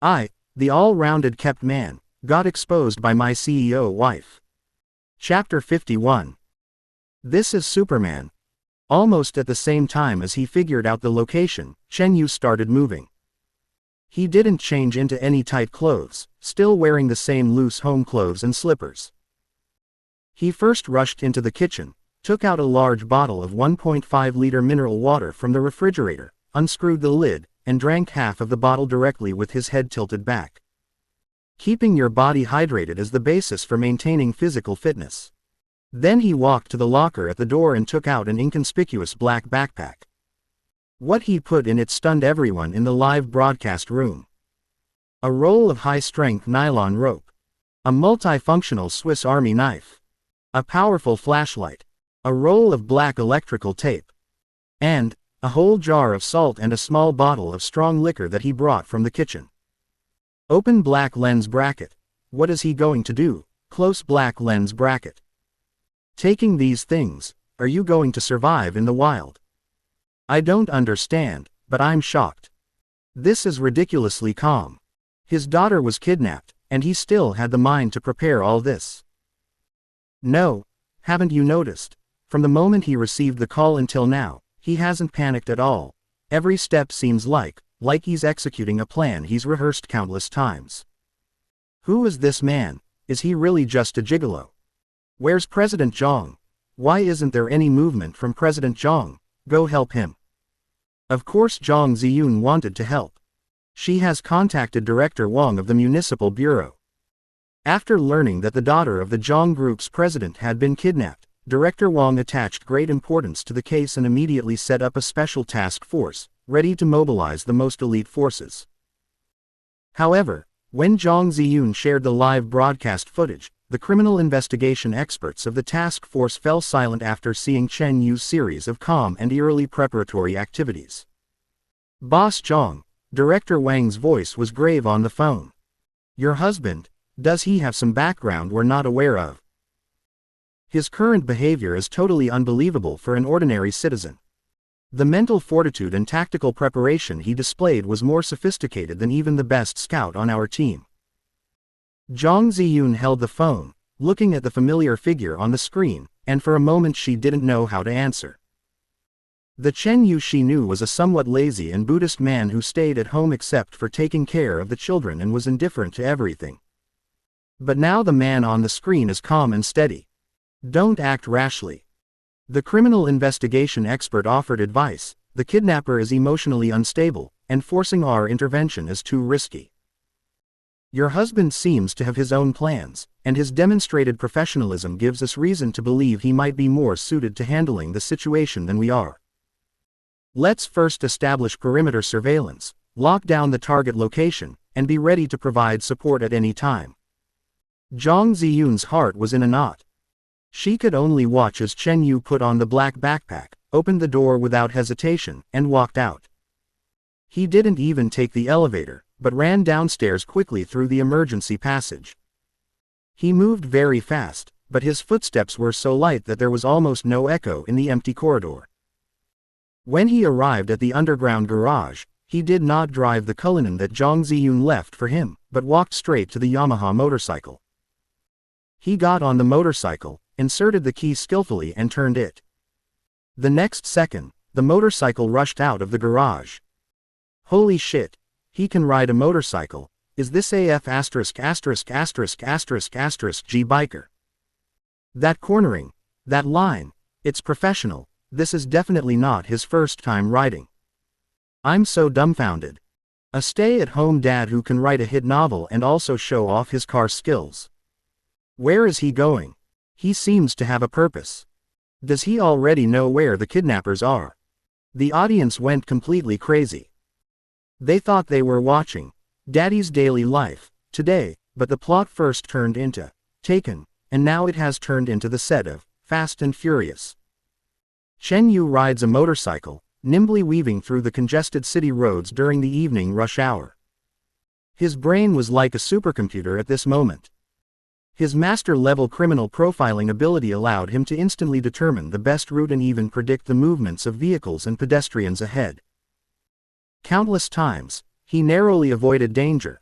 I, the all-rounded kept man, got exposed by my CEO wife. Chapter 51. This is Superman. Almost at the same time as he figured out the location, Chen Yu started moving. He didn't change into any tight clothes, still wearing the same loose home clothes and slippers. He first rushed into the kitchen, took out a large bottle of 1.5-liter mineral water from the refrigerator, unscrewed the lid, and drank half of the bottle directly with his head tilted back. Keeping your body hydrated is the basis for maintaining physical fitness. Then he walked to the locker at the door and took out an inconspicuous black backpack. What he put in it stunned everyone in the live broadcast room. A roll of high-strength nylon rope. A multifunctional Swiss Army knife. A powerful flashlight. A roll of black electrical tape. And a whole jar of salt and a small bottle of strong liquor that he brought from the kitchen. Open black lens bracket. What is he going to do? Close black lens bracket. Taking these things, are you going to survive in the wild? I don't understand, but I'm shocked. This is ridiculously calm. His daughter was kidnapped, and he still had the mind to prepare all this. No, haven't you noticed? From the moment he received the call until now, he hasn't panicked at all. Every step seems like he's executing a plan he's rehearsed countless times. Who is this man? Is he really just a gigolo? Where's President Zhang? Why isn't there any movement from President Zhang? Go help him. Of course Zhang Ziyun wanted to help. She has contacted Director Wang of the Municipal Bureau. After learning that the daughter of the Zhang Group's president had been kidnapped, Director Wang attached great importance to the case and immediately set up a special task force, ready to mobilize the most elite forces. However, when Zhang Ziyun shared the live broadcast footage, the criminal investigation experts of the task force fell silent after seeing Chen Yu's series of calm and eerily preparatory activities. Boss Zhang, Director Wang's voice was grave on the phone. Your husband, does he have some background we're not aware of? His current behavior is totally unbelievable for an ordinary citizen. The mental fortitude and tactical preparation he displayed was more sophisticated than even the best scout on our team. Zhang Ziyun held the phone, looking at the familiar figure on the screen, and for a moment she didn't know how to answer. The Chen Yu she knew was a somewhat lazy and Buddhist man who stayed at home except for taking care of the children and was indifferent to everything. But now the man on the screen is calm and steady. Don't act rashly. The criminal investigation expert offered advice. The kidnapper is emotionally unstable, and forcing our intervention is too risky. Your husband seems to have his own plans, and his demonstrated professionalism gives us reason to believe he might be more suited to handling the situation than we are. Let's first establish perimeter surveillance, lock down the target location, and be ready to provide support at any time. Zhang Ziyun's heart was in a knot. She could only watch as Chen Yu put on the black backpack, opened the door without hesitation, and walked out. He didn't even take the elevator, but ran downstairs quickly through the emergency passage. He moved very fast, but his footsteps were so light that there was almost no echo in the empty corridor. When he arrived at the underground garage, he did not drive the Cullinan that Zhang Ziyun left for him, but walked straight to the Yamaha motorcycle. He got on the motorcycle, inserted the key skillfully and turned it. The next second, the motorcycle rushed out of the garage. Holy shit! He can ride a motorcycle. Is this AF ********* G biker? That cornering, that line, it's professional. This is definitely not his first time riding. I'm so dumbfounded. A stay-at-home dad who can write a hit novel and also show off his car skills. Where is he going? He seems to have a purpose. Does he already know where the kidnappers are? The audience went completely crazy. They thought they were watching Daddy's Daily Life today, but the plot first turned into Taken, and now it has turned into the set of Fast and Furious. Chen Yu rides a motorcycle, nimbly weaving through the congested city roads during the evening rush hour. His brain was like a supercomputer at this moment. His master-level criminal profiling ability allowed him to instantly determine the best route and even predict the movements of vehicles and pedestrians ahead. Countless times, he narrowly avoided danger,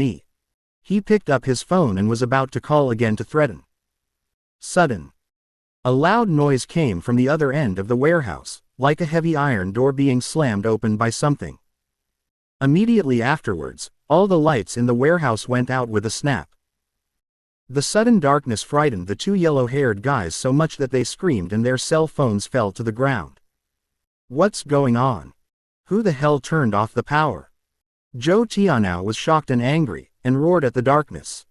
me. He picked up his phone and was about to call again to threaten. Sudden. A loud noise came from the other end of the warehouse, like a heavy iron door being slammed open by something. Immediately afterwards, all the lights in the warehouse went out with a snap. The sudden darkness frightened the two yellow-haired guys so much that they screamed and their cell phones fell to the ground. What's going on? Who the hell turned off the power? Zhou Tianao was shocked and angry, and roared at the darkness.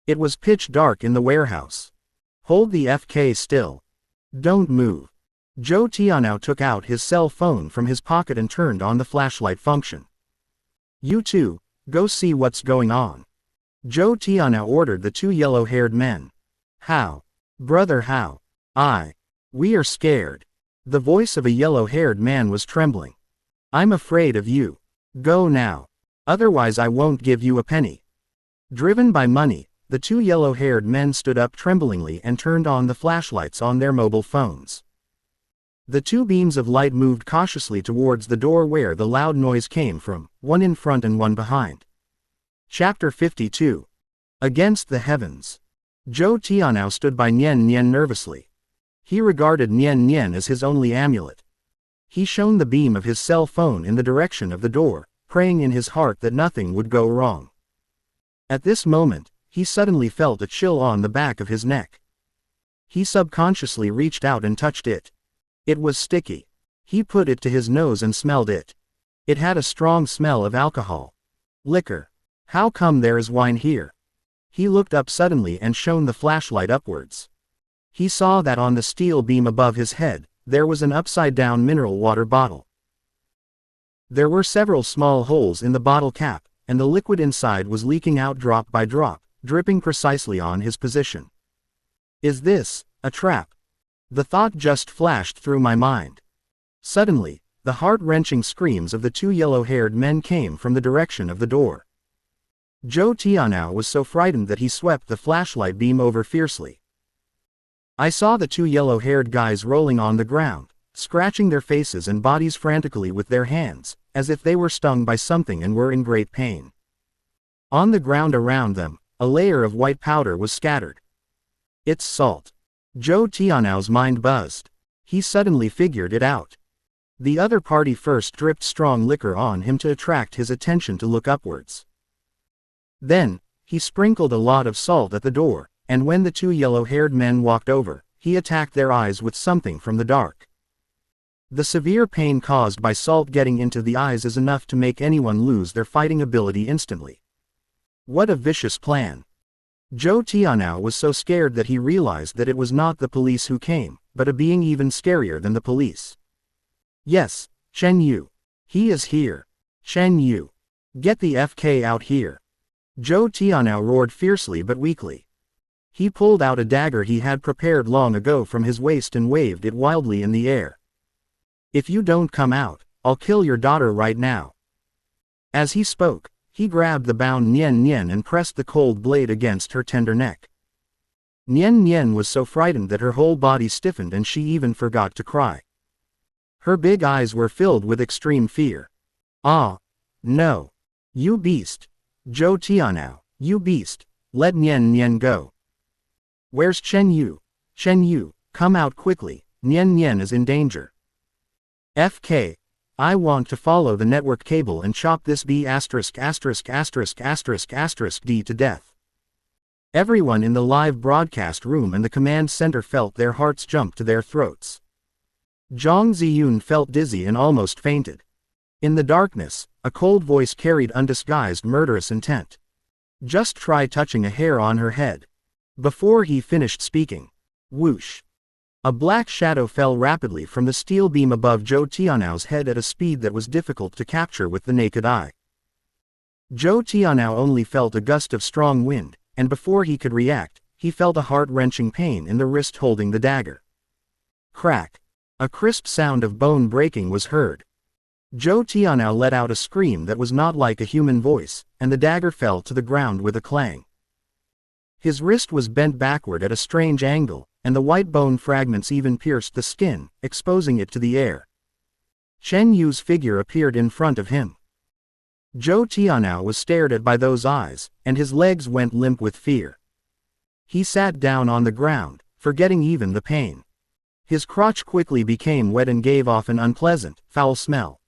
It was pitch dark in the warehouse. Hold the FK still. Don't move. Zhou Tianao took out his cell phone from his pocket and turned on the flashlight function. You two, go see what's going on. Zhou Tianao ordered the two yellow-haired men. How? Brother, how? We are scared. The voice of a yellow-haired man was trembling. I'm afraid of you. Go now. Otherwise I won't give you a penny. Driven by money, the two yellow-haired men stood up tremblingly and turned on the flashlights on their mobile phones. The two beams of light moved cautiously towards the door where the loud noise came from, one in front and one behind. Chapter 52. Against the Heavens. Zhou Tianao stood by Nian Nian nervously. He regarded Nian Nian as his only amulet. He shone the beam of his cell phone in the direction of the door, praying in his heart that nothing would go wrong. At this moment, he suddenly felt a chill on the back of his neck. He subconsciously reached out and touched it. It was sticky. He put it to his nose and smelled it. It had a strong smell of alcohol. Liquor. How come there is wine here? He looked up suddenly and shone the flashlight upwards. He saw that on the steel beam above his head, there was an upside-down mineral water bottle. There were several small holes in the bottle cap, and the liquid inside was leaking out drop by drop, dripping precisely on his position. Is this a trap? The thought just flashed through my mind. Suddenly, the heart-wrenching screams of the two yellow-haired men came from the direction of the door. Zhou Tianao was so frightened that he swept the flashlight beam over fiercely. I saw the two yellow-haired guys rolling on the ground, scratching their faces and bodies frantically with their hands, as if they were stung by something and were in great pain. On the ground around them, a layer of white powder was scattered. It's salt. Zhou Tianao's mind buzzed. He suddenly figured it out. The other party first dripped strong liquor on him to attract his attention to look upwards. Then, he sprinkled a lot of salt at the door, and when the two yellow-haired men walked over, he attacked their eyes with something from the dark. The severe pain caused by salt getting into the eyes is enough to make anyone lose their fighting ability instantly. What a vicious plan. Zhou Tianao was so scared that he realized that it was not the police who came, but a being even scarier than the police. Yes, Chen Yu. He is here. Chen Yu. Get the FK out here. Zhou Tianao roared fiercely but weakly. He pulled out a dagger he had prepared long ago from his waist and waved it wildly in the air. "If you don't come out, I'll kill your daughter right now." As he spoke, he grabbed the bound Nian Nian and pressed the cold blade against her tender neck. Nian Nian was so frightened that her whole body stiffened and she even forgot to cry. Her big eyes were filled with extreme fear. "Ah! No! You beast! Zhou Tianao, you beast! Let Nian Nian go!" "Where's Chen Yu? Chen Yu, come out quickly, Nian Nian is in danger." "FK, I want to follow the network cable and chop this B************* D to death." Everyone in the live broadcast room and the command center felt their hearts jump to their throats. Zhang Ziyun felt dizzy and almost fainted. In the darkness, a cold voice carried undisguised murderous intent. "Just try touching a hair on her head." Before he finished speaking, whoosh! A black shadow fell rapidly from the steel beam above Zhou Tianao's head at a speed that was difficult to capture with the naked eye. Zhou Tianao only felt a gust of strong wind, and before he could react, he felt a heart-wrenching pain in the wrist holding the dagger. Crack! A crisp sound of bone breaking was heard. Zhou Tianao let out a scream that was not like a human voice, and the dagger fell to the ground with a clang. His wrist was bent backward at a strange angle, and the white bone fragments even pierced the skin, exposing it to the air. Chen Yu's figure appeared in front of him. Zhou Tianao was stared at by those eyes, and his legs went limp with fear. He sat down on the ground, forgetting even the pain. His crotch quickly became wet and gave off an unpleasant, foul smell.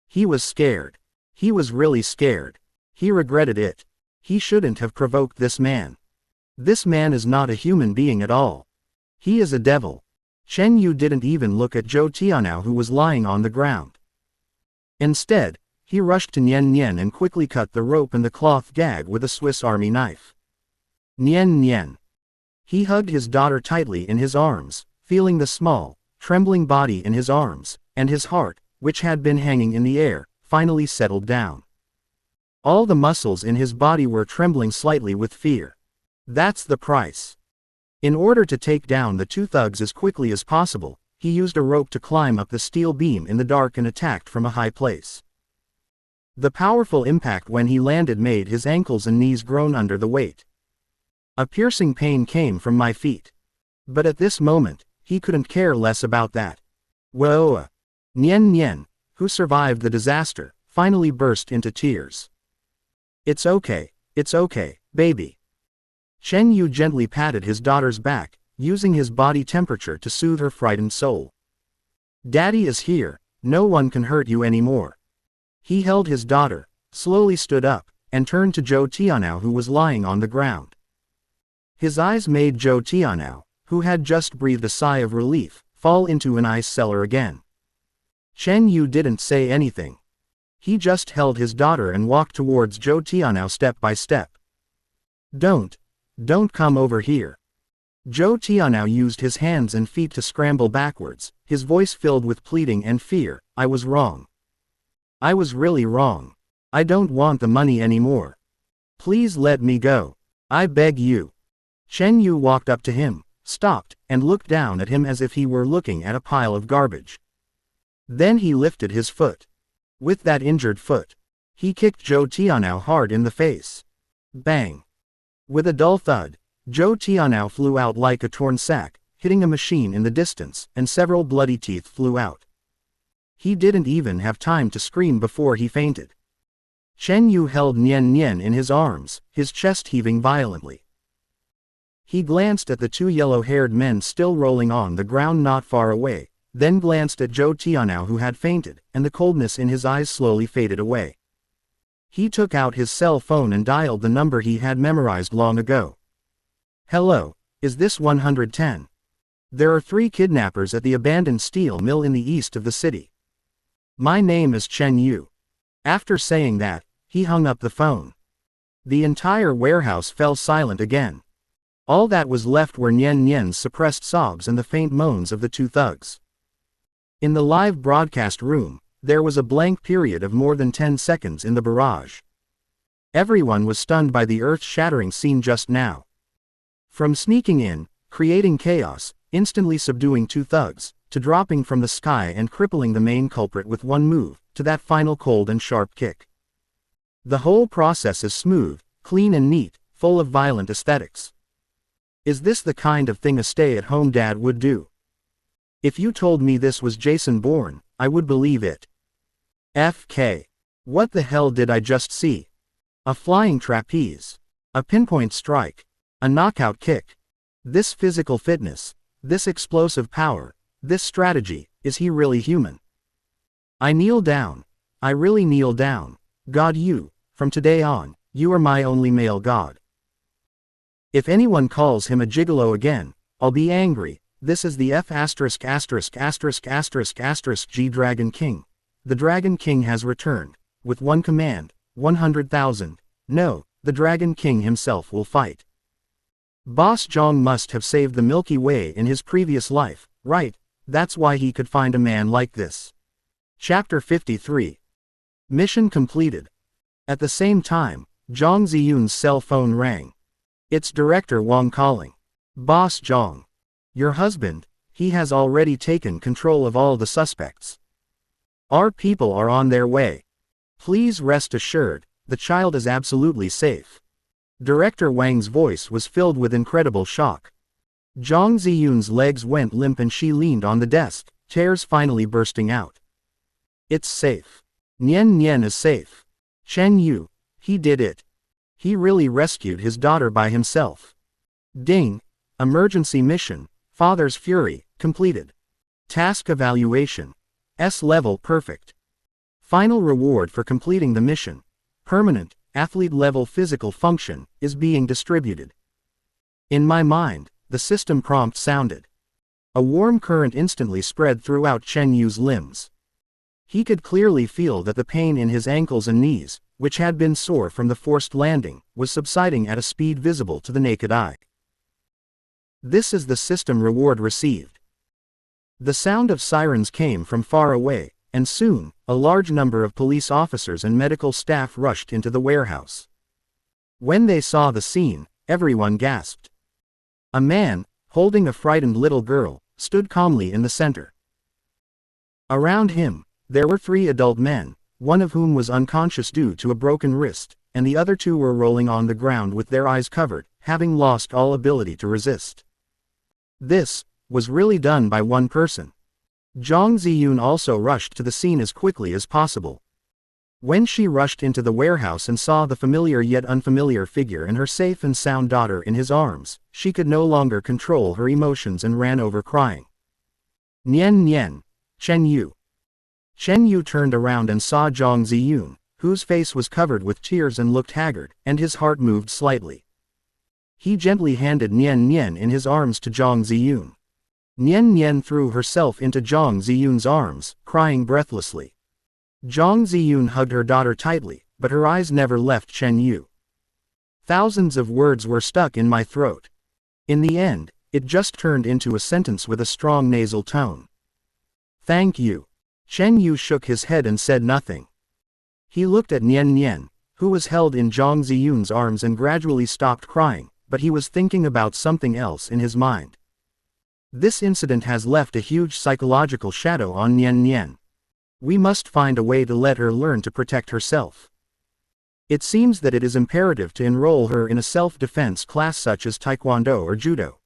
He was scared. He was really scared. He regretted it. He shouldn't have provoked this man. This man is not a human being at all. He is a devil. Chen Yu didn't even look at Zhou Tianao who was lying on the ground. Instead, he rushed to Nian Nian and quickly cut the rope and the cloth gag with a Swiss Army knife. Nian Nian. He hugged his daughter tightly in his arms, feeling the small, trembling body in his arms, and his heart, which had been hanging in the air, finally settled down. All the muscles in his body were trembling slightly with fear. That's the price. In order to take down the two thugs as quickly as possible, he used a rope to climb up the steel beam in the dark and attacked from a high place. The powerful impact when he landed made his ankles and knees groan under the weight. A piercing pain came from my feet. But at this moment, he couldn't care less about that. Whoa! Nian Nian, who survived the disaster, finally burst into tears. It's okay, baby." Chen Yu gently patted his daughter's back, using his body temperature to soothe her frightened soul. "Daddy is here, no one can hurt you anymore." He held his daughter, slowly stood up, and turned to Zhou Tianao who was lying on the ground. His eyes made Zhou Tianao, who had just breathed a sigh of relief, fall into an ice cellar again. Chen Yu didn't say anything. He just held his daughter and walked towards Zhou Tianao step by step. Don't come over here." Zhou Tianao used his hands and feet to scramble backwards, his voice filled with pleading and fear. "I was wrong. I was really wrong. I don't want the money anymore. Please let me go. I beg you." Chen Yu walked up to him, stopped, and looked down at him as if he were looking at a pile of garbage. Then he lifted his foot. With that injured foot, he kicked Zhou Tianao hard in the face. Bang! With a dull thud, Zhou Tianao flew out like a torn sack, hitting a machine in the distance, and several bloody teeth flew out. He didn't even have time to scream before he fainted. Chen Yu held Nian Nian in his arms, his chest heaving violently. He glanced at the two yellow-haired men still rolling on the ground not far away, then glanced at Zhou Tianao who had fainted, and the coldness in his eyes slowly faded away. He took out his cell phone and dialed the number he had memorized long ago. "Hello, is this 110? There are 3 kidnappers at the abandoned steel mill in the east of the city. My name is Chen Yu." After saying that, he hung up the phone. The entire warehouse fell silent again. All that was left were Nian Nian's suppressed sobs and the faint moans of the two thugs. In the live broadcast room, there was a blank period of more than 10 seconds in the barrage. Everyone was stunned by the earth-shattering scene just now. From sneaking in, creating chaos, instantly subduing two thugs, to dropping from the sky and crippling the main culprit with one move, to that final cold and sharp kick. The whole process is smooth, clean and neat, full of violent aesthetics. Is this the kind of thing a stay-at-home dad would do? If you told me this was Jason Bourne, I would believe it. FK. What the hell did I just see? A flying trapeze. A pinpoint strike. A knockout kick. This physical fitness, this explosive power, this strategy, is he really human? I kneel down. I really kneel down. God, from today on, you are my only male god. If anyone calls him a gigolo again, I'll be angry. This is the G Dragon King. The Dragon King has returned, with one command, 100,000. No, the Dragon King himself will fight. Boss Zhong must have saved the Milky Way in his previous life, right? That's why he could find a man like this. Chapter 53. Mission completed. At the same time, Zhang Ziyun's cell phone rang. It's Director Wang calling. Boss Zhong. Your husband, he has already taken control of all the suspects. Our people are on their way. Please rest assured, the child is absolutely safe. Director Wang's voice was filled with incredible shock. Zhang Ziyun's legs went limp and she leaned on the desk, tears finally bursting out. It's safe. Nian Nian is safe. Chen Yu, he did it. He really rescued his daughter by himself. Ding. Emergency mission, Father's Fury, completed. Task evaluation. S-level perfect. Final reward for completing the mission. Permanent, athlete-level physical function, is being distributed. In my mind, the system prompt sounded. A warm current instantly spread throughout Chen Yu's limbs. He could clearly feel that the pain in his ankles and knees, which had been sore from the forced landing, was subsiding at a speed visible to the naked eye. This is the system reward received. The sound of sirens came from far away, and soon, a large number of police officers and medical staff rushed into the warehouse. When they saw the scene, everyone gasped. A man, holding a frightened little girl, stood calmly in the center. Around him, there were 3 adult men, one of whom was unconscious due to a broken wrist, and the other 2 were rolling on the ground with their eyes covered, having lost all ability to resist. This was really done by one person. Zhang Ziyun also rushed to the scene as quickly as possible. When she rushed into the warehouse and saw the familiar yet unfamiliar figure and her safe and sound daughter in his arms, she could no longer control her emotions and ran over crying. Nian Nian, Chen Yu. Chen Yu turned around and saw Zhang Ziyun, whose face was covered with tears and looked haggard, and his heart moved slightly. He gently handed Nian Nian in his arms to Zhang Ziyun. Nian Nian threw herself into Zhang Ziyun's arms, crying breathlessly. Zhang Ziyun hugged her daughter tightly, but her eyes never left Chen Yu. Thousands of words were stuck in my throat. In the end, it just turned into a sentence with a strong nasal tone. Thank you. Chen Yu shook his head and said nothing. He looked at Nian Nian, who was held in Zhang Ziyun's arms and gradually stopped crying, but he was thinking about something else in his mind. This incident has left a huge psychological shadow on Nian Nian. We must find a way to let her learn to protect herself. It seems that it is imperative to enroll her in a self-defense class such as Taekwondo or Judo.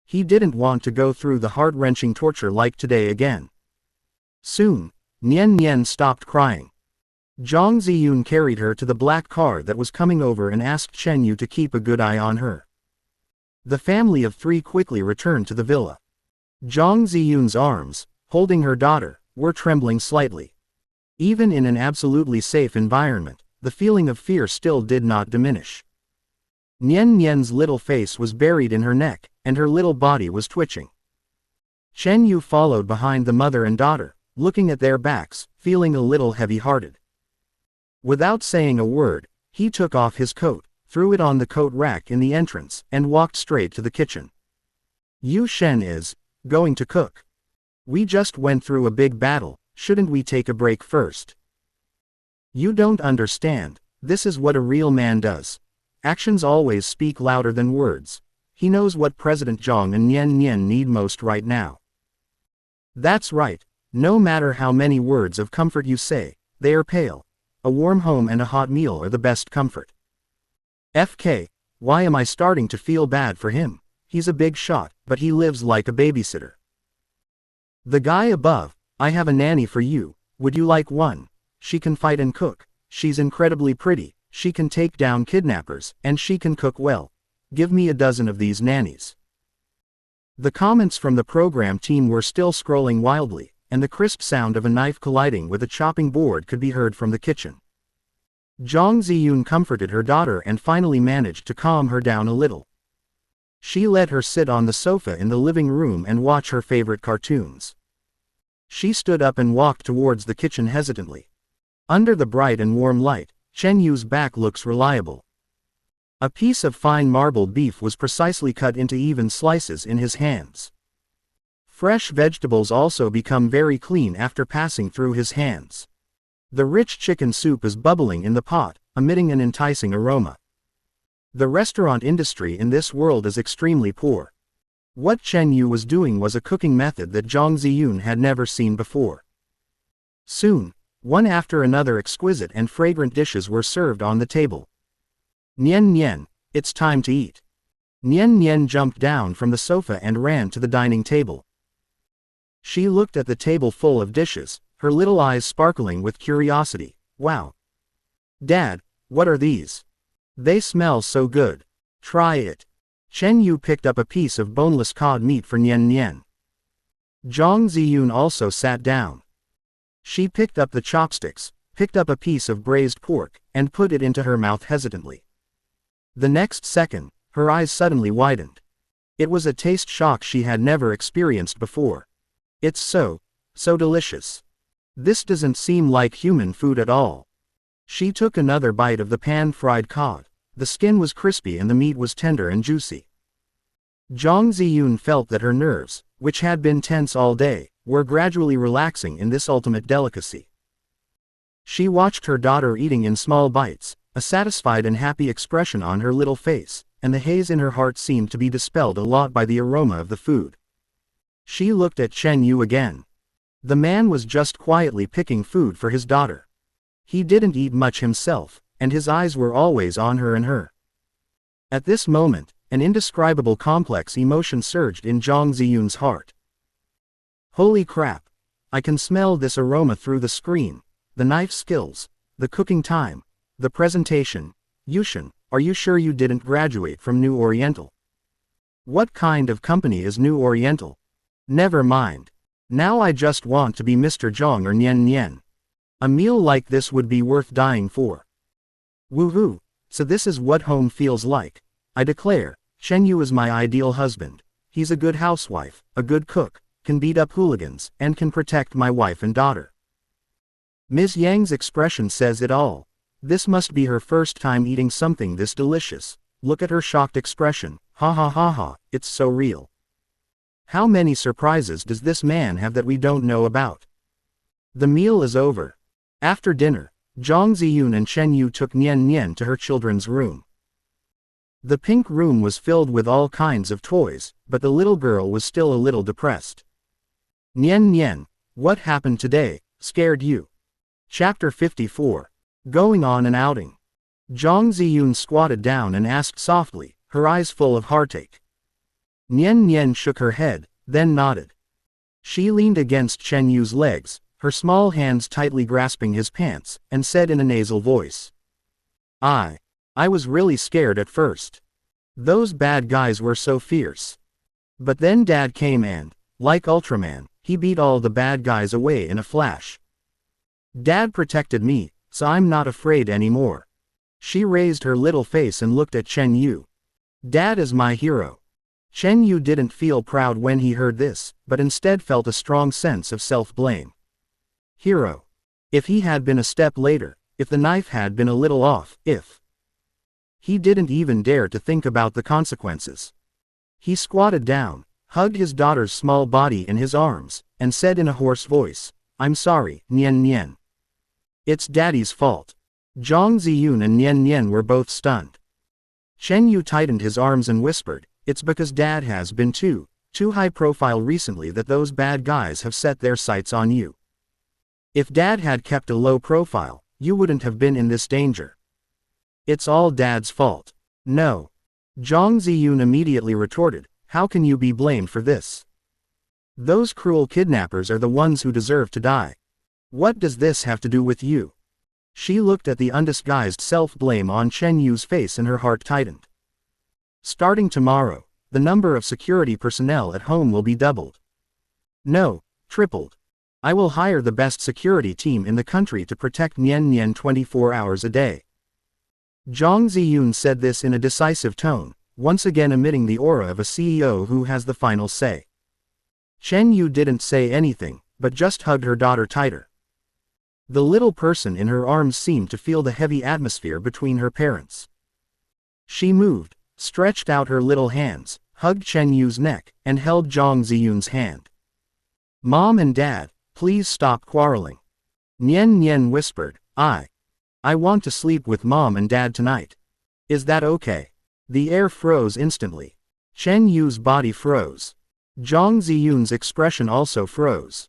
He didn't want to go through the heart-wrenching torture like today again. Soon, Nian Nian stopped crying. Zhang Ziyun carried her to the black car that was coming over and asked Chen Yu to keep a good eye on her. The family of 3 quickly returned to the villa. Zhang Ziyun's arms, holding her daughter, were trembling slightly. Even in an absolutely safe environment, the feeling of fear still did not diminish. Nian Nian's little face was buried in her neck, and her little body was twitching. Chen Yu followed behind the mother and daughter, looking at their backs, feeling a little heavy-hearted. Without saying a word, he took off his coat, threw it on the coat rack in the entrance, and walked straight to the kitchen. Yu Shen is going to cook. We just went through a big battle, shouldn't we take a break first? You don't understand, this is what a real man does. Actions always speak louder than words. He knows what President Zhang and Nian Nian need most right now. That's right, no matter how many words of comfort you say, they are pale. A warm home and a hot meal are the best comfort. FK, why am I starting to feel bad for him? He's a big shot, but he lives like a babysitter. The guy above, I have a nanny for you, would you like one? She can fight and cook, she's incredibly pretty, she can take down kidnappers, and she can cook well. Give me a dozen of these nannies. The comments from the program team were still scrolling wildly, and the crisp sound of a knife colliding with a chopping board could be heard from the kitchen. Zhang Ziyun comforted her daughter and finally managed to calm her down a little. She let her sit on the sofa in the living room and watch her favorite cartoons. She stood up and walked towards the kitchen hesitantly. Under the bright and warm light, Chen Yu's back looks reliable. A piece of fine marbled beef was precisely cut into even slices in his hands. Fresh vegetables also become very clean after passing through his hands. The rich chicken soup is bubbling in the pot, emitting an enticing aroma. The restaurant industry in this world is extremely poor. What Chen Yu was doing was a cooking method that Zhang Ziyun had never seen before. Soon, one after another exquisite and fragrant dishes were served on the table. Nian Nian, it's time to eat. Nian Nian jumped down from the sofa and ran to the dining table. She looked at the table full of dishes, her little eyes sparkling with curiosity. Wow! Dad, what are these? They smell so good. Try it. Chen Yu picked up a piece of boneless cod meat for Nian Nian. Zhang Ziyun also sat down. She picked up the chopsticks, picked up a piece of braised pork, and put it into her mouth hesitantly. The next second, her eyes suddenly widened. It was a taste shock she had never experienced before. It's so delicious. This doesn't seem like human food at all. She took another bite of the pan-fried cod. The skin was crispy and the meat was tender and juicy. Zhang Ziyun felt that her nerves, which had been tense all day, were gradually relaxing in this ultimate delicacy. She watched her daughter eating in small bites, a satisfied and happy expression on her little face, and the haze in her heart seemed to be dispelled a lot by the aroma of the food. She looked at Chen Yu again. The man was just quietly picking food for his daughter. He didn't eat much himself, and his eyes were always on her and her. At this moment, an indescribable complex emotion surged in Zhang Ziyun's heart. Holy crap! I can smell this aroma through the screen, the knife skills, the cooking time, the presentation. Yushin, are you sure you didn't graduate from New Oriental? What kind of company is New Oriental? Never mind. Now I just want to be Mr. Zhang or Nian Nian. A meal like this would be worth dying for. Woohoo, so this is what home feels like. I declare, Chen Yu is my ideal husband. He's a good housewife, a good cook, can beat up hooligans, and can protect my wife and daughter. Ms. Yang's expression says it all. This must be her first time eating something this delicious. Look at her shocked expression. Ha ha ha ha, it's so real. How many surprises does this man have that we don't know about? The meal is over. After dinner, Zhang Ziyun and Chen Yu took Nian Nian to her children's room. The pink room was filled with all kinds of toys, but the little girl was still a little depressed. Nian Nian, what happened today, scared you? Chapter 54. Going on an outing. Zhang Ziyun squatted down and asked softly, her eyes full of heartache. Nian Nian shook her head, then nodded. She leaned against Chen Yu's legs, her small hands tightly grasping his pants, and said in a nasal voice. I was really scared at first. Those bad guys were so fierce. But then Dad came and, like Ultraman, he beat all the bad guys away in a flash. Dad protected me, so I'm not afraid anymore. She raised her little face and looked at Chen Yu. Dad is my hero. Chen Yu didn't feel proud when he heard this, but instead felt a strong sense of self-blame. Hero. If he had been a step later, if the knife had been a little off, if he didn't even dare to think about the consequences. He squatted down, hugged his daughter's small body in his arms, and said in a hoarse voice, I'm sorry, Nian Nian. It's Daddy's fault. Zhang Ziyun and Nian Nian were both stunned. Chen Yu tightened his arms and whispered, It's because Dad has been too high profile recently that those bad guys have set their sights on you. If Dad had kept a low profile, you wouldn't have been in this danger. It's all Dad's fault. No. Zhang Ziyun immediately retorted, how can you be blamed for this? Those cruel kidnappers are the ones who deserve to die. What does this have to do with you? She looked at the undisguised self-blame on Chen Yu's face and her heart tightened. Starting tomorrow, the number of security personnel at home will be doubled. No, tripled. I will hire the best security team in the country to protect Nian Nian 24 hours a day. Zhang Ziyun said this in a decisive tone, once again emitting the aura of a CEO who has the final say. Chen Yu didn't say anything, but just hugged her daughter tighter. The little person in her arms seemed to feel the heavy atmosphere between her parents. She moved, stretched out her little hands, hugged Chen Yu's neck, and held Zhang Ziyun's hand. Mom and Dad, please stop quarreling. Nian Nian whispered, I want to sleep with Mom and Dad tonight. Is that okay? The air froze instantly. Chen Yu's body froze. Zhang Ziyun's expression also froze.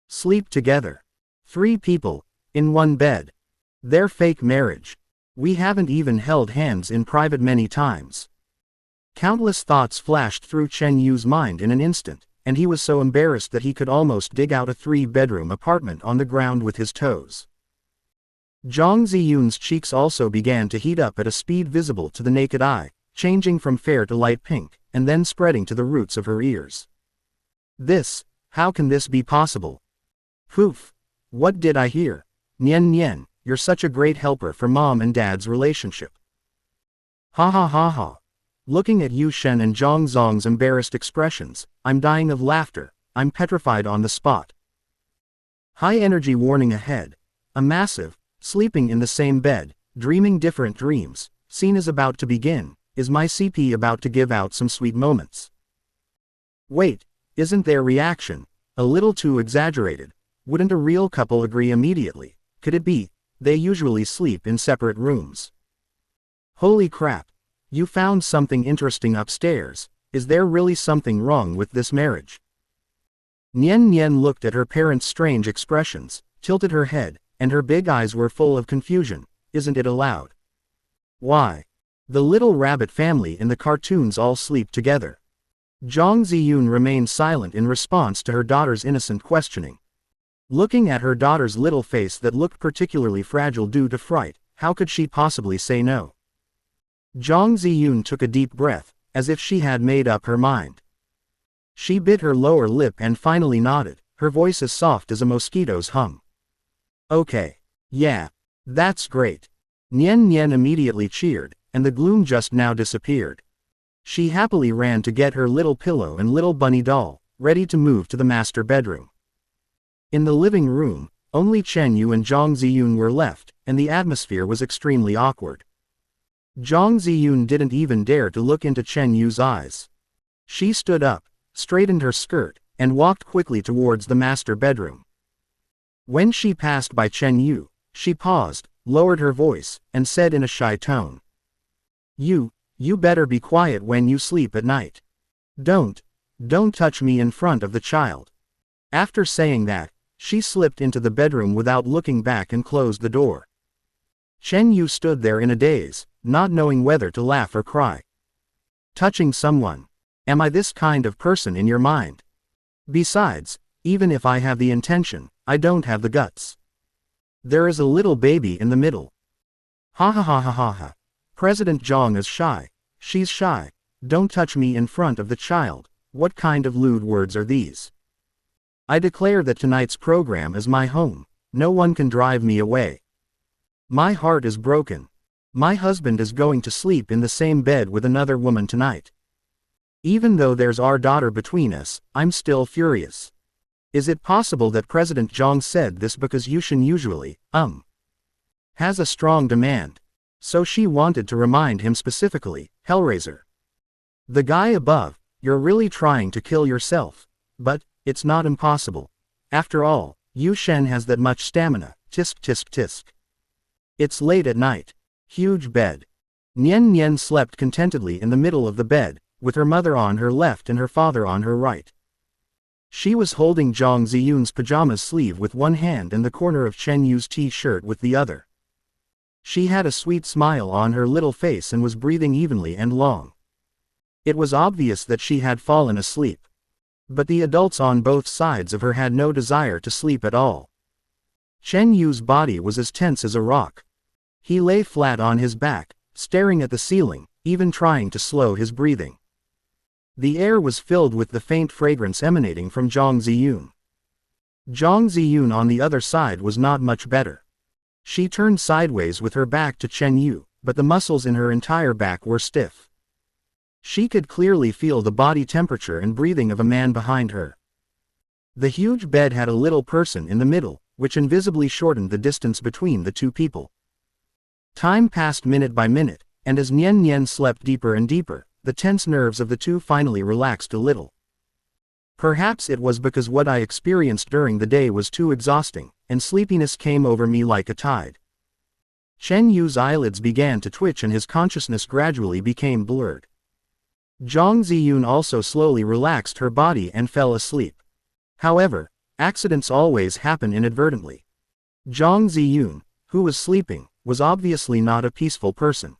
Sleep together. 3 people, in one bed. Their fake marriage. We haven't even held hands in private many times. Countless thoughts flashed through Chen Yu's mind in an instant, and he was so embarrassed that he could almost dig out a 3-bedroom apartment on the ground with his toes. Zhang Ziyun's cheeks also began to heat up at a speed visible to the naked eye, changing from fair to light pink, and then spreading to the roots of her ears. How can this be possible? Poof! What did I hear? Nian Nian, you're such a great helper for Mom and Dad's relationship. Ha ha ha ha. Looking at Yu Shen and Zhang Zong's embarrassed expressions, I'm dying of laughter, I'm petrified on the spot. High energy warning ahead. A massive, sleeping in the same bed, dreaming different dreams, scene is about to begin. Is my CP about to give out some sweet moments? Wait, isn't their reaction a little too exaggerated? Wouldn't a real couple agree immediately? Could it be they usually sleep in separate rooms? Holy crap! You found something interesting upstairs. Is there really something wrong with this marriage? Nian Nian looked at her parents' strange expressions, tilted her head, and her big eyes were full of confusion. Isn't it allowed? Why? The little rabbit family in the cartoons all sleep together. Zhang Ziyun remained silent in response to her daughter's innocent questioning. Looking at her daughter's little face that looked particularly fragile due to fright, how could she possibly say no? Zhang Ziyun took a deep breath, as if she had made up her mind. She bit her lower lip and finally nodded, her voice as soft as a mosquito's hum. Okay. Yeah. That's great. Nian Nian immediately cheered, and the gloom just now disappeared. She happily ran to get her little pillow and little bunny doll, ready to move to the master bedroom. In the living room, only Chen Yu and Zhang Ziyun were left, and the atmosphere was extremely awkward. Zhang Ziyun didn't even dare to look into Chen Yu's eyes. She stood up, straightened her skirt, and walked quickly towards the master bedroom. When she passed by Chen Yu, she paused, lowered her voice, and said in a shy tone. You better be quiet when you sleep at night. Don't touch me in front of the child. After saying that, she slipped into the bedroom without looking back and closed the door. Chen Yu stood there in a daze, not knowing whether to laugh or cry. Touching someone? Am I this kind of person in your mind? Besides, even if I have the intention, I don't have the guts. There is a little baby in the middle. Ha ha ha ha ha ha. President Zhang is shy. She's shy. Don't touch me in front of the child. What kind of lewd words are these? I declare that tonight's program is my home. No one can drive me away. My heart is broken. My husband is going to sleep in the same bed with another woman tonight. Even though there's our daughter between us, I'm still furious. Is it possible that President Zhang said this because Yushin usually, has a strong demand? So she wanted to remind him specifically, Hellraiser. The guy above, you're really trying to kill yourself. But, it's not impossible. After all, Yu Shen has that much stamina, tisk tisk tisk. It's late at night. Huge bed. Nian Nian slept contentedly in the middle of the bed, with her mother on her left and her father on her right. She was holding Zhang Ziyun's pajamas sleeve with one hand and the corner of Chen Yu's t-shirt with the other. She had a sweet smile on her little face and was breathing evenly and long. It was obvious that she had fallen asleep. But the adults on both sides of her had no desire to sleep at all. Chen Yu's body was as tense as a rock. He lay flat on his back, staring at the ceiling, even trying to slow his breathing. The air was filled with the faint fragrance emanating from Zhang Ziyun. Zhang Ziyun on the other side was not much better. She turned sideways with her back to Chen Yu, but the muscles in her entire back were stiff. She could clearly feel the body temperature and breathing of a man behind her. The huge bed had a little person in the middle, which invisibly shortened the distance between the two people. Time passed minute by minute, and as Nian Nian slept deeper and deeper, the tense nerves of the two finally relaxed a little. Perhaps it was because what I experienced during the day was too exhausting, and sleepiness came over me like a tide. Chen Yu's eyelids began to twitch and his consciousness gradually became blurred. Zhang Ziyun also slowly relaxed her body and fell asleep. However, accidents always happen inadvertently. Zhang Ziyun, who was sleeping, was obviously not a peaceful person.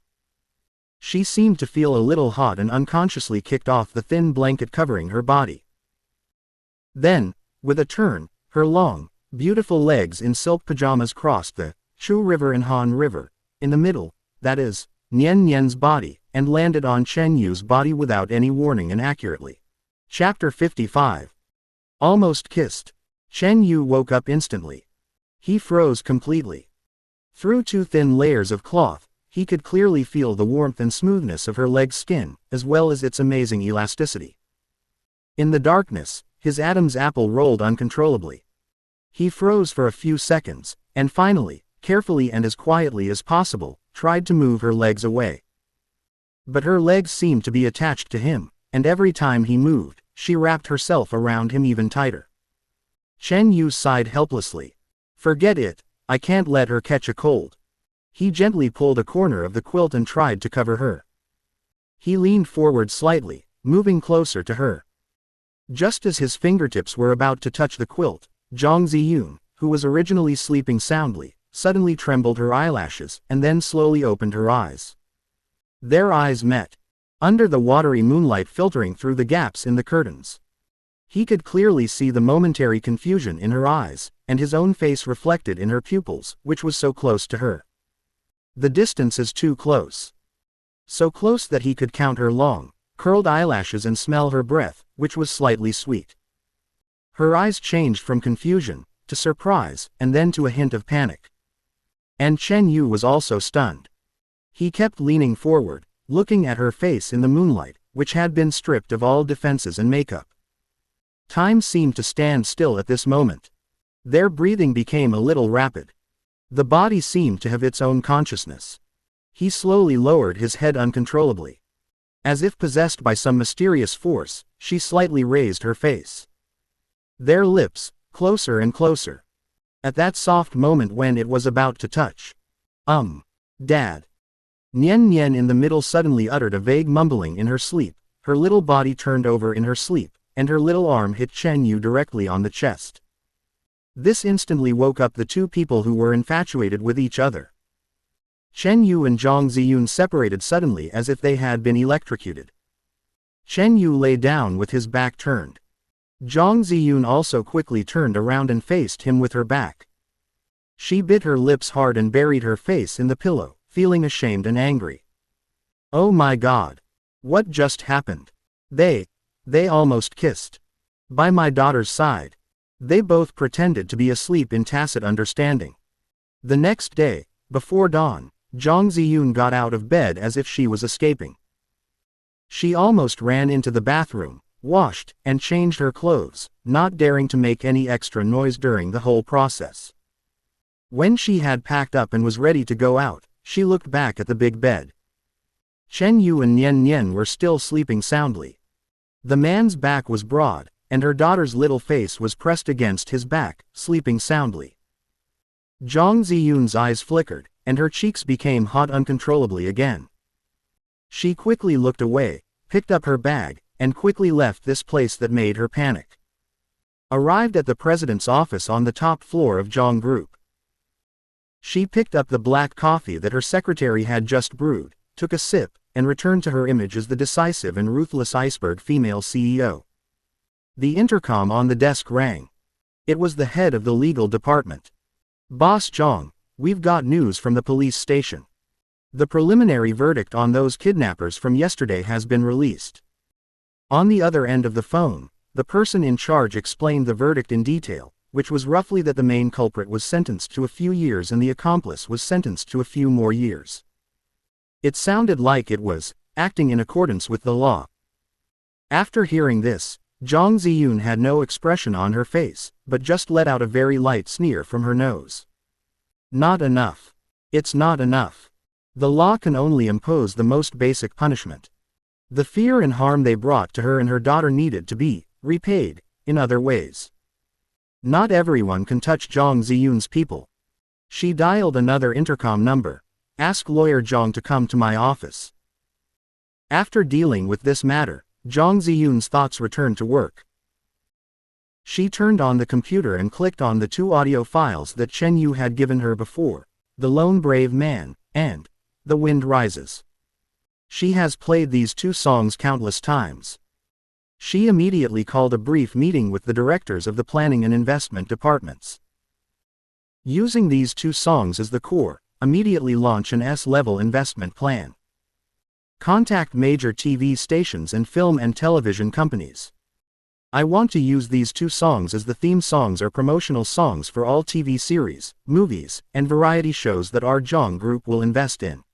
She seemed to feel a little hot and unconsciously kicked off the thin blanket covering her body. Then, with a turn, her long, beautiful legs in silk pajamas crossed the Chu River and Han River, in the middle, that is, Nian Nian's body, and landed on Chen Yu's body without any warning and accurately. Chapter 55. Almost kissed. Chen Yu woke up instantly. He froze completely. Through two thin layers of cloth, he could clearly feel the warmth and smoothness of her leg's skin, as well as its amazing elasticity. In the darkness, his Adam's apple rolled uncontrollably. He froze for a few seconds, and finally, carefully and as quietly as possible, tried to move her legs away. But her legs seemed to be attached to him, and every time he moved, she wrapped herself around him even tighter. Chen Yu sighed helplessly. Forget it, I can't let her catch a cold. He gently pulled a corner of the quilt and tried to cover her. He leaned forward slightly, moving closer to her. Just as his fingertips were about to touch the quilt, Zhang Ziyun, who was originally sleeping soundly, suddenly trembled her eyelashes and then slowly opened her eyes. Their eyes met. Under the watery moonlight filtering through the gaps in the curtains, he could clearly see the momentary confusion in her eyes, and his own face reflected in her pupils, which was so close to her. The distance is too close. So close that he could count her long, curled eyelashes and smell her breath, which was slightly sweet. Her eyes changed from confusion, to surprise, and then to a hint of panic. And Chen Yu was also stunned. He kept leaning forward, looking at her face in the moonlight, which had been stripped of all defenses and makeup. Time seemed to stand still at this moment. Their breathing became a little rapid. The body seemed to have its own consciousness. He slowly lowered his head uncontrollably. As if possessed by some mysterious force, she slightly raised her face. Their lips, closer and closer. At that soft moment when it was about to touch. Dad. Nian Nian in the middle suddenly uttered a vague mumbling in her sleep, her little body turned over in her sleep, and her little arm hit Chen Yu directly on the chest. This instantly woke up the two people who were infatuated with each other. Chen Yu and Zhang Ziyun separated suddenly as if they had been electrocuted. Chen Yu lay down with his back turned. Zhang Ziyun also quickly turned around and faced him with her back. She bit her lips hard and buried her face in the pillow, feeling ashamed and angry. Oh my God! What just happened? They almost kissed. By my daughter's side. They both pretended to be asleep in tacit understanding. The next day, before dawn, Zhang Ziyun got out of bed as if she was escaping. She almost ran into the bathroom, washed, and changed her clothes, not daring to make any extra noise during the whole process. When she had packed up and was ready to go out, she looked back at the big bed. Chen Yu and Nian Nian were still sleeping soundly. The man's back was broad, and her daughter's little face was pressed against his back, sleeping soundly. Zhang Ziyun's eyes flickered, and her cheeks became hot uncontrollably again. She quickly looked away, picked up her bag, and quickly left this place that made her panic. Arrived at the president's office on the top floor of Zhang Group. She picked up the black coffee that her secretary had just brewed, took a sip, and returned to her image as the decisive and ruthless iceberg female CEO. The intercom on the desk rang. It was the head of the legal department. "Boss Zhang, we've got news from the police station. The preliminary verdict on those kidnappers from yesterday has been released." On the other end of the phone, the person in charge explained the verdict in detail, which was roughly that the main culprit was sentenced to a few years and the accomplice was sentenced to a few more years. It sounded like it was acting in accordance with the law. After hearing this, Zhang Ziyun had no expression on her face, but just let out a very light sneer from her nose. Not enough. It's not enough. The law can only impose the most basic punishment. The fear and harm they brought to her and her daughter needed to be repaid in other ways. Not everyone can touch Zhang Ziyun's people. She dialed another intercom number. "Ask lawyer Zhang to come to my office." After dealing with this matter, Zhang Ziyun's thoughts returned to work. She turned on the computer and clicked on the two audio files that Chen Yu had given her before, "The Lone Brave Man" and "The Wind Rises." She has played these two songs countless times. She immediately called a brief meeting with the directors of the planning and investment departments. Using these two songs as the core, immediately launch an S-level investment plan. Contact major TV stations and film and television companies. I want to use these two songs as the theme songs or promotional songs for all TV series, movies, and variety shows that our Zhang Group will invest in.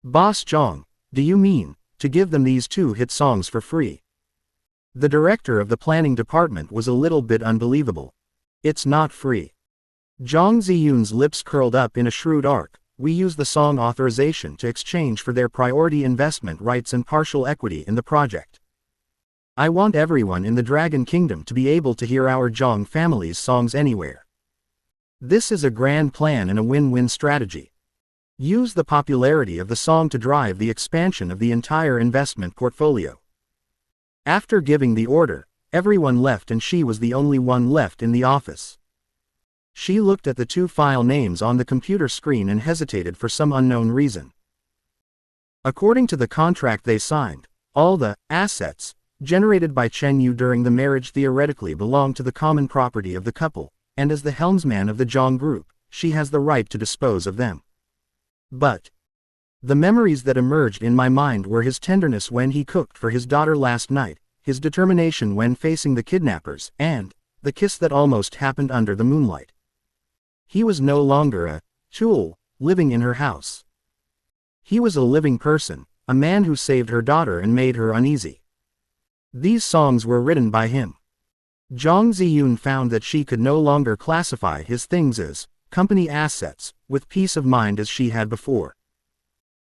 Boss Zhang, do you mean to give them these two hit songs for free? The director of the planning department was a little bit unbelievable. It's not free. Zhang Ziyun's lips curled up in a shrewd arc. "We use the song authorization to exchange for their priority investment rights and partial equity in the project. I want everyone in the Dragon Kingdom to be able to hear our Zhang family's songs anywhere. This is a grand plan and a win-win strategy. Use the popularity of the song to drive the expansion of the entire investment portfolio." After giving the order, everyone left and she was the only one left in the office. She looked at the two file names on the computer screen and hesitated for some unknown reason. According to the contract they signed, all the assets generated by Chen Yu during the marriage theoretically belong to the common property of the couple, and as the helmsman of the Zhang Group, she has the right to dispose of them. But the memories that emerged in my mind were his tenderness when he cooked for his daughter last night, his determination when facing the kidnappers, and the kiss that almost happened under the moonlight. He was no longer a tool living in her house. He was a living person, a man who saved her daughter and made her uneasy. These songs were written by him. Zhang Ziyun found that she could no longer classify his things as company assets with peace of mind as she had before.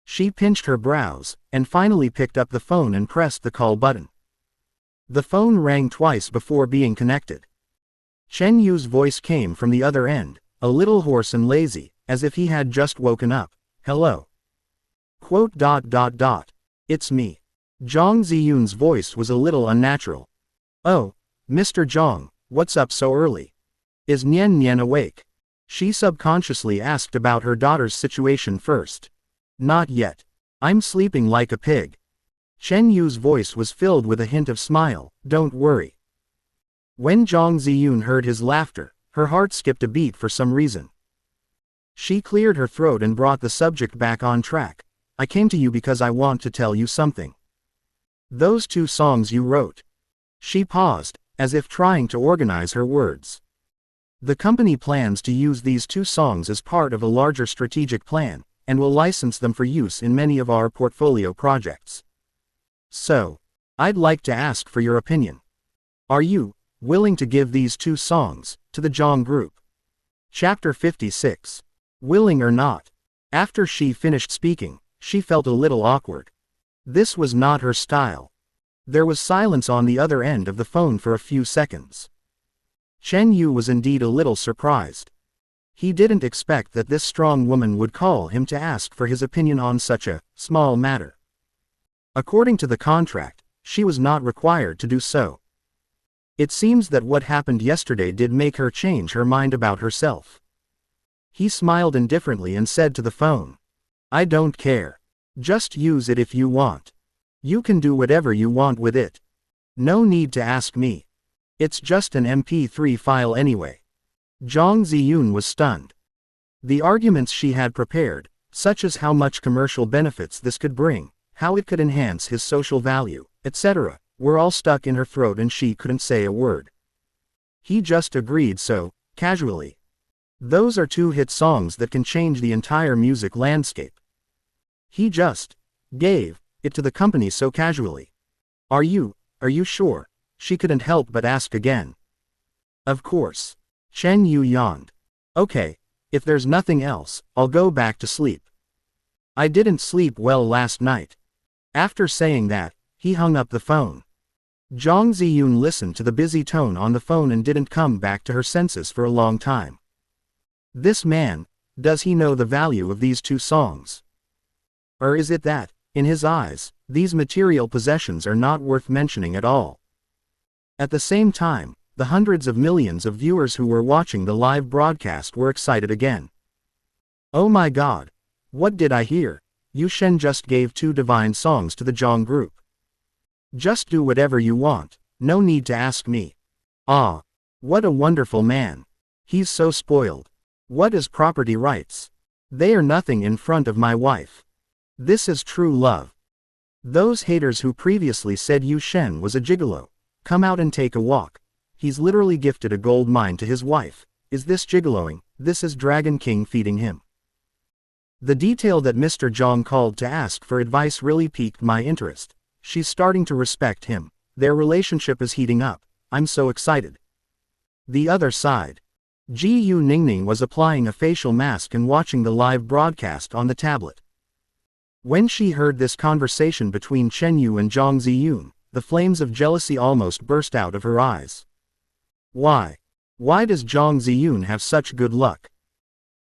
She pinched her brows, and finally picked up the phone and pressed the call button. The phone rang twice before being connected. Chen Yu's voice came from the other end, a little hoarse and lazy, as if he had just woken up. "Hello. It's me." Zhang Ziyun's voice was a little unnatural. "Oh, Mr. Zhang, what's up so early? Is Nian Nian awake?" She subconsciously asked about her daughter's situation first. "Not yet. I'm sleeping like a pig." Chen Yu's voice was filled with a hint of smile. "Don't worry." When Zhang Ziyun heard his laughter, her heart skipped a beat for some reason. She cleared her throat and brought the subject back on track. "I came to you because I want to tell you something. Those two songs you wrote." She paused, as if trying to organize her words. "The company plans to use these two songs as part of a larger strategic plan, and will license them for use in many of our portfolio projects. So, I'd like to ask for your opinion. Are you willing to give these two songs to the Zhang Group?" Chapter 56. Willing or not. After she finished speaking, she felt a little awkward. This was not her style. There was silence on the other end of the phone for a few seconds. Chen Yu was indeed a little surprised. He didn't expect that this strong woman would call him to ask for his opinion on such a small matter. According to the contract, she was not required to do so. It seems that what happened yesterday did make her change her mind about herself. He smiled indifferently and said to the phone, "I don't care. Just use it if you want. You can do whatever you want with it. No need to ask me. It's just an MP3 file anyway." Jang Zi-yoon was stunned. The arguments she had prepared, such as how much commercial benefits this could bring, how it could enhance his social value, etc., were all stuck in her throat and she couldn't say a word. He just agreed so, casually. Those are two hit songs that can change the entire music landscape. He just gave it to the company so casually. Are you sure?" She couldn't help but ask again. "Of course." Chen Yu yawned. "Okay, if there's nothing else, I'll go back to sleep. I didn't sleep well last night." After saying that, he hung up the phone. Jang Zi-yoon listened to the busy tone on the phone and didn't come back to her senses for a long time. This man, does he know the value of these two songs? Or is it that, in his eyes, these material possessions are not worth mentioning at all? At the same time, the hundreds of millions of viewers who were watching the live broadcast were excited again. "Oh my God! What did I hear? Yu Shen just gave two divine songs to the Jang group. Just do whatever you want, no need to ask me. Ah! What a wonderful man! He's so spoiled. What is property rights? They are nothing in front of my wife. This is true love. Those haters who previously said Yu Shen was a gigolo, come out and take a walk. He's literally gifted a gold mine to his wife. Is this gigoloing? This is Dragon King feeding him." The detail that Mr. Jang called to ask for advice really piqued my interest. She's starting to respect him. Their relationship is heating up. I'm so excited. The other side. Ji Yu Ningning was applying a facial mask and watching the live broadcast on the tablet. When she heard this conversation between Chen Yu and Jang Zi-yoon, the flames of jealousy almost burst out of her eyes. Why? Why does Jang Zi-yoon have such good luck?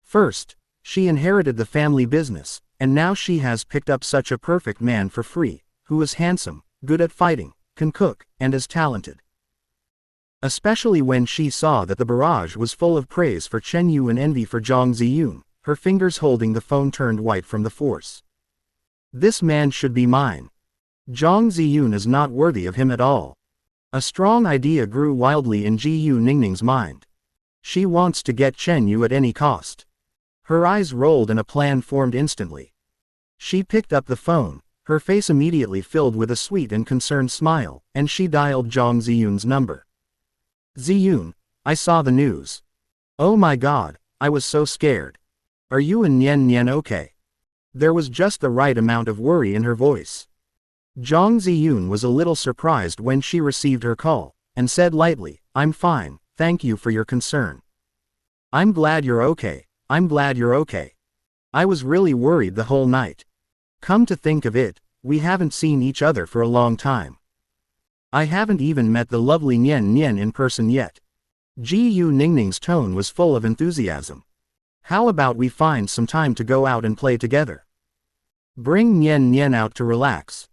First, she inherited the family business, and now she has picked up such a perfect man for free, who is handsome, good at fighting, can cook, and is talented. Especially when she saw that the barrage was full of praise for Chen Yu and envy for Jang Zi-yoon, her fingers holding the phone turned white from the force. This man should be mine. Jang Zi-yoon is not worthy of him at all. A strong idea grew wildly in Ji Yu Ningning's mind. She wants to get Chen Yu at any cost. Her eyes rolled and a plan formed instantly. She picked up the phone, her face immediately filled with a sweet and concerned smile, and she dialed Jang Zi-yoon's number. "Zi-yoon, I saw the news. Oh my God, I was so scared. Are you and Nian Nian okay?" There was just the right amount of worry in her voice. Jang Zi-yoon was a little surprised when she received her call, and said lightly, "I'm fine, thank you for your concern. I'm glad you're okay, I'm glad you're okay. I was really worried the whole night. Come to think of it, we haven't seen each other for a long time. I haven't even met the lovely Nian Nian in person yet." Ji Yu Ningning's tone was full of enthusiasm. "How about we find some time to go out and play together? Bring Nian Nian out to relax.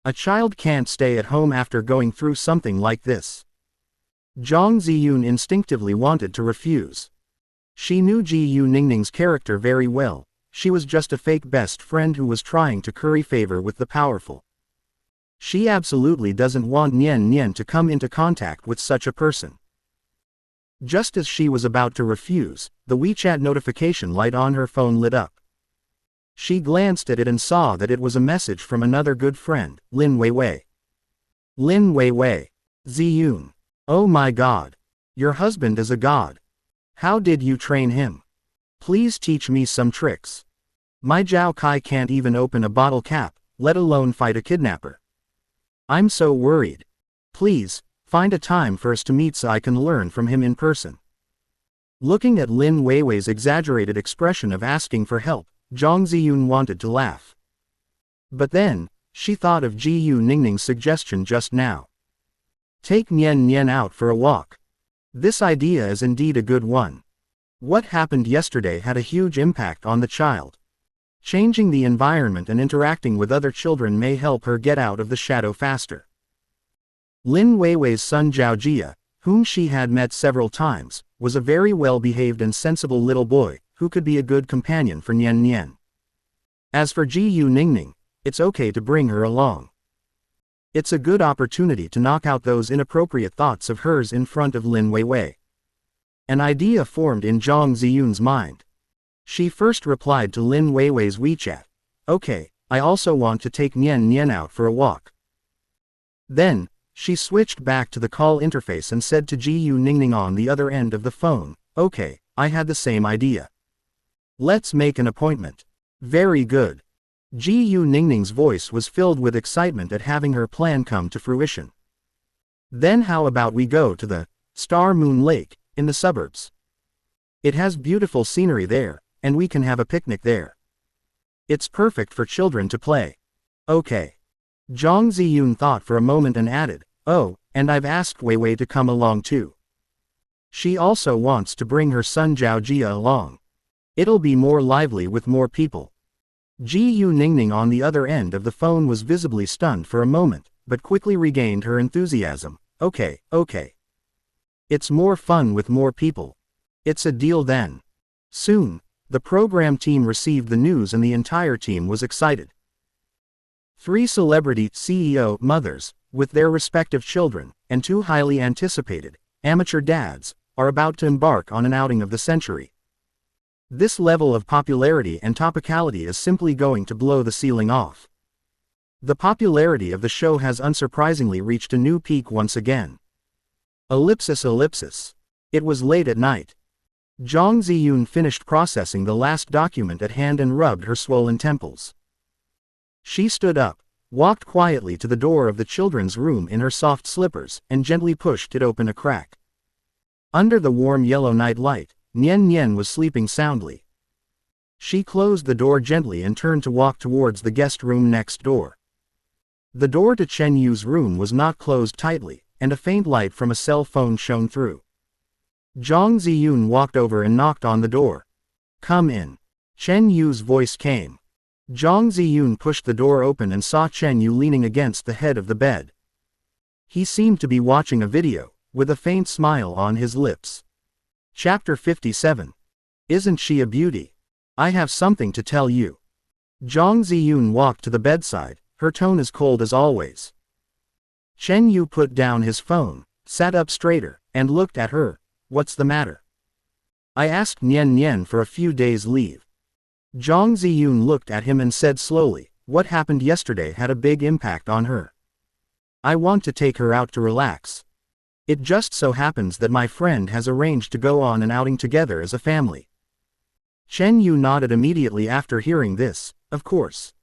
A child can't stay at home after going through something like this." Jang Zi-yoon instinctively wanted to refuse. She knew Ji Yu Ningning's character very well. She was just a fake best friend who was trying to curry favor with the powerful. She absolutely doesn't want Nian Nian to come into contact with such a person. Just as she was about to refuse, the WeChat notification light on her phone lit up. She glanced at it and saw that it was a message from another good friend, Lin Weiwei. "Lin Weiwei. Zi-yoon. Oh my God. Your husband is a god. How did you train him? Please teach me some tricks. My Zhao Kai can't even open a bottle cap, let alone fight a kidnapper. I'm so worried. Please, find a time for us to meet so I can learn from him in person." Looking at Lin Weiwei's exaggerated expression of asking for help, Jang Zi-yoon wanted to laugh. But then, she thought of Ji Yu Ningning's suggestion just now. Take Nian Nian out for a walk. This idea is indeed a good one. What happened yesterday had a huge impact on the child. Changing the environment and interacting with other children may help her get out of the shadow faster. Lin Weiwei's son Zhao Jia, whom she had met several times, was a very well-behaved and sensible little boy, who could be a good companion for Nian Nian. As for Ji Yu Ningning, it's okay to bring her along. It's a good opportunity to knock out those inappropriate thoughts of hers in front of Lin Weiwei. An idea formed in Zhang Ziyun's mind. She first replied to Lin Weiwei's WeChat. Okay, I also want to take Nian Nian out for a walk. Then, she switched back to the call interface and said to Ji Yu Ningning on the other end of the phone, okay, I had the same idea. Let's make an appointment. Very good. Ji Yu Ningning's voice was filled with excitement at having her plan come to fruition. Then how about we go to the Star Moon Lake in the suburbs? It has beautiful scenery there, and we can have a picnic there. It's perfect for children to play. Okay. Zhang Ziyun thought for a moment and added, oh, and I've asked Weiwei to come along too. She also wants to bring her son Zhao Jia along. It'll be more lively with more people. Ji Yu Ningning on the other end of the phone was visibly stunned for a moment, but quickly regained her enthusiasm. Okay. It's more fun with more people. It's a deal then. Soon, the program team received the news and the entire team was excited. 3 celebrity CEO mothers, with their respective children, and 2 highly anticipated, amateur dads, are about to embark on an outing of the century. This level of popularity and topicality is simply going to blow the ceiling off. The popularity of the show has unsurprisingly reached a new peak once again. Ellipsis. It was late at night. Zhang Ziyun finished processing the last document at hand and rubbed her swollen temples. She stood up, walked quietly to the door of the children's room in her soft slippers, and gently pushed it open a crack. Under the warm yellow night light, Nian Nian was sleeping soundly. She closed the door gently and turned to walk towards the guest room next door. The door to Chen Yu's room was not closed tightly, and a faint light from a cell phone shone through. Zhang Ziyun walked over and knocked on the door. Come in. Chen Yu's voice came. Zhang Ziyun pushed the door open and saw Chen Yu leaning against the head of the bed. He seemed to be watching a video, with a faint smile on his lips. Chapter 57. Isn't she a beauty? I have something to tell you. Zhang Ziyun walked to the bedside, her tone as cold as always. Chen Yu put down his phone, sat up straighter, and looked at her. What's the matter? I asked Nian Nian for a few days' leave. Zhang Ziyun looked at him and said slowly, what happened yesterday had a big impact on her. I want to take her out to relax. It just so happens that my friend has arranged to go on an outing together as a family. Chen Yu nodded immediately after hearing this. Of course.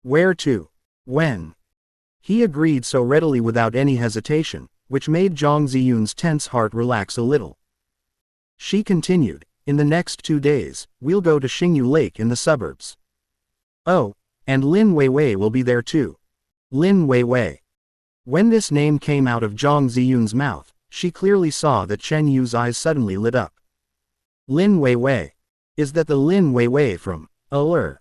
Where to? When? He agreed so readily without any hesitation, which made Zhang Ziyun's tense heart relax a little. She continued, in the next 2 days, we'll go to Xingyu Lake in the suburbs. Oh, and Lin Weiwei will be there too. Lin Weiwei. When this name came out of Zhang Ziyun's mouth, she clearly saw that Chen Yu's eyes suddenly lit up. Lin Weiwei. Is that the Lin Weiwei from Allure?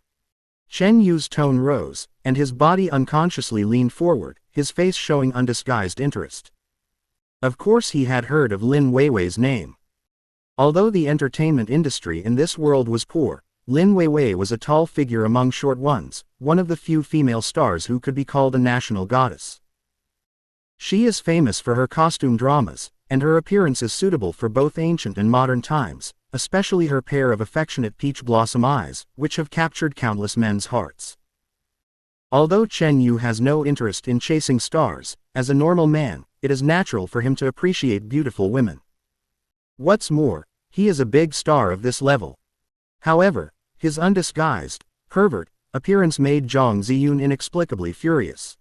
Chen Yu's tone rose, and his body unconsciously leaned forward, his face showing undisguised interest. Of course he had heard of Lin Weiwei's name. Although the entertainment industry in this world was poor, Lin Weiwei was a tall figure among short ones, one of the few female stars who could be called a national goddess. She is famous for her costume dramas, and her appearance is suitable for both ancient and modern times, especially her pair of affectionate peach blossom eyes, which have captured countless men's hearts. Although Chen Yu has no interest in chasing stars, as a normal man, it is natural for him to appreciate beautiful women. What's more, he is a big star of this level. However, his undisguised, pervert, appearance made Zhang Ziyun inexplicably furious.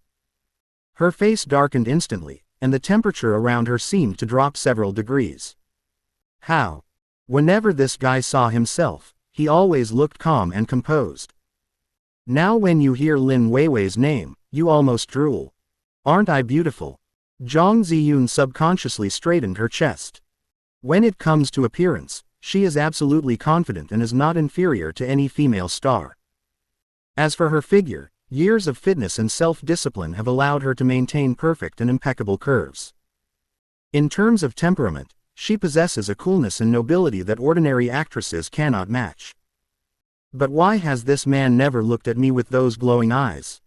Her face darkened instantly, and the temperature around her seemed to drop several degrees. How? Whenever this guy saw himself, he always looked calm and composed. Now when you hear Lin Weiwei's name, you almost drool. Aren't I beautiful? Zhang Ziyun subconsciously straightened her chest. When it comes to appearance, she is absolutely confident and is not inferior to any female star. As for her figure, years of fitness and self-discipline have allowed her to maintain perfect and impeccable curves. In terms of temperament, she possesses a coolness and nobility that ordinary actresses cannot match. But why has this man never looked at me with those glowing eyes?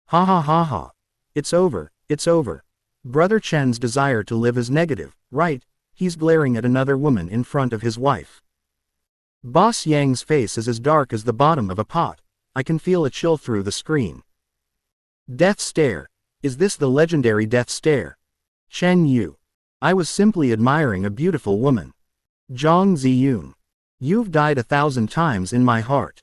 Ha ha ha ha. It's over, it's over. Brother Chen's desire to live is negative, right? He's glaring at another woman in front of his wife. Boss Yang's face is as dark as the bottom of a pot. I can feel a chill through the screen. Death stare. Is this the legendary death stare? Chen Yu. I was simply admiring a beautiful woman. Zhang Ziyun. You've died 1,000 times in my heart.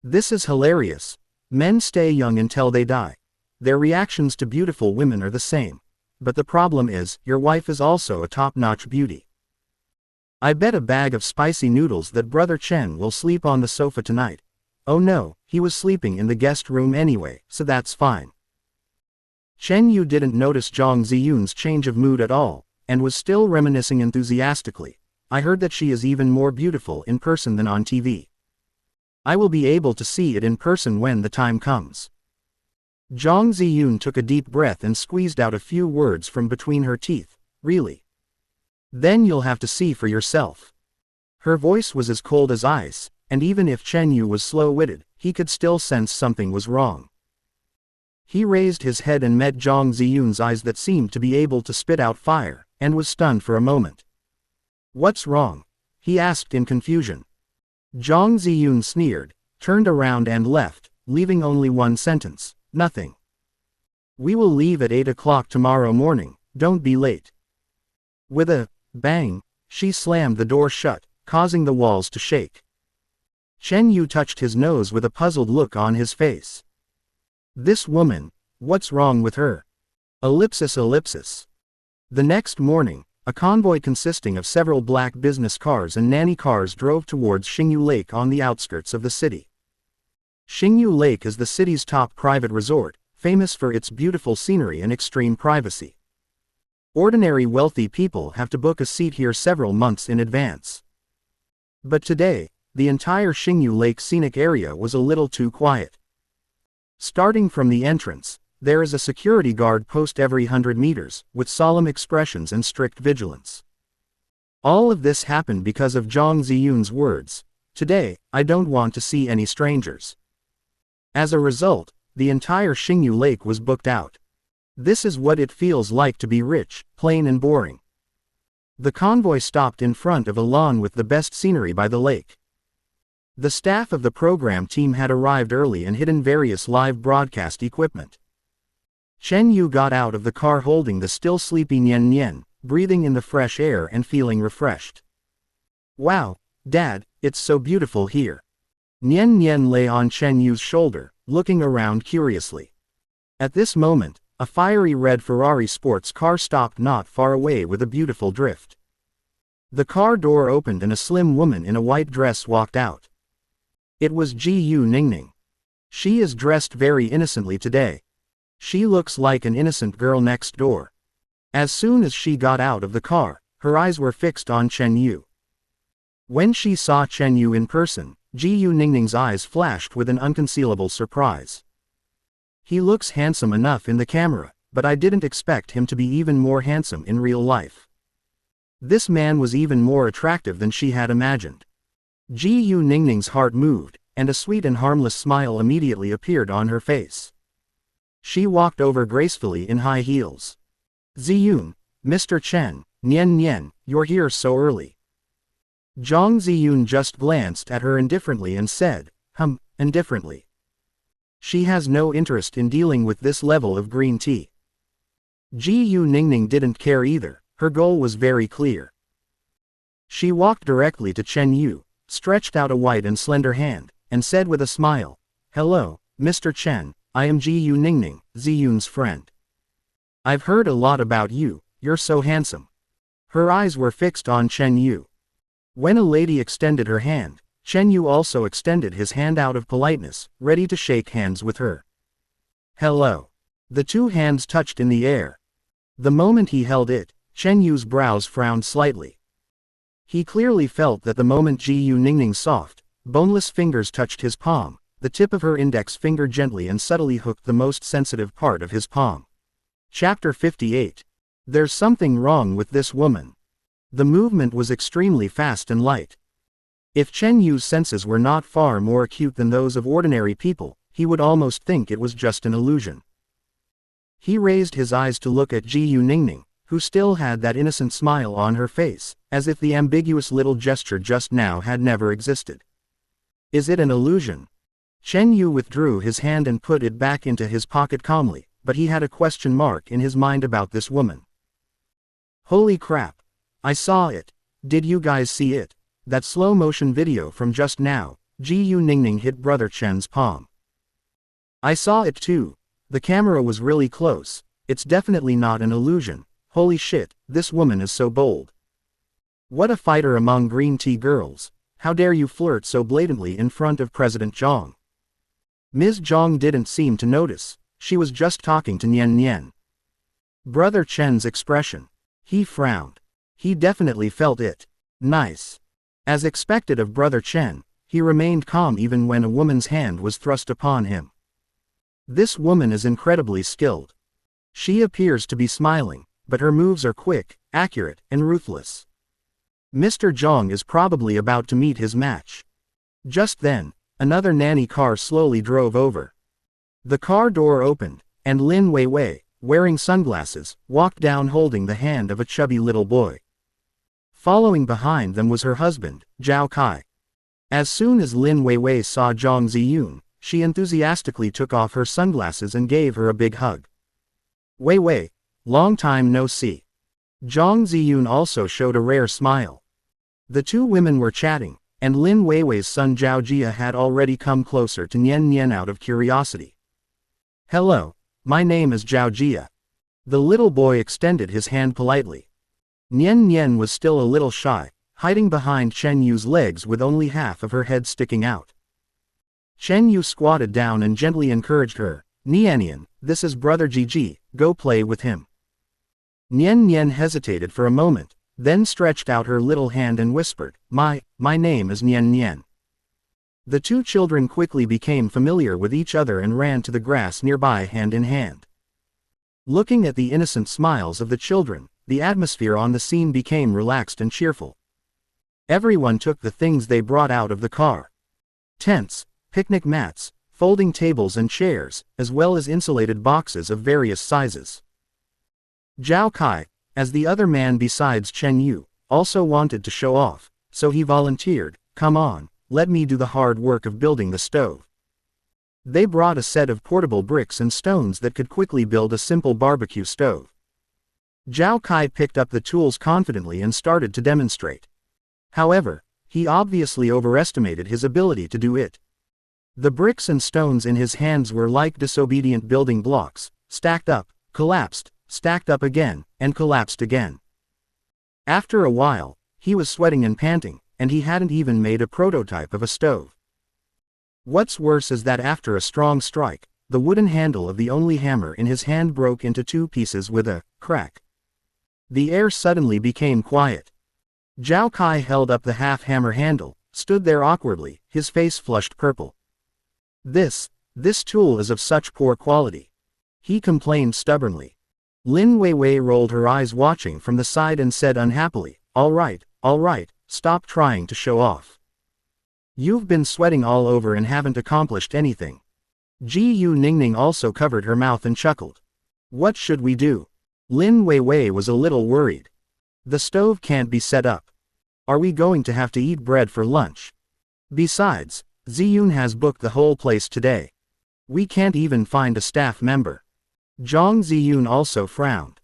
This is hilarious. Men stay young until they die. Their reactions to beautiful women are the same. But the problem is, your wife is also a top-notch beauty. I bet a bag of spicy noodles that Brother Chen will sleep on the sofa tonight. Oh no, he was sleeping in the guest room anyway, so that's fine. Chen Yu didn't notice Zhang Ziyun's change of mood at all, and was still reminiscing enthusiastically. I heard that she is even more beautiful in person than on TV. I will be able to see it in person when the time comes. Zhang Ziyun took a deep breath and squeezed out a few words from between her teeth. Really? Then you'll have to see for yourself. Her voice was as cold as ice, and even if Chen Yu was slow-witted, he could still sense something was wrong. He raised his head and met Zhang Ziyun's eyes that seemed to be able to spit out fire, and was stunned for a moment. What's wrong? He asked in confusion. Zhang Ziyun sneered, turned around and left, leaving only one sentence: nothing. We will leave at 8 o'clock tomorrow morning, don't be late. With a bang, she slammed the door shut, causing the walls to shake. Chen Yu touched his nose with a puzzled look on his face. This woman, what's wrong with her? Ellipsis ellipsis. The next morning, a convoy consisting of several black business cars and nanny cars drove towards Xingyu Lake on the outskirts of the city. Xingyu Lake is the city's top private resort, famous for its beautiful scenery and extreme privacy. Ordinary wealthy people have to book a seat here several months in advance. But today, the entire Xingyu Lake scenic area was a little too quiet. Starting from the entrance, there is a security guard post every 100 meters, with solemn expressions and strict vigilance. All of this happened because of Zhang Ziyun's words, "Today, I don't want to see any strangers." As a result, the entire Xingyu Lake was booked out. This is what it feels like to be rich, plain and boring. The convoy stopped in front of a lawn with the best scenery by the lake. The staff of the program team had arrived early and hidden various live broadcast equipment. Chen Yu got out of the car holding the still sleepy Nian Nian, breathing in the fresh air and feeling refreshed. Wow, Dad, it's so beautiful here. Nian Nian lay on Chen Yu's shoulder, looking around curiously. At this moment, a fiery red Ferrari sports car stopped not far away with a beautiful drift. The car door opened and a slim woman in a white dress walked out. It was Ji Yu Ningning. She is dressed very innocently today. She looks like an innocent girl next door. As soon as she got out of the car, her eyes were fixed on Chen Yu. When she saw Chen Yu in person, Ji Yu Ningning's eyes flashed with an unconcealable surprise. He looks handsome enough in the camera, but I didn't expect him to be even more handsome in real life. This man was even more attractive than she had imagined. Ji Yu Ningning's heart moved, and a sweet and harmless smile immediately appeared on her face. She walked over gracefully in high heels. Ziyun, Mr. Chen, Nian Nian, you're here so early. Zhang Ziyun just glanced at her indifferently and said, indifferently. She has no interest in dealing with this level of green tea. Ji Yu Ningning didn't care either, her goal was very clear. She walked directly to Chen Yu, stretched out a white and slender hand, and said with a smile, "Hello, Mr. Chen, I am Ji Yu Ningning, Ziyun's friend. I've heard a lot about you, you're so handsome." Her eyes were fixed on Chen Yu. When a lady extended her hand, Chen Yu also extended his hand out of politeness, ready to shake hands with her. Hello. The two hands touched in the air. The moment he held it, Chen Yu's brows frowned slightly. He clearly felt that the moment Ji Yu Ningning's soft, boneless fingers touched his palm, the tip of her index finger gently and subtly hooked the most sensitive part of his palm. Chapter 58. There's something wrong with this woman. The movement was extremely fast and light. If Chen Yu's senses were not far more acute than those of ordinary people, he would almost think it was just an illusion. He raised his eyes to look at Ji-Yu Ningning, who still had that innocent smile on her face, as if the ambiguous little gesture just now had never existed. Is it an illusion? Chen Yu withdrew his hand and put it back into his pocket calmly, but he had a question mark in his mind about this woman. Holy crap! I saw it. Did you guys see it? That slow-motion video from just now. Ji-Yu Ningning hit Brother Chen's palm. I saw it too. The camera was really close. It's definitely not an illusion. Holy shit, this woman is so bold. What a fighter among green tea girls. How dare you flirt so blatantly in front of President Zhang? Ms. Zhang didn't seem to notice. She was just talking to Nian Nian. Brother Chen's expression. He frowned. He definitely felt it. Nice. As expected of Brother Chen, he remained calm even when a woman's hand was thrust upon him. This woman is incredibly skilled. She appears to be smiling, but her moves are quick, accurate, and ruthless. Mr. Zhang is probably about to meet his match. Just then, another nanny car slowly drove over. The car door opened, and Lin Weiwei, wearing sunglasses, walked down holding the hand of a chubby little boy. Following behind them was her husband, Zhao Kai. As soon as Lin Weiwei saw Zhang Ziyun, she enthusiastically took off her sunglasses and gave her a big hug. Weiwei, long time no see. Zhang Ziyun also showed a rare smile. The two women were chatting, and Lin Weiwei's son Zhao Jia had already come closer to Nian Nian out of curiosity. Hello, my name is Zhao Jia. The little boy extended his hand politely. Nian Nian was still a little shy, hiding behind Chen Yu's legs with only half of her head sticking out. Chen Yu squatted down and gently encouraged her. Nian Nian, this is Brother Ji, go play with him. Nian Nian hesitated for a moment, then stretched out her little hand and whispered, My name is Nian Nian. The two children quickly became familiar with each other and ran to the grass nearby hand in hand. Looking at the innocent smiles of the children, the atmosphere on the scene became relaxed and cheerful. Everyone took the things they brought out of the car. Tents, picnic mats, folding tables and chairs, as well as insulated boxes of various sizes. Zhao Kai, as the other man besides Chen Yu, also wanted to show off, so he volunteered, come on, let me do the hard work of building the stove. They brought a set of portable bricks and stones that could quickly build a simple barbecue stove. Zhao Kai picked up the tools confidently and started to demonstrate. However, he obviously overestimated his ability to do it. The bricks and stones in his hands were like disobedient building blocks, stacked up, collapsed, stacked up again, and collapsed again. After a while, he was sweating and panting, and he hadn't even made a prototype of a stove. What's worse is that after a strong strike, the wooden handle of the only hammer in his hand broke into two pieces with a crack. The air suddenly became quiet. Zhao Kai held up the half-hammer handle, stood there awkwardly, his face flushed purple. This tool is of such poor quality. He complained stubbornly. Lin Weiwei rolled her eyes watching from the side and said unhappily, all right, stop trying to show off. You've been sweating all over and haven't accomplished anything. Ji-Yu Ningning also covered her mouth and chuckled. What should we do? Lin Weiwei was a little worried. The stove can't be set up. Are we going to have to eat bread for lunch? Besides, Ziyun has booked the whole place today. We can't even find a staff member. Zhang Ziyun also frowned.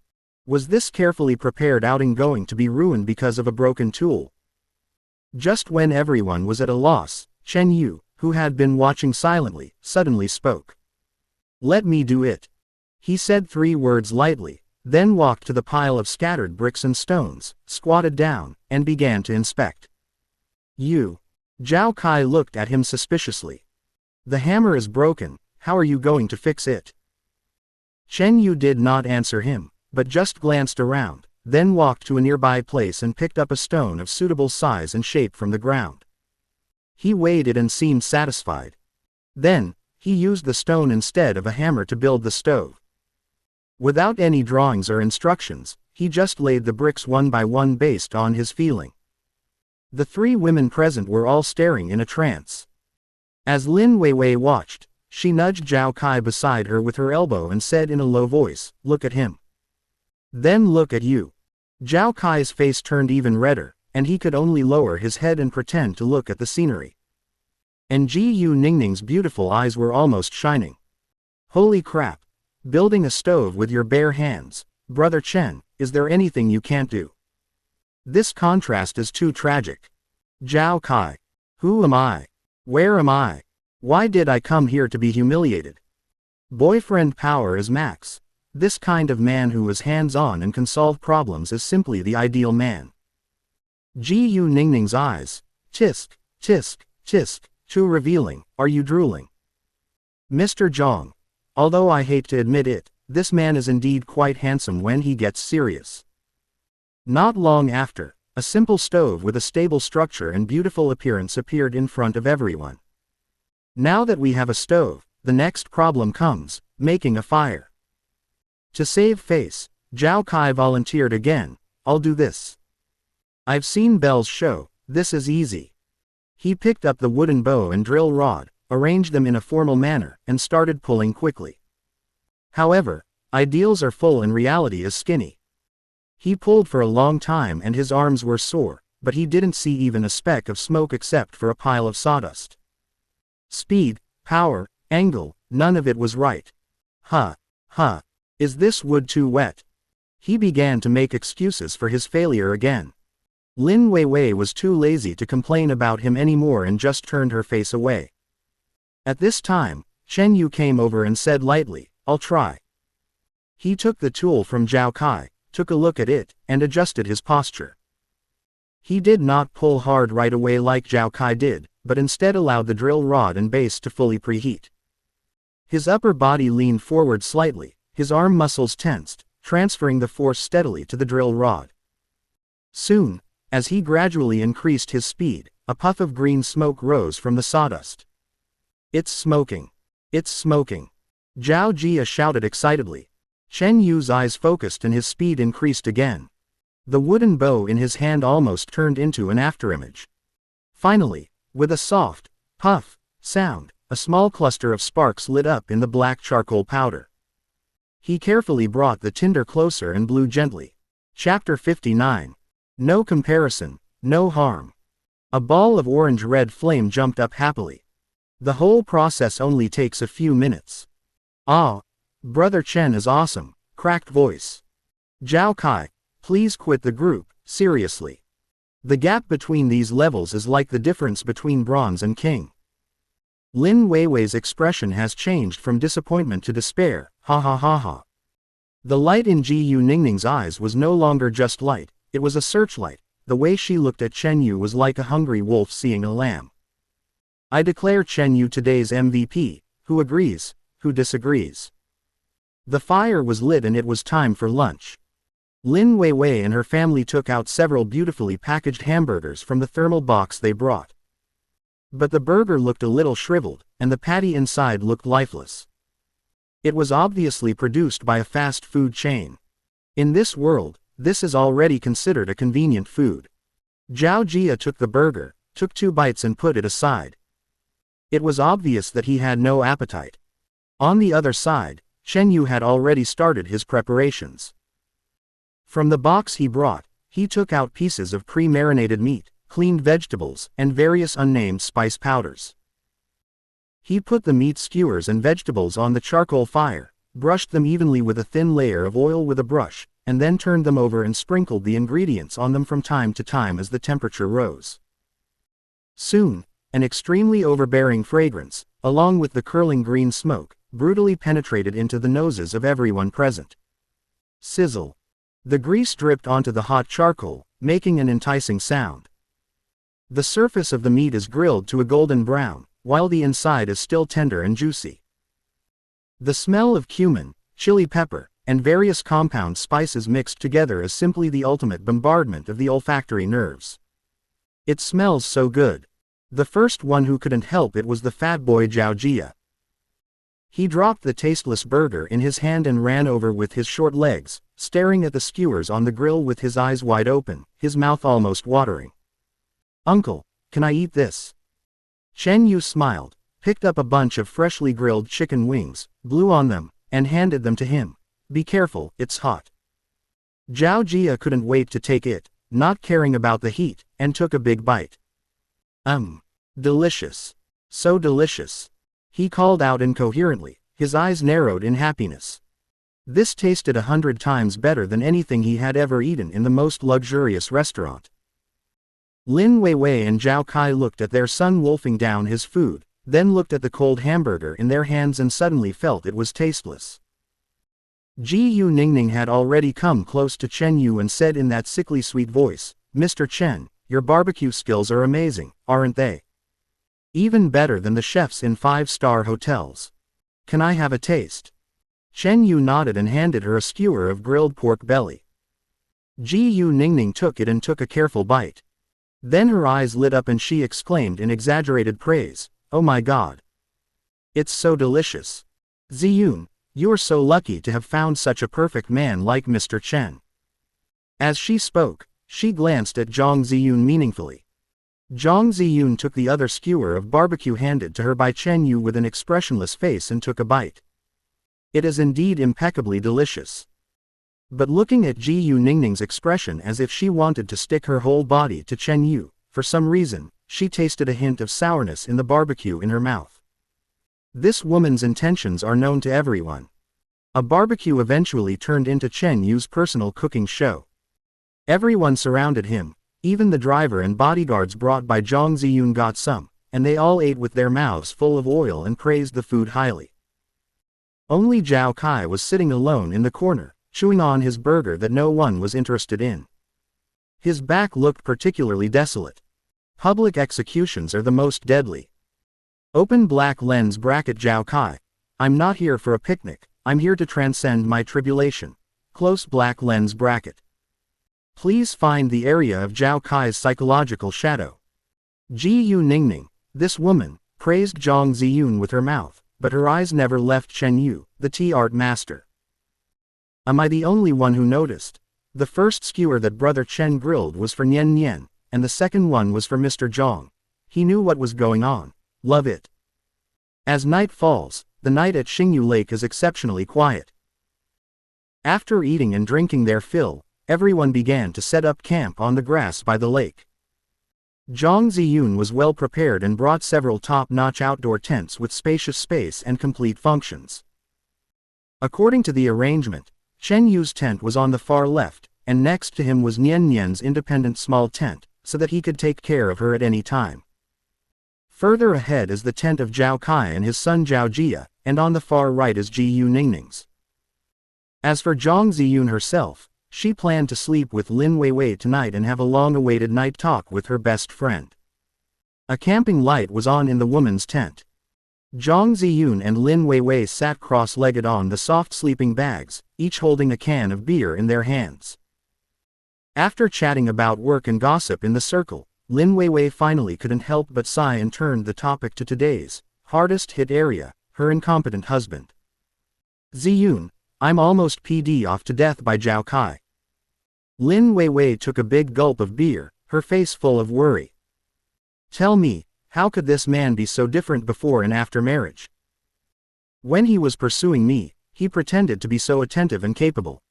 Was this carefully prepared outing going to be ruined because of a broken tool? Just when everyone was at a loss, Chen Yu, who had been watching silently, suddenly spoke. Let me do it. He said 3 words lightly, then walked to the pile of scattered bricks and stones, squatted down, and began to inspect. You. Zhao Kai looked at him suspiciously. The hammer is broken, how are you going to fix it? Chen Yu did not answer him, but just glanced around, then walked to a nearby place and picked up a stone of suitable size and shape from the ground. He weighed it and seemed satisfied. Then, he used the stone instead of a hammer to build the stove. Without any drawings or instructions, he just laid the bricks one by one based on his feeling. The three women present were all staring in a trance. As Lin Weiwei watched, she nudged Zhao Kai beside her with her elbow and said in a low voice, "Look at him. Then look at you." Zhao Kai's face turned even redder, and he could only lower his head and pretend to look at the scenery. And Ji Yu Ningning's beautiful eyes were almost shining. Holy crap! Building a stove with your bare hands, Brother Chen, is there anything you can't do? This contrast is too tragic. Zhao Kai. Who am I? Where am I? Why did I come here to be humiliated? Boyfriend power is max. This kind of man who is hands-on and can solve problems is simply the ideal man. Ji Yu Ningning's eyes, tisk, tisk, tisk, too revealing. Are you drooling? Mr. Zhang. Although I hate to admit it, this man is indeed quite handsome when he gets serious. Not long after, a simple stove with a stable structure and beautiful appearance appeared in front of everyone. Now that we have a stove, the next problem comes, making a fire. To save face, Zhao Kai volunteered again, "I'll do this. I've seen Bell's show, this is easy." He picked up the wooden bow and drill rod, arranged them in a formal manner, and started pulling quickly. However, ideals are full and reality is skinny. He pulled for a long time and his arms were sore, but he didn't see even a speck of smoke except for a pile of sawdust. Speed, power, angle, none of it was right. Is this wood too wet? He began to make excuses for his failure again. Lin Weiwei was too lazy to complain about him anymore and just turned her face away. At this time, Chen Yu came over and said lightly, "I'll try." He took the tool from Zhao Kai, took a look at it, and adjusted his posture. He did not pull hard right away like Zhao Kai did, but instead allowed the drill rod and base to fully preheat. His upper body leaned forward slightly, his arm muscles tensed, transferring the force steadily to the drill rod. Soon, as he gradually increased his speed, a puff of green smoke rose from the sawdust. "It's smoking! It's smoking!" Zhao Jia shouted excitedly. Chen Yu's eyes focused and his speed increased again. The wooden bow in his hand almost turned into an afterimage. Finally, with a soft, puff, sound, a small cluster of sparks lit up in the black charcoal powder. He carefully brought the tinder closer and blew gently. Chapter 59. No comparison, no harm. A ball of orange-red flame jumped up happily. The whole process only takes a few minutes. "Ah, Brother Chen is awesome," cracked voice. "Zhao Kai, please quit the group, seriously. The gap between these levels is like the difference between bronze and king." Lin Weiwei's expression has changed from disappointment to despair, ha. The light in Ji Yu Ningning's eyes was no longer just light, it was a searchlight. The way she looked at Chen Yu was like a hungry wolf seeing a lamb. "I declare Chen Yu today's MVP, who agrees, who disagrees?" The fire was lit and it was time for lunch. Lin Weiwei and her family took out several beautifully packaged hamburgers from the thermal box they brought. But the burger looked a little shriveled, and the patty inside looked lifeless. It was obviously produced by a fast food chain. In this world, this is already considered a convenient food. Zhao Jia took the burger, took 2 bites and put it aside. It was obvious that he had no appetite. On the other side, Chen Yu had already started his preparations. From the box he brought, he took out pieces of pre-marinated meat, cleaned vegetables, and various unnamed spice powders. He put the meat skewers and vegetables on the charcoal fire, brushed them evenly with a thin layer of oil with a brush, and then turned them over and sprinkled the ingredients on them from time to time as the temperature rose. Soon, an extremely overbearing fragrance, along with the curling green smoke, brutally penetrated into the noses of everyone present. Sizzle. The grease dripped onto the hot charcoal, making an enticing sound. The surface of the meat is grilled to a golden brown, while the inside is still tender and juicy. The smell of cumin, chili pepper, and various compound spices mixed together is simply the ultimate bombardment of the olfactory nerves. It smells so good. The first one who couldn't help it was the fat boy Zhao Jia. He dropped the tasteless burger in his hand and ran over with his short legs, staring at the skewers on the grill with his eyes wide open, his mouth almost watering. "Uncle, can I eat this?" Chen Yu smiled, picked up a bunch of freshly grilled chicken wings, blew on them, and handed them to him. "Be careful, it's hot." Zhao Jia couldn't wait to take it, not caring about the heat, and took a big bite. Delicious. So delicious," he called out incoherently, his eyes narrowed in happiness. This tasted 100 times better than anything he had ever eaten in the most luxurious restaurant. Lin Weiwei and Zhao Kai looked at their son wolfing down his food, then looked at the cold hamburger in their hands and suddenly felt it was tasteless. Yu Ningning had already come close to Chen Yu and said in that sickly sweet voice, "Mr. Chen, your barbecue skills are amazing, aren't they? Even better than the chefs in 5-star hotels. Can I have a taste?" Chen Yu nodded and handed her a skewer of grilled pork belly. Yu Ningning took it and took a careful bite. Then her eyes lit up and she exclaimed in exaggerated praise, "Oh my God! It's so delicious. Ziyun, you're so lucky to have found such a perfect man like Mr. Chen." As she spoke, she glanced at Zhang Ziyun meaningfully. Zhang Ziyun took the other skewer of barbecue handed to her by Chen Yu with an expressionless face and took a bite. "It is indeed impeccably delicious." But looking at Yu Ningning's expression as if she wanted to stick her whole body to Chen Yu, for some reason, she tasted a hint of sourness in the barbecue in her mouth. This woman's intentions are known to everyone. A barbecue eventually turned into Chen Yu's personal cooking show. Everyone surrounded him, even the driver and bodyguards brought by Zhang Ziyun got some, and they all ate with their mouths full of oil and praised the food highly. Only Zhao Kai was sitting alone in the corner, chewing on his burger that no one was interested in. His back looked particularly desolate. Public executions are the most deadly. Open black lens bracket Zhao Kai. "I'm not here for a picnic, I'm here to transcend my tribulation." Close black lens bracket. Please find the area of Zhao Kai's psychological shadow. Yu Ningning, this woman, praised Zhang Ziyun with her mouth, but her eyes never left Chen Yu, the tea art master. Am I the only one who noticed? The first skewer that Brother Chen grilled was for Nian Nian, and the second one was for Mr. Zhang. He knew what was going on. Love it. As night falls, the night at Xingyu Lake is exceptionally quiet. After eating and drinking their fill, everyone began to set up camp on the grass by the lake. Zhang Ziyun was well prepared and brought several top-notch outdoor tents with spacious space and complete functions. According to the arrangement, Chen Yu's tent was on the far left, and next to him was Nian Nian's independent small tent, so that he could take care of her at any time. Further ahead is the tent of Zhao Kai and his son Zhao Jia, and on the far right is Yu Ningning's. As for Zhang Ziyun herself, she planned to sleep with Lin Weiwei tonight and have a long-awaited night talk with her best friend. A camping light was on in the woman's tent. Zhang Ziyun and Lin Weiwei sat cross-legged on the soft sleeping bags, each holding a can of beer in their hands. After chatting about work and gossip in the circle, Lin Weiwei finally couldn't help but sigh and turned the topic to today's hardest-hit area, her incompetent husband. "Ziyun, I'm almost PD off to death by Zhao Kai." Lin Weiwei took a big gulp of beer, her face full of worry. "Tell me, how could this man be so different before and after marriage? When he was pursuing me, he pretended to be so attentive and capable.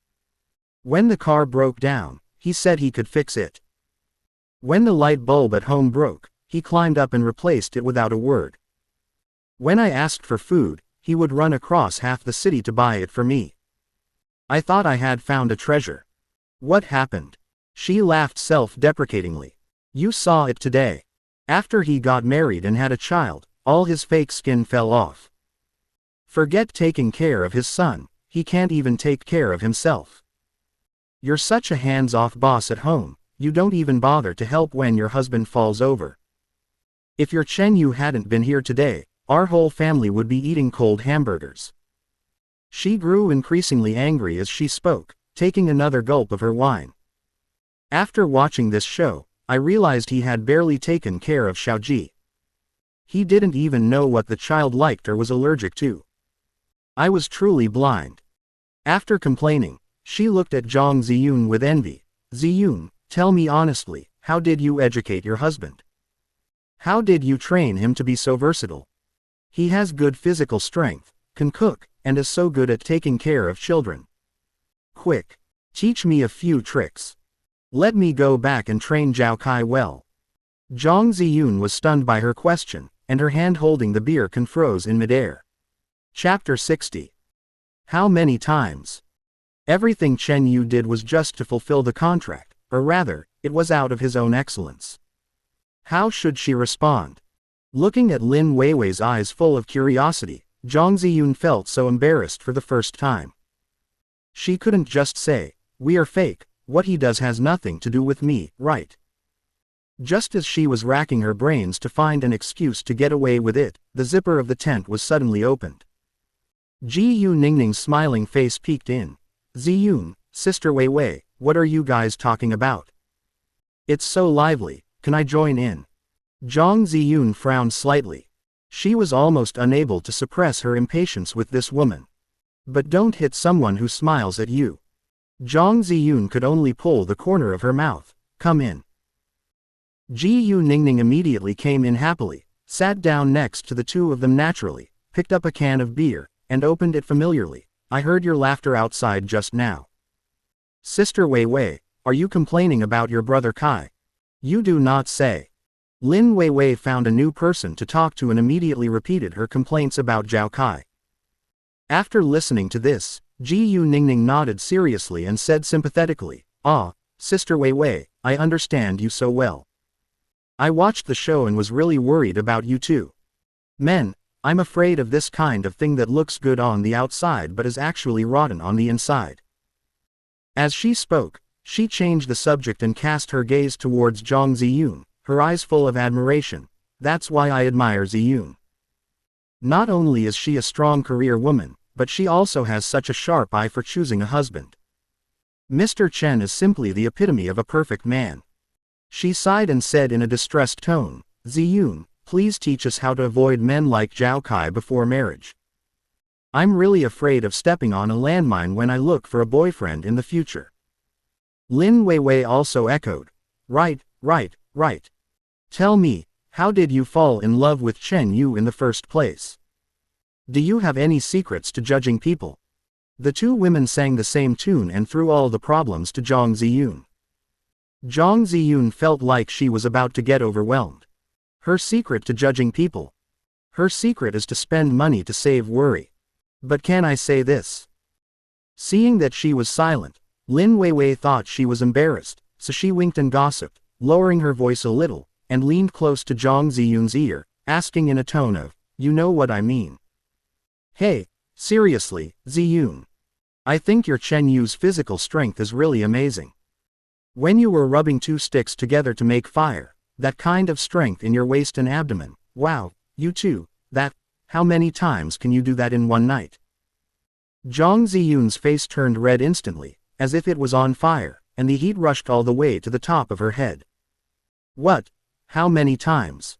When the car broke down, he said he could fix it. When the light bulb at home broke, he climbed up and replaced it without a word. When I asked for food, he would run across half the city to buy it for me. I thought I had found a treasure. What happened?" She laughed self-deprecatingly. "You saw it today. After he got married and had a child, all his fake skin fell off. Forget taking care of his son, he can't even take care of himself. You're such a hands-off boss at home, you don't even bother to help when your husband falls over. If your Chen Yu hadn't been here today, our whole family would be eating cold hamburgers." She grew increasingly angry as she spoke, taking another gulp of her wine. "After watching this show, I realized he had barely taken care of Xiaoji. He didn't even know what the child liked or was allergic to. I was truly blind. After complaining, she looked at Zhang Ziyun with envy. Ziyun, tell me honestly, how did you educate your husband? How did you train him to be so versatile? He has good physical strength, can cook, and is so good at taking care of children. Quick, teach me a few tricks. Let me go back and train Zhao Kai well. Zhang Ziyun was stunned by her question, and her hand holding the beer can froze in midair. Chapter 60. How many times? Everything Chen Yu did was just to fulfill the contract, or rather, it was out of his own excellence. How should she respond? Looking at Lin Weiwei's eyes full of curiosity, Zhang Ziyun felt so embarrassed for the first time. She couldn't just say, "We are fake, what he does has nothing to do with me, right?" Just as she was racking her brains to find an excuse to get away with it, the zipper of the tent was suddenly opened. Ji Yu Ningning's smiling face peeked in. "Ziyun, Sister Weiwei, what are you guys talking about? It's so lively, can I join in?" Zhang Ziyun frowned slightly. She was almost unable to suppress her impatience with this woman. But don't hit someone who smiles at you. Zhang Ziyun could only pull the corner of her mouth. Come in. Ji Yu Ningning immediately came in happily, sat down next to the two of them naturally, picked up a can of beer, and opened it familiarly. I heard your laughter outside just now. Sister Weiwei, are you complaining about your brother Kai? You do not say. Lin Weiwei found a new person to talk to and immediately repeated her complaints about Zhao Kai. After listening to this, Ji Yu Ningning nodded seriously and said sympathetically, "Ah, Sister Weiwei, I understand you so well. I watched the show and was really worried about you too. Men, I'm afraid of this kind of thing that looks good on the outside but is actually rotten on the inside." As she spoke, she changed the subject and cast her gaze towards Zhang Ziyun, her eyes full of admiration. That's why I admire Ziyun. Not only is she a strong career woman, but she also has such a sharp eye for choosing a husband. Mr. Chen is simply the epitome of a perfect man. She sighed and said in a distressed tone, "Ziyun, please teach us how to avoid men like Zhao Kai before marriage. I'm really afraid of stepping on a landmine when I look for a boyfriend in the future." Lin Weiwei also echoed, Right. Tell me, how did you fall in love with Chen Yu in the first place? Do you have any secrets to judging people?" The two women sang the same tune and threw all the problems to Zhang Ziyun. Zhang Ziyun felt like she was about to get overwhelmed. Her secret to judging people. Her secret is to spend money to save worry. But can I say this? Seeing that she was silent, Lin Weiwei thought she was embarrassed, so she winked and gossiped, lowering her voice a little, and leaned close to Zhang Ziyun's ear, asking in a tone of, "You know what I mean. Hey, seriously, Ziyun. I think your Chen Yu's physical strength is really amazing. When you were rubbing two sticks together to make fire, that kind of strength in your waist and abdomen, wow, you too, how many times can you do that in one night?" Zhang Ziyun's face turned red instantly, as if it was on fire, and the heat rushed all the way to the top of her head. What? How many times?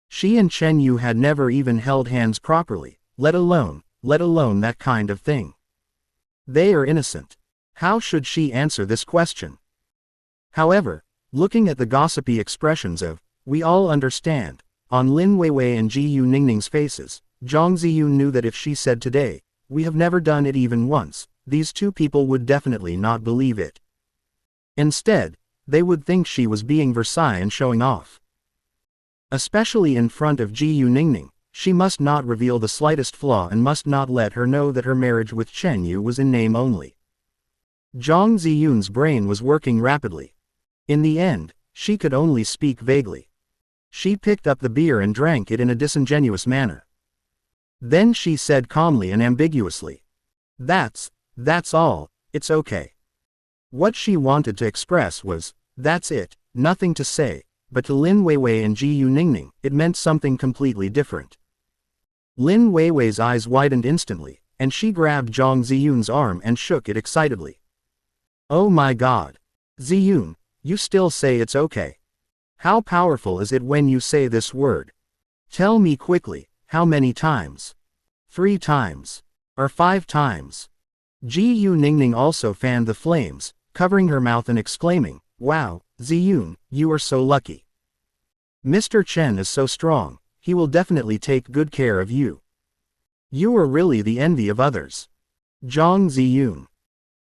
She and Chen Yu had never even held hands properly, let alone that kind of thing. They are innocent. How should she answer this question? However, looking at the gossipy expressions of, "We all understand," on Lin Weiwei and Ji Yu Ningning's faces, Zhang Ziyun knew that if she said today, "We have never done it even once," these two people would definitely not believe it. Instead, they would think she was being Versailles and showing off. Especially in front of Ji Yu Ningning, she must not reveal the slightest flaw and must not let her know that her marriage with Chen Yu was in name only. Zhang Ziyun's brain was working rapidly. In the end, she could only speak vaguely. She picked up the beer and drank it in a disingenuous manner. Then she said calmly and ambiguously, That's all, it's okay." What she wanted to express was, "That's it, nothing to say," but to Lin Weiwei and Ji Yu Ningning, it meant something completely different. Lin Weiwei's eyes widened instantly, and she grabbed Zhang Ziyun's arm and shook it excitedly. "Oh my God! Ziyun, you still say it's okay. How powerful is it when you say this word? Tell me quickly, how many times? 3 times. Or 5 times? Ji-Yu Ningning also fanned the flames, covering her mouth and exclaiming, "Wow, Ziyun, you are so lucky. Mr. Chen is so strong, he will definitely take good care of you. You are really the envy of others." Zhang Ziyun.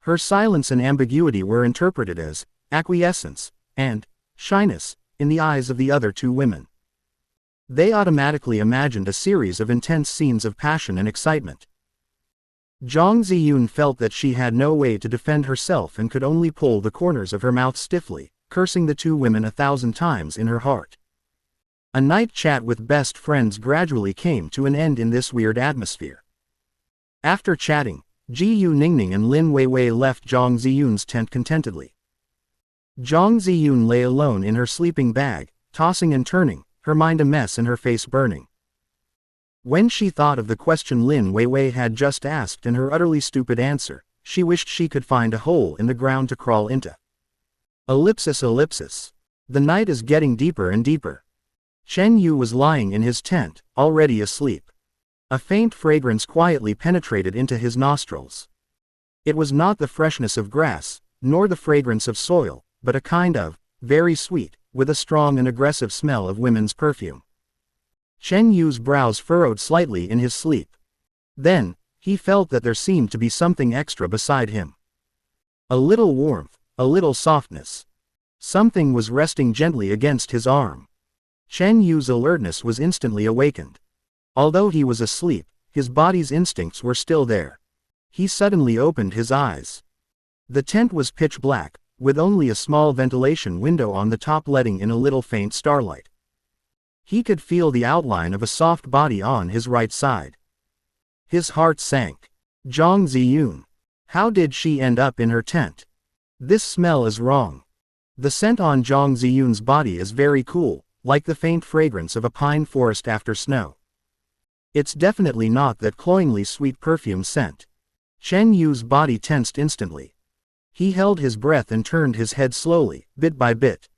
Her silence and ambiguity were interpreted as acquiescence and shyness in the eyes of the other 2 women. They automatically imagined a series of intense scenes of passion and excitement. Zhang Ziyun felt that she had no way to defend herself and could only pull the corners of her mouth stiffly, cursing the 2 women 1,000 times in her heart. A night chat with best friends gradually came to an end in this weird atmosphere. After chatting, Ji-Yu Ningning and Lin Weiwei left Zhang Ziyun's tent contentedly. Zhang Ziyun lay alone in her sleeping bag, tossing and turning, her mind a mess and her face burning. When she thought of the question Lin Weiwei had just asked and her utterly stupid answer, she wished she could find a hole in the ground to crawl into. Ellipsis. The night is getting deeper and deeper. Chen Yu was lying in his tent, already asleep. A faint fragrance quietly penetrated into his nostrils. It was not the freshness of grass, nor the fragrance of soil, but a kind of, very sweet, with a strong and aggressive smell of women's perfume. Chen Yu's brows furrowed slightly in his sleep. Then, he felt that there seemed to be something extra beside him. A little warmth, a little softness. Something was resting gently against his arm. Chen Yu's alertness was instantly awakened. Although he was asleep, his body's instincts were still there. He suddenly opened his eyes. The tent was pitch black, with only a small ventilation window on the top letting in a little faint starlight. He could feel the outline of a soft body on his right side. His heart sank. Zhang Ziyun. How did she end up in her tent? This smell is wrong. The scent on Zhang Ziyun's body is very cool, like the faint fragrance of a pine forest after snow. It's definitely not that cloyingly sweet perfume scent. Chen Yu's body tensed instantly. He held his breath and turned his head slowly, bit by bit.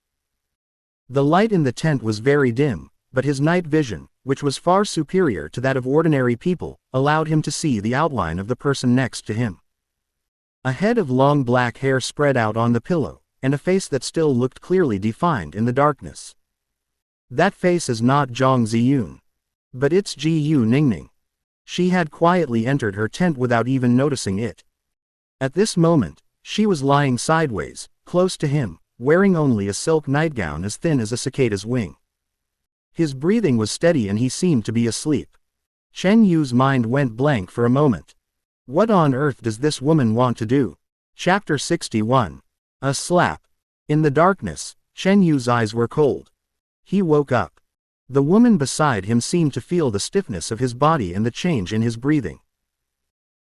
The light in the tent was very dim, but his night vision, which was far superior to that of ordinary people, allowed him to see the outline of the person next to him. A head of long black hair spread out on the pillow, and a face that still looked clearly defined in the darkness. That face is not Zhang Ziyun. But it's Ji-Yu Ningning. She had quietly entered her tent without even noticing it. At this moment, she was lying sideways, close to him, wearing only a silk nightgown as thin as a cicada's wing. His breathing was steady and he seemed to be asleep. Chen Yu's mind went blank for a moment. What on earth does this woman want to do? Chapter 61. A slap. In the darkness, Chen Yu's eyes were cold. He woke up. The woman beside him seemed to feel the stiffness of his body and the change in his breathing.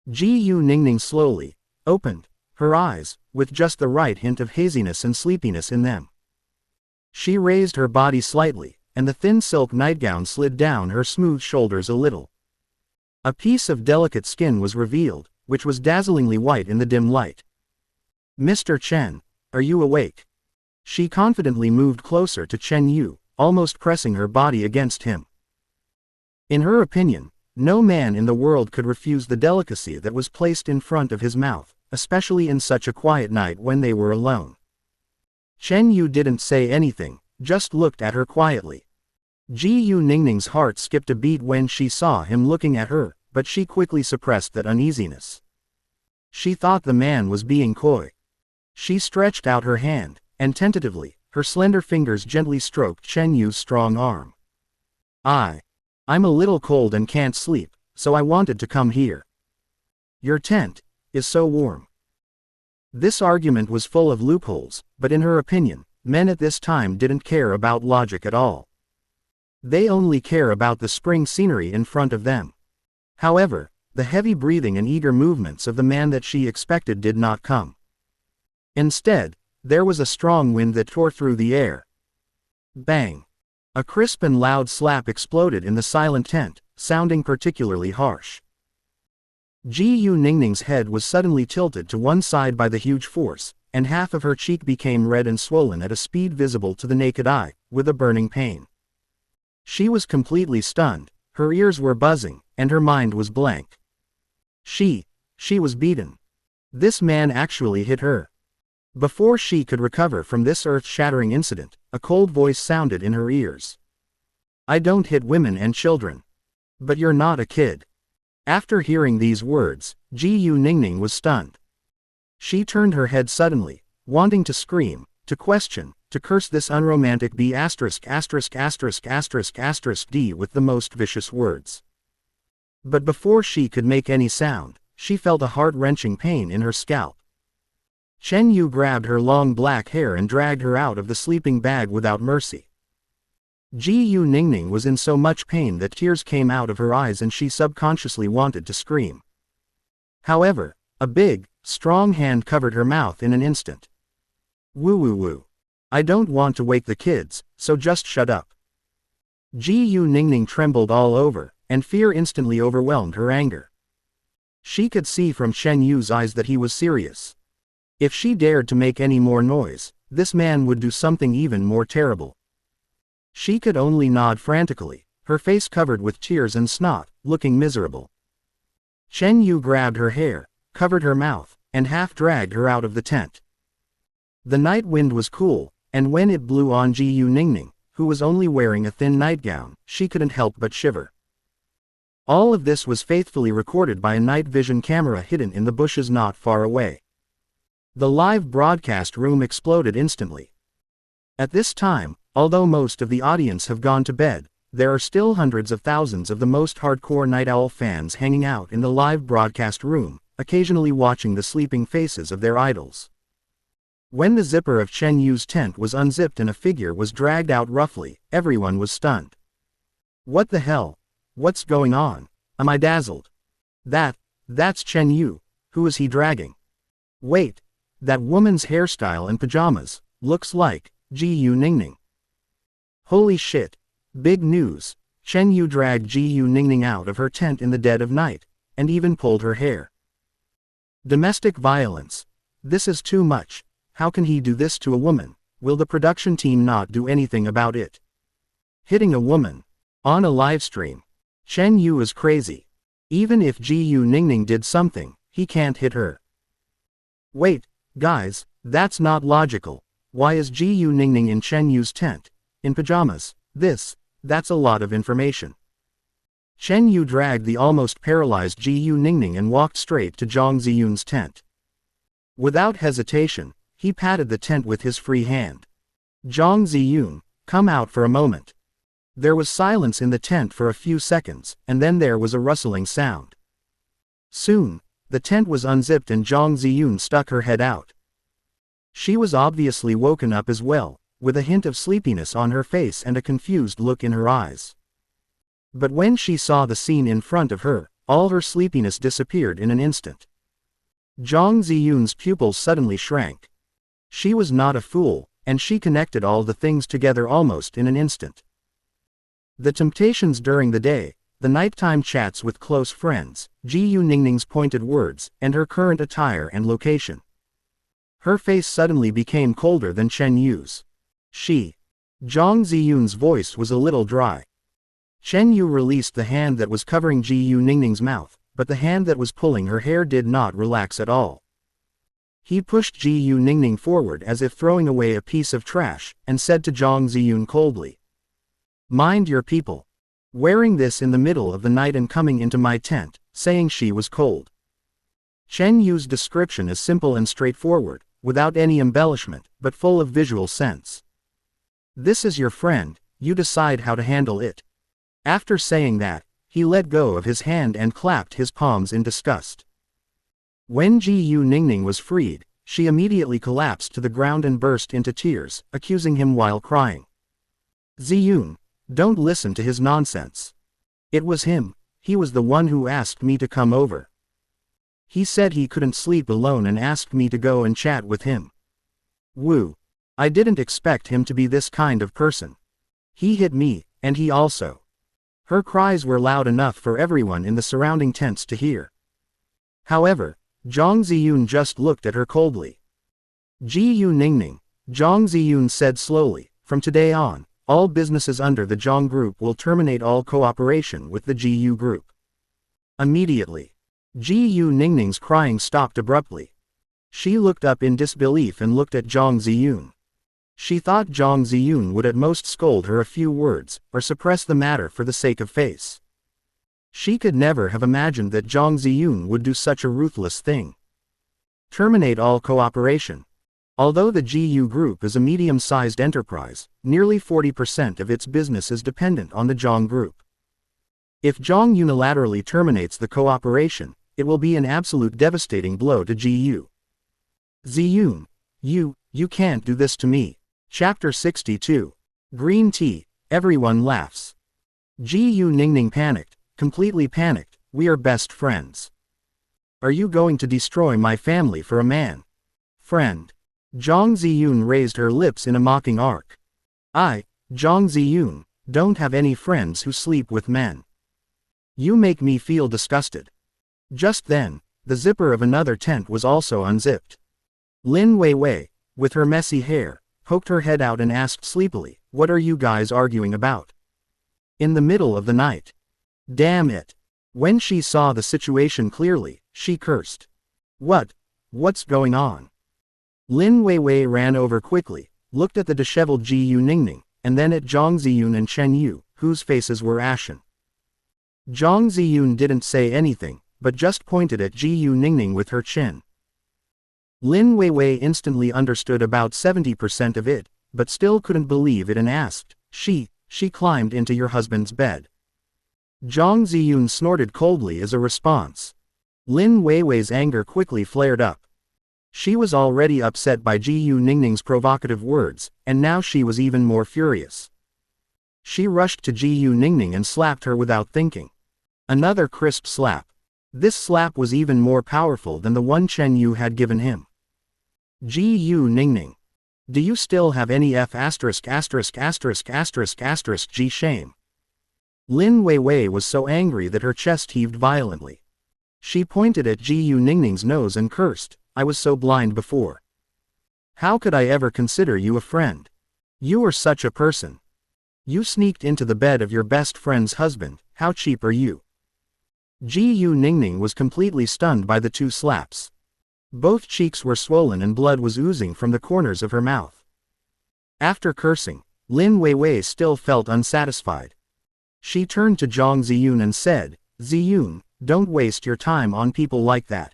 Ji-Yu Ningning slowly opened her eyes, with just the right hint of haziness and sleepiness in them. She raised her body slightly, and the thin silk nightgown slid down her smooth shoulders a little. A piece of delicate skin was revealed, which was dazzlingly white in the dim light. "Mr. Chen, are you awake?" She confidently moved closer to Chen Yu, almost pressing her body against him. In her opinion, no man in the world could refuse the delicacy that was placed in front of his mouth, especially in such a quiet night when they were alone. Chen Yu didn't say anything, just looked at her quietly. Ji-Yu Ningning's heart skipped a beat when she saw him looking at her, but she quickly suppressed that uneasiness. She thought the man was being coy. She stretched out her hand, and tentatively, her slender fingers gently stroked Chen Yu's strong arm. I'm a little cold and can't sleep, so I wanted to come here. Your tent is so warm." This argument was full of loopholes, but in her opinion, men at this time didn't care about logic at all. They only care about the spring scenery in front of them. However, the heavy breathing and eager movements of the man that she expected did not come. Instead, there was a strong wind that tore through the air. Bang! A crisp and loud slap exploded in the silent tent, sounding particularly harsh. Ji-Yu Ningning's head was suddenly tilted to one side by the huge force, and half of her cheek became red and swollen at a speed visible to the naked eye, with a burning pain. She was completely stunned, her ears were buzzing, and her mind was blank. She was beaten. This man actually hit her. Before she could recover from this earth-shattering incident, a cold voice sounded in her ears. I don't hit women and children. But you're not a kid. After hearing these words, Ji-Yu Ningning was stunned. She turned her head suddenly, wanting to scream, to question, to curse this unromantic B*************** D with the most vicious words. But before she could make any sound, she felt a heart-wrenching pain in her scalp. Chen Yu grabbed her long black hair and dragged her out of the sleeping bag without mercy. Ji-Yu Ningning was in so much pain that tears came out of her eyes and she subconsciously wanted to scream. However, a big, strong hand covered her mouth in an instant. Woo. I don't want to wake the kids, so just shut up. Ji-Yu Ningning trembled all over, and fear instantly overwhelmed her anger. She could see from Chen Yu's eyes that he was serious. If she dared to make any more noise, this man would do something even more terrible. She could only nod frantically, her face covered with tears and snot, looking miserable. Chen Yu grabbed her hair, covered her mouth, and half-dragged her out of the tent. The night wind was cool, and when it blew on Ji-Yu Ningning, who was only wearing a thin nightgown, she couldn't help but shiver. All of this was faithfully recorded by a night vision camera hidden in the bushes not far away. The live broadcast room exploded instantly. At this time, although most of the audience have gone to bed, there are still hundreds of thousands of the most hardcore Night Owl fans hanging out in the live broadcast room, occasionally watching the sleeping faces of their idols. When the zipper of Chen Yu's tent was unzipped and a figure was dragged out roughly, everyone was stunned. What the hell? What's going on? Am I dazzled? That's Chen Yu. Who is he dragging? Wait. That woman's hairstyle and pajamas, looks like Ji-Yu Ningning. Holy shit. Big news. Chen Yu dragged Ji-Yu Ningning out of her tent in the dead of night, and even pulled her hair. Domestic violence. This is too much. How can he do this to a woman? Will the production team not do anything about it? Hitting a woman. On a livestream. Chen Yu is crazy. Even if Ji-Yu Ningning did something, he can't hit her. Wait. Guys, that's not logical. Why is Ji-Yu Ningning in Chen Yu's tent? In pajamas? That's a lot of information. Chen Yu dragged the almost paralyzed Ji-Yu Ningning and walked straight to Zhang Ziyun's tent. Without hesitation, he patted the tent with his free hand. Zhang Ziyun, come out for a moment. There was silence in the tent for a few seconds, and then there was a rustling sound. Soon, the tent was unzipped and Zhang Ziyun stuck her head out. She was obviously woken up as well, with a hint of sleepiness on her face and a confused look in her eyes. But when she saw the scene in front of her, all her sleepiness disappeared in an instant. Zhang Ziyun's pupils suddenly shrank. She was not a fool, and she connected all the things together almost in an instant. The temptations during the day, the nighttime chats with close friends, Ji-Yu Ningning's pointed words, and her current attire and location. Her face suddenly became colder than Chen Yu's. Zhang Ziyun's voice was a little dry. Chen Yu released the hand that was covering Ji-Yu Ningning's mouth, but the hand that was pulling her hair did not relax at all. He pushed Ji-Yu Ningning forward as if throwing away a piece of trash, and said to Zhang Ziyun coldly, "Mind your people. Wearing this in the middle of the night and coming into my tent, saying she was cold." Chen Yu's description is simple and straightforward, without any embellishment, but full of visual sense. This is your friend, you decide how to handle it. After saying that, he let go of his hand and clapped his palms in disgust. When Ji-Yu Ningning was freed, she immediately collapsed to the ground and burst into tears, accusing him while crying. "Ziyun, don't listen to his nonsense. It was him, he was the one who asked me to come over. He said he couldn't sleep alone and asked me to go and chat with him. Woo. I didn't expect him to be this kind of person. He hit me, and he also." Her cries were loud enough for everyone in the surrounding tents to hear. However, Zhang Ziyun just looked at her coldly. "Ji-Yu Ningning," Zhang Ziyun said slowly, "from today on, All businesses under the Zhang Group will terminate all cooperation with the GU Group. Immediately. GU Ningning's crying stopped abruptly. She looked up in disbelief and looked at Zhang Ziyun. She thought Zhang Ziyun would at most scold her a few words, or suppress the matter for the sake of face. She could never have imagined that Zhang Ziyun would do such a ruthless thing. Terminate all cooperation. Although the GU Group is a medium-sized enterprise, nearly 40% of its business is dependent on the Zhang Group. If Zhang unilaterally terminates the cooperation, it will be an absolute devastating blow to GU. Ziyun, you can't do this to me. Chapter 62. Green tea, everyone laughs. GU Ningning panicked, completely panicked. We are best friends. Are you going to destroy my family for a man? Friend. Zhang Ziyun raised her lips in a mocking arc. I, Zhang Ziyun, don't have any friends who sleep with men. You make me feel disgusted. Just then, the zipper of another tent was also unzipped. Lin Weiwei, with her messy hair, poked her head out and asked sleepily, "What are you guys arguing about?" In the middle of the night. Damn it. When she saw the situation clearly, she cursed. What's going on? Lin Weiwei ran over quickly, looked at the disheveled GU Ningning, and then at Zhang Ziyun and Chen Yu, whose faces were ashen. Zhang Ziyun didn't say anything, but just pointed at GU Ningning with her chin. Lin Weiwei instantly understood about 70% of it, but still couldn't believe it and asked, She climbed into your husband's bed. Zhang Ziyun snorted coldly as a response. Lin Weiwei's anger quickly flared up. She was already upset by GU Ningning's provocative words, and now she was even more furious. She rushed to GU Ningning and slapped her without thinking. Another crisp slap. This slap was even more powerful than the one Chen Yu had given him. GU Ningning. Do you still have any G shame? Lin Weiwei was so angry that her chest heaved violently. She pointed at GU Ningning's nose and cursed, I was so blind before. How could I ever consider you a friend? You were such a person. You sneaked into the bed of your best friend's husband, how cheap are you? GU Ningning was completely stunned by the two slaps. Both cheeks were swollen and blood was oozing from the corners of her mouth. After cursing, Lin Weiwei still felt unsatisfied. She turned to Zhang Ziyun and said, Ziyun, don't waste your time on people like that.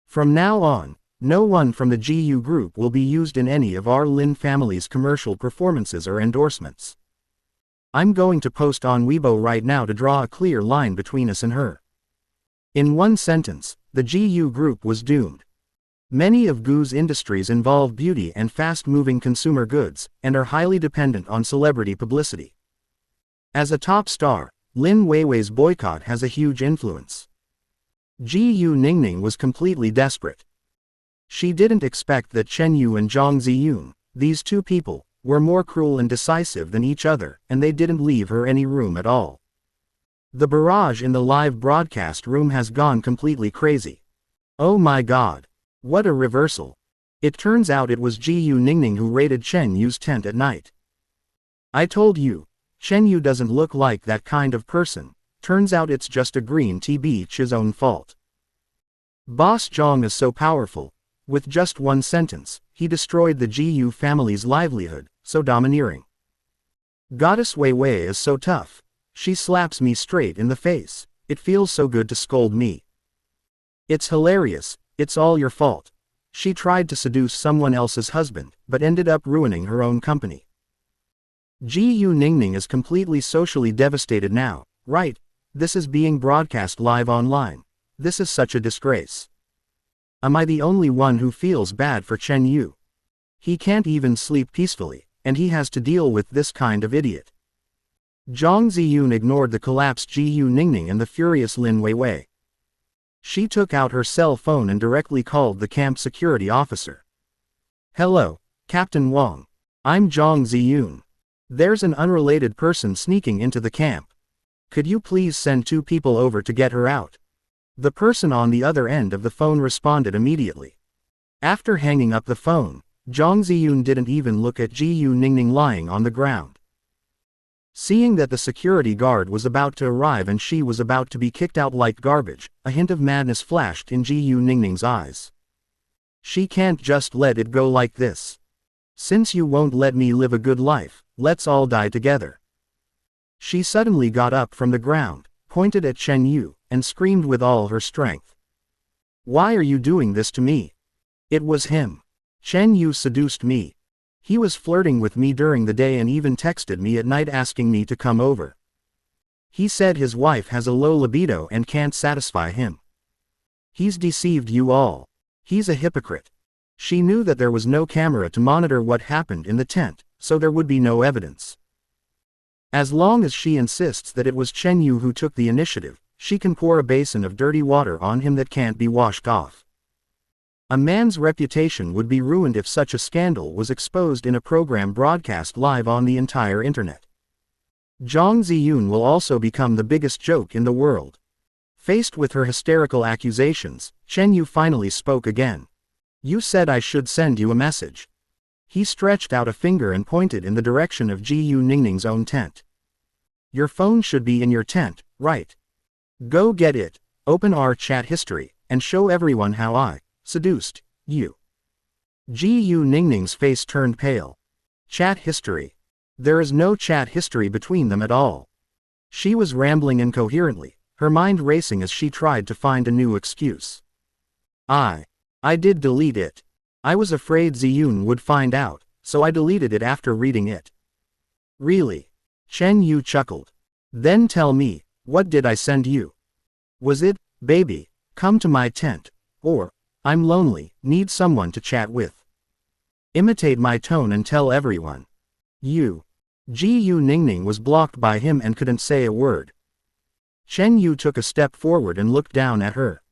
From now on, no one from the GU Group will be used in any of our Lin family's commercial performances or endorsements. I'm going to post on Weibo right now to draw a clear line between us and her. In one sentence, the GU Group was doomed. Many of GU's industries involve beauty and fast-moving consumer goods, and are highly dependent on celebrity publicity. As a top star, Lin Weiwei's boycott has a huge influence. GU Ningning was completely desperate. She didn't expect that Chen Yu and Zhang Ziyun, these two people, were more cruel and decisive than each other, and they didn't leave her any room at all. The barrage in the live broadcast room has gone completely crazy. Oh my god. What a reversal. It turns out it was GU Ningning who raided Chen Yu's tent at night. I told you, Chen Yu doesn't look like that kind of person. Turns out it's just a green tea beach's own fault. Boss Zhang is so powerful. With just one sentence, he destroyed the GU family's livelihood, so domineering. Goddess Weiwei is so tough. She slaps me straight in the face. It feels so good to scold me. It's hilarious, it's all your fault. She tried to seduce someone else's husband, but ended up ruining her own company. GU Ningning is completely socially devastated now, right? This is being broadcast live online. This is such a disgrace. Am I the only one who feels bad for Chen Yu? He can't even sleep peacefully, and he has to deal with this kind of idiot. Zhang Ziyun ignored the collapsed GU Ningning and the furious Lin Weiwei. She took out her cell phone and directly called the camp security officer. Hello, Captain Wang. I'm Zhang Ziyun. There's an unrelated person sneaking into the camp. Could you please send 2 people over to get her out? The person on the other end of the phone responded immediately. After hanging up the phone, Zhang Ziyun didn't even look at GU Ningning lying on the ground. Seeing that the security guard was about to arrive and she was about to be kicked out like garbage, a hint of madness flashed in Ji-Yu Ningning's eyes. She can't just let it go like this. Since you won't let me live a good life, let's all die together. She suddenly got up from the ground, pointed at Chen Yu, and screamed with all her strength. Why are you doing this to me? It was him. Chen Yu seduced me. He was flirting with me during the day and even texted me at night asking me to come over. He said his wife has a low libido and can't satisfy him. He's deceived you all. He's a hypocrite. She knew that there was no camera to monitor what happened in the tent, so there would be no evidence. As long as she insists that it was Chen Yu who took the initiative, she can pour a basin of dirty water on him that can't be washed off. A man's reputation would be ruined if such a scandal was exposed in a program broadcast live on the entire internet. Zhang Ziyun will also become the biggest joke in the world. Faced with her hysterical accusations, Chen Yu finally spoke again. You said I should send you a message. He stretched out a finger and pointed in the direction of Ji-Yu Ningning's own tent. Your phone should be in your tent, right? Go get it, open our chat history, and show everyone how I seduced you. Ji-Yu Ningning's face turned pale. Chat history. There is no chat history between them at all. She was rambling incoherently, her mind racing as she tried to find a new excuse. I did delete it. I was afraid Ziyun would find out, so I deleted it after reading it. Really? Chen Yu chuckled. Then tell me, what did I send you? Was it, baby, come to my tent, or, I'm lonely, need someone to chat with? Imitate my tone and tell everyone. Ji-Yu Ningning was blocked by him and couldn't say a word. Chen Yu took a step forward and looked down at her.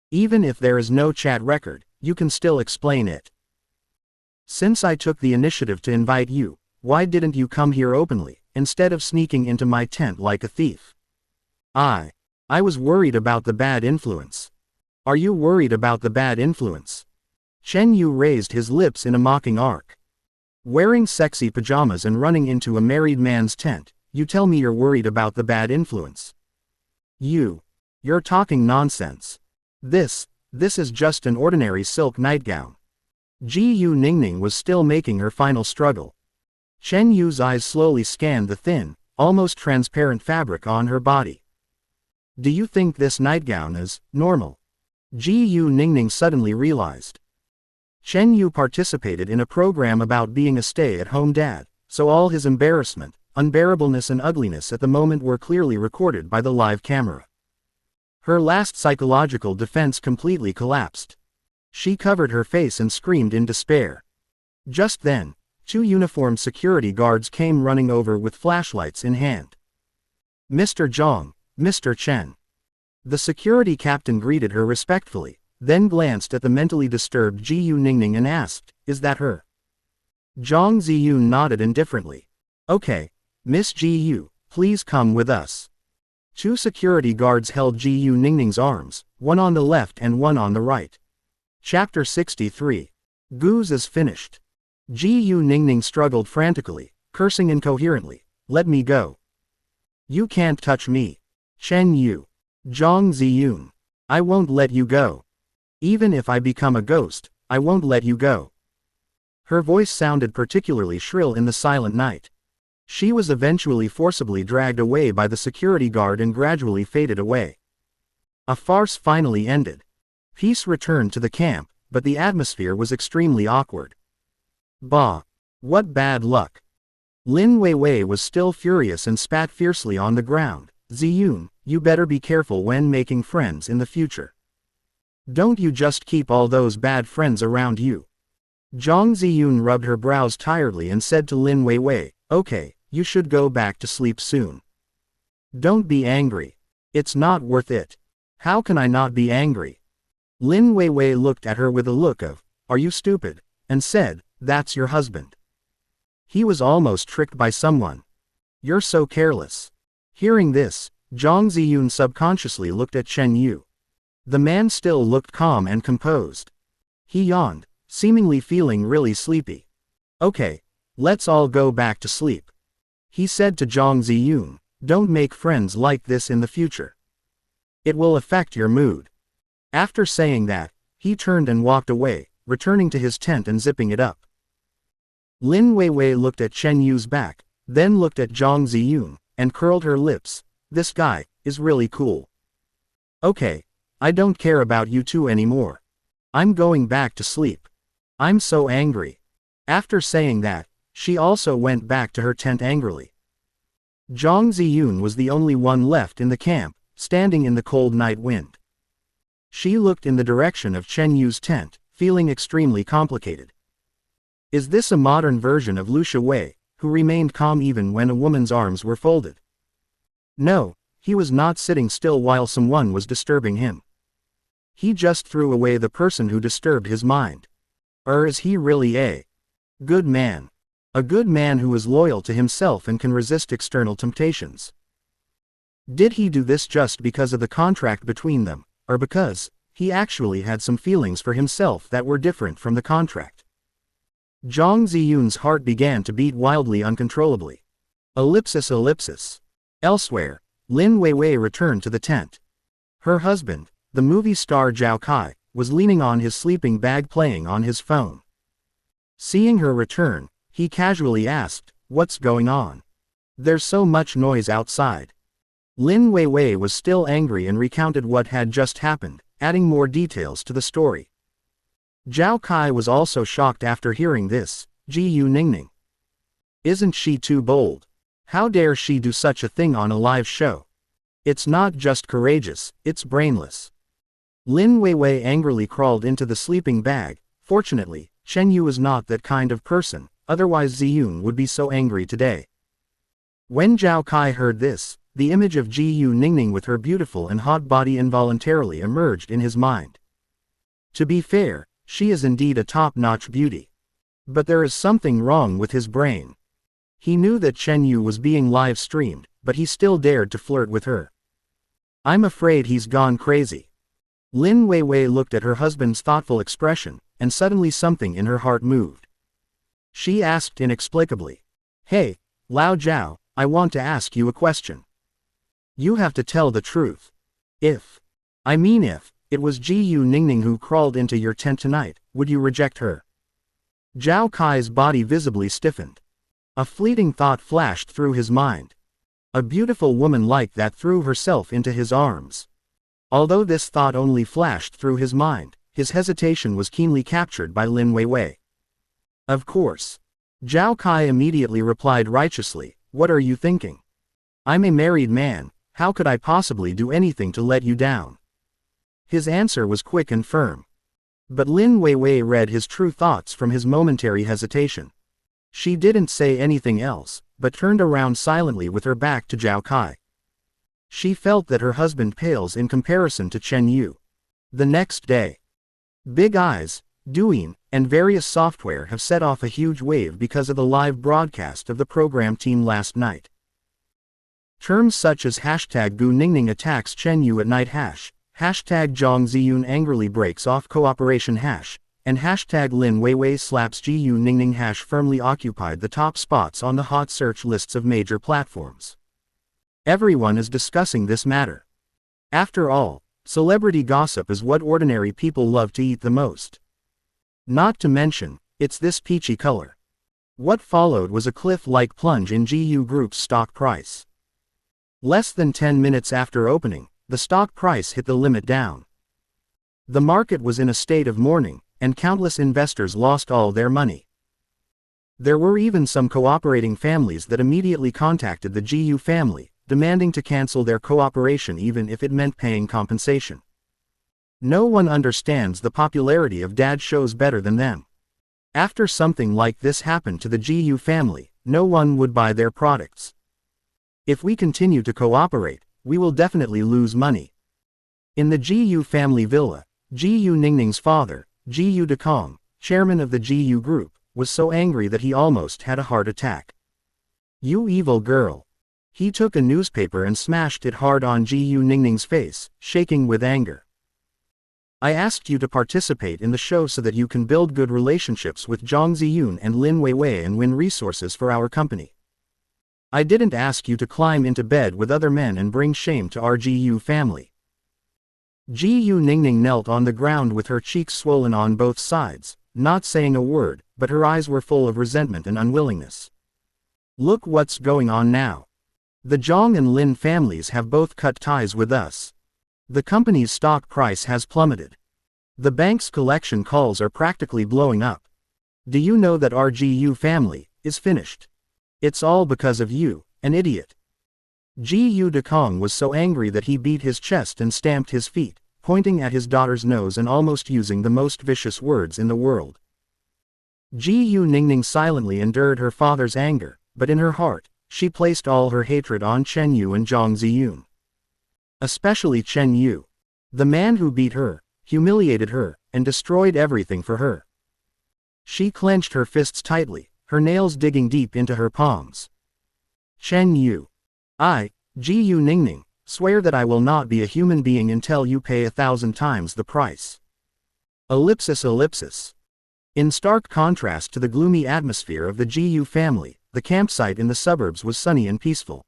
Even if there is no chat record, you can still explain it. Since I took the initiative to invite you, why didn't you come here openly, instead of sneaking into my tent like a thief? I was worried about the bad influence. Are you worried about the bad influence? Chen Yu raised his lips in a mocking arc. Wearing sexy pajamas and running into a married man's tent, you tell me you're worried about the bad influence. You're talking nonsense. This is just an ordinary silk nightgown. Ji-Yu Ningning was still making her final struggle. Chen Yu's eyes slowly scanned the thin, almost transparent fabric on her body. Do you think this nightgown is normal? Ji-Yu Ningning suddenly realized. Chen Yu participated in a program about being a stay-at-home dad, so all his embarrassment, unbearableness and ugliness at the moment were clearly recorded by the live camera. Her last psychological defense completely collapsed. She covered her face and screamed in despair. Just then, 2 uniformed security guards came running over with flashlights in hand. Mr. Zhang, Mr. Chen. The security captain greeted her respectfully, then glanced at the mentally disturbed Ji-Yu Ningning and asked, is that her? Zhang Ziyun nodded indifferently. Okay, Miss Ji-Yu, please come with us. 2 security guards held Ji-Yu Ningning's arms, one on the left and one on the right. Chapter 63. Goose is finished. Ji-Yu Ningning struggled frantically, cursing incoherently. Let me go. You can't touch me. Chen Yu. Zhang Ziyun. I won't let you go. Even if I become a ghost, I won't let you go. Her voice sounded particularly shrill in the silent night. She was eventually forcibly dragged away by the security guard and gradually faded away. A farce finally ended. Peace returned to the camp, but the atmosphere was extremely awkward. Bah! What bad luck! Lin Weiwei was still furious and spat fiercely on the ground. Ziyun, you better be careful when making friends in the future. Don't you just keep all those bad friends around you. Zhang Ziyun rubbed her brows tiredly and said to Lin Weiwei, okay, you should go back to sleep soon. Don't be angry. It's not worth it. How can I not be angry? Lin Weiwei looked at her with a look of, are you stupid? And said, that's your husband. He was almost tricked by someone. You're so careless. Hearing this, Zhang Ziyun subconsciously looked at Chen Yu. The man still looked calm and composed. He yawned, seemingly feeling really sleepy. Okay, let's all go back to sleep. He said to Zhang Ziyun, "Don't make friends like this in the future. It will affect your mood." After saying that, he turned and walked away, returning to his tent and zipping it up. Lin Weiwei looked at Chen Yu's back, then looked at Zhang Ziyun, and curled her lips. This guy is really cool. Okay, I don't care about you two anymore. I'm going back to sleep. I'm so angry. After saying that, she also went back to her tent angrily. Zhang Ziyun was the only one left in the camp, standing in the cold night wind. She looked in the direction of Chen Yu's tent, feeling extremely complicated. Is this a modern version of Lu Shiwei, who remained calm even when a woman's arms were folded? No, he was not sitting still while someone was disturbing him. He just threw away the person who disturbed his mind. Or is he really a good man? A good man who is loyal to himself and can resist external temptations. Did he do this just because of the contract between them, or because he actually had some feelings for himself that were different from the contract? Zhang Ziyun's heart began to beat wildly uncontrollably. Ellipsis. Elsewhere, Lin Weiwei returned to the tent. Her husband, the movie star Zhao Kai, was leaning on his sleeping bag playing on his phone. Seeing her return, he casually asked, "What's going on? There's so much noise outside." Lin Weiwei was still angry and recounted what had just happened, adding more details to the story. Zhao Kai was also shocked after hearing this. Ji Ningning. Isn't she too bold? How dare she do such a thing on a live show? It's not just courageous, it's brainless. Lin Weiwei angrily crawled into the sleeping bag. Fortunately, Chen Yu is not that kind of person, otherwise Ziyun would be so angry today. When Zhao Kai heard this, the image of Ji Ningning with her beautiful and hot body involuntarily emerged in his mind. To be fair, she is indeed a top-notch beauty. But there is something wrong with his brain. He knew that Chen Yu was being live-streamed, but he still dared to flirt with her. I'm afraid he's gone crazy. Lin Weiwei looked at her husband's thoughtful expression, and suddenly something in her heart moved. She asked inexplicably, "Hey, Lao Zhao, I want to ask you a question. You have to tell the truth. If it was Ji Ningning who crawled into your tent tonight, would you reject her?" Zhao Kai's body visibly stiffened. A fleeting thought flashed through his mind. A beautiful woman like that threw herself into his arms. Although this thought only flashed through his mind, his hesitation was keenly captured by Lin Weiwei. Of course. Zhao Kai immediately replied righteously, "What are you thinking? I'm a married man, how could I possibly do anything to let you down?" His answer was quick and firm. But Lin Weiwei read his true thoughts from his momentary hesitation. She didn't say anything else, but turned around silently with her back to Zhao Kai. She felt that her husband pales in comparison to Chen Yu. The next day, Big Eyes, Douyin, and various software have set off a huge wave because of the live broadcast of the program team last night. Terms such as #Gu Ningning attacks Chen Yu at night #Zhang Ziyun angrily breaks off cooperation and #Lin Weiwei slaps Ji Ningning firmly occupied the top spots on the hot search lists of major platforms. Everyone is discussing this matter. After all, celebrity gossip is what ordinary people love to eat the most. Not to mention, it's this peachy color. What followed was a cliff-like plunge in GU Group's stock price. Less than 10 minutes after opening, the stock price hit the limit down. The market was in a state of mourning, and countless investors lost all their money. There were even some cooperating families that immediately contacted the GU family, demanding to cancel their cooperation even if it meant paying compensation. No one understands the popularity of dad shows better than them. After something like this happened to the GU family, no one would buy their products. If we continue to cooperate, we will definitely lose money. In the GU family villa, GU Ningning's father, GU Dekong, chairman of the GU group, was so angry that he almost had a heart attack. "You evil girl." He took a newspaper and smashed it hard on GU Ningning's face, shaking with anger. "I asked you to participate in the show so that you can build good relationships with Zhang Ziyun and Lin Weiwei and win resources for our company. I didn't ask you to climb into bed with other men and bring shame to our GU family. GU Ningning knelt on the ground with her cheeks swollen on both sides, not saying a word, but her eyes were full of resentment and unwillingness. Look what's going on now. The Zhang and Lin families have both cut ties with us. The company's stock price has plummeted. The bank's collection calls are practically blowing up. Do you know that our GU family is finished? It's all because of you, an idiot. GU Dekong was so angry that he beat his chest and stamped his feet, pointing at his daughter's nose and almost using the most vicious words in the world. GU Ningning silently endured her father's anger, but in her heart, she placed all her hatred on Chen Yu and Zhang Ziyun. Especially Chen Yu. The man who beat her, humiliated her, and destroyed everything for her. She clenched her fists tightly, her nails digging deep into her palms. Chen Yu. I, GU Ningning, swear that I will not be a human being until you pay 1,000 times the price. Ellipsis. In stark contrast to the gloomy atmosphere of the GU family, the campsite in the suburbs was sunny and peaceful.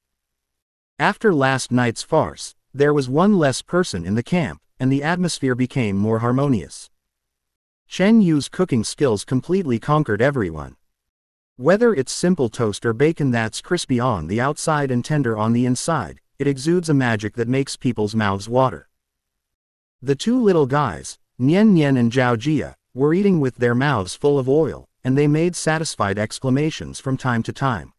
After last night's farce, there was one less person in the camp, and the atmosphere became more harmonious. Chen Yu's cooking skills completely conquered everyone. Whether it's simple toast or bacon that's crispy on the outside and tender on the inside, it exudes a magic that makes people's mouths water. The two little guys, Nian Nian and Zhao Jia, were eating with their mouths full of oil, and they made satisfied exclamations from time to time.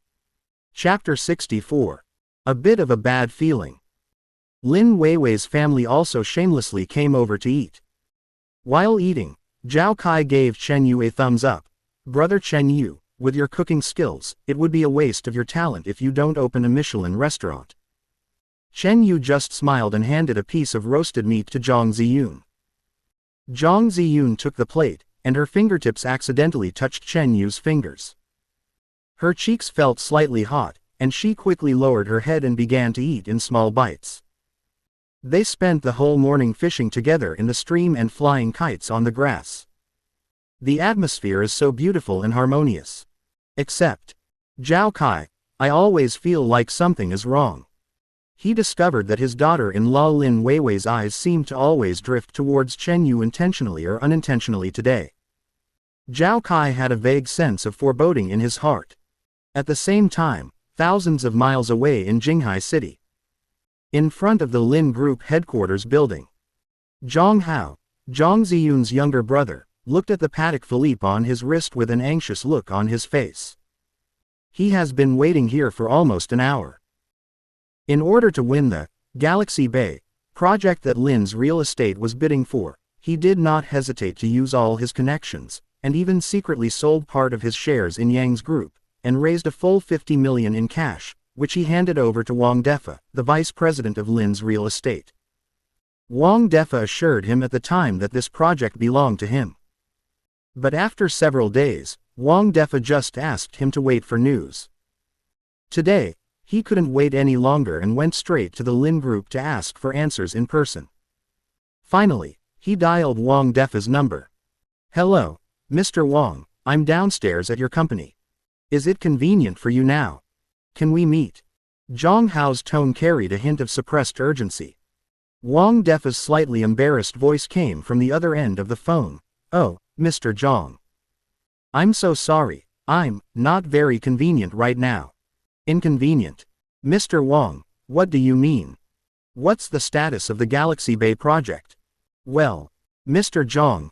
Chapter 64. A bit of a bad feeling. Lin Weiwei's family also shamelessly came over to eat. While eating, Zhao Kai gave Chen Yu a thumbs up. Brother Chen Yu, with your cooking skills, it would be a waste of your talent if you don't open a Michelin restaurant. Chen Yu just smiled and handed a piece of roasted meat to Zhang Ziyun. Zhang Ziyun took the plate, and her fingertips accidentally touched Chen Yu's fingers. Her cheeks felt slightly hot, and she quickly lowered her head and began to eat in small bites. They spent the whole morning fishing together in the stream and flying kites on the grass. The atmosphere is so beautiful and harmonious. Except Zhao Kai, I always feel like something is wrong. He discovered that his daughter-in-law Lin Weiwei's eyes seemed to always drift towards Chen Yu intentionally or unintentionally today. Zhao Kai had a vague sense of foreboding in his heart. At the same time, thousands of miles away in Jinghai City, in front of the Lin Group headquarters building, Zhang Hao, Zhang Ziyun's younger brother, looked at the Patek Philippe on his wrist with an anxious look on his face. He has been waiting here for almost an hour. In order to win the Galaxy Bay project that Lin's real estate was bidding for, he did not hesitate to use all his connections, and even secretly sold part of his shares in Yang's group, and raised a full 50 million in cash, which he handed over to Wang Defa, the vice president of Lin's real estate. Wang Defa assured him at the time that this project belonged to him. But after several days, Wang Defa just asked him to wait for news. Today, he couldn't wait any longer and went straight to the Lin Group to ask for answers in person. Finally, he dialed Wang Defa's number. Hello, Mr. Wang, I'm downstairs at your company. Is it convenient for you now? Can we meet? Zhang Hao's tone carried a hint of suppressed urgency. Wang Defa's slightly embarrassed voice came from the other end of the phone. Oh, Mr. Zhang. I'm so sorry, I'm not very convenient right now. Inconvenient. Mr. Wang, what do you mean? What's the status of the Galaxy Bay project? Well, Mr. Zhang,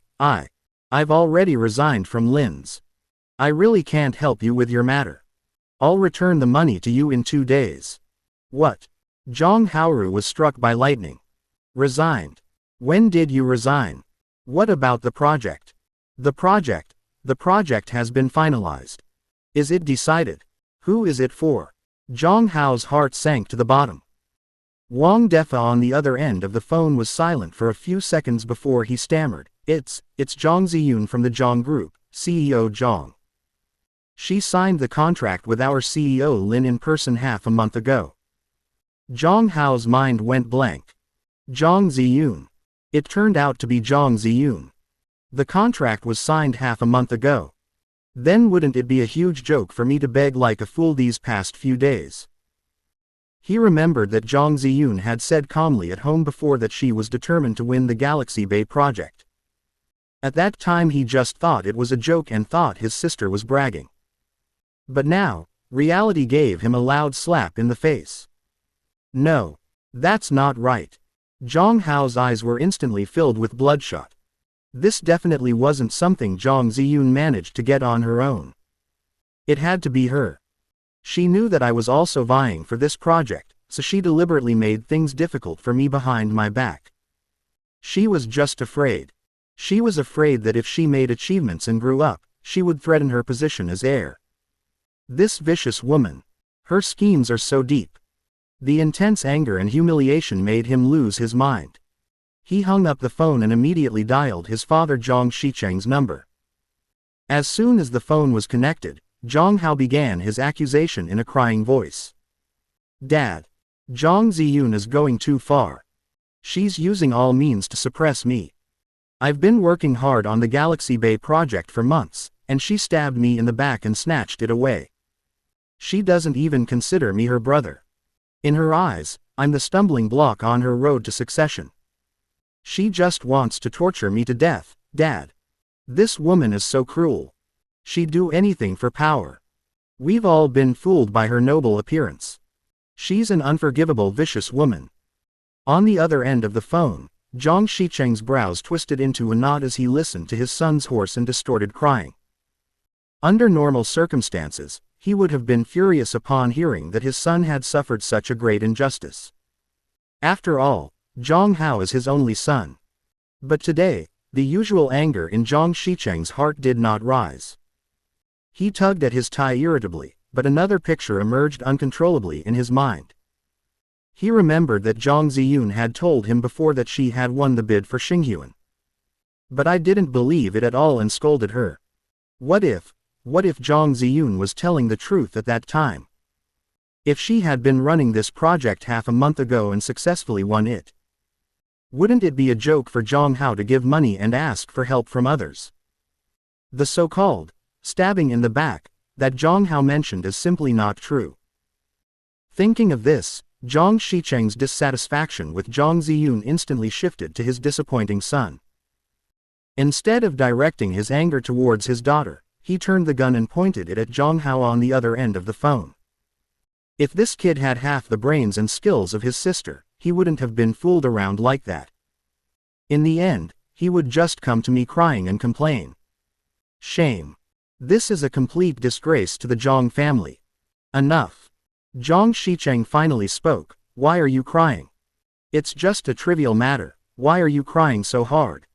I've already resigned from Lin's. I really can't help you with your matter. I'll return the money to you in 2 days. What? Zhang Haoru was struck by lightning. Resigned? When did you resign? What about the project? The project has been finalized. Is it decided? Who is it for? Zhang Hao's heart sank to the bottom. Wang Defa on the other end of the phone was silent for a few seconds before he stammered. It's Zhang Ziyun from the Zhang Group, CEO Zhang. She signed the contract with our CEO Lin in person half a month ago. Zhang Hao's mind went blank. Zhang Ziyun. It turned out to be Zhang Ziyun. The contract was signed half a month ago. Then wouldn't it be a huge joke for me to beg like a fool these past few days? He remembered that Zhang Ziyun had said calmly at home before that she was determined to win the Galaxy Bay project. At that time he just thought it was a joke and thought his sister was bragging. But now, reality gave him a loud slap in the face. No. That's not right. Zhang Hao's eyes were instantly filled with bloodshot. This definitely wasn't something Zhang Ziyun managed to get on her own. It had to be her. She knew that I was also vying for this project, so she deliberately made things difficult for me behind my back. She was just afraid. She was afraid that if she made achievements and grew up, she would threaten her position as heir. This vicious woman. Her schemes are so deep. The intense anger and humiliation made him lose his mind. He hung up the phone and immediately dialed his father Zhang Shicheng's number. As soon as the phone was connected, Zhang Hao began his accusation in a crying voice. Dad. Zhang Ziyun is going too far. She's using all means to suppress me. I've been working hard on the Galaxy Bay project for months, and she stabbed me in the back and snatched it away. She doesn't even consider me her brother. In her eyes, I'm the stumbling block on her road to succession. She just wants to torture me to death, Dad. This woman is so cruel. She'd do anything for power. We've all been fooled by her noble appearance. She's an unforgivable vicious woman. On the other end of the phone, Zhang Shicheng's brows twisted into a knot as he listened to his son's hoarse and distorted crying. Under normal circumstances, he would have been furious upon hearing that his son had suffered such a great injustice. After all, Zhang Hao is his only son. But today, the usual anger in Zhang Shicheng's heart did not rise. He tugged at his tie irritably, but another picture emerged uncontrollably in his mind. He remembered that Zhang Ziyun had told him before that she had won the bid for Xinghuan. But I didn't believe it at all and scolded her. What if Zhang Ziyun was telling the truth at that time? If she had been running this project half a month ago and successfully won it? Wouldn't it be a joke for Zhang Hao to give money and ask for help from others? The so-called stabbing in the back that Zhang Hao mentioned is simply not true. Thinking of this, Zhang Shicheng's dissatisfaction with Zhang Ziyun instantly shifted to his disappointing son. Instead of directing his anger towards his daughter, he turned the gun and pointed it at Zhang Hao on the other end of the phone. If this kid had half the brains and skills of his sister, he wouldn't have been fooled around like that. In the end, he would just come to me crying and complain. Shame. This is a complete disgrace to the Zhang family. Enough. Zhang Shicheng finally spoke. Why are you crying? It's just a trivial matter. Why are you crying so hard?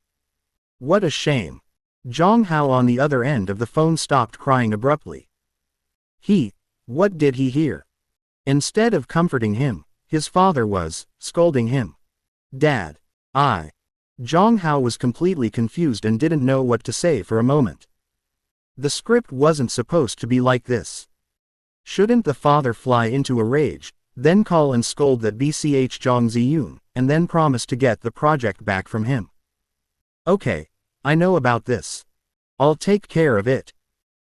What a shame. Zhang Hao on the other end of the phone stopped crying abruptly. What did he hear? Instead of comforting him, his father was scolding him. Dad. Zhang Hao was completely confused and didn't know what to say for a moment. The script wasn't supposed to be like this. Shouldn't the father fly into a rage, then call and scold that BCH Zhang Ziyun, and then promise to get the project back from him? Okay, I know about this. I'll take care of it.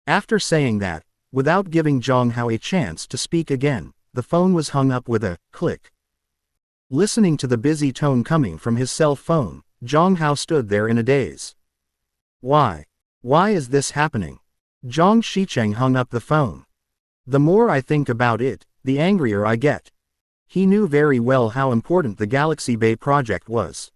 After saying that, without giving Zhang Hao a chance to speak again, the phone was hung up with a click. Listening to the busy tone coming from his cell phone, Zhang Hao stood there in a daze. Why is this happening? Zhang Shicheng hung up the phone. The more I think about it, the angrier I get. He knew very well how important the Galaxy Bay project was.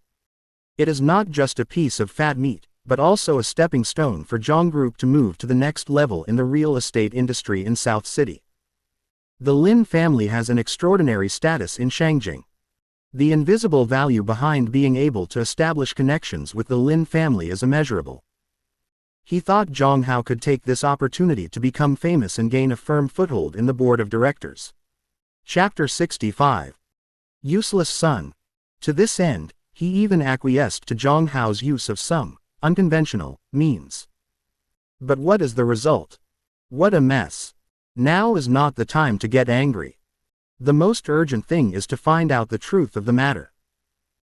It is not just a piece of fat meat, but also a stepping stone for Zhang Group to move to the next level in the real estate industry in South City. The Lin family has an extraordinary status in Shangjing. The invisible value behind being able to establish connections with the Lin family is immeasurable. He thought Zhang Hao could take this opportunity to become famous and gain a firm foothold in the board of directors. Chapter 65. Useless son. To this end, he even acquiesced to Zhang Hao's use of some unconventional means. But what is the result? What a mess. Now is not the time to get angry. The most urgent thing is to find out the truth of the matter.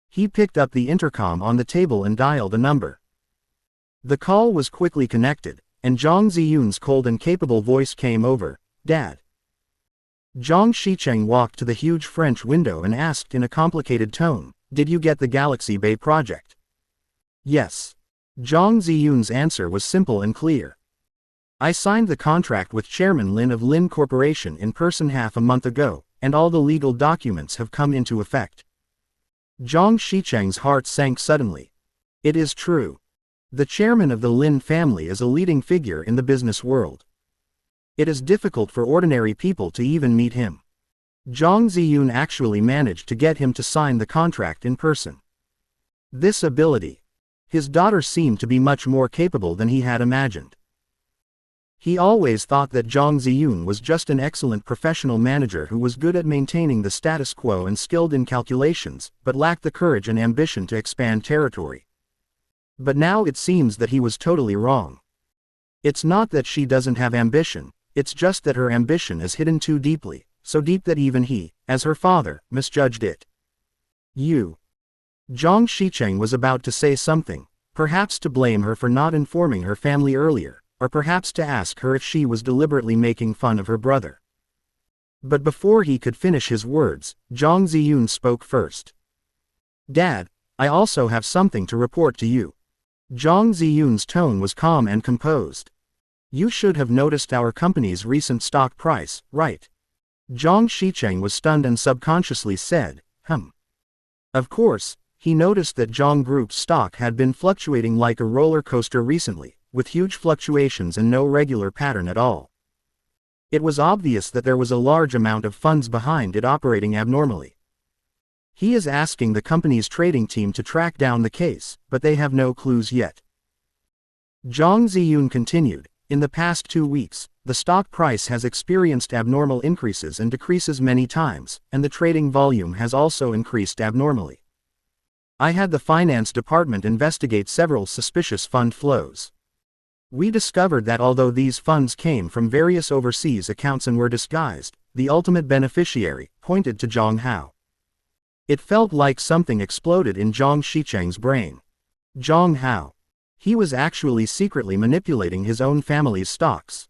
He picked up the intercom on the table and dialed a number. The call was quickly connected, and Zhang Ziyun's cold and capable voice came over, "Dad." Zhang Xicheng walked to the huge French window and asked in a complicated tone, "Did you get the Galaxy Bay project?" "Yes." Zhang Ziyun's answer was simple and clear. "I signed the contract with Chairman Lin of Lin Corporation in person half a month ago, and all the legal documents have come into effect." Zhang Xicheng's heart sank suddenly. It is true. The chairman of the Lin family is a leading figure in the business world. It is difficult for ordinary people to even meet him. Zhang Ziyun actually managed to get him to sign the contract in person. This ability. His daughter seemed to be much more capable than he had imagined. He always thought that Zhang Ziyun was just an excellent professional manager who was good at maintaining the status quo and skilled in calculations, but lacked the courage and ambition to expand territory. But now it seems that he was totally wrong. It's not that she doesn't have ambition, it's just that her ambition is hidden too deeply, so deep that even he, as her father, misjudged it. Zhang Xicheng was about to say something, perhaps to blame her for not informing her family earlier, or perhaps to ask her if she was deliberately making fun of her brother. But before he could finish his words, Zhang Ziyun spoke first. "Dad, I also have something to report to you." Zhang Ziyun's tone was calm and composed. "You should have noticed our company's recent stock price, right?" Zhang Xicheng was stunned and subconsciously said, Of course, he noticed that Zhang Group's stock had been fluctuating like a roller coaster recently, with huge fluctuations and no regular pattern at all. It was obvious that there was a large amount of funds behind it operating abnormally. He is asking the company's trading team to track down the case, but they have no clues yet. Zhang Ziyun continued, "In the past 2 weeks, the stock price has experienced abnormal increases and decreases many times, and the trading volume has also increased abnormally. I had the finance department investigate several suspicious fund flows. We discovered that although these funds came from various overseas accounts and were disguised, the ultimate beneficiary pointed to Zhang Hao." It felt like something exploded in Zhang Xicheng's brain. Zhang Hao. He was actually secretly manipulating his own family's stocks.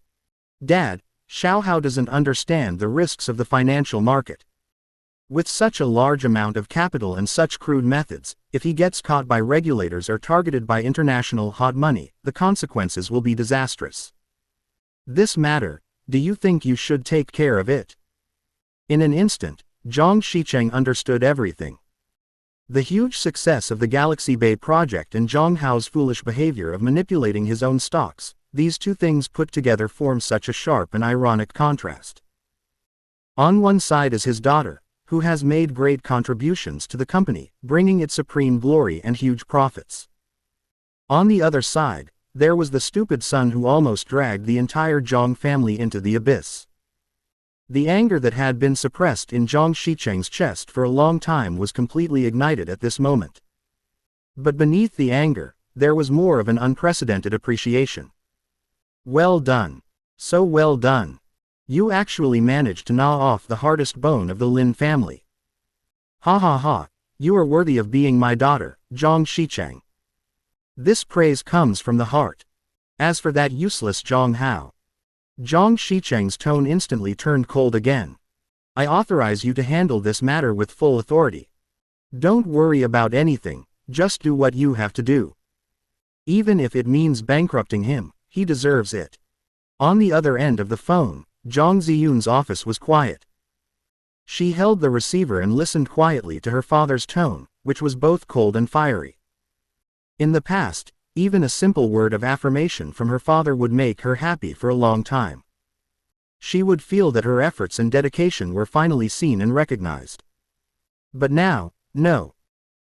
"Dad, Xiao Hao doesn't understand the risks of the financial market. With such a large amount of capital and such crude methods, if he gets caught by regulators or targeted by international hot money, the consequences will be disastrous. This matter, do you think you should take care of it?" In an instant, Zhang Xicheng understood everything. The huge success of the Galaxy Bay project and Zhang Hao's foolish behavior of manipulating his own stocks, these two things put together form such a sharp and ironic contrast. On one side is his daughter, who has made great contributions to the company, bringing it supreme glory and huge profits. On the other side, there was the stupid son who almost dragged the entire Zhang family into the abyss. The anger that had been suppressed in Zhang Xicheng's chest for a long time was completely ignited at this moment. But beneath the anger, there was more of an unprecedented appreciation. "Well done. So well done. You actually managed to gnaw off the hardest bone of the Lin family. Ha ha ha, you are worthy of being my daughter, Zhang Xicheng. This praise comes from the heart. As for that useless Zhang Hao." Zhang Xicheng's tone instantly turned cold again. "I authorize you to handle this matter with full authority. Don't worry about anything, just do what you have to do. Even if it means bankrupting him, he deserves it." On the other end of the phone, Zhang Ziyun's office was quiet. She held the receiver and listened quietly to her father's tone, which was both cold and fiery. In the past, even a simple word of affirmation from her father would make her happy for a long time. She would feel that her efforts and dedication were finally seen and recognized. But now, no.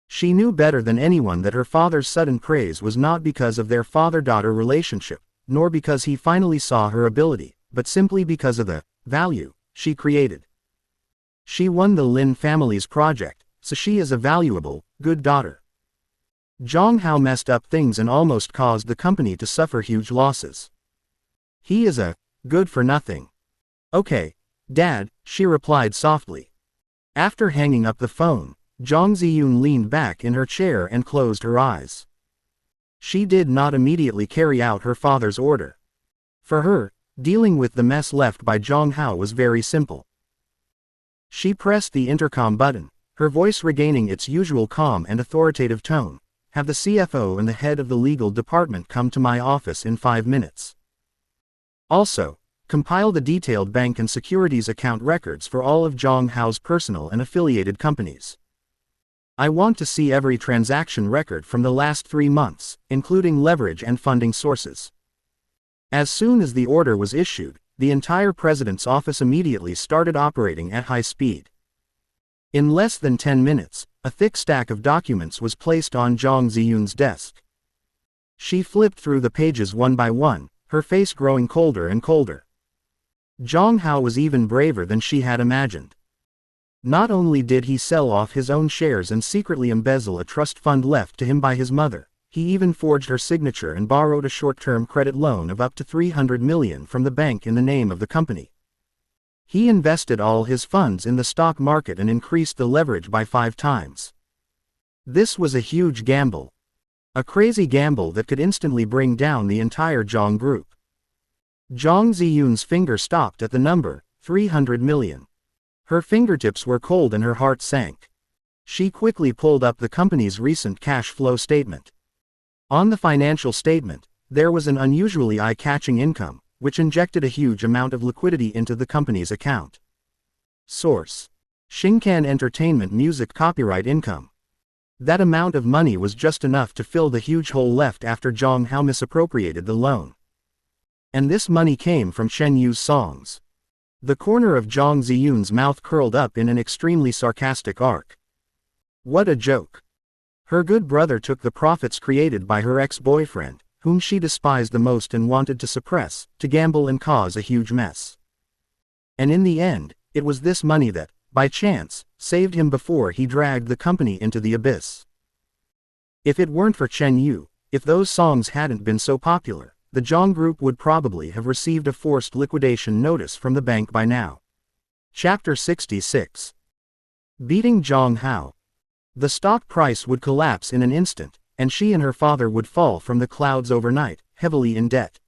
She knew better than anyone that her father's sudden praise was not because of their father-daughter relationship, nor because he finally saw her ability, but simply because of the value she created. She won the Lin family's project, so she is a valuable, good daughter. Zhang Hao messed up things and almost caused the company to suffer huge losses. He is a good for nothing. "Okay, Dad," she replied softly. After hanging up the phone, Zhang Ziyun leaned back in her chair and closed her eyes. She did not immediately carry out her father's order. For her, dealing with the mess left by Zhang Hao was very simple. She pressed the intercom button, her voice regaining its usual calm and authoritative tone. Have the CFO and the head of the legal department come to my office in 5 minutes. Also, compile the detailed bank and securities account records for all of Zhang Hao's personal and affiliated companies. I want to see every transaction record from the last 3 months, including leverage and funding sources. As soon as the order was issued, the entire president's office immediately started operating at high speed. In less than 10 minutes, a thick stack of documents was placed on Zhang Ziyun's desk. She flipped through the pages one by one, her face growing colder and colder. Zhang Hao was even braver than she had imagined. Not only did he sell off his own shares and secretly embezzle a trust fund left to him by his mother, he even forged her signature and borrowed a short-term credit loan of up to 300 million from the bank in the name of the company. He invested all his funds in the stock market and increased the leverage by 5 times. This was a huge gamble. A crazy gamble that could instantly bring down the entire Zhang group. Zhang Ziyun's finger stopped at the number, 300 million. Her fingertips were cold and her heart sank. She quickly pulled up the company's recent cash flow statement. On the financial statement, there was an unusually eye-catching income, which injected a huge amount of liquidity into the company's account. Source: Shinkan Entertainment Music Copyright Income. That amount of money was just enough to fill the huge hole left after Zhang Hao misappropriated the loan. And this money came from Shen Yu's songs. The corner of Zhang Ziyun's mouth curled up in an extremely sarcastic arc. What a joke. Her good brother took the profits created by her ex-boyfriend, whom she despised the most and wanted to suppress, to gamble and cause a huge mess. And in the end, it was this money that, by chance, saved him before he dragged the company into the abyss. If it weren't for Chen Yu, if those songs hadn't been so popular, the Zhang Group would probably have received a forced liquidation notice from the bank by now. Chapter 66. Beating Zhang Hao. The stock price would collapse in an instant, and she and her father would fall from the clouds overnight, heavily in debt.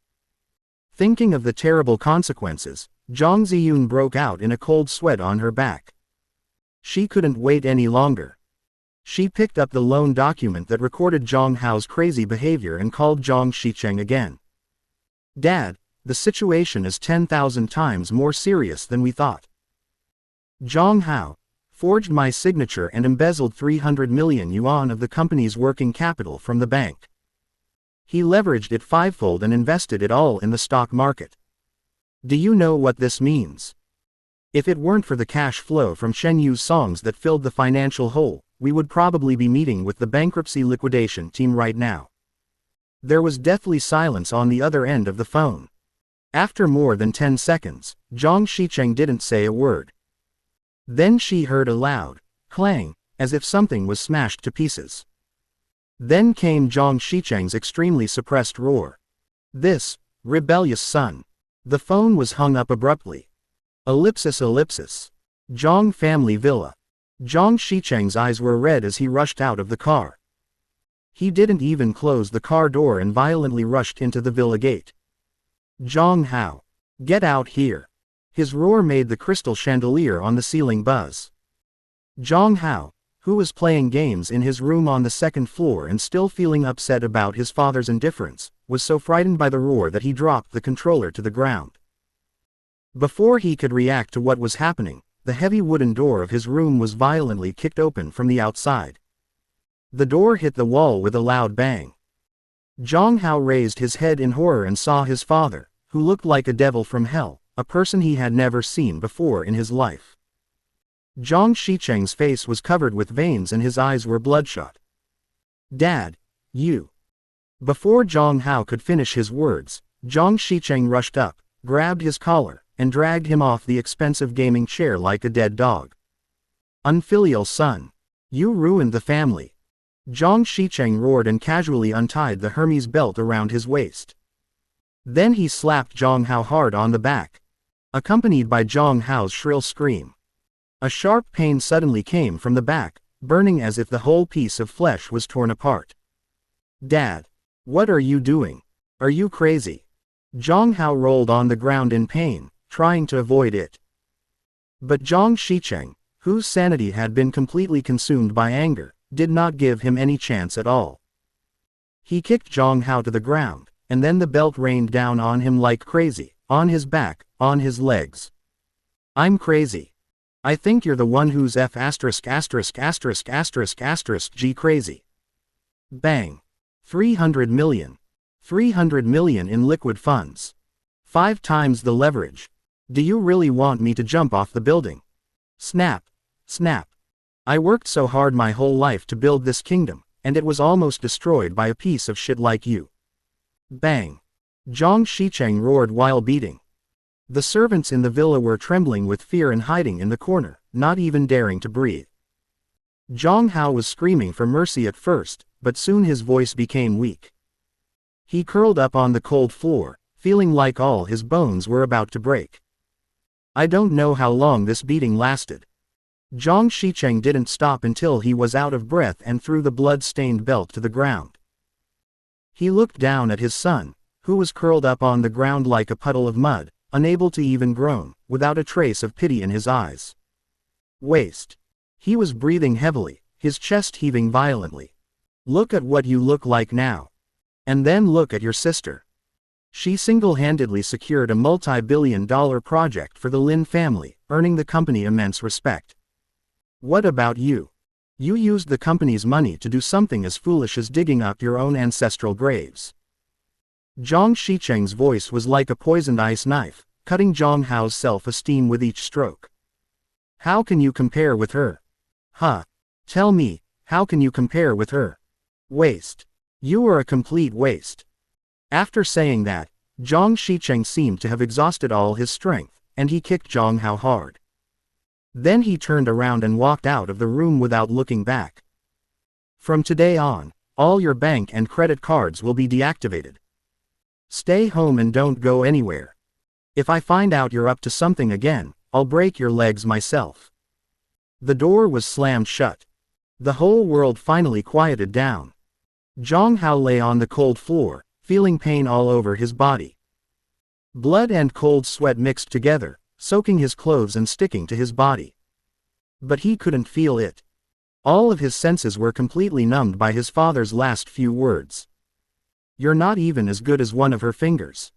Thinking of the terrible consequences, Zhang Ziyun broke out in a cold sweat on her back. She couldn't wait any longer. She picked up the loan document that recorded Zhang Hao's crazy behavior and called Zhang Xicheng again. Dad, the situation is 10,000 times more serious than we thought. Zhang Hao forged my signature and embezzled 300 million yuan of the company's working capital from the bank. He leveraged it 5-fold and invested it all in the stock market. Do you know what this means? If it weren't for the cash flow from Shen Yu's songs that filled the financial hole, we would probably be meeting with the bankruptcy liquidation team right now. There was deathly silence on the other end of the phone. After more than 10 seconds, Zhang Xicheng didn't say a word. Then she heard a loud clang, as if something was smashed to pieces. Then came Zhang Xicheng's extremely suppressed roar. This rebellious son. The phone was hung up abruptly. Ellipsis. Zhang family villa. Zhang Xicheng's eyes were red as he rushed out of the car. He didn't even close the car door and violently rushed into the villa gate. Zhang Hao. Get out here. His roar made the crystal chandelier on the ceiling buzz. Zhang Hao, who was playing games in his room on the 2nd floor and still feeling upset about his father's indifference, was so frightened by the roar that he dropped the controller to the ground. Before he could react to what was happening, the heavy wooden door of his room was violently kicked open from the outside. The door hit the wall with a loud bang. Zhang Hao raised his head in horror and saw his father, who looked like a devil from hell, a person he had never seen before in his life. Zhang Xicheng's face was covered with veins and his eyes were bloodshot. Dad, you. Before Zhang Hao could finish his words, Zhang Xicheng rushed up, grabbed his collar, and dragged him off the expensive gaming chair like a dead dog. Unfilial son. You ruined the family. Zhang Xicheng roared and casually untied the Hermes belt around his waist. Then he slapped Zhang Hao hard on the back, accompanied by Zhang Hao's shrill scream. A sharp pain suddenly came from the back, burning as if the whole piece of flesh was torn apart. Dad. What are you doing? Are you crazy? Zhang Hao rolled on the ground in pain, trying to avoid it. But Zhang Shicheng, whose sanity had been completely consumed by anger, did not give him any chance at all. He kicked Zhang Hao to the ground, and then the belt rained down on him like crazy, on his back, on his legs. I'm crazy. I think you're the one who's G crazy. Bang. 300 million. 300 million in liquid funds. 5 times the leverage. Do you really want me to jump off the building? Snap. Snap. I worked so hard my whole life to build this kingdom, and it was almost destroyed by a piece of shit like you. Bang. Zhang Shicheng roared while beating. The servants in the villa were trembling with fear and hiding in the corner, not even daring to breathe. Zhang Hao was screaming for mercy at first, but soon his voice became weak. He curled up on the cold floor, feeling like all his bones were about to break. I don't know how long this beating lasted. Zhang Shicheng didn't stop until he was out of breath and threw the blood-stained belt to the ground. He looked down at his son, who was curled up on the ground like a puddle of mud, unable to even groan, without a trace of pity in his eyes. Waste. He was breathing heavily, his chest heaving violently. Look at what you look like now. And then look at your sister. She single-handedly secured a multi-billion-dollar project for the Lin family, earning the company immense respect. What about you? You used the company's money to do something as foolish as digging up your own ancestral graves. Zhang Shicheng's voice was like a poisoned ice knife, cutting Zhang Hao's self-esteem with each stroke. How can you compare with her? Huh? Tell me, how can you compare with her? Waste. You are a complete waste. After saying that, Zhang Shicheng seemed to have exhausted all his strength, and he kicked Zhang Hao hard. Then he turned around and walked out of the room without looking back. From today on, all your bank and credit cards will be deactivated. Stay home and don't go anywhere. If I find out you're up to something again, I'll break your legs myself. The door was slammed shut. The whole world finally quieted down. Zhang Hao lay on the cold floor, feeling pain all over his body. Blood and cold sweat mixed together, soaking his clothes and sticking to his body. But he couldn't feel it. All of his senses were completely numbed by his father's last few words. You're not even as good as one of her fingers.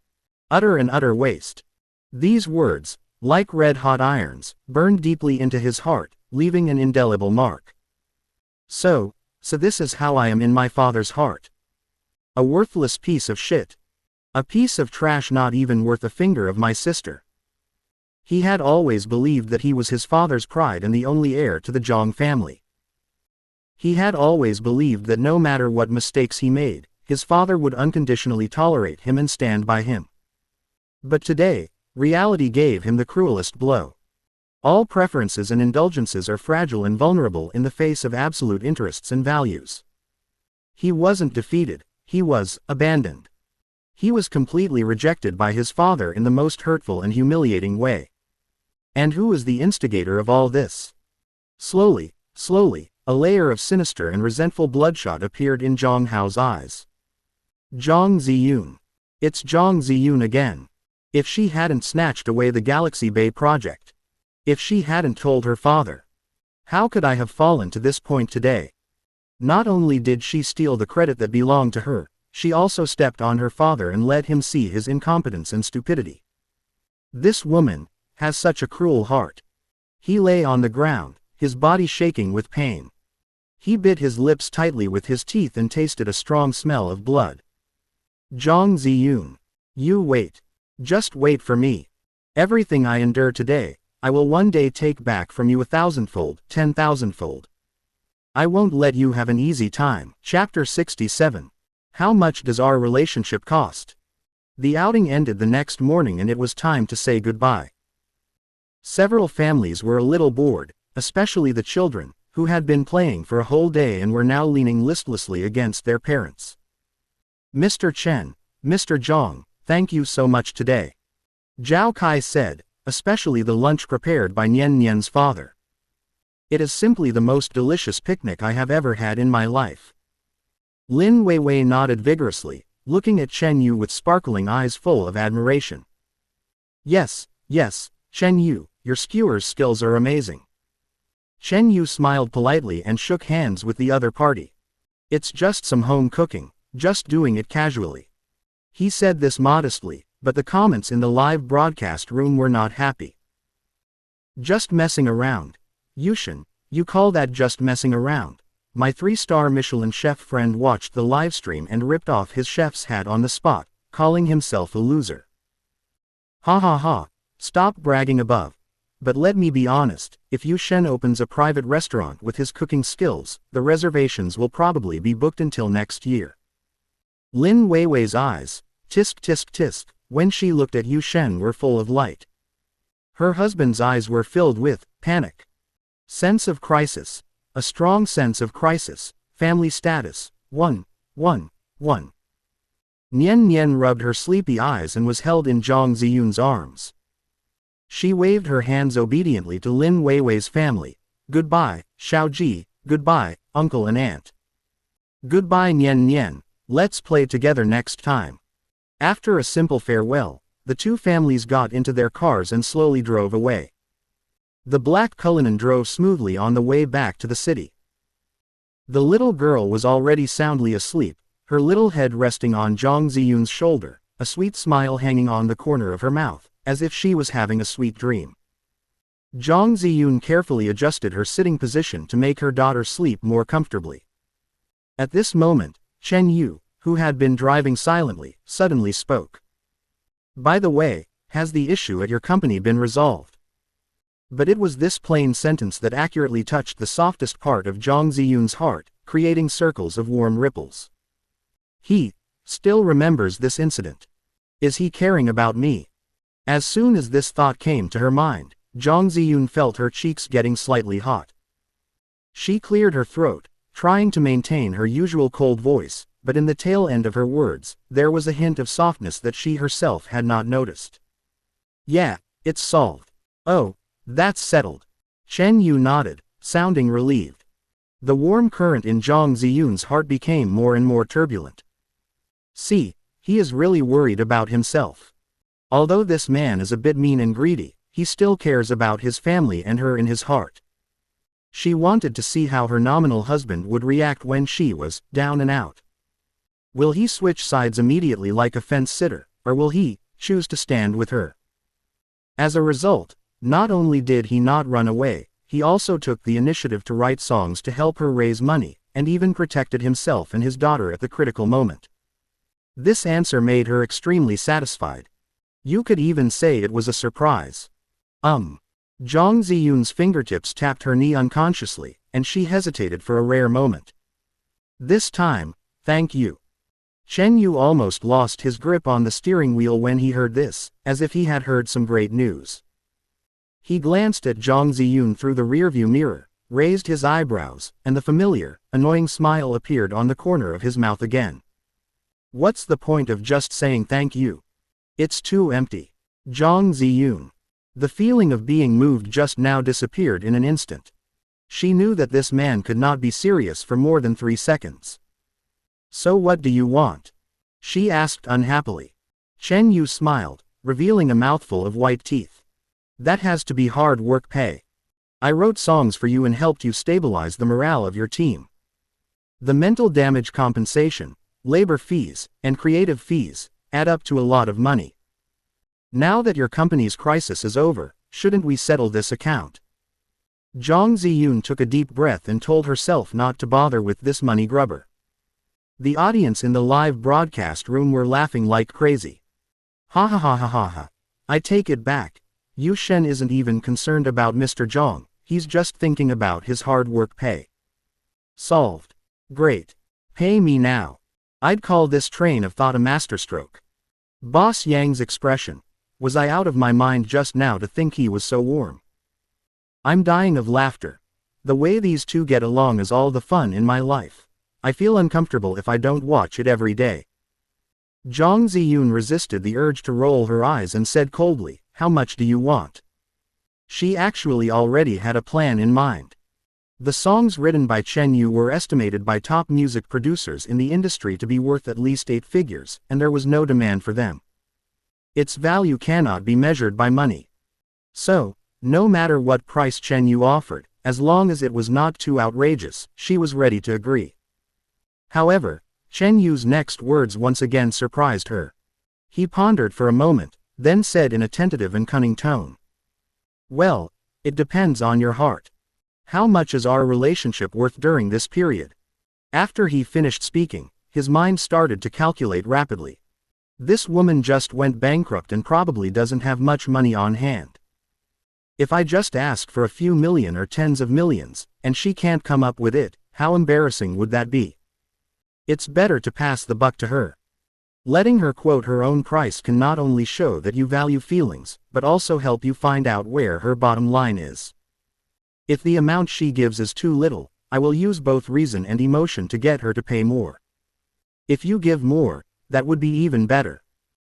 Utter waste. These words, like red-hot irons, burned deeply into his heart, leaving an indelible mark. So this is how I am in my father's heart. A worthless piece of shit. A piece of trash not even worth a finger of my sister. He had always believed that he was his father's pride and the only heir to the Zhang family. He had always believed that no matter what mistakes he made, his father would unconditionally tolerate him and stand by him. But today, reality gave him the cruelest blow. All preferences and indulgences are fragile and vulnerable in the face of absolute interests and values. He wasn't defeated, he was abandoned. He was completely rejected by his father in the most hurtful and humiliating way. And who is the instigator of all this? Slowly, a layer of sinister and resentful bloodshot appeared in Zhang Hao's eyes. Zhang Ziyun. It's Zhang Ziyun again. If she hadn't snatched away the Galaxy Bay project. If she hadn't told her father. How could I have fallen to this point today? Not only did she steal the credit that belonged to her, she also stepped on her father and let him see his incompetence and stupidity. This woman has such a cruel heart. He lay on the ground, his body shaking with pain. He bit his lips tightly with his teeth and tasted a strong smell of blood. Zhang Ziyun. You wait. Just wait for me. Everything I endure today, I will one day take back from you 1,000-fold, 10,000-fold. I won't let you have an easy time. Chapter 67. How much does our relationship cost? The outing ended the next morning and it was time to say goodbye. Several families were a little bored, especially the children, who had been playing for a whole day and were now leaning listlessly against their parents. Mr. Chen, Mr. Zhang, thank you so much today. Zhao Kai said, especially the lunch prepared by Nian Nian's father. It is simply the most delicious picnic I have ever had in my life. Lin Weiwei nodded vigorously, looking at Chen Yu with sparkling eyes full of admiration. Yes, Chen Yu, your skewers skills are amazing. Chen Yu smiled politely and shook hands with the other party. It's just some home cooking, just doing it casually. He said this modestly, but the comments in the live broadcast room were not happy. Just messing around. Yushin, you call that just messing around? My 3-star Michelin chef friend watched the livestream and ripped off his chef's hat on the spot, calling himself a loser. Ha ha ha, stop bragging above. But let me be honest, if Yushin opens a private restaurant with his cooking skills, the reservations will probably be booked until next year. Lin Weiwei's eyes, tisk tisk tisk, when she looked at Yushin were full of light. Her husband's eyes were filled with panic. Sense of crisis. A strong sense of crisis. Family status. 1. Nian Nian rubbed her sleepy eyes and was held in Zhang Ziyun's arms. She waved her hands obediently to Lin Weiwei's family. Goodbye, Xiaoji, goodbye, uncle and aunt. Goodbye Nian Nian, let's play together next time. After a simple farewell, the two families got into their cars and slowly drove away. The black Cullinan drove smoothly on the way back to the city. The little girl was already soundly asleep, her little head resting on Zhang Ziyun's shoulder, a sweet smile hanging on the corner of her mouth, as if she was having a sweet dream. Zhang Ziyun carefully adjusted her sitting position to make her daughter sleep more comfortably. At this moment, Chen Yu, who had been driving silently, suddenly spoke. By the way, has the issue at your company been resolved? But it was this plain sentence that accurately touched the softest part of Zhang Ziyun's heart, creating circles of warm ripples. He still remembers this incident. Is he caring about me? As soon as this thought came to her mind, Zhang Ziyun felt her cheeks getting slightly hot. She cleared her throat, trying to maintain her usual cold voice, but in the tail end of her words, there was a hint of softness that she herself had not noticed. Yeah, it's solved. Oh, that's settled. Chen Yu nodded, sounding relieved. The warm current in Zhang Ziyun's heart became more and more turbulent. See, he is really worried about himself. Although this man is a bit mean and greedy, he still cares about his family and her in his heart. She wanted to see how her nominal husband would react when she was down and out. Will he switch sides immediately like a fence sitter, or will he choose to stand with her? As a result, not only did he not run away, he also took the initiative to write songs to help her raise money, and even protected himself and his daughter at the critical moment. This answer made her extremely satisfied. You could even say it was a surprise. Zhang Ziyun's fingertips tapped her knee unconsciously, and she hesitated for a rare moment. This time, thank you. Chen Yu almost lost his grip on the steering wheel when he heard this, as if he had heard some great news. He glanced at Zhang Ziyun through the rearview mirror, raised his eyebrows, and the familiar, annoying smile appeared on the corner of his mouth again. What's the point of just saying thank you? It's too empty. Zhang Ziyun. The feeling of being moved just now disappeared in an instant. She knew that this man could not be serious for more than 3 seconds. So what do you want? She asked unhappily. Chen Yu smiled, revealing a mouthful of white teeth. That has to be hard work pay. I wrote songs for you and helped you stabilize the morale of your team. The mental damage compensation, labor fees, and creative fees add up to a lot of money. Now that your company's crisis is over, shouldn't we settle this account? Zhang Ziyun took a deep breath and told herself not to bother with this money grubber. The audience in the live broadcast room were laughing like crazy. Ha ha ha ha ha ha. I take it back. Yushin isn't even concerned about Mr. Zhang, he's just thinking about his hard work pay. Solved. Great. Pay me now. I'd call this train of thought a masterstroke. Boss Yang's expression. Was I out of my mind just now to think he was so warm? I'm dying of laughter. The way these two get along is all the fun in my life. I feel uncomfortable if I don't watch it every day. Zhang Ziyun resisted the urge to roll her eyes and said coldly, how much do you want? She actually already had a plan in mind. The songs written by Chen Yu were estimated by top music producers in the industry to be worth at least 8 figures, and there was no demand for them. Its value cannot be measured by money. So, no matter what price Chen Yu offered, as long as it was not too outrageous, she was ready to agree. However, Chen Yu's next words once again surprised her. He pondered for a moment, then said in a tentative and cunning tone. "Well, it depends on your heart. How much is our relationship worth during this period?" After he finished speaking, his mind started to calculate rapidly. This woman just went bankrupt and probably doesn't have much money on hand. If I just ask for a few million or tens of millions, and she can't come up with it, how embarrassing would that be? It's better to pass the buck to her. Letting her quote her own price can not only show that you value feelings, but also help you find out where her bottom line is. If the amount she gives is too little, I will use both reason and emotion to get her to pay more. If you give more, that would be even better.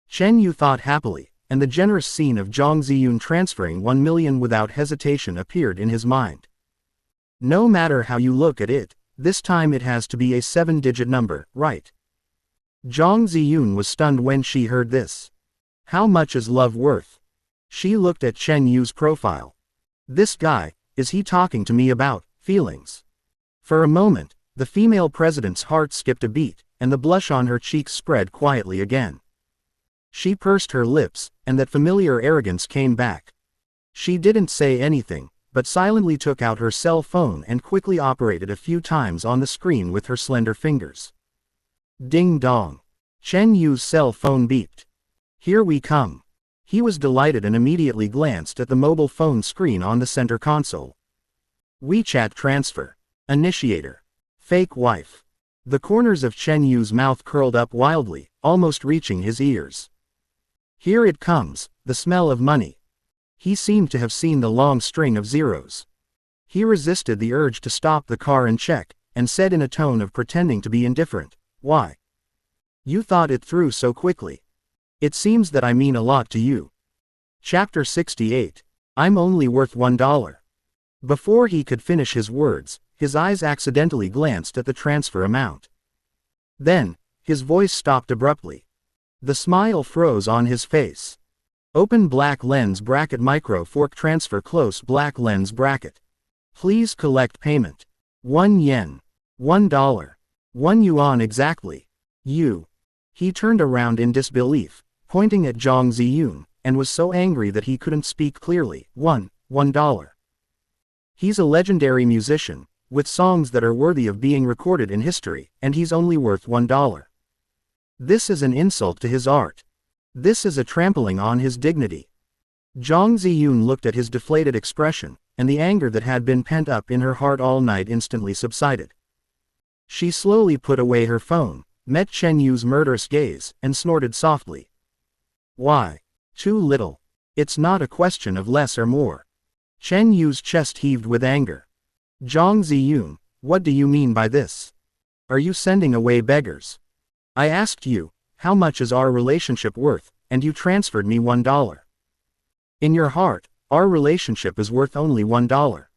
Chen Yu thought happily, and the generous scene of Zhang Ziyun transferring 1 million without hesitation appeared in his mind. No matter how you look at it, this time it has to be a 7-digit number, right? Zhang Ziyun was stunned when she heard this. How much is love worth? She looked at Chen Yu's profile. This guy, is he talking to me about feelings? For a moment, the female president's heart skipped a beat, and the blush on her cheeks spread quietly again. She pursed her lips, and that familiar arrogance came back. She didn't say anything, but silently took out her cell phone and quickly operated a few times on the screen with her slender fingers. Ding dong. Chen Yu's cell phone beeped. Here we come. He was delighted and immediately glanced at the mobile phone screen on the center console. WeChat transfer. Initiator. Fake wife. The corners of Chen Yu's mouth curled up wildly, almost reaching his ears. Here it comes, the smell of money. He seemed to have seen the long string of zeros. He resisted the urge to stop the car and check, and said in a tone of pretending to be indifferent, "Why? You thought it through so quickly. It seems that I mean a lot to you." Chapter 68. I'm only worth $1. Before he could finish his words, his eyes accidentally glanced at the transfer amount. Then, his voice stopped abruptly. The smile froze on his face. Open black lens bracket micro fork transfer close black lens bracket. Please collect payment. 1 yen. $1. 1 yuan exactly. You. He turned around in disbelief, pointing at Zhang Ziyun, and was so angry that he couldn't speak clearly. $1. He's a legendary musician, with songs that are worthy of being recorded in history, and he's only worth $1. This is an insult to his art. This is a trampling on his dignity. Zhang Ziyun looked at his deflated expression, and the anger that had been pent up in her heart all night instantly subsided. She slowly put away her phone, met Chen Yu's murderous gaze, and snorted softly. Why? Too little. It's not a question of less or more. Chen Yu's chest heaved with anger. Zhang Ziyun, what do you mean by this? Are you sending away beggars? I asked you, how much is our relationship worth, and you transferred me $1. In your heart, our relationship is worth only $1.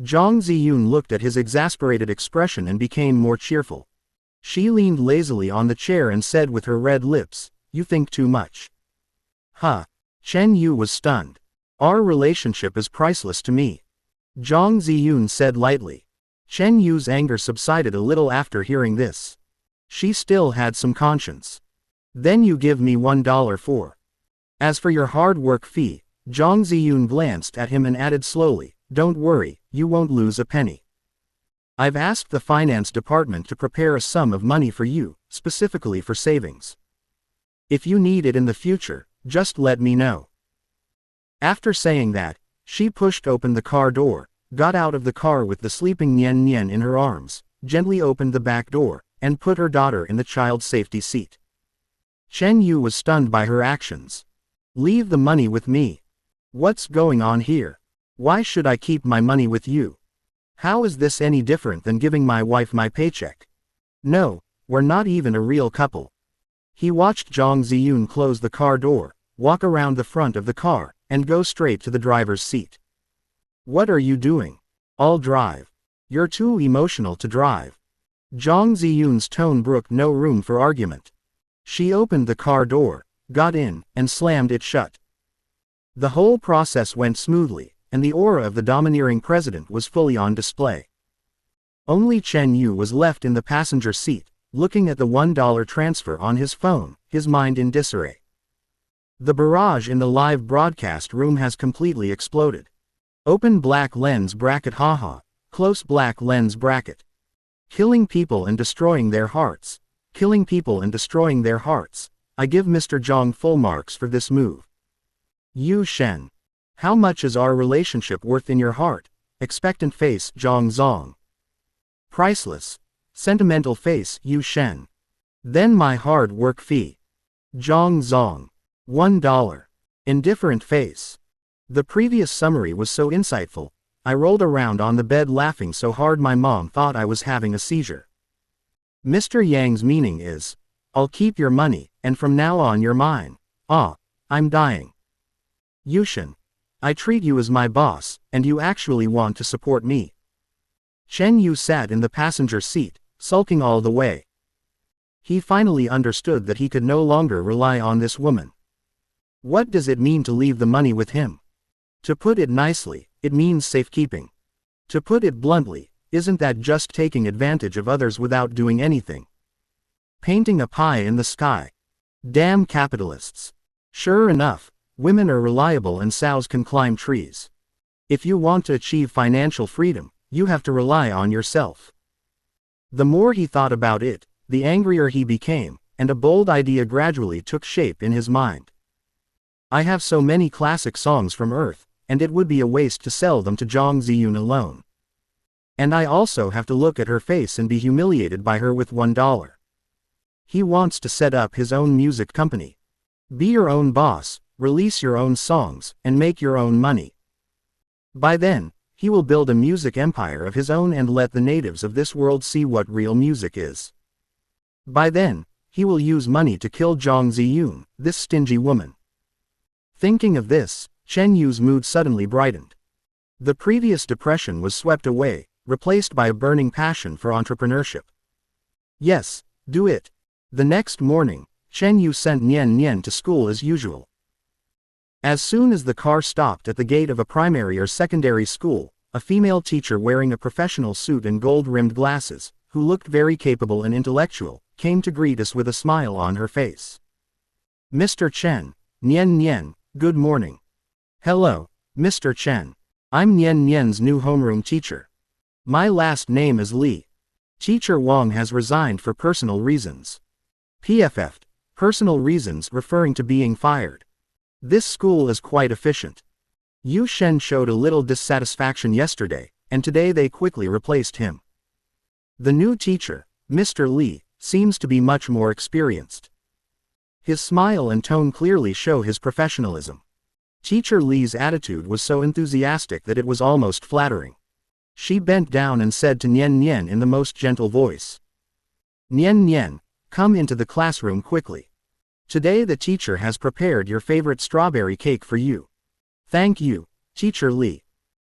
Zhang Ziyun looked at his exasperated expression and became more cheerful. She leaned lazily on the chair and said with her red lips, "You think too much." Huh. Chen Yu was stunned. Our relationship is priceless to me. Zhang Ziyun said lightly. Chen Yu's anger subsided a little after hearing this. She still had some conscience. Then you give me $1 for. As for your hard work fee, Zhang Ziyun glanced at him and added slowly, don't worry, you won't lose a penny. I've asked the finance department to prepare a sum of money for you, specifically for savings. If you need it in the future, just let me know. After saying that, she pushed open the car door, got out of the car with the sleeping Nian Nian in her arms, gently opened the back door, and put her daughter in the child safety seat. Chen Yu was stunned by her actions. Leave the money with me. What's going on here? Why should I keep my money with you? How is this any different than giving my wife my paycheck? No, we're not even a real couple. He watched Zhang Ziyun close the car door, walk around the front of the car, and go straight to the driver's seat. What are you doing? I'll drive. You're too emotional to drive. Zhang Ziyun's tone brooked no room for argument. She opened the car door, got in, and slammed it shut. The whole process went smoothly, and the aura of the domineering president was fully on display. Only Chen Yu was left in the passenger seat, looking at the $1 transfer on his phone, his mind in disarray. The barrage in the live broadcast room has completely exploded. Open black lens bracket haha, close black lens bracket. Killing people and destroying their hearts. Killing people and destroying their hearts. I give Mr. Zhang full marks for this move. Yu Shen. How much is our relationship worth in your heart? Expectant face Zhang Zong. Priceless. Sentimental face Yu Shen. Then my hard work fee. Zhang Zong. $1. Indifferent face. The previous summary was so insightful, I rolled around on the bed laughing so hard my mom thought I was having a seizure. Mr. Yang's meaning is, I'll keep your money, and from now on you're mine. Ah, I'm dying. Yushin. I treat you as my boss, and you actually want to support me. Chen Yu sat in the passenger seat, sulking all the way. He finally understood that he could no longer rely on this woman. What does it mean to leave the money with him? To put it nicely, it means safekeeping. To put it bluntly, isn't that just taking advantage of others without doing anything? Painting a pie in the sky. Damn capitalists. Sure enough, women are reliable and sows can climb trees. If you want to achieve financial freedom, you have to rely on yourself. The more he thought about it, the angrier he became, and a bold idea gradually took shape in his mind. I have so many classic songs from Earth, and it would be a waste to sell them to Zhang Ziyun alone. And I also have to look at her face and be humiliated by her with $1. He wants to set up his own music company. Be your own boss, release your own songs, and make your own money. By then, he will build a music empire of his own and let the natives of this world see what real music is. By then, he will use money to kill Zhang Ziyun, this stingy woman. Thinking of this, Chen Yu's mood suddenly brightened. The previous depression was swept away, replaced by a burning passion for entrepreneurship. Yes, do it. The next morning, Chen Yu sent Nian Nian to school as usual. As soon as the car stopped at the gate of a primary or secondary school, a female teacher wearing a professional suit and gold-rimmed glasses, who looked very capable and intellectual, came to greet us with a smile on her face. Mr. Chen, Nian Nian, good morning. Hello, Mr. Chen. I'm Nian Nian's new homeroom teacher. My last name is Li. Teacher Wang has resigned for personal reasons. PFF, personal reasons referring to being fired. This school is quite efficient. Yu Shen showed a little dissatisfaction yesterday, and today they quickly replaced him. The new teacher, Mr. Li, seems to be much more experienced. His smile and tone clearly show his professionalism. Teacher Li's attitude was so enthusiastic that it was almost flattering. She bent down and said to Nian Nian in the most gentle voice. Nian Nian, come into the classroom quickly. Today the teacher has prepared your favorite strawberry cake for you. Thank you, Teacher Li.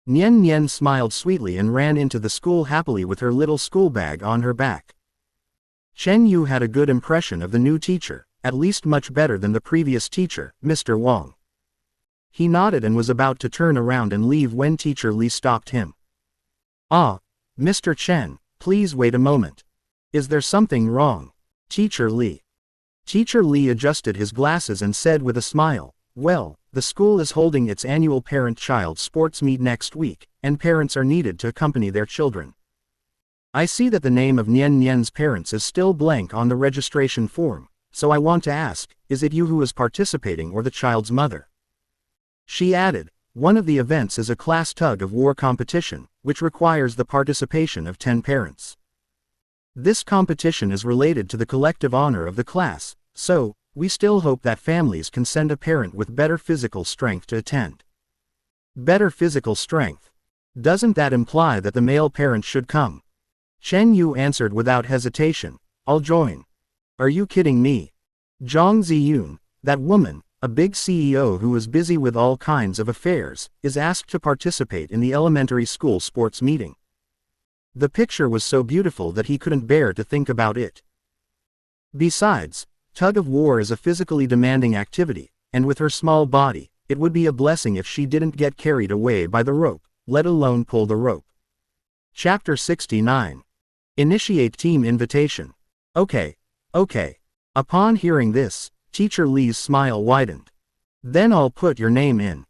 Nian Nian smiled sweetly and ran into the school happily with her little school bag on her back. Chen Yu had a good impression of the new teacher, at least much better than the previous teacher, Mr. Wang. He nodded and was about to turn around and leave when Teacher Li stopped him. Ah, Mr. Chen, please wait a moment. Is there something wrong? Teacher Li. Teacher Li adjusted his glasses and said with a smile, well, the school is holding its annual parent-child sports meet next week, and parents are needed to accompany their children. I see that the name of Nian Nian's parents is still blank on the registration form, so I want to ask, is it you who is participating or the child's mother? She added, one of the events is a class tug-of-war competition, which requires the participation of 10 parents. This competition is related to the collective honor of the class, so, we still hope that families can send a parent with better physical strength to attend. Better physical strength. Doesn't that imply that the male parent should come? Chen Yu answered without hesitation, I'll join. Are you kidding me? Zhang Ziyun, that woman, a big CEO who is busy with all kinds of affairs, is asked to participate in the elementary school sports meeting. The picture was so beautiful that he couldn't bear to think about it. Besides, tug of war is a physically demanding activity, and with her small body, it would be a blessing if she didn't get carried away by the rope, let alone pull the rope. Chapter 69. Initiate team invitation. Okay. Upon hearing this, Teacher Lee's smile widened. Then I'll put your name in.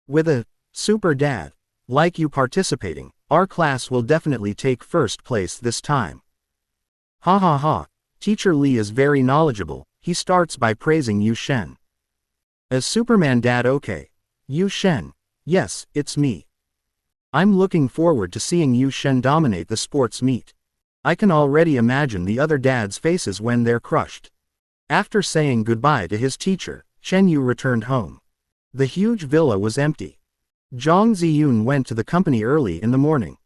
With a super dad like you participating, our class will definitely take first place this time. Ha ha ha. Teacher Lee is very knowledgeable. He starts by praising Yu Shen. As Superman dad, okay. Yu Shen. Yes, it's me. I'm looking forward to seeing Yu Shen dominate the sports meet. I can already imagine the other dads' faces when they're crushed. After saying goodbye to his teacher, Chen Yu returned home. The huge villa was empty. Zhang Ziyun went to the company early in the morning.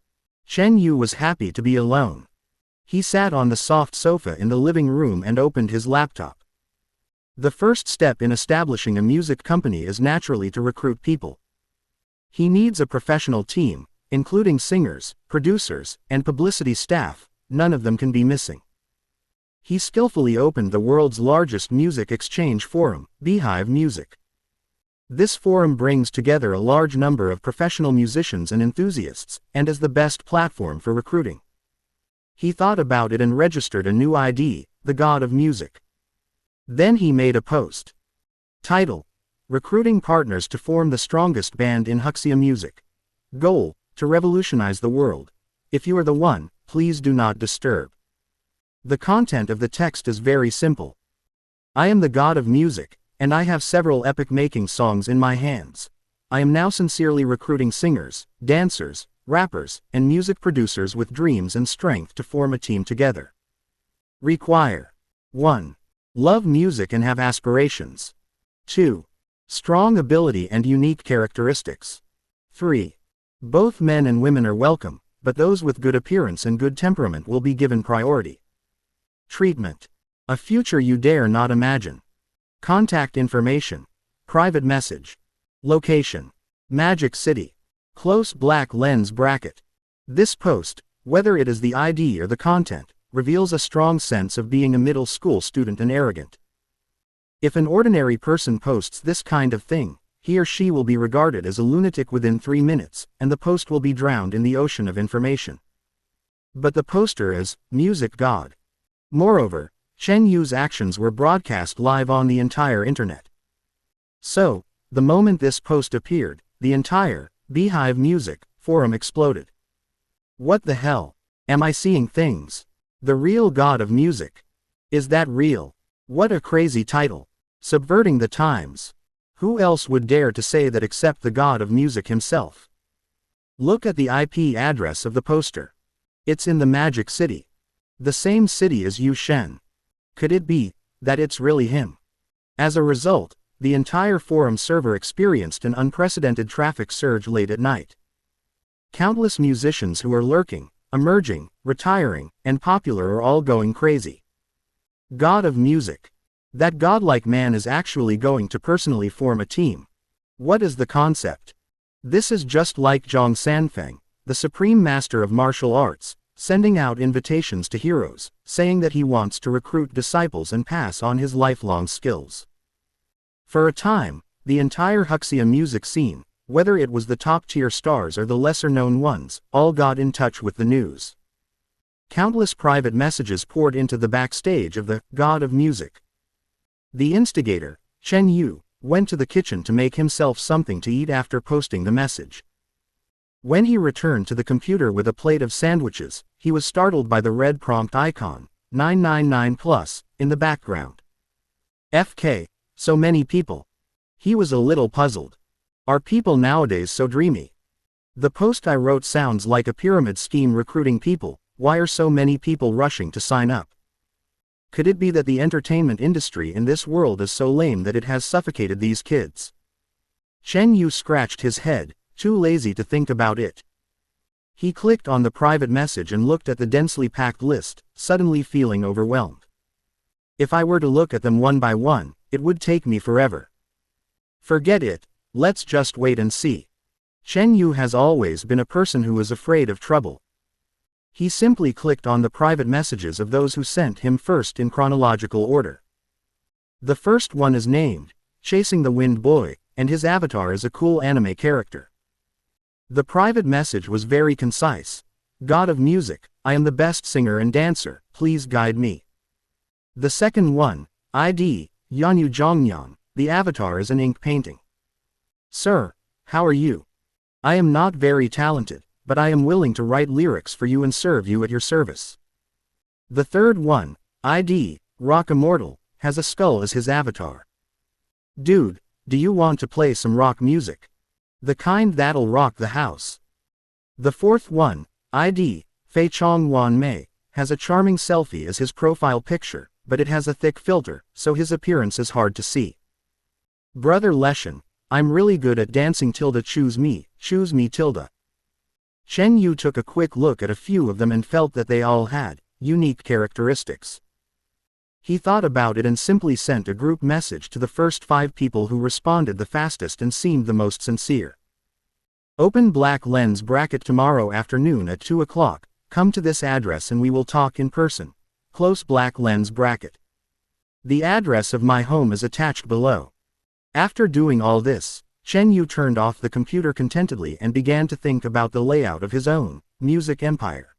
Chen Yu was happy to be alone. He sat on the soft sofa in the living room and opened his laptop. The first step in establishing a music company is naturally to recruit people. He needs a professional team, including singers, producers, and publicity staff. None of them can be missing. He skillfully opened the world's largest music exchange forum, Beehive Music. This forum brings together a large number of professional musicians and enthusiasts, and is the best platform for recruiting. He thought about it and registered a new ID, the God of Music. Then he made a post. Title: Recruiting partners to form the strongest band in Huxia Music. Goal: to revolutionize the world. If you are the one, please do not disturb. The content of the text is very simple. I am the God of Music, and I have several epic-making songs in my hands. I am now sincerely recruiting singers, dancers, rappers, and music producers with dreams and strength to form a team together. Require: 1. Love music and have aspirations. 2. Strong ability and unique characteristics. 3. Both men and women are welcome, but those with good appearance and good temperament will be given priority. Treatment: a future you dare not imagine. Contact information: private message. Location: Magic City. Close black lens bracket. This post, whether it is the ID or the content, reveals a strong sense of being a middle school student and arrogant. If an ordinary person posts this kind of thing, he or she will be regarded as a lunatic within 3 minutes, and the post will be drowned in the ocean of information. But the poster is Music God. Moreover, Chen Yu's actions were broadcast live on the entire internet. So, the moment this post appeared, the entire Beehive Music forum exploded. What the hell? Am I seeing things? The real God of Music? Is that real? What a crazy title. Subverting the times. Who else would dare to say that except the God of Music himself? Look at the IP address of the poster. It's in the Magic City. The same city as Yu Shen. Could it be that it's really him? As a result, the entire forum server experienced an unprecedented traffic surge late at night. Countless musicians who are lurking, emerging, retiring, and popular are all going crazy. God of Music. That godlike man is actually going to personally form a team. What is the concept? This is just like Zhang Sanfeng, the supreme master of martial arts, sending out invitations to heroes, saying that he wants to recruit disciples and pass on his lifelong skills. For a time, the entire Huxia music scene, whether it was the top-tier stars or the lesser-known ones, all got in touch with the news. Countless private messages poured into the backstage of the God of Music. The instigator, Chen Yu, went to the kitchen to make himself something to eat after posting the message. When he returned to the computer with a plate of sandwiches, he was startled by the red prompt icon, 999+, in the background. FK, so many people. He was a little puzzled. Are people nowadays so dreamy? The post I wrote sounds like a pyramid scheme recruiting people. Why are so many people rushing to sign up? Could it be that the entertainment industry in this world is so lame that it has suffocated these kids? Chen Yu scratched his head, too lazy to think about it. He clicked on the private message and looked at the densely packed list, suddenly feeling overwhelmed. If I were to look at them one by one, it would take me forever. Forget it, let's just wait and see. Chen Yu has always been a person who is afraid of trouble. He simply clicked on the private messages of those who sent him first in chronological order. The first one is named Chasing the Wind Boy, and his avatar is a cool anime character. The private message was very concise. God of music, I am the best singer and dancer, please guide me. The second one, ID, Yanyu Jongnyeon, the avatar is an ink painting. Sir, how are you? I am not very talented, but I am willing to write lyrics for you and serve you at your service. The third one, ID, Rock Immortal, has a skull as his avatar. Dude, do you want to play some rock music? The kind that'll rock the house. The fourth one, ID, Fei Chong Wan Mei, has a charming selfie as his profile picture, but it has a thick filter, so his appearance is hard to see. Brother Leshen, I'm really good at dancing tilde choose me tilde. Chen Yu took a quick look at a few of them and felt that they all had unique characteristics. He thought about it and simply sent a group message to the first 5 people who responded the fastest and seemed the most sincere. Open black lens bracket tomorrow afternoon at 2 o'clock, come to this address and we will talk in person. Close black lens bracket. The address of my home is attached below. After doing all this, Chen Yu turned off the computer contentedly and began to think about the layout of his own music empire.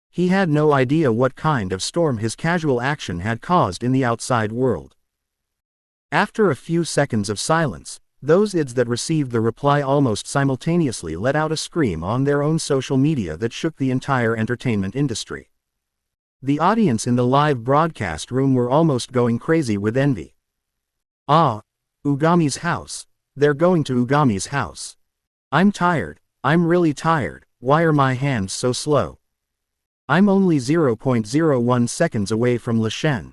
He had no idea what kind of storm his casual action had caused in the outside world. After a few seconds of silence, those ids that received the reply almost simultaneously let out a scream on their own social media that shook the entire entertainment industry. The audience in the live broadcast room were almost going crazy with envy. Ah, Ugami's house. They're going to Ugami's house. I'm tired, I'm really tired, why are my hands so slow? I'm only 0.01 seconds away from Leshen.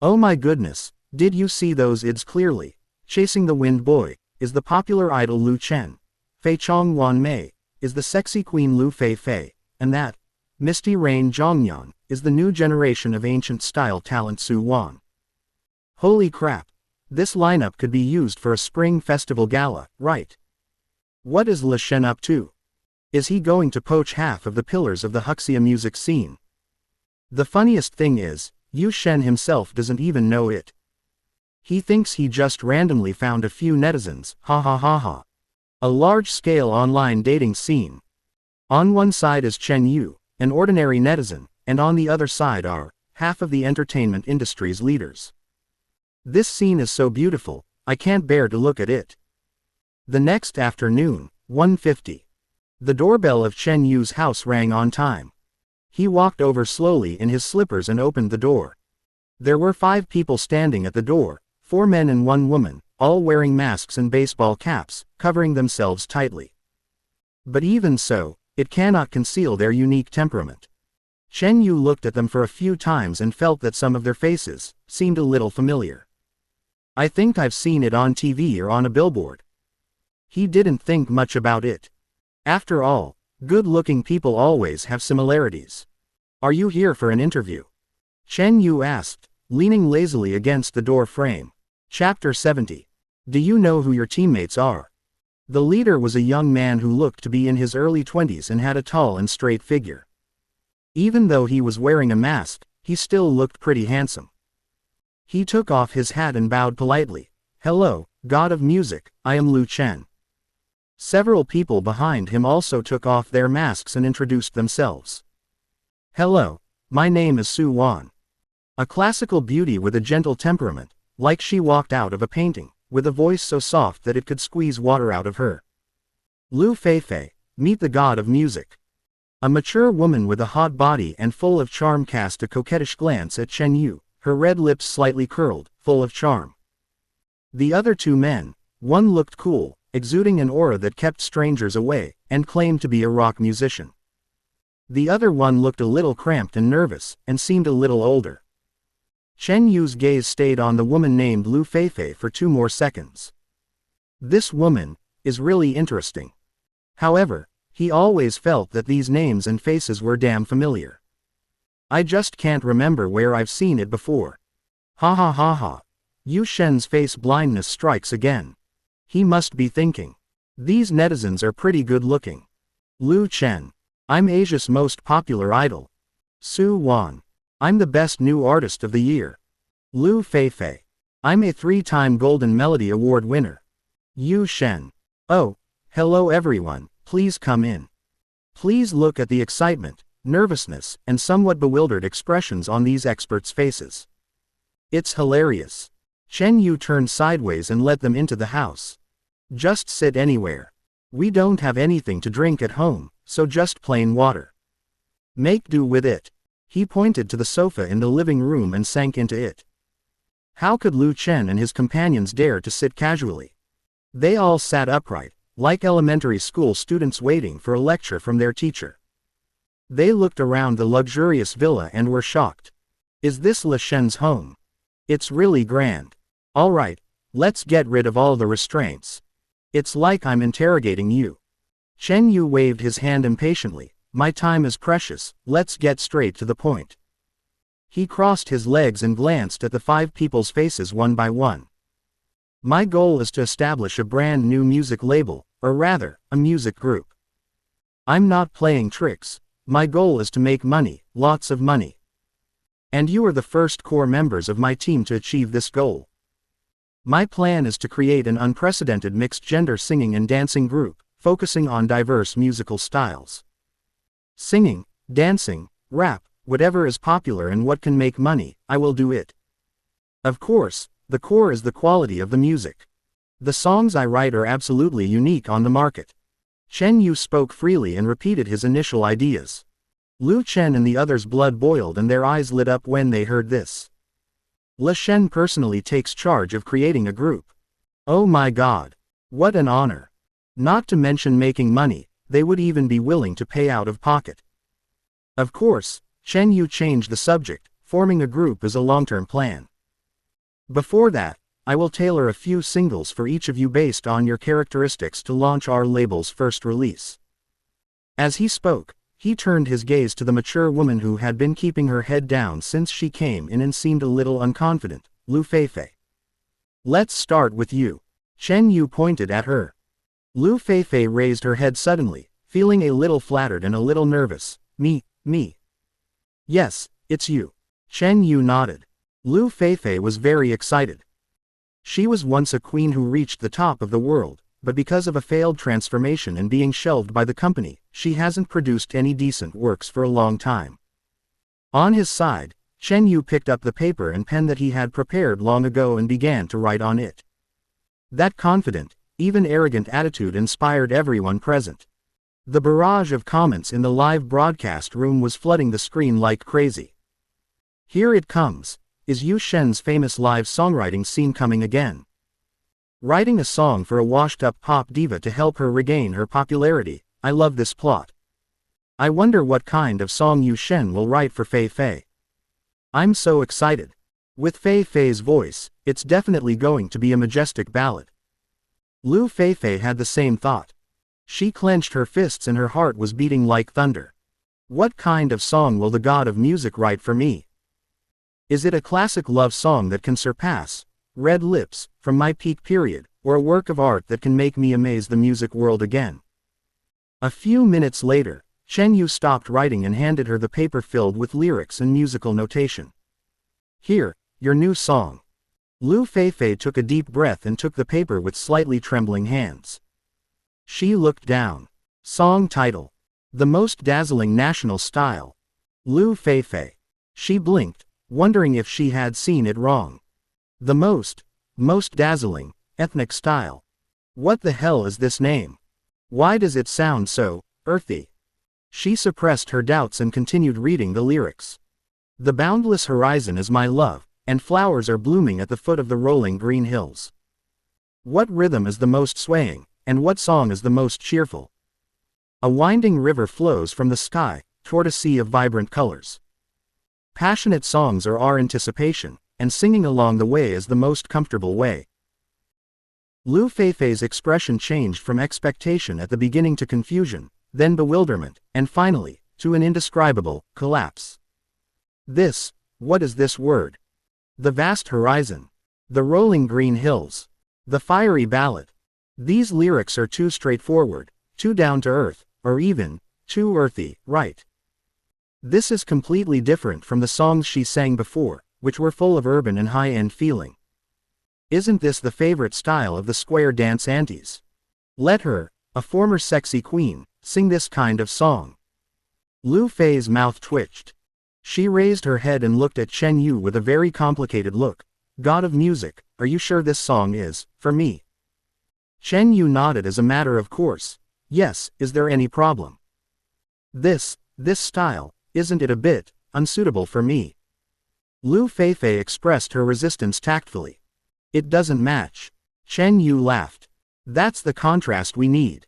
Oh my goodness, did you see those ids clearly? Chasing the Wind Boy is the popular idol Lu Chen. Fei Chong Wan Mei is the sexy queen Lu Fei Fei, and that Misty Rain Jongnyeon is the new generation of ancient style talent Su Wan. Holy crap. This lineup could be used for a spring festival gala, right? What is Leshen up to? Is he going to poach half of the pillars of the Huxia music scene? The funniest thing is, Yu Shen himself doesn't even know it. He thinks he just randomly found a few netizens, ha ha ha ha. A large-scale online dating scene. On one side is Chen Yu, an ordinary netizen, and on the other side are half of the entertainment industry's leaders. This scene is so beautiful, I can't bear to look at it. The next afternoon, 1:50. The doorbell of Chen Yu's house rang on time. He walked over slowly in his slippers and opened the door. There were 5 people standing at the door, 4 men and 1 woman, all wearing masks and baseball caps, covering themselves tightly. But even so, it cannot conceal their unique temperament. Chen Yu looked at them for a few times and felt that some of their faces seemed a little familiar. I think I've seen it on TV or on a billboard. He didn't think much about it. After all, good-looking people always have similarities. Are you here for an interview? Chen Yu asked, leaning lazily against the door frame. Chapter 70. Do you know who your teammates are? The leader was a young man who looked to be in his early 20s and had a tall and straight figure. Even though he was wearing a mask, he still looked pretty handsome. He took off his hat and bowed politely. Hello, God of Music, I am Lu Chen. Several people behind him also took off their masks and introduced themselves. Hello, my name is Su Wan. A classical beauty with a gentle temperament, like she walked out of a painting, with a voice so soft that it could squeeze water out of her. Lu Fei Fei, meet the God of Music. A mature woman with a hot body and full of charm cast a coquettish glance at Chen Yu, her red lips slightly curled, full of charm. The other 2 men, one looked cool, exuding an aura that kept strangers away, and claimed to be a rock musician. The other one looked a little cramped and nervous, and seemed a little older. Chen Yu's gaze stayed on the woman named Lu Fei Fei for 2 more seconds. This woman is really interesting. However, he always felt that these names and faces were damn familiar. I just can't remember where I've seen it before. Ha ha ha ha. Yu Shen's face blindness strikes again. He must be thinking. These netizens are pretty good looking. Lu Chen. I'm Asia's most popular idol. Su Wan. I'm the best new artist of the year. Lu Feifei. I'm a 3-time Golden Melody Award winner. Yu Shen. Oh, hello everyone, please come in. Please look at the excitement, nervousness, and somewhat bewildered expressions on these experts' faces. It's hilarious. Chen Yu turned sideways and let them into the house. Just sit anywhere. We don't have anything to drink at home, so just plain water. Make do with it. He pointed to the sofa in the living room and sank into it. How could Lu Chen and his companions dare to sit casually? They all sat upright, like elementary school students waiting for a lecture from their teacher. They looked around the luxurious villa and were shocked. Is this Lu Shen's home? It's really grand. All right, let's get rid of all the restraints. It's like I'm interrogating you. Chen Yu waved his hand impatiently. My time is precious, let's get straight to the point. He crossed his legs and glanced at the 5 people's faces one by one. My goal is to establish a brand new music label, or rather, a music group. I'm not playing tricks. My goal is to make money, lots of money. And you are the first core members of my team to achieve this goal. My plan is to create an unprecedented mixed-gender singing and dancing group, focusing on diverse musical styles. Singing, dancing, rap, whatever is popular and what can make money, I will do it. Of course, the core is the quality of the music. The songs I write are absolutely unique on the market. Chen Yu spoke freely and repeated his initial ideas. Lu Chen and the others' blood boiled and their eyes lit up when they heard this. Lu Shen personally takes charge of creating a group. Oh my God! What an honor! Not to mention making money, they would even be willing to pay out of pocket. Of course, Chen Yu changed the subject. Forming a group is a long-term plan. Before that, I will tailor a few singles for each of you based on your characteristics to launch our label's first release. As he spoke, he turned his gaze to the mature woman who had been keeping her head down since she came in and seemed a little unconfident, Lu Feifei. Let's start with you. Chen Yu pointed at her. Lu Feifei raised her head suddenly, feeling a little flattered and a little nervous. Me. Yes, it's you. Chen Yu nodded. Lu Feifei was very excited. She was once a queen who reached the top of the world, but because of a failed transformation and being shelved by the company, she hasn't produced any decent works for a long time. On his side, Chen Yu picked up the paper and pen that he had prepared long ago and began to write on it. That confident, even arrogant attitude inspired everyone present. The barrage of comments in the live broadcast room was flooding the screen like crazy. Here it comes. Is Yu Shen's famous live songwriting scene coming again? Writing a song for a washed-up pop diva to help her regain her popularity. I love this plot. I wonder what kind of song Yu Shen will write for Fei Fei. I'm so excited. With Fei Fei's voice, it's definitely going to be a majestic ballad. Lu Feifei had the same thought. She clenched her fists and her heart was beating like thunder. What kind of song will the god of music write for me? Is it a classic love song that can surpass Red Lips, from my peak period, or a work of art that can make me amaze the music world again? A few minutes later, Chen Yu stopped writing and handed her the paper filled with lyrics and musical notation. Here, your new song. Lu Feifei took a deep breath and took the paper with slightly trembling hands. She looked down. Song title. The Most Dazzling National Style. Lu Feifei. She blinked, wondering if she had seen it wrong. The most dazzling, ethnic style. What the hell is this name? Why does it sound so earthy? She suppressed her doubts and continued reading the lyrics. The boundless horizon is my love, and flowers are blooming at the foot of the rolling green hills. What rhythm is the most swaying, and what song is the most cheerful? A winding river flows from the sky, toward a sea of vibrant colors. Passionate songs are our anticipation, and singing along the way is the most comfortable way. Lu Feifei's expression changed from expectation at the beginning to confusion, then bewilderment, and finally, to an indescribable collapse. What is this word? The vast horizon. The rolling green hills. The fiery ballad. These lyrics are too straightforward, too down to earth, or even, Too earthy, right? This is completely different from the songs she sang before, which were full of urban and high-end feeling. Isn't this the favorite style of the square dance aunties? Let her, a former sexy queen, sing this kind of song. Lu Fei's mouth twitched. She raised her head and looked at Chen Yu with a very complicated look. God of music, are you sure this song is, for me? Chen Yu nodded as a matter of course. Yes, is there any problem? This style, isn't it a bit unsuitable for me? Lu Feifei expressed her resistance tactfully. It doesn't match. Chen Yu laughed. That's the contrast we need.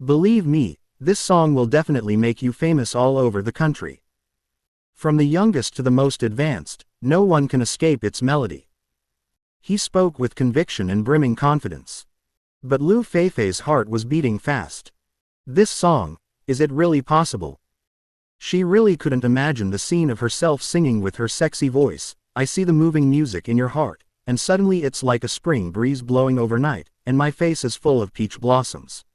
Believe me, this song will definitely make you famous all over the country. From the youngest to the most advanced, no one can escape its melody. He spoke with conviction and brimming confidence. But Lu Feifei's heart was beating fast. This song, is it really possible? She really couldn't imagine the scene of herself singing with her sexy voice. I see the moving music in your heart, and suddenly it's like a spring breeze blowing overnight, and my face is full of peach blossoms.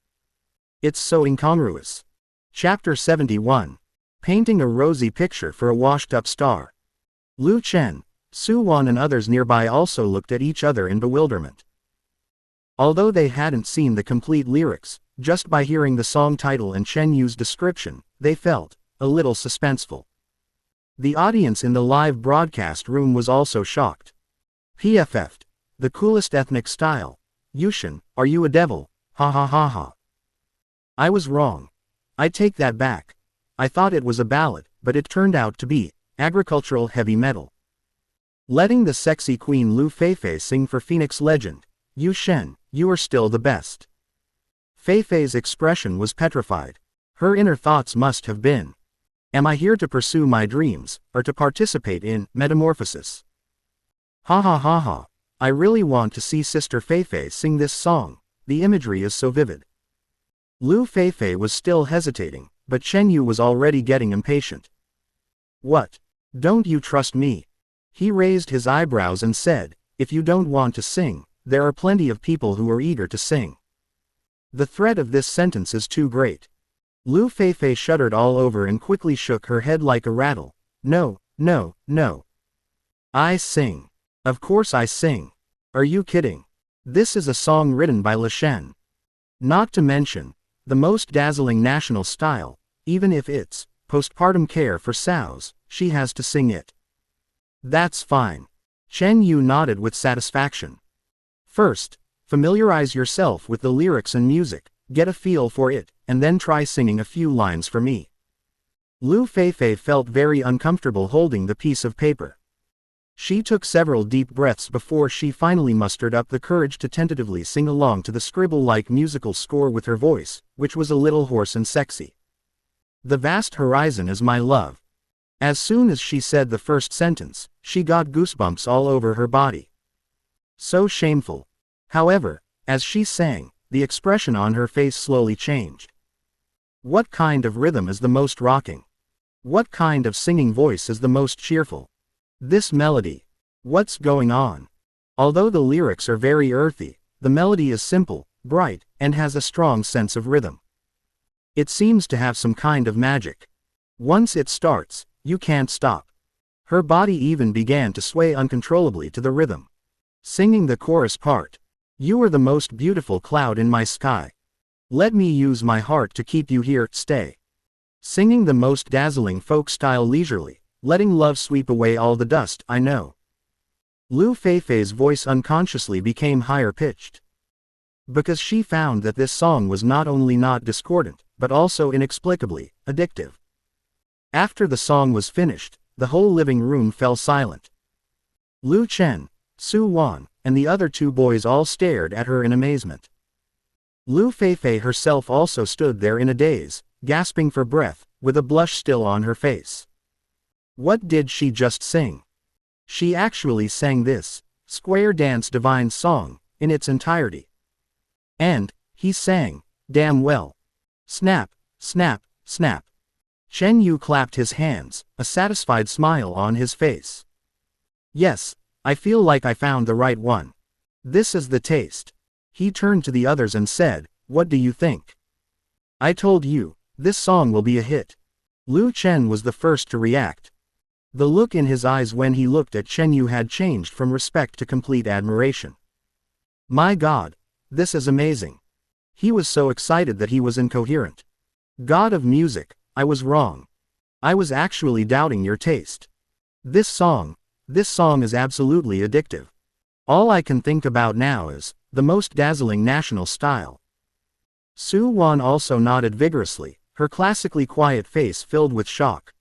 It's so incongruous. Chapter 71. Painting a rosy picture for a washed-up star. Lu Chen, Su Wan and others nearby also looked at each other in bewilderment. Although they hadn't seen the complete lyrics, just by hearing the song title and Chen Yu's description, they felt a little suspenseful. The audience in the live broadcast room was also shocked. PFF'd. The coolest ethnic style. Yushin, are you a devil? Ha ha ha ha. I was wrong. I take that back. I thought it was a ballad, but it turned out to be agricultural heavy metal. Letting the sexy queen Lu Feifei sing for Phoenix Legend. Yu Shen, you are still the best. Feifei's expression was petrified. Her inner thoughts must have been, am I here to pursue my dreams, or to participate in metamorphosis? Ha ha ha ha. I really want to see Sister Feifei sing this song. The imagery is so vivid. Lu Feifei was still hesitating, but Chen Yu was already getting impatient. What? Don't you trust me? He raised his eyebrows and said, if you don't want to sing, there are plenty of people who are eager to sing. The threat of this sentence is too great. Lu Feifei shuddered all over and quickly shook her head like a rattle. No, no, no. I sing. Of course I sing. Are you kidding? This is a song written by Le Shen. Not to mention, the most dazzling national style, even if it's postpartum care for sows, she has to sing it. That's fine. Chen Yu nodded with satisfaction. First, familiarize yourself with the lyrics and music, get a feel for it, and then try singing a few lines for me. Lu Feifei felt very uncomfortable holding the piece of paper. She took several deep breaths before she finally mustered up the courage to tentatively sing along to the scribble-like musical score with her voice, which was a little hoarse and sexy. The vast horizon is my love. As soon as she said the first sentence, she got goosebumps all over her body. So shameful. However, as she sang, the expression on her face slowly changed. What kind of rhythm is the most rocking? What kind of singing voice is the most cheerful? This melody. What's going on? Although the lyrics are very earthy, the melody is simple, bright, and has a strong sense of rhythm. It seems to have some kind of magic. Once it starts, you can't stop. Her body even began to sway uncontrollably to the rhythm. Singing the chorus part. You are the most beautiful cloud in my sky. Let me use my heart to keep you here, stay. Singing the most dazzling folk style leisurely, letting love sweep away all the dust, I know. Lu Feifei's voice unconsciously became higher pitched. Because she found that this song was not only not discordant, but also inexplicably addictive. After the song was finished, the whole living room fell silent. Lu Chen, Su Wan, and the other two boys all stared at her in amazement. Lu Feifei herself also stood there in a daze, gasping for breath, with a blush still on her face. What did she just sing? She actually sang this square dance divine song, in its entirety. And he sang, damn well. Snap, snap, snap. Chen Yu clapped his hands, a satisfied smile on his face. Yes, I feel like I found the right one. This is the taste. He turned to the others and said, what do you think? I told you, This song will be a hit. Lu Chen was the first to react. The look in his eyes when he looked at Chen Yu had changed from respect to complete admiration. My God, this is amazing. He was so excited that he was incoherent. God of music, I was wrong. I was actually doubting your taste. This song is absolutely addictive. All I can think about now is the most dazzling national style. Su Wan also nodded vigorously, her classically quiet face filled with shock.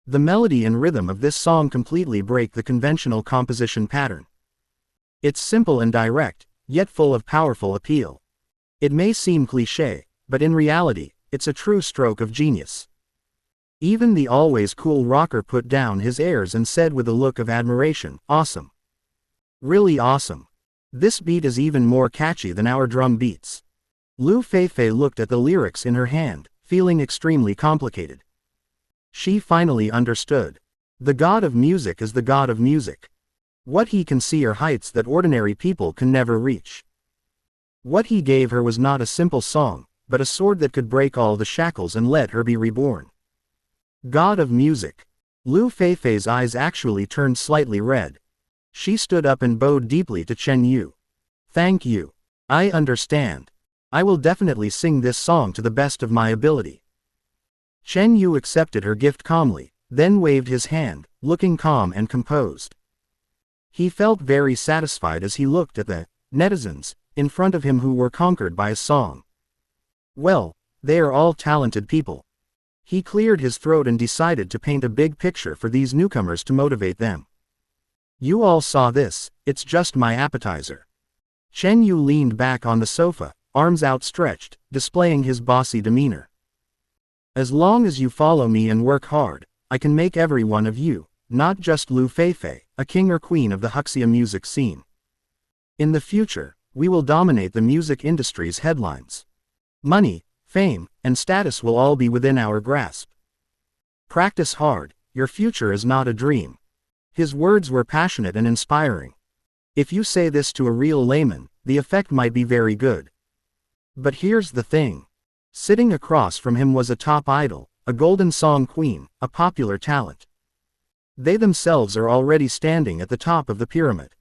The melody and rhythm of this song completely break the conventional composition pattern. It's simple and direct, yet full of powerful appeal. It may seem cliché, but in reality, it's a true stroke of genius. Even the always cool rocker put down his airs and said with a look of admiration, "Awesome. Really awesome. This beat is even more catchy than our drum beats." Lu Feifei looked at the lyrics in her hand, feeling extremely complicated. She finally understood. The God of music is the God of music. What he can see are heights that ordinary people can never reach. What he gave her was not a simple song, but a sword that could break all the shackles and let her be reborn. God of music. Lu Feifei's eyes actually turned slightly red. She stood up and bowed deeply to Chen Yu. Thank you. I understand. I will definitely sing this song to the best of my ability. Chen Yu accepted her gift calmly, then waved his hand, looking calm and composed. He felt very satisfied as he looked at the netizens in front of him who were conquered by a song. Well, they are all talented people. He cleared his throat and decided to paint a big picture for these newcomers to motivate them. You all saw this, it's just my appetizer. Chen Yu leaned back on the sofa, arms outstretched, displaying his bossy demeanor. As long as you follow me and work hard, I can make every one of you, not just Lu Feifei, a king or queen of the Huxia music scene. In the future, we will dominate the music industry's headlines. Money, fame, and status will all be within our grasp. Practice hard, your future is not a dream. His words were passionate and inspiring. If you say this to a real layman, the effect might be very good. But here's the thing. Sitting across from him was a top idol, a golden song queen, a popular talent. They themselves are already standing at the top of the pyramid.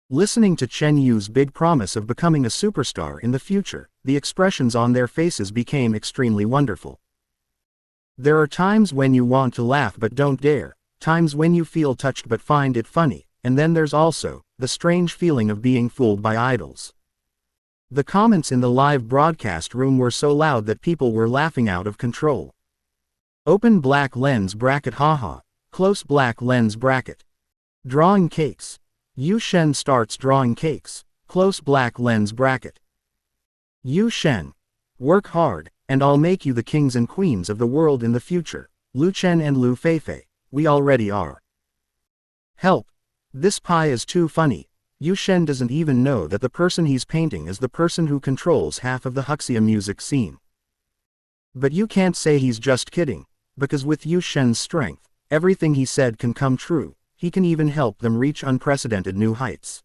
Listening to Chen Yu's big promise of becoming a superstar in the future, the expressions on their faces became extremely wonderful. There are times when you want to laugh but don't dare, times when you feel touched but find it funny, and then there's also the strange feeling of being fooled by idols. The comments in the live broadcast room were so loud that people were laughing out of control. Open black lens bracket haha, close black lens bracket. Drawing cakes. Yu Shen starts drawing cakes, close black lens bracket. Yu Shen. Work hard, and I'll make you the kings and queens of the world in the future, Lu Chen and Lu Feifei, we already are. Help. This pie is too funny. Yu Shen doesn't even know that the person he's painting is the person who controls half of the Huxia music scene. But you can't say he's just kidding, because with Yu Shen's strength, everything he said can come true, he can even help them reach unprecedented new heights.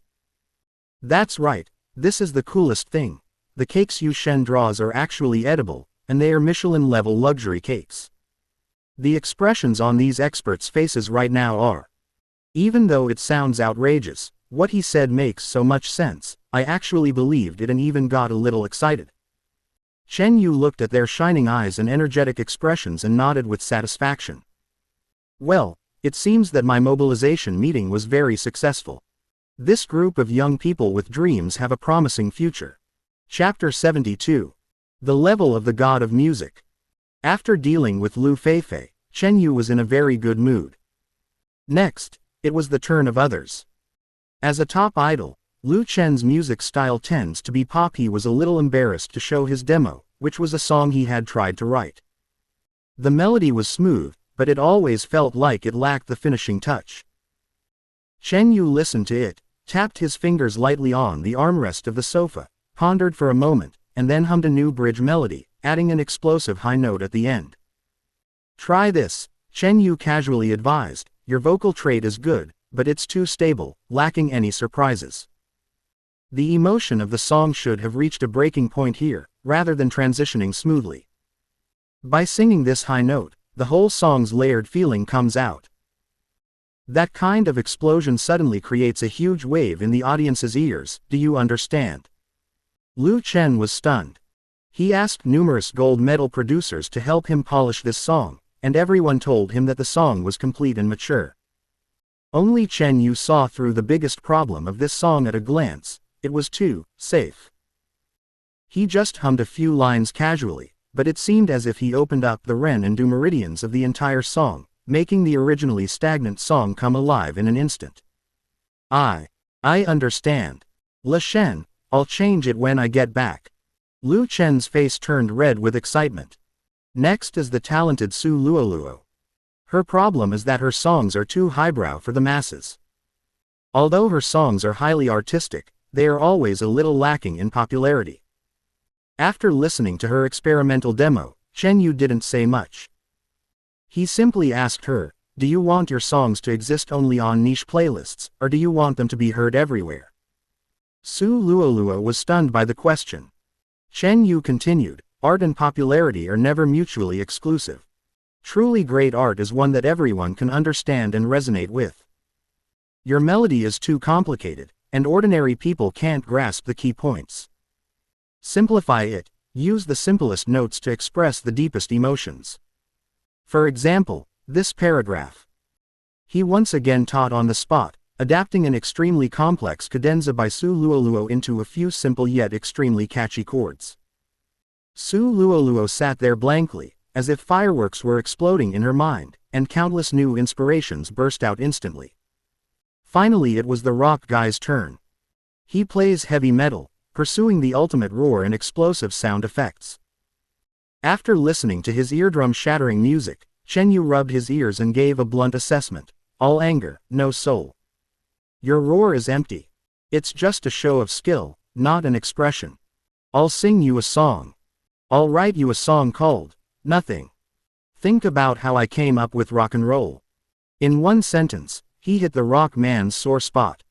That's right, this is the coolest thing. The cakes Yu Shen draws are actually edible, and they are Michelin-level luxury cakes. The expressions on these experts' faces right now are. Even though it sounds outrageous, what he said makes so much sense, I actually believed it and even got a little excited. Chen Yu looked at their shining eyes and energetic expressions and nodded with satisfaction. Well, it seems that my mobilization meeting was very successful. This group of young people with dreams have a promising future. Chapter 72. The Level of the God of Music. After dealing with Lu Feifei, Chen Yu was in a very good mood. Next, it was the turn of others. As a top idol, Lu Chen's music style tends to be pop. He was a little embarrassed to show his demo, which was a song he had tried to write. The melody was smooth, but it always felt like it lacked the finishing touch. Chen Yu listened to it, tapped his fingers lightly on the armrest of the sofa, pondered for a moment, and then hummed a new bridge melody, adding an explosive high note at the end. Try this, Chen Yu casually advised, your vocal trait is good, but it's too stable, lacking any surprises. The emotion of the song should have reached a breaking point here, rather than transitioning smoothly. By singing this high note, the whole song's layered feeling comes out. That kind of explosion suddenly creates a huge wave in the audience's ears, do you understand? Liu Chen was stunned. He asked numerous gold medal producers to help him polish this song, and everyone told him that the song was complete and mature. Only Chen Yu saw through the biggest problem of this song at a glance: it was too safe. He just hummed a few lines casually, but it seemed as if he opened up the ren and do meridians of the entire song, making the originally stagnant song come alive in an instant. I understand. Le Shen, I'll change it when I get back. Liu Chen's face turned red with excitement. Next is the talented Su Luoluo. Her problem is that her songs are too highbrow for the masses. Although her songs are highly artistic, they are always a little lacking in popularity. After listening to her experimental demo, Chen Yu didn't say much. He simply asked her, "Do you want your songs to exist only on niche playlists, or do you want them to be heard everywhere?" Su Luoluo was stunned by the question. Chen Yu continued, "Art and popularity are never mutually exclusive. Truly great art is one that everyone can understand and resonate with. Your melody is too complicated, and ordinary people can't grasp the key points. Simplify it, use the simplest notes to express the deepest emotions. For example, this paragraph." He once again taught on the spot, adapting an extremely complex cadenza by Su Luoluo into a few simple yet extremely catchy chords. Su Luoluo sat there blankly, as if fireworks were exploding in her mind, and countless new inspirations burst out instantly. Finally it was the rock guy's turn. He plays heavy metal, pursuing the ultimate roar and explosive sound effects. After listening to his eardrum-shattering music, Chen Yu rubbed his ears and gave a blunt assessment: "All anger, no soul. Your roar is empty. It's just a show of skill, not an expression. I'll sing you a song. I'll write you a song called Nothing. Think about how I came up with rock and roll." In one sentence, he hit the rock man's sore spot.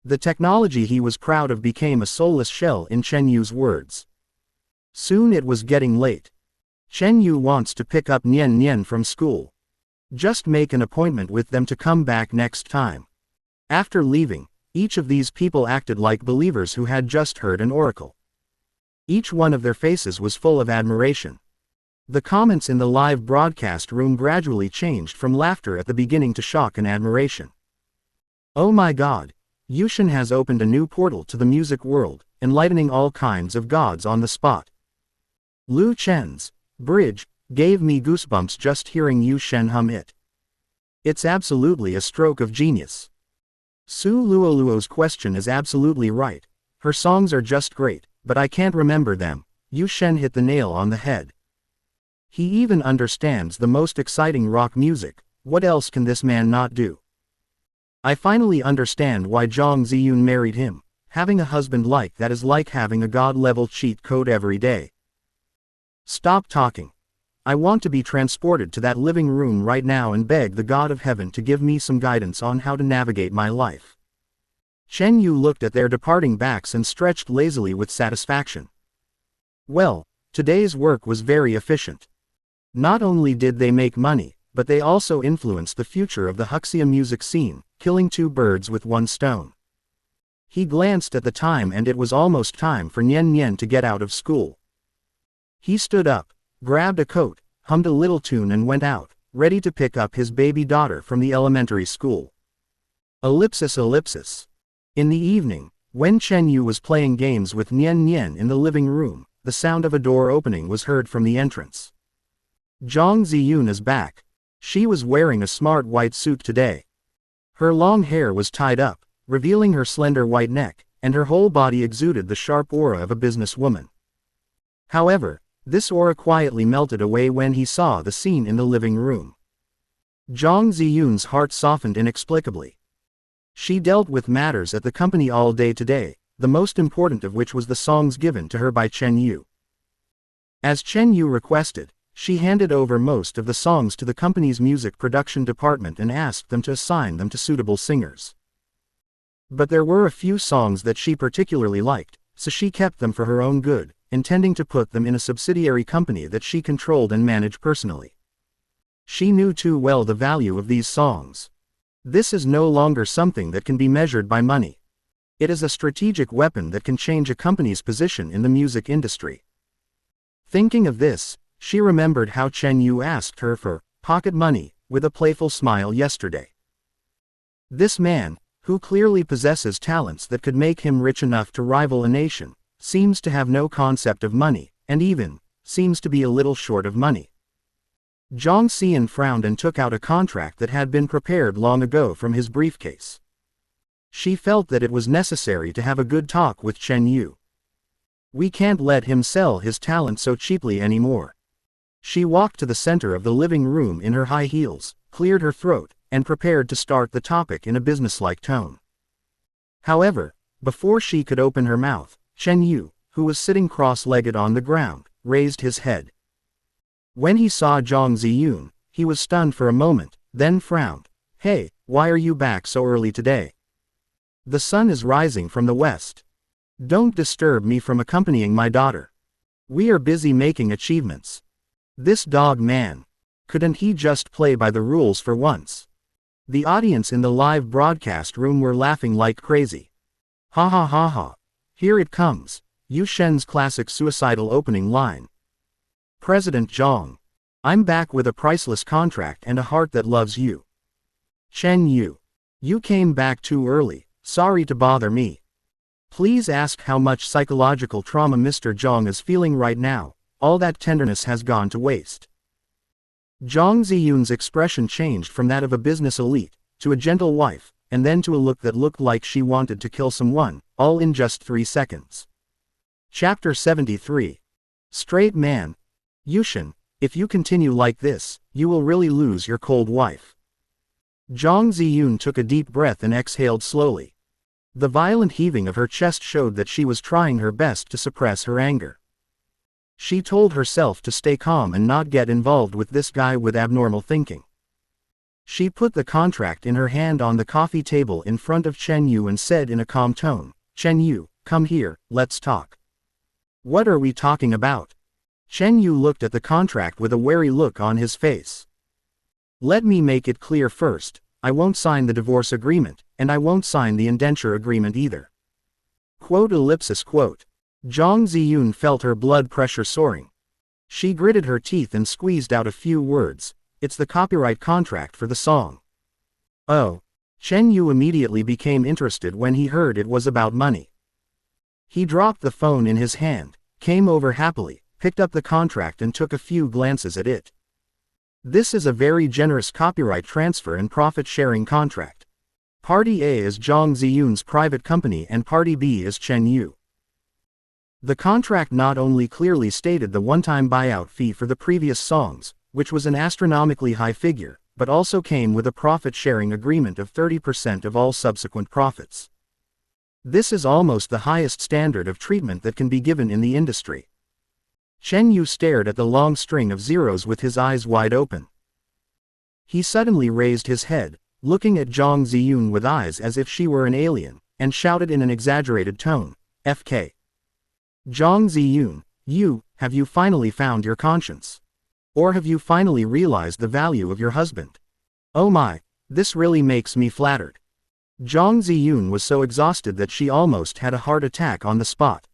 The technology he was proud of became a soulless shell in Chen Yu's words. Soon it was getting late. Chen Yu wants to pick up Nian Nian from school. Just make an appointment with them to come back next time. After leaving, each of these people acted like believers who had just heard an oracle. Each one of their faces was full of admiration. The comments in the live broadcast room gradually changed from laughter at the beginning to shock and admiration. "Oh my God! Yushin has opened a new portal to the music world, enlightening all kinds of gods on the spot. Liu Chen's bridge gave me goosebumps just hearing Yu Shen hum it. It's absolutely a stroke of genius." Su Luoluo's question is absolutely right. Her songs are just great, but I can't remember them. Yu Shen hit the nail on the head. He even understands the most exciting rock music. What else can this man not do? I finally understand why Zhang Ziyun married him. Having a husband like that is like having a god-level cheat code every day. Stop talking. I want to be transported to that living room right now and beg the God of Heaven to give me some guidance on how to navigate my life. Chen Yu looked at their departing backs and stretched lazily with satisfaction. Well, today's work was very efficient. Not only did they make money, but they also influenced the future of the Huxia music scene, killing two birds with one stone. He glanced at the time and it was almost time for Nian Nian to get out of school. He stood up, grabbed a coat, hummed a little tune and went out, ready to pick up his baby daughter from the elementary school. Ellipsis. In the evening, when Chen Yu was playing games with Nian Nian in the living room, the sound of a door opening was heard from the entrance. Zhang Ziyun is back. She was wearing a smart white suit today. Her long hair was tied up, revealing her slender white neck, and her whole body exuded the sharp aura of a businesswoman. However, this aura quietly melted away when he saw the scene in the living room. Zhang Ziyun's heart softened inexplicably. She dealt with matters at the company all day today, the most important of which was the songs given to her by Chen Yu. As Chen Yu requested, she handed over most of the songs to the company's music production department and asked them to assign them to suitable singers. But there were a few songs that she particularly liked, so she kept them for her own good, intending to put them in a subsidiary company that she controlled and managed personally. She knew too well the value of these songs. This is no longer something that can be measured by money. It is a strategic weapon that can change a company's position in the music industry. Thinking of this, she remembered how Chen Yu asked her for pocket money with a playful smile yesterday. This man, who clearly possesses talents that could make him rich enough to rival a nation, seems to have no concept of money, and even seems to be a little short of money. Zhang Xian frowned and took out a contract that had been prepared long ago from his briefcase. She felt that it was necessary to have a good talk with Chen Yu. We can't let him sell his talent so cheaply anymore. She walked to the center of the living room in her high heels, cleared her throat, and prepared to start the topic in a businesslike tone. However, before she could open her mouth, Chen Yu, who was sitting cross-legged on the ground, raised his head. When he saw Zhang Ziyun, he was stunned for a moment, then frowned. "Hey, why are you back so early today? The sun is rising from the west. Don't disturb me from accompanying my daughter. We are busy making achievements." This dog man. Couldn't he just play by the rules for once? The audience in the live broadcast room were laughing like crazy. Ha ha ha ha. Here it comes, Yu Shen's classic suicidal opening line. President Zhang. I'm back with a priceless contract and a heart that loves you. Chen Yu. You came back too early, sorry to bother me. Please ask how much psychological trauma Mr. Zhang is feeling right now. All that tenderness has gone to waste. Zhang Ziyun's expression changed from that of a business elite, to a gentle wife, and then to a look that looked like she wanted to kill someone, all in just 3 seconds. Chapter 73. Straight Man. Yushen, if you continue like this, you will really lose your cold wife. Zhang Ziyun took a deep breath and exhaled slowly. The violent heaving of her chest showed that she was trying her best to suppress her anger. She told herself to stay calm and not get involved with this guy with abnormal thinking. She put the contract in her hand on the coffee table in front of Chen Yu and said in a calm tone, "Chen Yu, come here, let's talk." "What are we talking about?" Chen Yu looked at the contract with a wary look on his face. "Let me make it clear first, I won't sign the divorce agreement, and I won't sign the indenture agreement either." Quote. Zhang Ziyun felt her blood pressure soaring. She gritted her teeth and squeezed out a few words. "It's the copyright contract for the song." Oh. Chen Yu immediately became interested when he heard it was about money. He dropped the phone in his hand, came over happily, picked up the contract and took a few glances at it. This is a very generous copyright transfer and profit-sharing contract. Party A is Zhang Ziyun's private company and Party B is Chen Yu. The contract not only clearly stated the one-time buyout fee for the previous songs, which was an astronomically high figure, but also came with a profit-sharing agreement of 30% of all subsequent profits. This is almost the highest standard of treatment that can be given in the industry. Chen Yu stared at the long string of zeros with his eyes wide open. He suddenly raised his head, looking at Zhang Ziyun with eyes as if she were an alien, and shouted in an exaggerated tone, "FK. Zhang Ziyun, have you finally found your conscience? Or have you finally realized the value of your husband? Oh my, this really makes me flattered." Zhang Ziyun was so exhausted that she almost had a heart attack on the spot.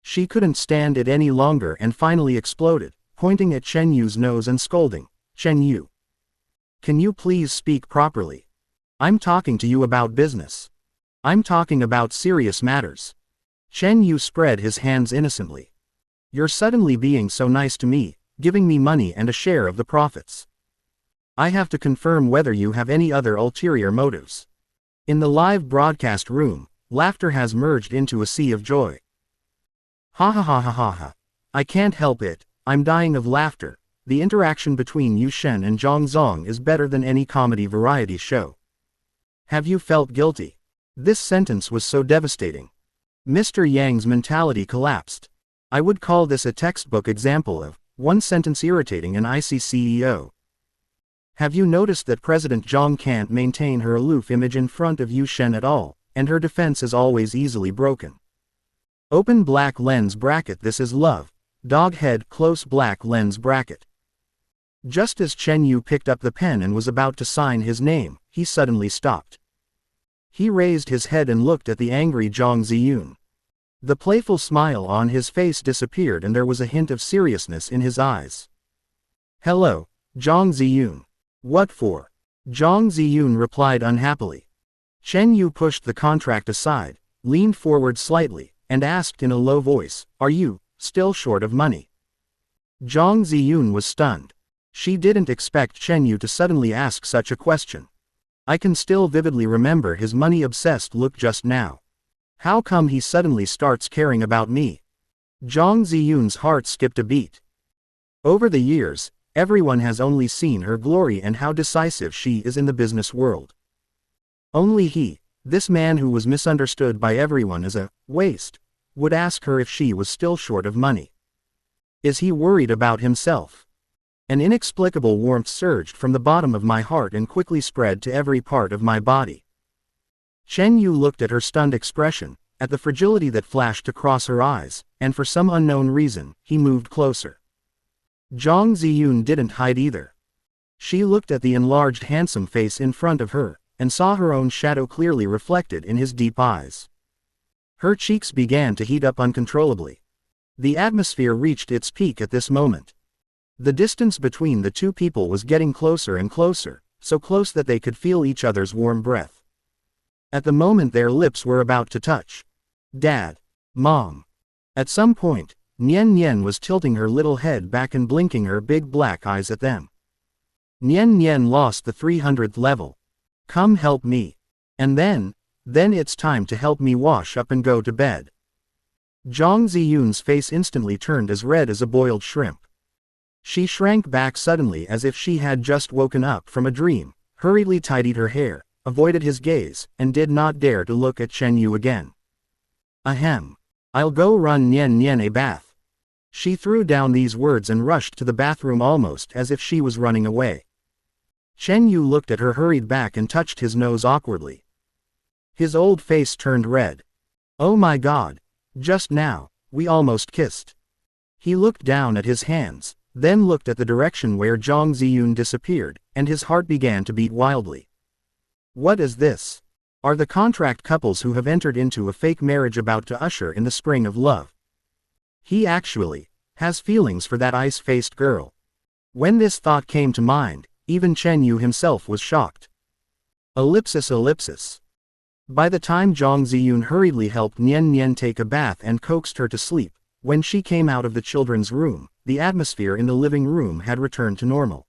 She couldn't stand it any longer and finally exploded, pointing at Chen Yu's nose and scolding, "Chen Yu. Can you please speak properly? I'm talking to you about business. I'm talking about serious matters." Chen Yu spread his hands innocently. "You're suddenly being so nice to me, giving me money and a share of the profits. I have to confirm whether you have any other ulterior motives." In the live broadcast room, laughter has merged into a sea of joy. Ha ha ha ha ha ha. I can't help it, I'm dying of laughter. The interaction between Yu Shen and Zhang Zong is better than any comedy variety show. Have you felt guilty? This sentence was so devastating. Mr. Yang's mentality collapsed. I would call this a textbook example of one sentence irritating an icy CEO. Have you noticed that President Zhang can't maintain her aloof image in front of Yu Shen at all, and her defense is always easily broken? Open black lens bracket. This is love. Dog head close black lens bracket. Just as Chen Yu picked up the pen and was about to sign his name, he suddenly stopped. He raised his head and looked at the angry Zhang Ziyun. The playful smile on his face disappeared and there was a hint of seriousness in his eyes. Hello, Zhang Ziyun. What for? Zhang Ziyun replied unhappily. Chen Yu pushed the contract aside, leaned forward slightly, and asked in a low voice, "Are you still short of money?" Zhang Ziyun was stunned. She didn't expect Chen Yu to suddenly ask such a question. I can still vividly remember his money-obsessed look just now. How come he suddenly starts caring about me? Zhang Ziyun's heart skipped a beat. Over the years, everyone has only seen her glory and how decisive she is in the business world. Only he, this man who was misunderstood by everyone as a waste, would ask her if she was still short of money. Is he worried about himself? An inexplicable warmth surged from the bottom of my heart and quickly spread to every part of my body. Chen Yu looked at her stunned expression, at the fragility that flashed across her eyes, and for some unknown reason, he moved closer. Zhang Ziyun didn't hide either. She looked at the enlarged handsome face in front of her, and saw her own shadow clearly reflected in his deep eyes. Her cheeks began to heat up uncontrollably. The atmosphere reached its peak at this moment. The distance between the two people was getting closer and closer, so close that they could feel each other's warm breath. At the moment their lips were about to touch. Dad. Mom. At some point, Nian Nian was tilting her little head back and blinking her big black eyes at them. Nian Nian lost the 300th level. Come help me. And then it's time to help me wash up and go to bed. Zhang Ziyun's face instantly turned as red as a boiled shrimp. She shrank back suddenly as if she had just woken up from a dream, hurriedly tidied her hair, avoided his gaze, and did not dare to look at Chen Yu again. Ahem. I'll go run Nian Nian a bath. She threw down these words and rushed to the bathroom almost as if she was running away. Chen Yu looked at her hurried back and touched his nose awkwardly. His old face turned red. Oh my God. Just now, we almost kissed. He looked down at his hands, then looked at the direction where Zhang Ziyun disappeared, and his heart began to beat wildly. What is this? Are the contract couples who have entered into a fake marriage about to usher in the spring of love? He actually has feelings for that ice-faced girl. When this thought came to mind, even Chen Yu himself was shocked. Ellipsis. By the time Zhang Ziyun hurriedly helped Nian Nian take a bath and coaxed her to sleep, when she came out of the children's room, the atmosphere in the living room had returned to normal.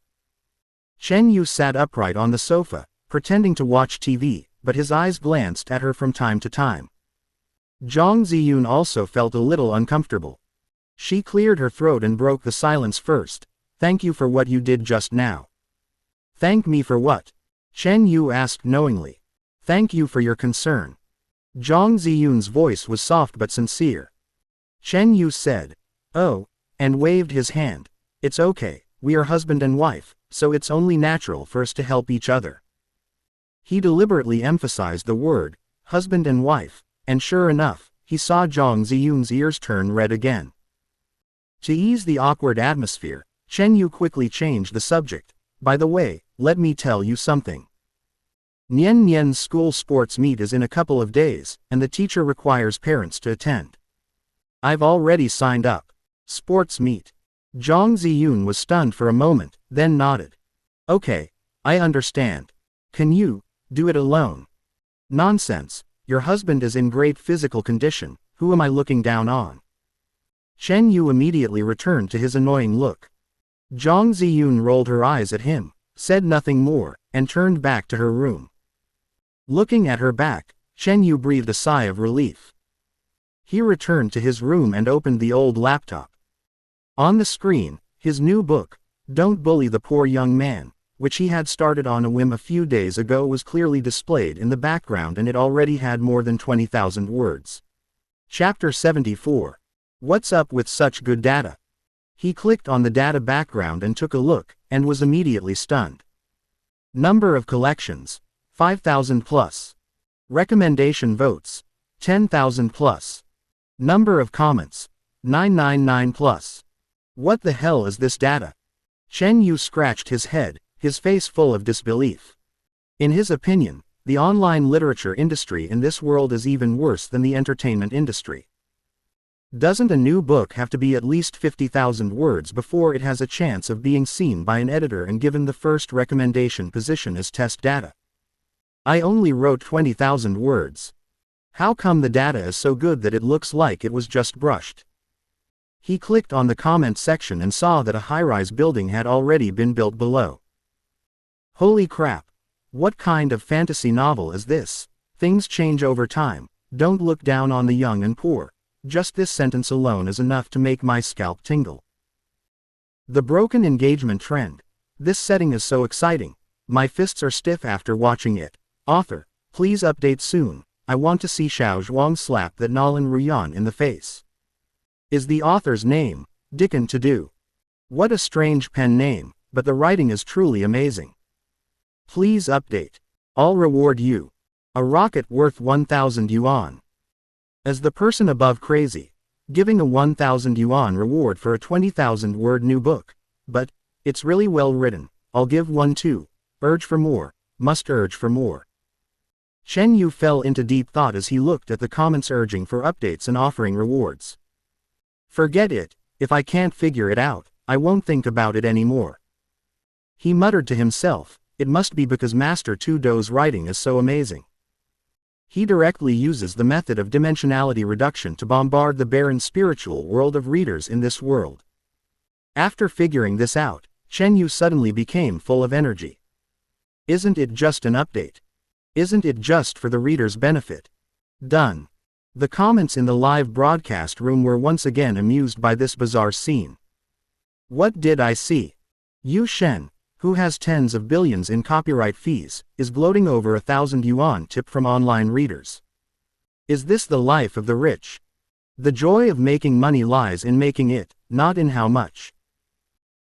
Chen Yu sat upright on the sofa, pretending to watch TV, but his eyes glanced at her from time to time. Zhang Ziyun also felt a little uncomfortable. She cleared her throat and broke the silence first. Thank you for what you did just now. Thank me for what? Chen Yu asked knowingly. Thank you for your concern. Zhang Ziyun's voice was soft but sincere. Chen Yu said, "Oh," and waved his hand. "It's okay, we are husband and wife, so it's only natural for us to help each other." He deliberately emphasized the word, husband and wife, and sure enough, he saw Zhang Ziyun's ears turn red again. To ease the awkward atmosphere, Chen Yu quickly changed the subject. By the way, let me tell you something. Nian Nian's school sports meet is in a couple of days, and the teacher requires parents to attend. I've already signed up. Sports meet. Zhang Ziyun was stunned for a moment, then nodded. Okay, I understand. Can you do it alone? Nonsense, your husband is in great physical condition, who am I looking down on? Chen Yu immediately returned to his annoying look. Zhang Ziyun rolled her eyes at him, said nothing more, and turned back to her room. Looking at her back, Chen Yu breathed a sigh of relief. He returned to his room and opened the old laptop. On the screen, his new book, Don't Bully the Poor Young Man, which he had started on a whim a few days ago, was clearly displayed in the background, and it already had more than 20,000 words. Chapter 74. What's up with such good data? He clicked on the data background and took a look, and was immediately stunned. Number of collections, 5,000 plus. Recommendation votes, 10,000 plus. Number of comments. 999 plus. What the hell is this data? Chen Yu scratched his head, his face full of disbelief. In his opinion, the online literature industry in this world is even worse than the entertainment industry. Doesn't a new book have to be at least 50,000 words before it has a chance of being seen by an editor and given the first recommendation position as test data? I only wrote 20,000 words. How come the data is so good that it looks like it was just brushed? He clicked on the comment section and saw that a high-rise building had already been built below. Holy crap! What kind of fantasy novel is this? Things change over time. Don't look down on the young and poor. Just this sentence alone is enough to make my scalp tingle. The broken engagement trend. This setting is so exciting. My fists are stiff after watching it. Author, please update soon. I want to see Xiao Zhuang slap that Nolan Ruyan in the face. Is the author's name Dickon to do? What a strange pen name, but the writing is truly amazing. Please update. I'll reward you. A rocket worth 1,000 yuan. As the person above crazy, giving a 1,000 yuan reward for a 20,000 word new book. But, it's really well written, I'll give one too. Urge for more, must urge for more. Chen Yu fell into deep thought as he looked at the comments urging for updates and offering rewards. Forget it, if I can't figure it out, I won't think about it anymore. He muttered to himself, it must be because Master Tu Dou's writing is so amazing. He directly uses the method of dimensionality reduction to bombard the barren spiritual world of readers in this world. After figuring this out, Chen Yu suddenly became full of energy. Isn't it just an update? Isn't it just for the reader's benefit? Done. The comments in the live broadcast room were once again amused by this bizarre scene. What did I see? Yu Shen, who has tens of billions in copyright fees, is gloating over 1,000 yuan tip from online readers. Is this the life of the rich? The joy of making money lies in making it, not in how much.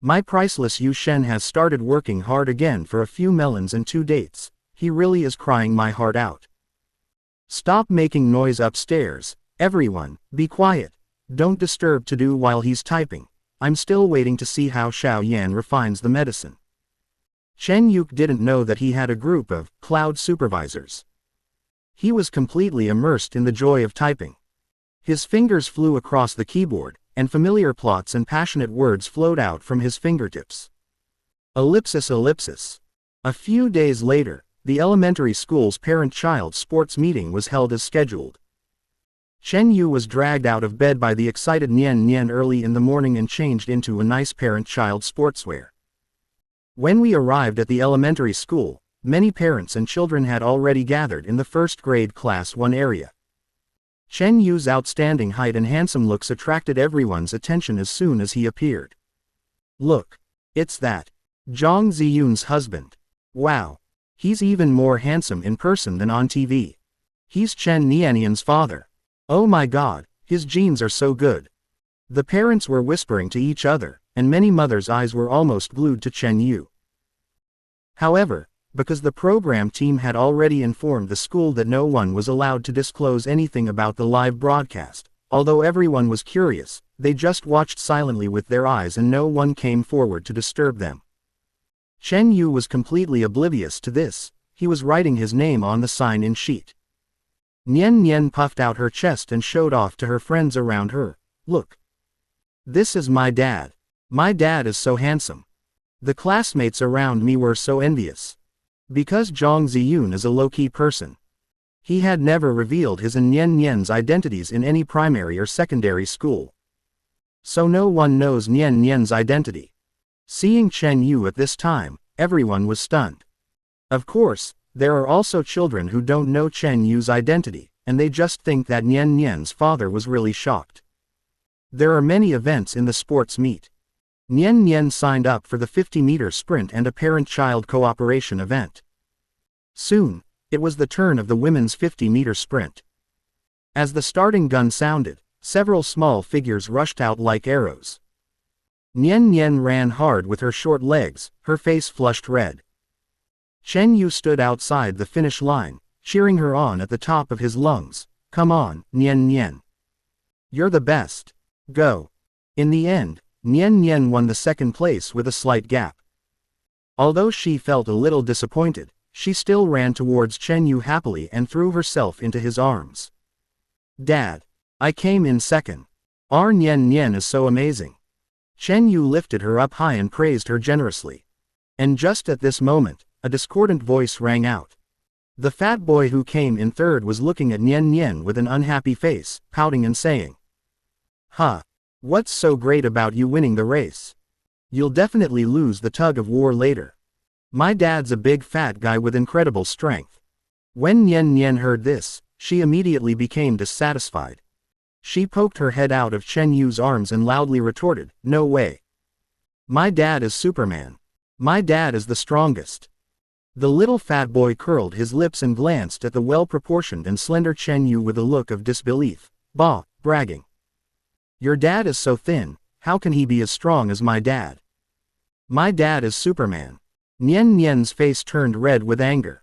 My priceless Yu Shen has started working hard again for a few melons and 2 dates. He really is crying my heart out. Stop making noise upstairs, everyone, be quiet. Don't disturb To Do while he's typing. I'm still waiting to see how Xiao Yan refines the medicine. Chen Yu didn't know that he had a group of cloud supervisors. He was completely immersed in the joy of typing. His fingers flew across the keyboard, and familiar plots and passionate words flowed out from his fingertips. Ellipsis ellipsis. A few days later, the elementary school's parent-child sports meeting was held as scheduled. Chen Yu was dragged out of bed by the excited Nian Nian early in the morning and changed into a nice parent-child sportswear. When we arrived at the elementary school, many parents and children had already gathered in the first grade class 1 area. Chen Yu's outstanding height and handsome looks attracted everyone's attention as soon as he appeared. Look, it's that Zhang Ziyun's husband. Wow. He's even more handsome in person than on TV. He's Chen Nianian's father. Oh my god, his genes are so good. The parents were whispering to each other, and many mothers' eyes were almost glued to Chen Yu. However, because the program team had already informed the school that no one was allowed to disclose anything about the live broadcast, although everyone was curious, they just watched silently with their eyes and no one came forward to disturb them. Chen Yu was completely oblivious to this. He was writing his name on the sign-in sheet. Nian Nian puffed out her chest and showed off to her friends around her. Look. This is my dad. My dad is so handsome. The classmates around me were so envious. Because Zhang Ziyun is a low-key person. He had never revealed his and Nian Nian's identities in any primary or secondary school. So no one knows Nian Nian's identity. Seeing Chen Yu at this time, everyone was stunned. Of course, there are also children who don't know Chen Yu's identity, and they just think that Nian Nian's father was really shocked. There are many events in the sports meet. Nian Nian signed up for the 50-meter sprint and a parent-child cooperation event. Soon, it was the turn of the women's 50-meter sprint. As the starting gun sounded, several small figures rushed out like arrows. Nian Nian ran hard with her short legs, her face flushed red. Chen Yu stood outside the finish line, cheering her on at the top of his lungs. Come on, Nian Nian. You're the best. Go. In the end, Nian Nian won the second place with a slight gap. Although she felt a little disappointed, she still ran towards Chen Yu happily and threw herself into his arms. Dad. I came in second. Our Nian Nian is so amazing. Chen Yu lifted her up high and praised her generously. And just at this moment, a discordant voice rang out. The fat boy who came in third was looking at Nian Nian with an unhappy face, pouting and saying, "Huh. What's so great about you winning the race? You'll definitely lose the tug of war later. My dad's a big fat guy with incredible strength." When Nian Nian heard this, she immediately became dissatisfied. She poked her head out of Chen Yu's arms and loudly retorted, "No way. My dad is Superman. My dad is the strongest." The little fat boy curled his lips and glanced at the well-proportioned and slender Chen Yu with a look of disbelief. Bah, bragging. Your dad is so thin, how can he be as strong as my dad? My dad is Superman. Nian Nian's face turned red with anger.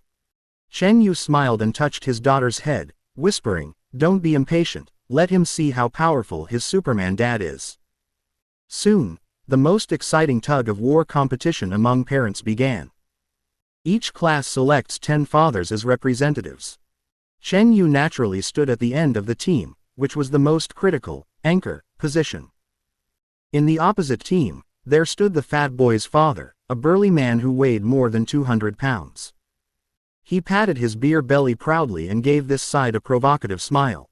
Chen Yu smiled and touched his daughter's head, whispering, "Don't be impatient, let him see how powerful his Superman dad is." Soon, the most exciting tug-of-war competition among parents began. Each class selects 10 fathers as representatives. Chen Yu naturally stood at the end of the team, which was the most critical, anchor, position. In the opposite team, there stood the fat boy's father, a burly man who weighed more than 200 pounds. He patted his beer belly proudly and gave this side a provocative smile.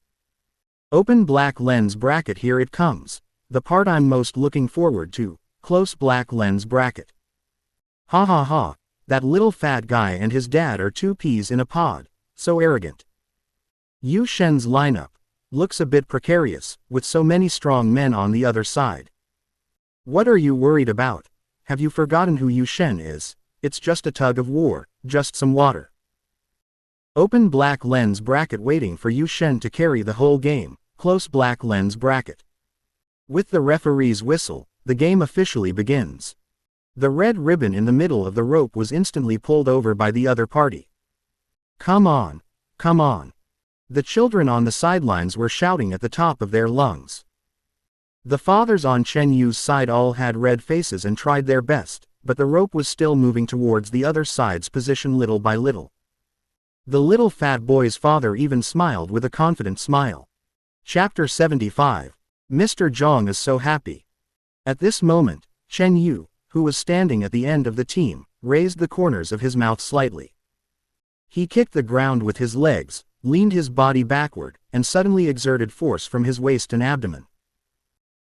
Open black lens bracket, here it comes. The part I'm most looking forward to, close black lens bracket. Ha ha ha. That little fat guy and his dad are two peas in a pod, so arrogant. Yu Shen's lineup looks a bit precarious, with so many strong men on the other side. What are you worried about? Have you forgotten who Yu Shen is? It's just a tug of war, just some water. Open black lens bracket, waiting for Yu Shen to carry the whole game, close black lens bracket. With the referee's whistle, the game officially begins. The red ribbon in the middle of the rope was instantly pulled over by the other party. Come on, come on. The children on the sidelines were shouting at the top of their lungs. The fathers on Chen Yu's side all had red faces and tried their best, but the rope was still moving towards the other side's position little by little. The little fat boy's father even smiled with a confident smile. Chapter 75. Mr. Zhang is so happy. At this moment, Chen Yu, who was standing at the end of the team, raised the corners of his mouth slightly. He kicked the ground with his legs, leaned his body backward, and suddenly exerted force from his waist and abdomen.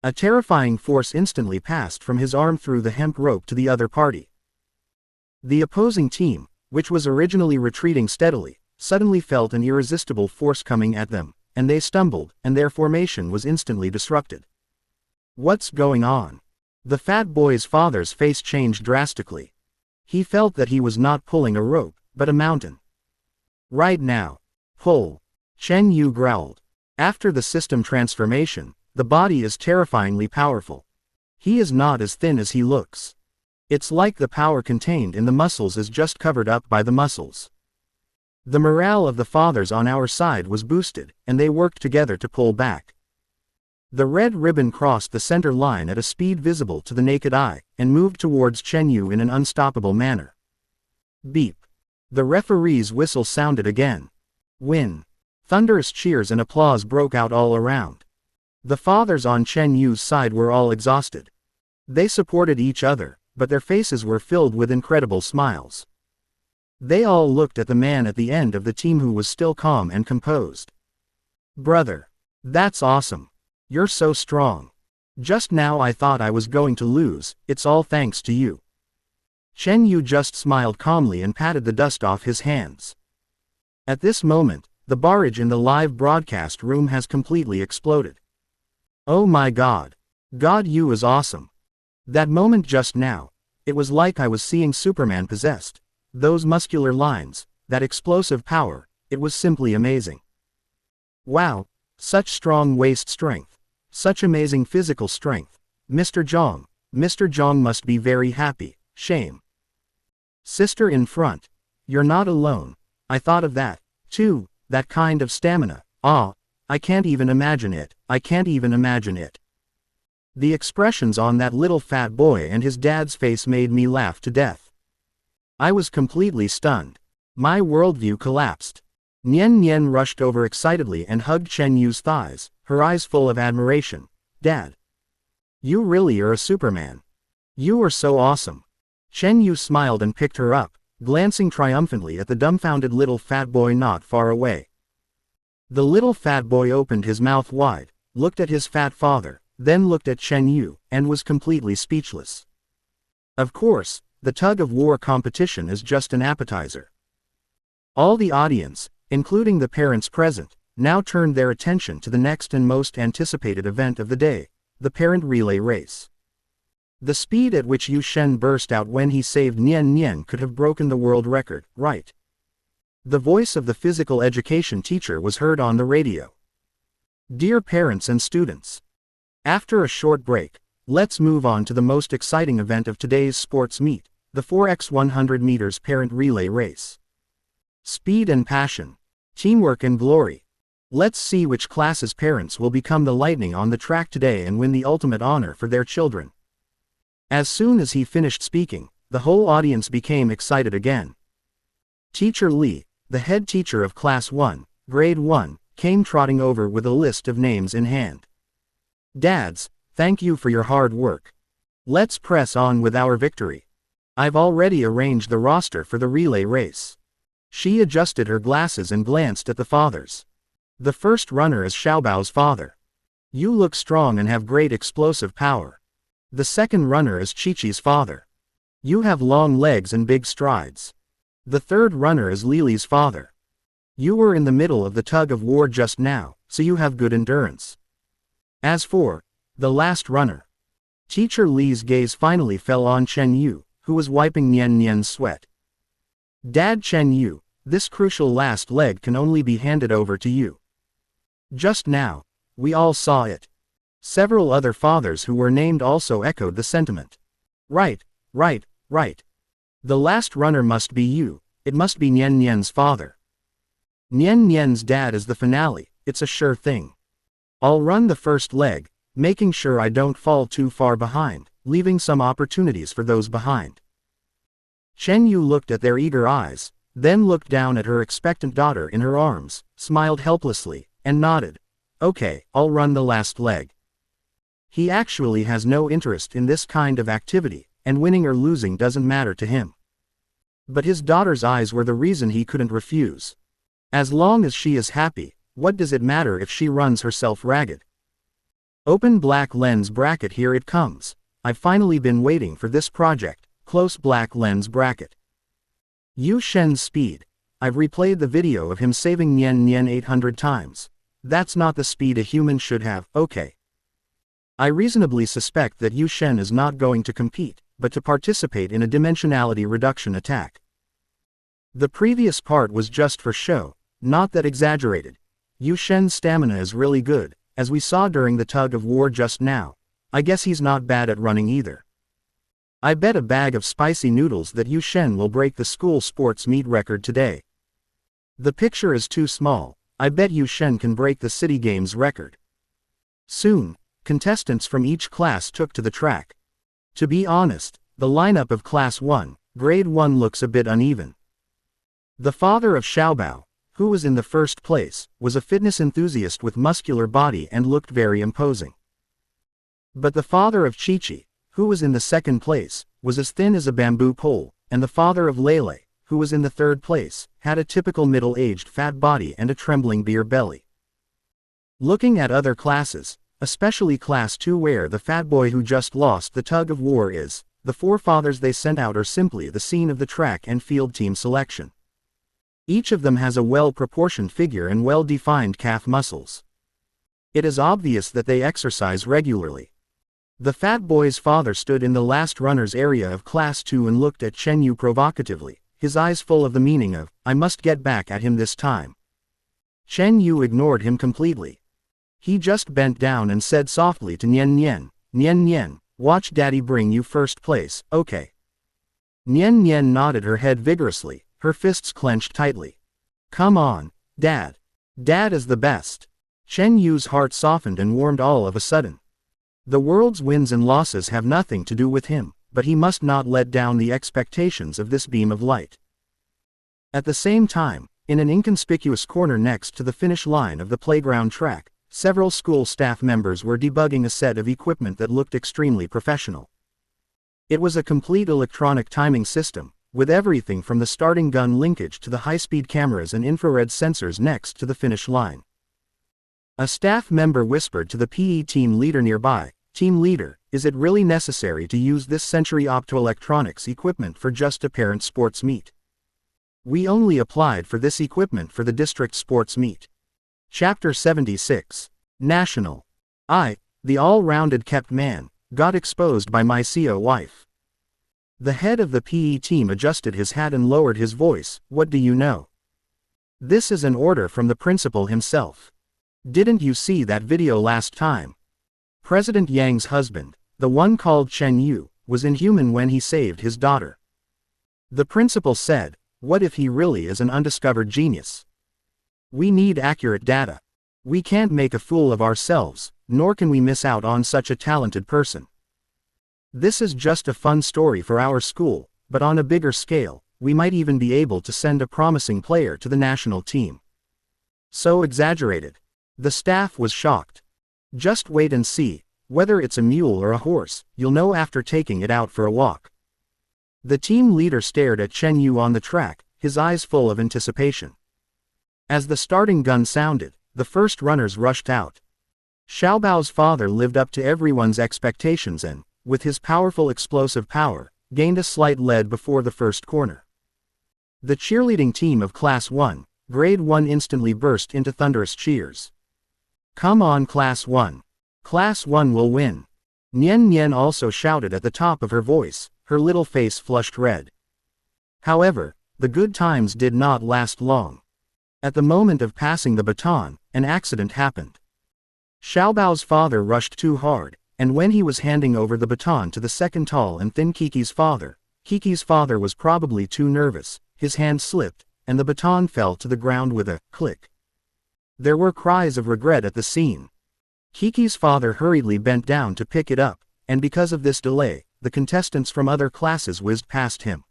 A terrifying force instantly passed from his arm through the hemp rope to the other party. The opposing team, which was originally retreating steadily, suddenly felt an irresistible force coming at them, and they stumbled, and their formation was instantly disrupted. What's going on? The fat boy's father's face changed drastically. He felt that he was not pulling a rope, but a mountain. Right now. Pull. Chen Yu growled. After the system transformation, the body is terrifyingly powerful. He is not as thin as he looks. It's like the power contained in the muscles is just covered up by the muscles. The morale of the fathers on our side was boosted, and they worked together to pull back. The red ribbon crossed the center line at a speed visible to the naked eye, and moved towards Chen Yu in an unstoppable manner. Beep. The referee's whistle sounded again. Win. Thunderous cheers and applause broke out all around. The fathers on Chen Yu's side were all exhausted. They supported each other, but their faces were filled with incredible smiles. They all looked at the man at the end of the team who was still calm and composed. Brother. That's awesome. You're so strong. Just now I thought I was going to lose, it's all thanks to you. Chen Yu just smiled calmly and patted the dust off his hands. At this moment, the barrage in the live broadcast room has completely exploded. Oh my God. God, Yu is awesome. That moment just now, it was like I was seeing Superman possessed. Those muscular lines, that explosive power, it was simply amazing. Wow, such strong waist strength. Such amazing physical strength. Mr. Zhang must be very happy. Shame. Sister in front. You're not alone. I thought of that, too, that kind of stamina. Ah, I can't even imagine it, I can't even imagine it. The expressions on that little fat boy and his dad's face made me laugh to death. I was completely stunned. My worldview collapsed. Nian Nian rushed over excitedly and hugged Chen Yu's thighs, her eyes full of admiration. Dad. You really are a Superman. You are so awesome. Chen Yu smiled and picked her up, glancing triumphantly at the dumbfounded little fat boy not far away. The little fat boy opened his mouth wide, looked at his fat father, then looked at Chen Yu, and was completely speechless. Of course, the tug-of-war competition is just an appetizer. All the audience, including the parents present, now turned their attention to the next and most anticipated event of the day, the parent relay race. The speed at which Yu Shen burst out when he saved Nian Nian could have broken the world record, right? The voice of the physical education teacher was heard on the radio. Dear parents and students. After a short break, let's move on to the most exciting event of today's sports meet, the 4x100 meters parent relay race. Speed and passion. Teamwork and glory. Let's see which class's parents will become the lightning on the track today and win the ultimate honor for their children. As soon as he finished speaking, the whole audience became excited again. Teacher Li, the head teacher of Class 1, Grade 1, came trotting over with a list of names in hand. Dads, thank you for your hard work. Let's press on with our victory. I've already arranged the roster for the relay race. She adjusted her glasses and glanced at the fathers. The first runner is Xiaobao's father. You look strong and have great explosive power. The second runner is Qiqi's father. You have long legs and big strides. The third runner is Lili's father. You were in the middle of the tug-of-war just now, so you have good endurance. As for the last runner, Teacher Li's gaze finally fell on Chen Yu, who was wiping Nian Nian's sweat. Dad Chen Yu, this crucial last leg can only be handed over to you. Just now, we all saw it. Several other fathers who were named also echoed the sentiment. Right, right, right. The last runner must be you, it must be Nian Nian's father. Nian Nian's dad is the finale, it's a sure thing. I'll run the first leg, making sure I don't fall too far behind, leaving some opportunities for those behind. Chen Yu looked at their eager eyes, then looked down at her expectant daughter in her arms, smiled helplessly, and nodded. Okay, I'll run the last leg. He actually has no interest in this kind of activity, and winning or losing doesn't matter to him. But his daughter's eyes were the reason he couldn't refuse. As long as she is happy, what does it matter if she runs herself ragged? Open black lens bracket, here it comes. I've finally been waiting for this project, close black lens bracket. Yu Shen's speed. I've replayed the video of him saving Nian Nian 800 times. That's not the speed a human should have, okay. I reasonably suspect that Yu Shen is not going to compete, but to participate in a dimensionality reduction attack. The previous part was just for show, not that exaggerated. Yu Shen's stamina is really good, as we saw during the tug-of-war just now. I guess he's not bad at running either. I bet a bag of spicy noodles that Yu Shen will break the school sports meet record today. The picture is too small. I bet Yu Shen can break the City Games record. Soon, contestants from each class took to the track. To be honest, the lineup of Class 1, Grade 1 looks a bit uneven. The father of Xiaobao, who was in the first place, was a fitness enthusiast with muscular body and looked very imposing. But the father of Qiqi, who was in the second place, was as thin as a bamboo pole, and the father of Lele, who was in the third place, had a typical middle-aged fat body and a trembling beer belly. Looking at other classes, especially Class 2 where the fat boy who just lost the tug-of-war is, the four fathers they sent out are simply the scene of the track and field team selection. Each of them has a well-proportioned figure and well-defined calf muscles. It is obvious that they exercise regularly. The fat boy's father stood in the last runner's area of Class 2 and looked at Chen Yu provocatively, his eyes full of the meaning of, I must get back at him this time. Chen Yu ignored him completely. He just bent down and said softly to Nian Nian, Nian Nian, watch daddy bring you first place, okay. Nian Nian nodded her head vigorously, her fists clenched tightly. Come on, dad. Dad is the best. Chen Yu's heart softened and warmed all of a sudden. The world's wins and losses have nothing to do with him, but he must not let down the expectations of this beam of light. At the same time, in an inconspicuous corner next to the finish line of the playground track, several school staff members were debugging a set of equipment that looked extremely professional. It was a complete electronic timing system, with everything from the starting gun linkage to the high-speed cameras and infrared sensors next to the finish line. A staff member whispered to the PE team leader nearby, "Team leader, is it really necessary to use this century optoelectronics equipment for just a parent sports meet? We only applied for this equipment for the district sports meet." Chapter 76. National. I, the all-rounded kept man, got exposed by my CEO wife. The head of the PE team adjusted his hat and lowered his voice, "What do you know? This is an order from the principal himself. Didn't you see that video last time? President Yang's husband, the one called Chen Yu, was inhuman when he saved his daughter." The principal said, "What if he really is an undiscovered genius? We need accurate data. We can't make a fool of ourselves, nor can we miss out on such a talented person. This is just a fun story for our school, but on a bigger scale, we might even be able to send a promising player to the national team." So exaggerated. The staff was shocked. "Just wait and see, whether it's a mule or a horse, you'll know after taking it out for a walk." The team leader stared at Chen Yu on the track, his eyes full of anticipation. As the starting gun sounded, the first runners rushed out. Xiaobao's father lived up to everyone's expectations and, with his powerful explosive power, gained a slight lead before the first corner. The cheerleading team of Class 1, Grade 1 instantly burst into thunderous cheers. "Come on Class 1. Class 1 will win." Nian Nian also shouted at the top of her voice, her little face flushed red. However, the good times did not last long. At the moment of passing the baton, an accident happened. Xiaobao's father rushed too hard, and when he was handing over the baton to the second tall and thin Kiki's father was probably too nervous, his hand slipped, and the baton fell to the ground with a click. There were cries of regret at the scene. Kiki's father hurriedly bent down to pick it up, and because of this delay, the contestants from other classes whizzed past him.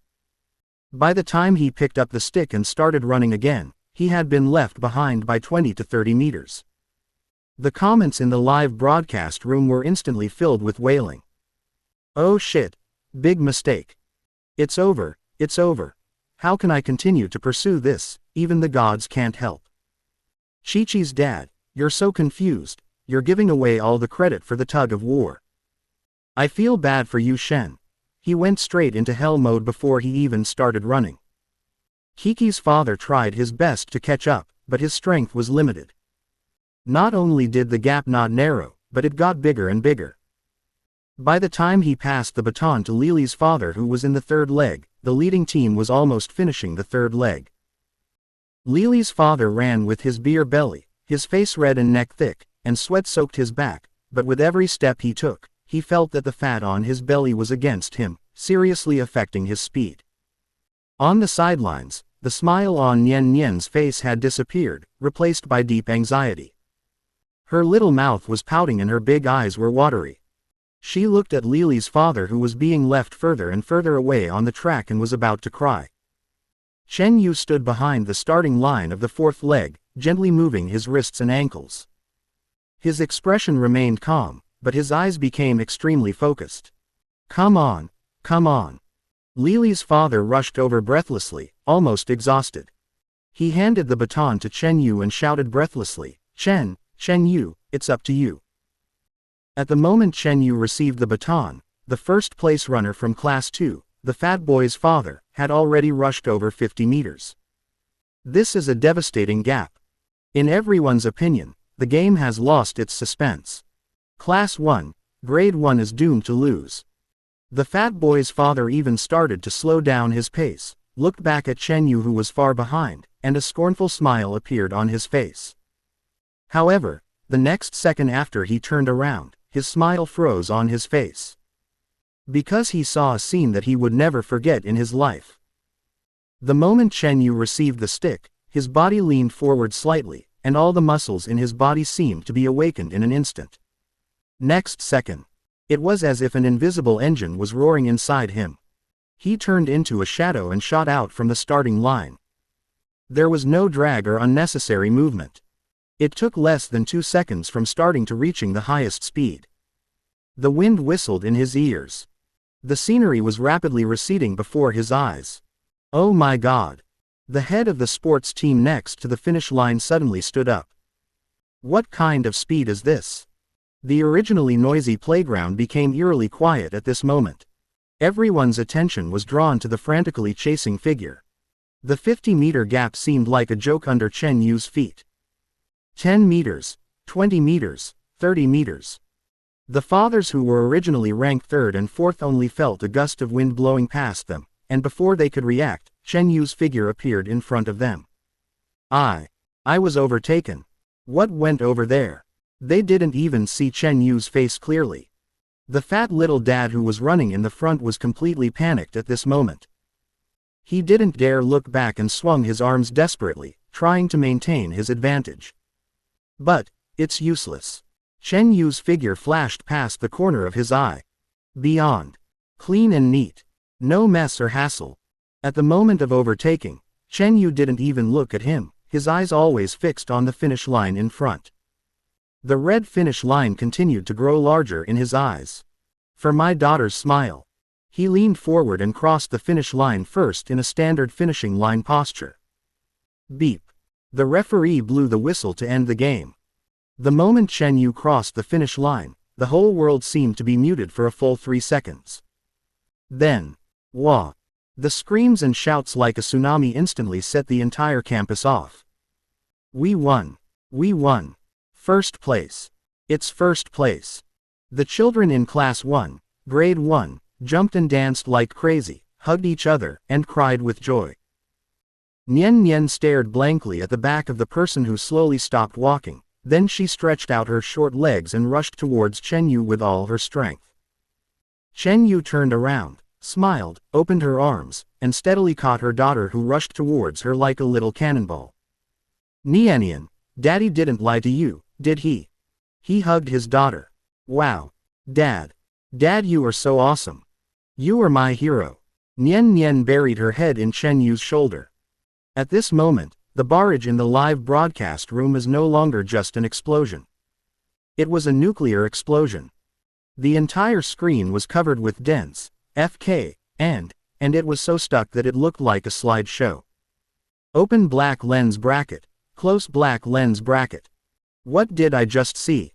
By the time he picked up the stick and started running again, he had been left behind by 20 to 30 meters. The comments in the live broadcast room were instantly filled with wailing. "Oh shit. Big mistake. It's over, it's over. How can I continue to pursue this? Even the gods can't help. Chi-Chi's dad, you're so confused, you're giving away all the credit for the tug of war. I feel bad for you Shen. He went straight into hell mode before he even started running." Kiki's father tried his best to catch up, but his strength was limited. Not only did the gap not narrow, but it got bigger and bigger. By the time he passed the baton to Lili's father who was in the third leg, the leading team was almost finishing the third leg. Lili's father ran with his beer belly, his face red and neck thick, and sweat soaked his back, but with every step he took, he felt that the fat on his belly was against him, seriously affecting his speed. On the sidelines, the smile on Nian Nian's face had disappeared, replaced by deep anxiety. Her little mouth was pouting and her big eyes were watery. She looked at Lili's father who was being left further and further away on the track and was about to cry. Chen Yu stood behind the starting line of the fourth leg, gently moving his wrists and ankles. His expression remained calm, but his eyes became extremely focused. Come on. Lili's father rushed over breathlessly, almost exhausted. He handed the baton to Chen Yu and shouted breathlessly, Chen Yu, it's up to you." At the moment Chen Yu received the baton, the first place runner from Class 2, the fat boy's father, had already rushed over 50 meters. This is a devastating gap. In everyone's opinion, the game has lost its suspense. Class 1, Grade 1 is doomed to lose. The fat boy's father even started to slow down his pace, looked back at Chen Yu who was far behind, and a scornful smile appeared on his face. However, the next second after he turned around, his smile froze on his face. Because he saw a scene that he would never forget in his life. The moment Chen Yu received the stick, his body leaned forward slightly, and all the muscles in his body seemed to be awakened in an instant. Next second, it was as if an invisible engine was roaring inside him. He turned into a shadow and shot out from the starting line. There was no drag or unnecessary movement. It took less than 2 seconds from starting to reaching the highest speed. The wind whistled in his ears. The scenery was rapidly receding before his eyes. Oh my God! The head of the sports team next to the finish line suddenly stood up. What kind of speed is this? The originally noisy playground became eerily quiet at this moment. Everyone's attention was drawn to the frantically chasing figure. The 50-meter gap seemed like a joke under Chen Yu's feet. 10 meters, 20 meters, 30 meters. The fathers who were originally ranked third and fourth only felt a gust of wind blowing past them, and before they could react, Chen Yu's figure appeared in front of them. I was overtaken. What went over there? They didn't even see Chen Yu's face clearly. The fat little dad who was running in the front was completely panicked at this moment. He didn't dare look back and swung his arms desperately, trying to maintain his advantage. But it's useless. Chen Yu's figure flashed past the corner of his eye. Beyond. Clean and neat. No mess or hassle. At the moment of overtaking, Chen Yu didn't even look at him, his eyes always fixed on the finish line in front. The red finish line continued to grow larger in his eyes. For my daughter's smile. He leaned forward and crossed the finish line first in a standard finishing line posture. Beep. The referee blew the whistle to end the game. The moment Chen Yu crossed the finish line, the whole world seemed to be muted for a full 3 seconds. Then, wah! The screams and shouts like a tsunami instantly set the entire campus off. We won! We won! First place! It's first place! The children in Class 1, Grade 1, jumped and danced like crazy, hugged each other, and cried with joy. Nian Nian stared blankly at the back of the person who slowly stopped walking, then she stretched out her short legs and rushed towards Chen Yu with all her strength. Chen Yu turned around, smiled, opened her arms, and steadily caught her daughter who rushed towards her like a little cannonball. Nianian, Daddy didn't lie to you, did he? He hugged his daughter. Wow. Dad, you are so awesome. You are my hero. Nian Nian buried her head in Chen Yu's shoulder. At this moment, the barrage in the live broadcast room is no longer just an explosion. It was a nuclear explosion. The entire screen was covered with dense, FK, and it was so stuck that it looked like a slideshow. Open black lens bracket, close black lens bracket. What did I just see?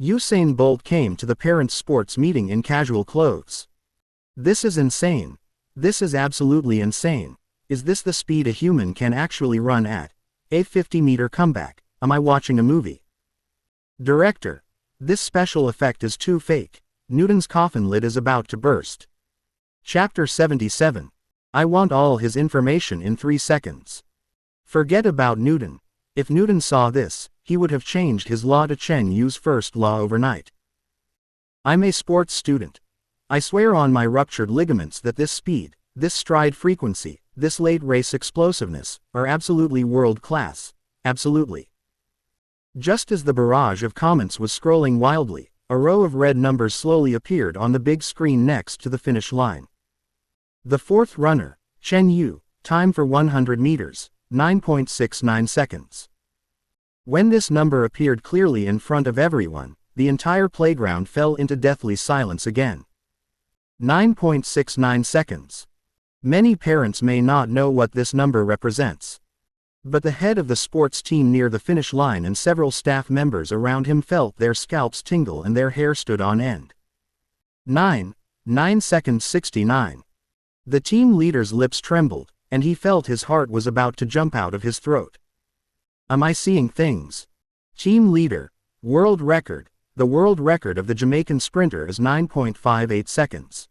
Usain Bolt came to the parents' sports meeting in casual clothes. This is insane. This is absolutely insane. Is this the speed a human can actually run at? A 50-meter comeback. Am I watching a movie? Director. This special effect is too fake. Newton's coffin lid is about to burst. Chapter 77. I want all his information in 3 seconds. Forget about Newton. If Newton saw this, he would have changed his law to Chen Yu's first law overnight. I'm a sports student. I swear on my ruptured ligaments that this speed, this stride frequency, this late race explosiveness, are absolutely world class. Absolutely. Just as the barrage of comments was scrolling wildly, a row of red numbers slowly appeared on the big screen next to the finish line. The fourth runner, Chen Yu, time for 100 meters, 9.69 seconds. When this number appeared clearly in front of everyone, the entire playground fell into deathly silence again. 9.69 seconds. Many parents may not know what this number represents. But the head of the sports team near the finish line and several staff members around him felt their scalps tingle and their hair stood on end. 9 seconds 69. The team leader's lips trembled, and he felt his heart was about to jump out of his throat. Am I seeing things? Team leader, world record. The world record of the Jamaican sprinter is 9.58 seconds.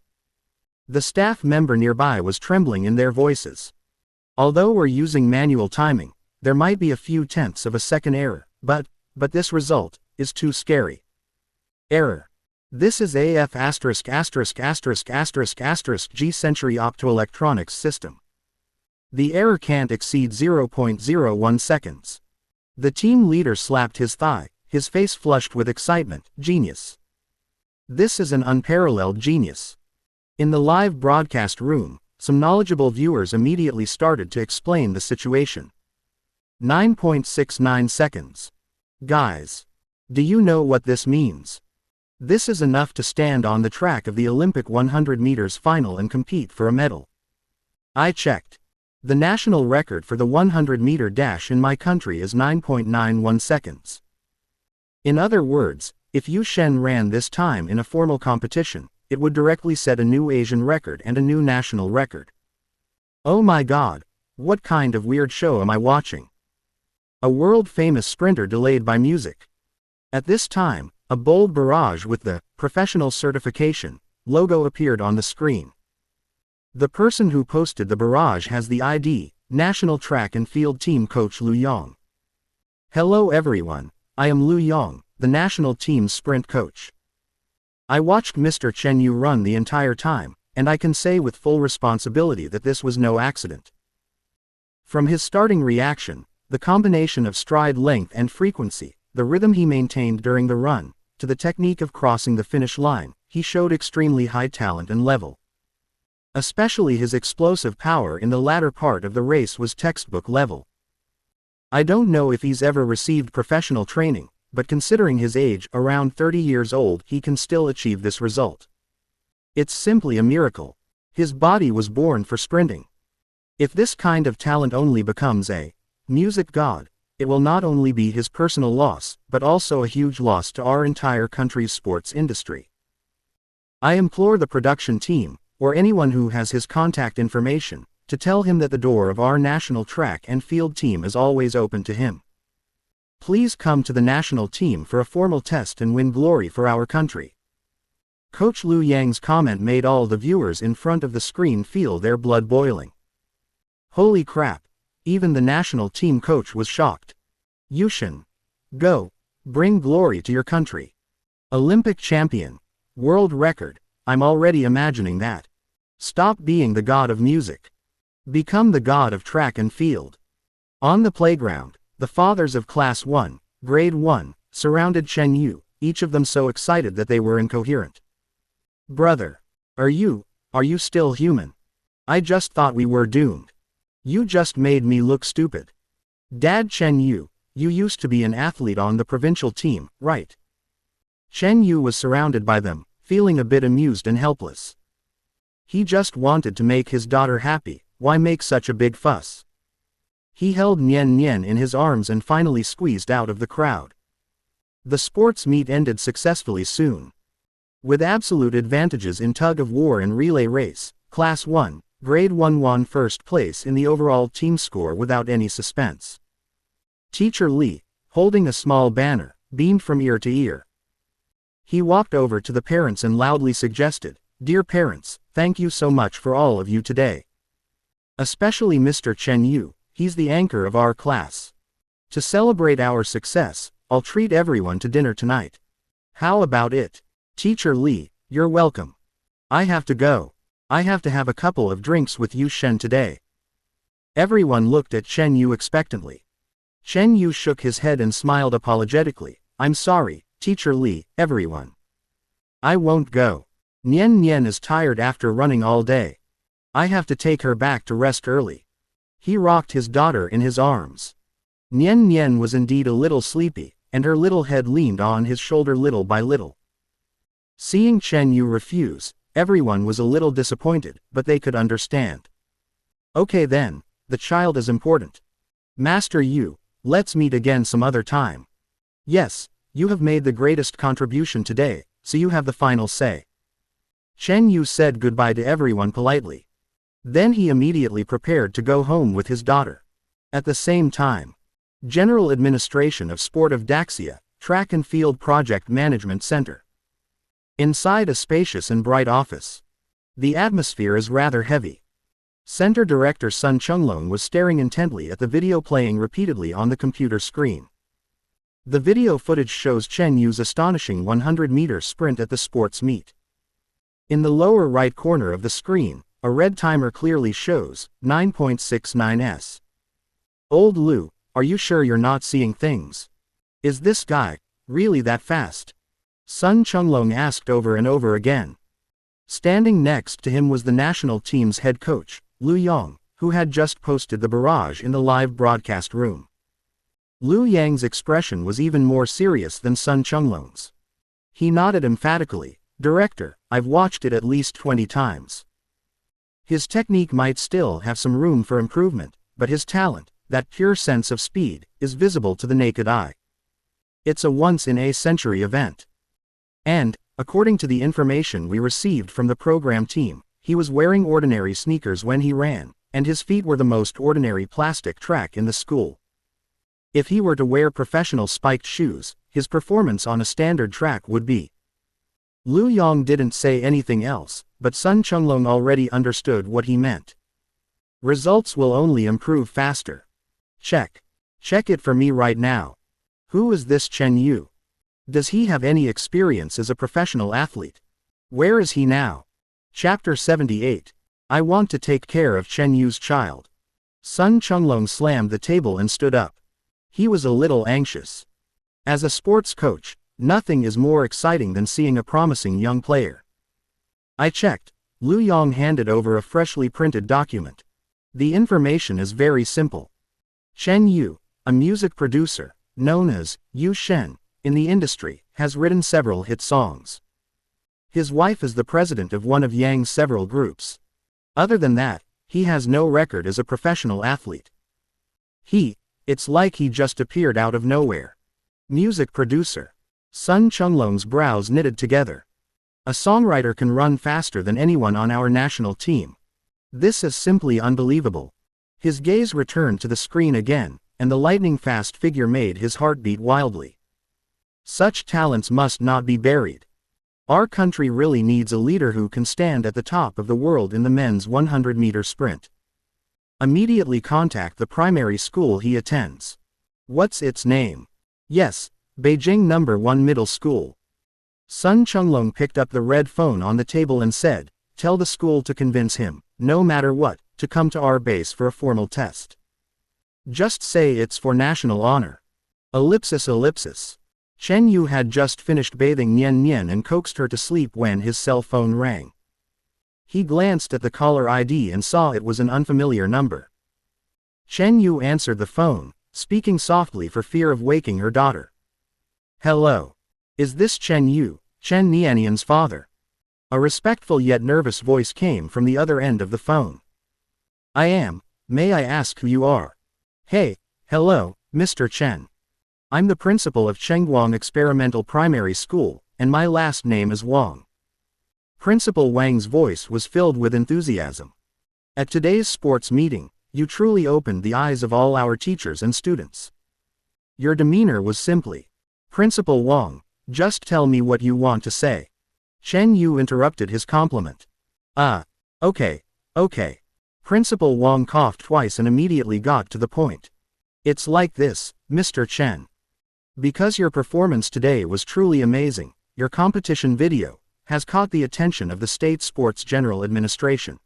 The staff member nearby was trembling in their voices. Although we're using manual timing, there might be a few tenths of a second error, but this result is too scary. Error. This is AF ********** G Century Optoelectronics System. The error can't exceed 0.01 seconds. The team leader slapped his thigh, his face flushed with excitement. Genius. This is an unparalleled genius. In the live broadcast room, some knowledgeable viewers immediately started to explain the situation. 9.69 seconds. Guys. Do you know what this means? This is enough to stand on the track of the Olympic 100 meters final and compete for a medal. I checked. The national record for the 100-meter dash in my country is 9.91 seconds. In other words, if Yu Shen ran this time in a formal competition, it would directly set a new Asian record and a new national record. Oh my god, what kind of weird show am I watching? A world-famous sprinter delayed by music. At this time, a bold barrage with the professional certification logo appeared on the screen. The person who posted the barrage has the ID, National Track and Field Team Coach Lu Yong. Hello everyone, I am Lu Yong, the national team's sprint coach. I watched Mr. Chen Yu run the entire time, and I can say with full responsibility that this was no accident. From his starting reaction, the combination of stride length and frequency, the rhythm he maintained during the run, to the technique of crossing the finish line, he showed extremely high talent and level. Especially his explosive power in the latter part of the race was textbook level. I don't know if he's ever received professional training, but considering his age, around 30 years old, he can still achieve this result. It's simply a miracle. His body was born for sprinting. If this kind of talent only becomes a music god, it will not only be his personal loss, but also a huge loss to our entire country's sports industry. I implore the production team, or anyone who has his contact information, to tell him that the door of our national track and field team is always open to him. Please come to the national team for a formal test and win glory for our country. Coach Lu Yang's comment made all the viewers in front of the screen feel their blood boiling. Holy crap, even the national team coach was shocked. Yu Shen. Go. Bring glory to your country. Olympic champion. World record, I'm already imagining that. Stop being the god of music. Become the god of track and field. On the playground, the fathers of Class 1, Grade 1, surrounded Chen Yu, each of them so excited that they were incoherent. Brother. Are you still human? I just thought we were doomed. You just made me look stupid. Dad Chen Yu, you used to be an athlete on the provincial team, right? Chen Yu was surrounded by them, feeling a bit amused and helpless. He just wanted to make his daughter happy, why make such a big fuss? He held Nian Nian in his arms and finally squeezed out of the crowd. The sports meet ended successfully soon. With absolute advantages in tug-of-war and relay race, Class 1, Grade 1 won first place in the overall team score without any suspense. Teacher Li, holding a small banner, beamed from ear to ear. He walked over to the parents and loudly suggested, "Dear parents, thank you so much for all of you today. Especially Mr. Chen Yu, he's the anchor of our class. To celebrate our success, I'll treat everyone to dinner tonight. How about it? Teacher Li, you're welcome. I have to go. I have to have a couple of drinks with Yu Shen today." Everyone looked at Chen Yu expectantly. Chen Yu shook his head and smiled apologetically. "I'm sorry, Teacher Li, everyone. I won't go. Nian Nian is tired after running all day. I have to take her back to rest early." He rocked his daughter in his arms. Nian Nian was indeed a little sleepy, and her little head leaned on his shoulder little by little. Seeing Chen Yu refuse, everyone was a little disappointed, but they could understand. Okay then, the child is important. Master Yu, let's meet again some other time. Yes, you have made the greatest contribution today, so you have the final say. Chen Yu said goodbye to everyone politely. Then he immediately prepared to go home with his daughter. At the same time, General Administration of Sport of Daxia, Track and Field Project Management Center. Inside a spacious and bright office. The atmosphere is rather heavy. Center Director Sun Chunglong was staring intently at the video playing repeatedly on the computer screen. The video footage shows Chen Yu's astonishing 100-meter sprint at the sports meet. In the lower right corner of the screen, a red timer clearly shows 9.69s. Old Lu, Are you sure you're not seeing things? Is this guy really that fast? Sun Chunglong asked over and over again. Standing next to him was the national team's head coach, Lu Yong, who had just posted the barrage in the live broadcast room. Lu Yang's expression was even more serious than Sun Chunglong's. He nodded emphatically. Director, I've watched it at least 20 times. His technique might still have some room for improvement, but his talent, that pure sense of speed, is visible to the naked eye. It's a once-in-a-century event. And, according to the information we received from the program team, he was wearing ordinary sneakers when he ran, and his feet were the most ordinary plastic track in the school. If he were to wear professional spiked shoes, his performance on a standard track would be. Lu Yong didn't say anything else, but Sun Chunglong already understood what he meant. Results will only improve faster. Check. Check it for me right now. Who is this Chen Yu? Does he have any experience as a professional athlete? Where is he now? Chapter 78. I want to take care of Chen Yu's child. Sun Chunglong slammed the table and stood up. He was a little anxious. As a sports coach, nothing is more exciting than seeing a promising young player. I checked. Lu Yong handed over a freshly printed document. The information is very simple. Chen Yu, a music producer, known as Yu Shen, in the industry, has written several hit songs. His wife is the president of one of Yang's several groups. Other than that, he has no record as a professional athlete. It's like he just appeared out of nowhere. Music producer. Sun Chunglong's brows knitted together. A songwriter can run faster than anyone on our national team. This is simply unbelievable. His gaze returned to the screen again, and the lightning-fast figure made his heart beat wildly. Such talents must not be buried. Our country really needs a leader who can stand at the top of the world in the men's 100-meter sprint. Immediately contact the primary school he attends. What's its name? Yes, Beijing No. 1 Middle School. Sun Chunglong picked up the red phone on the table and said, tell the school to convince him, no matter what, to come to our base for a formal test. Just say it's for national honor. Ellipsis. Chen Yu had just finished bathing Nian Nian and coaxed her to sleep when his cell phone rang. He glanced at the caller ID and saw it was an unfamiliar number. Chen Yu answered the phone, speaking softly for fear of waking her daughter. Hello. Is this Chen Yu, Chen Nianian's father? A respectful yet nervous voice came from the other end of the phone. I am. May I ask who you are? Hey, hello, Mr. Chen. I'm the principal of Chengguang Experimental Primary School, and my last name is Wang. Principal Wang's voice was filled with enthusiasm. At today's sports meeting, you truly opened the eyes of all our teachers and students. Your demeanor was simply, Principal Wang, just tell me what you want to say. Chen Yu interrupted his compliment. Okay. Principal Wang coughed twice and immediately got to the point. It's like this, Mr. Chen. Because your performance today was truly amazing, your competition video has caught the attention of the State Sports General Administration.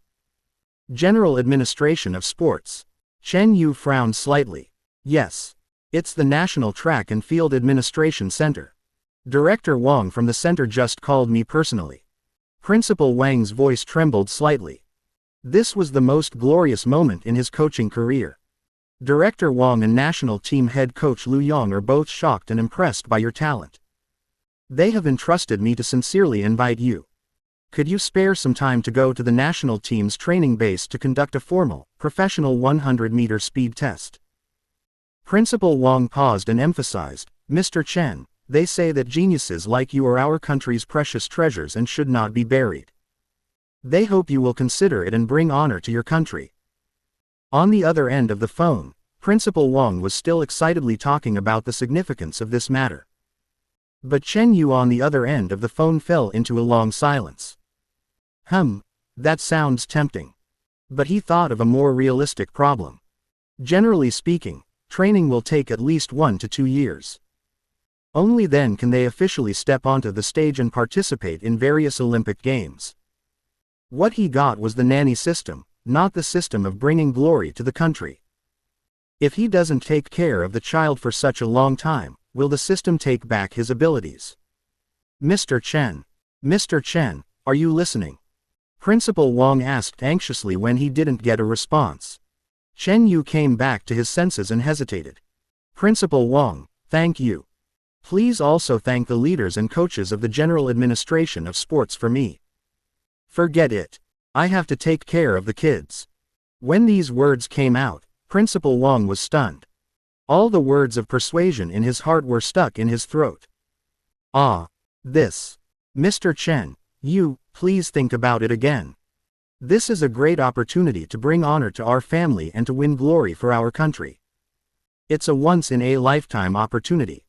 General Administration of Sports. Chen Yu frowned slightly. Yes. It's the National Track and Field Administration Center. Director Wang from the center just called me personally. Principal Wang's voice trembled slightly. This was the most glorious moment in his coaching career. Director Wang and national team head coach Lu Yong are both shocked and impressed by your talent. They have entrusted me to sincerely invite you. Could you spare some time to go to the national team's training base to conduct a formal, professional 100-meter speed test? Principal Wang paused and emphasized, Mr. Chen, they say that geniuses like you are our country's precious treasures and should not be buried. They hope you will consider it and bring honor to your country. On the other end of the phone, Principal Wang was still excitedly talking about the significance of this matter. But Chen Yu on the other end of the phone fell into a long silence. That sounds tempting. But he thought of a more realistic problem. Generally speaking, training will take at least 1 to 2 years. Only then can they officially step onto the stage and participate in various Olympic Games. What he got was the nanny system, not the system of bringing glory to the country. If he doesn't take care of the child for such a long time, will the system take back his abilities? Mr. Chen. Mr. Chen, are you listening? Principal Wang asked anxiously when he didn't get a response. Chen Yu came back to his senses and hesitated. Principal Wang, thank you. Please also thank the leaders and coaches of the General Administration of Sports for me. Forget it. I have to take care of the kids. When these words came out, Principal Wang was stunned. All the words of persuasion in his heart were stuck in his throat. Ah. This. Mr. Chen, please think about it again. This is a great opportunity to bring honor to our family and to win glory for our country. It's a once-in-a-lifetime opportunity.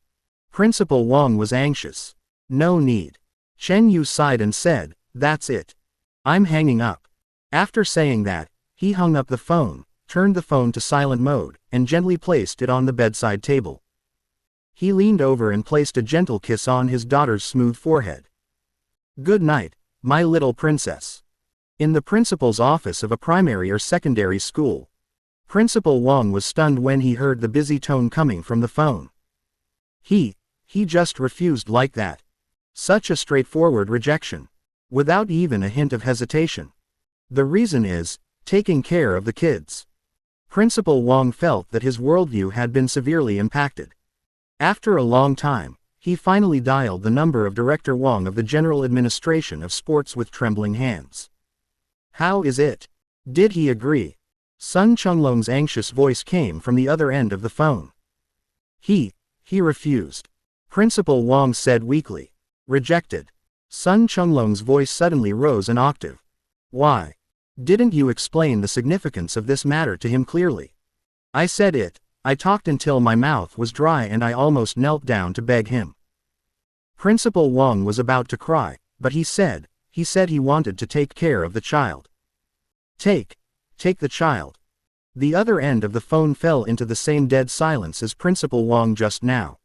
Principal Wang was anxious. No need. Chen Yu sighed and said, that's it. I'm hanging up. After saying that, he hung up the phone, turned the phone to silent mode, and gently placed it on the bedside table. He leaned over and placed a gentle kiss on his daughter's smooth forehead. Good night, my little princess. In the principal's office of a primary or secondary school, Principal Wang was stunned when he heard the busy tone coming from the phone. He just refused like that. Such a straightforward rejection. Without even a hint of hesitation. The reason is, taking care of the kids. Principal Wang felt that his worldview had been severely impacted. After a long time, he finally dialed the number of Director Wang of the General Administration of Sports with trembling hands. How is it? Did he agree? Sun Chenglong's anxious voice came from the other end of the phone. He refused. Principal Wang said weakly. Rejected. Sun Chenglong's voice suddenly rose an octave. Why? Didn't you explain the significance of this matter to him clearly? I said it. I talked until my mouth was dry and I almost knelt down to beg him. Principal Wang was about to cry, but he said he wanted to take care of the child. Take the child. The other end of the phone fell into the same dead silence as Principal Wang just now.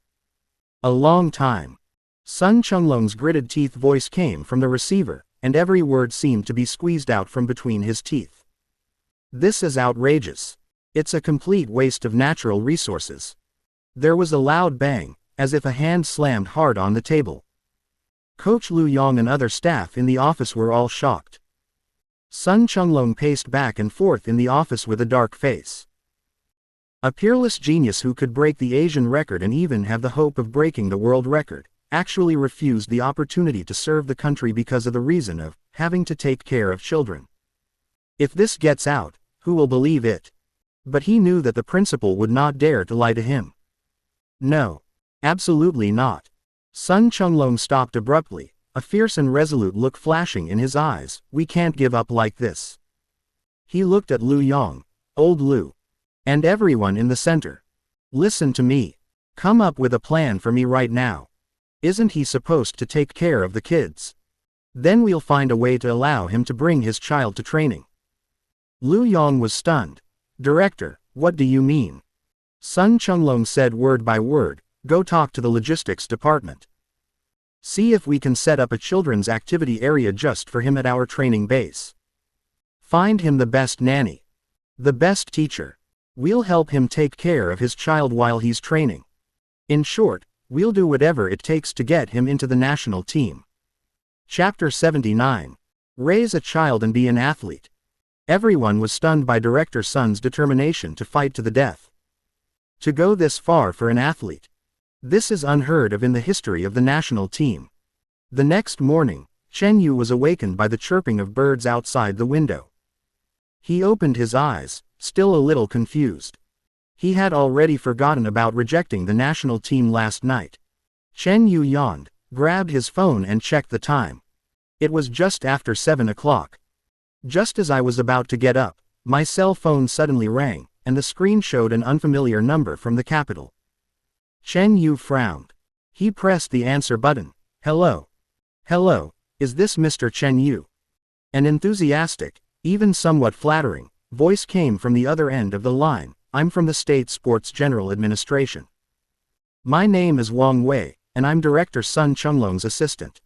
A long time. Sun Chenglong's gritted teeth voice came from the receiver, and every word seemed to be squeezed out from between his teeth. This is outrageous. It's a complete waste of natural resources. There was a loud bang, as if a hand slammed hard on the table. Coach Lu Yong and other staff in the office were all shocked. Sun Chenglong paced back and forth in the office with a dark face. A peerless genius who could break the Asian record and even have the hope of breaking the world record, actually refused the opportunity to serve the country because of the reason of having to take care of children. If this gets out, who will believe it? But he knew that the principal would not dare to lie to him. No. Absolutely not. Sun Chenglong stopped abruptly, a fierce and resolute look flashing in his eyes. We can't give up like this. He looked at Lu Yong, old Lu, and everyone in the center. Listen to me. Come up with a plan for me right now. Isn't he supposed to take care of the kids? Then we'll find a way to allow him to bring his child to training. Lu Yong was stunned. Director, what do you mean? Sun Chenglong said word by word, go talk to the logistics department. See if we can set up a children's activity area just for him at our training base. Find him the best nanny. The best teacher. We'll help him take care of his child while he's training. In short, we'll do whatever it takes to get him into the national team. Chapter 79. Raise a child and be an athlete. Everyone was stunned by Director Sun's determination to fight to the death. To go this far for an athlete. This is unheard of in the history of the national team. The next morning, Chen Yu was awakened by the chirping of birds outside the window. He opened his eyes, still a little confused. He had already forgotten about rejecting the national team last night. Chen Yu yawned, grabbed his phone and checked the time. It was just after 7 o'clock. Just as I was about to get up, my cell phone suddenly rang, and the screen showed an unfamiliar number from the capital. Chen Yu frowned. He pressed the answer button. Hello. Hello, is this Mr. Chen Yu? An enthusiastic, even somewhat flattering, voice came from the other end of the line. I'm from the State Sports General Administration. My name is Wang Wei, and I'm Director Sun Chenglong's assistant.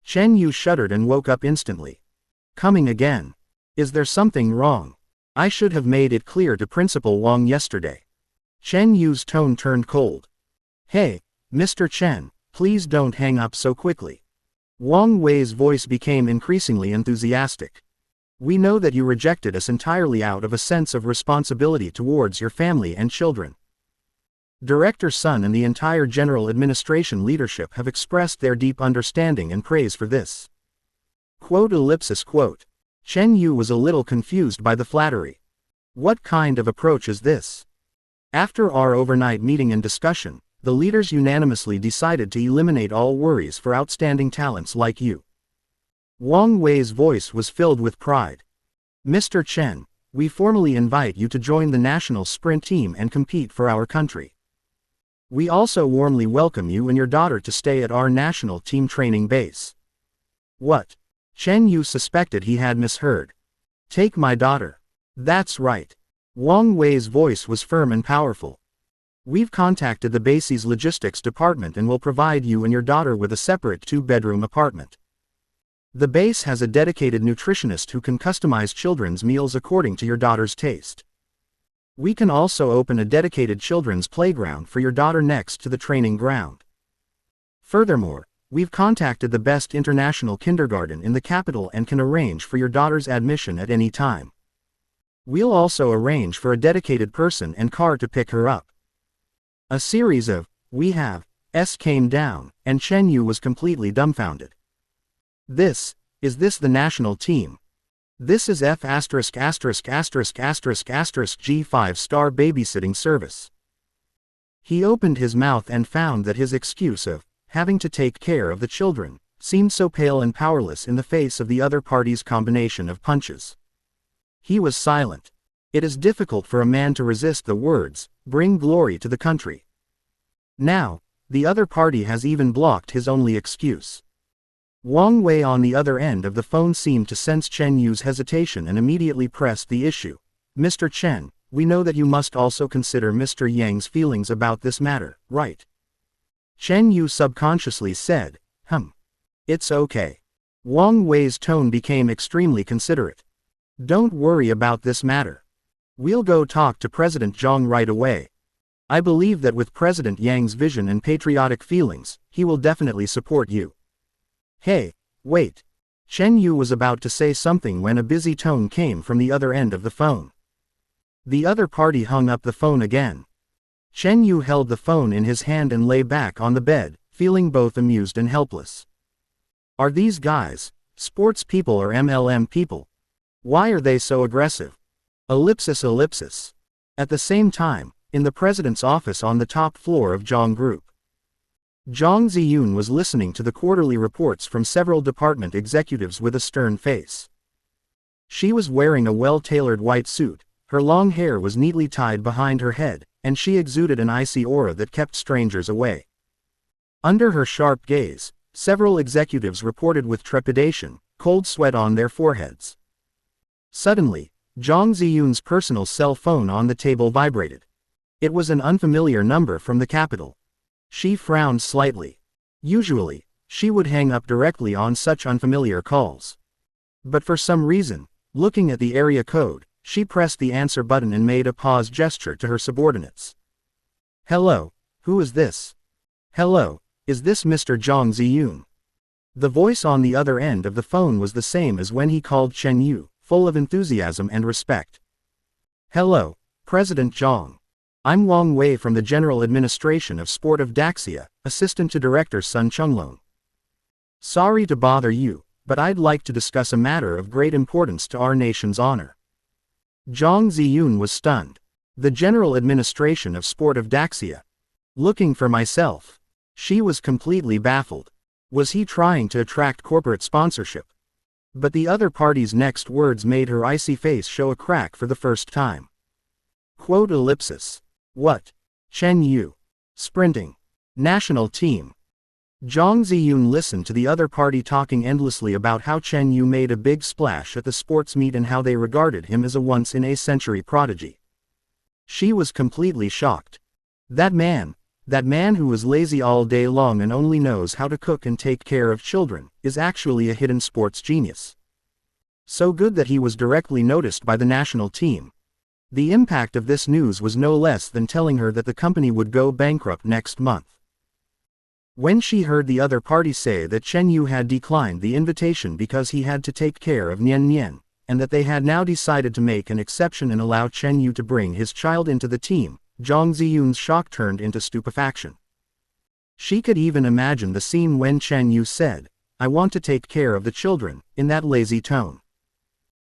Chen Yu shuddered and woke up instantly. Coming again. Is there something wrong? I should have made it clear to Principal Wang yesterday. Chen Yu's tone turned cold. Hey, Mr. Chen, please don't hang up so quickly. Wang Wei's voice became increasingly enthusiastic. We know that you rejected us entirely out of a sense of responsibility towards your family and children. Director Sun and the entire General Administration leadership have expressed their deep understanding and praise for this. Quote. Chen Yu was a little confused by the flattery. What kind of approach is this? After our overnight meeting and discussion, the leaders unanimously decided to eliminate all worries for outstanding talents like you. Wang Wei's voice was filled with pride. Mr. Chen, we formally invite you to join the national sprint team and compete for our country. We also warmly welcome you and your daughter to stay at our national team training base. What? Chen Yu suspected he had misheard. Take my daughter. That's right. Wang Wei's voice was firm and powerful. We've contacted the base's logistics department and will provide you and your daughter with a separate 2-bedroom apartment. The base has a dedicated nutritionist who can customize children's meals according to your daughter's taste. We can also open a dedicated children's playground for your daughter next to the training ground. Furthermore, we've contacted the best international kindergarten in the capital and can arrange for your daughter's admission at any time. We'll also arrange for a dedicated person and car to pick her up. A series of "we have" came down, and Chen Yu was completely dumbfounded. Is this the national team? This is G5-star babysitting service. He opened his mouth and found that his excuse of having to take care of the children seemed so pale and powerless in the face of the other party's combination of punches. He was silent. It is difficult for a man to resist the words, "bring glory to the country." Now, the other party has even blocked his only excuse. Wang Wei on the other end of the phone seemed to sense Chen Yu's hesitation and immediately pressed the issue. Mr. Chen, we know that you must also consider Mr. Yang's feelings about this matter, right? Chen Yu subconsciously said, It's okay. Wang Wei's tone became extremely considerate. Don't worry about this matter. We'll go talk to President Zhang right away. I believe that with President Yang's vision and patriotic feelings, he will definitely support you. Hey, wait. Chen Yu was about to say something when a busy tone came from the other end of the phone. The other party hung up the phone again. Chen Yu held the phone in his hand and lay back on the bed, feeling both amused and helpless. Are these guys sports people or MLM people? Why are they so aggressive? At the same time, in the president's office on the top floor of Zhang Group, Zhang Ziyun was listening to the quarterly reports from several department executives with a stern face. She was wearing a well-tailored white suit, her long hair was neatly tied behind her head, and she exuded an icy aura that kept strangers away. Under her sharp gaze, several executives reported with trepidation, cold sweat on their foreheads. Suddenly, Zhang Ziyun's personal cell phone on the table vibrated. It was an unfamiliar number from the capital. She frowned slightly. Usually, she would hang up directly on such unfamiliar calls. But for some reason, looking at the area code, she pressed the answer button and made a pause gesture to her subordinates. Hello, who is this? Hello, is this Mr. Zhang Ziyun? The voice on the other end of the phone was the same as when he called Chen Yu, full of enthusiasm and respect. Hello, President Zhang. I'm Wang Wei from the General Administration of Sport of Daxia, assistant to Director Sun Chunglong. Sorry to bother you, but I'd like to discuss a matter of great importance to our nation's honor. Zhang Ziyun was stunned. The General Administration of Sport of Daxia. Looking for myself. She was completely baffled. Was he trying to attract corporate sponsorship? But the other party's next words made her icy face show a crack for the first time. What? Chen Yu. Sprinting. National team. Zhang Ziyun listened to the other party talking endlessly about how Chen Yu made a big splash at the sports meet and how they regarded him as a once-in-a-century prodigy. She was completely shocked. That man who was lazy all day long and only knows how to cook and take care of children, is actually a hidden sports genius. So good that he was directly noticed by the national team. The impact of this news was no less than telling her that the company would go bankrupt next month. When she heard the other party say that Chen Yu had declined the invitation because he had to take care of Nian Nian, and that they had now decided to make an exception and allow Chen Yu to bring his child into the team, Zhang Ziyun's shock turned into stupefaction. She could even imagine the scene when Chen Yu said, "I want to take care of the children," in that lazy tone.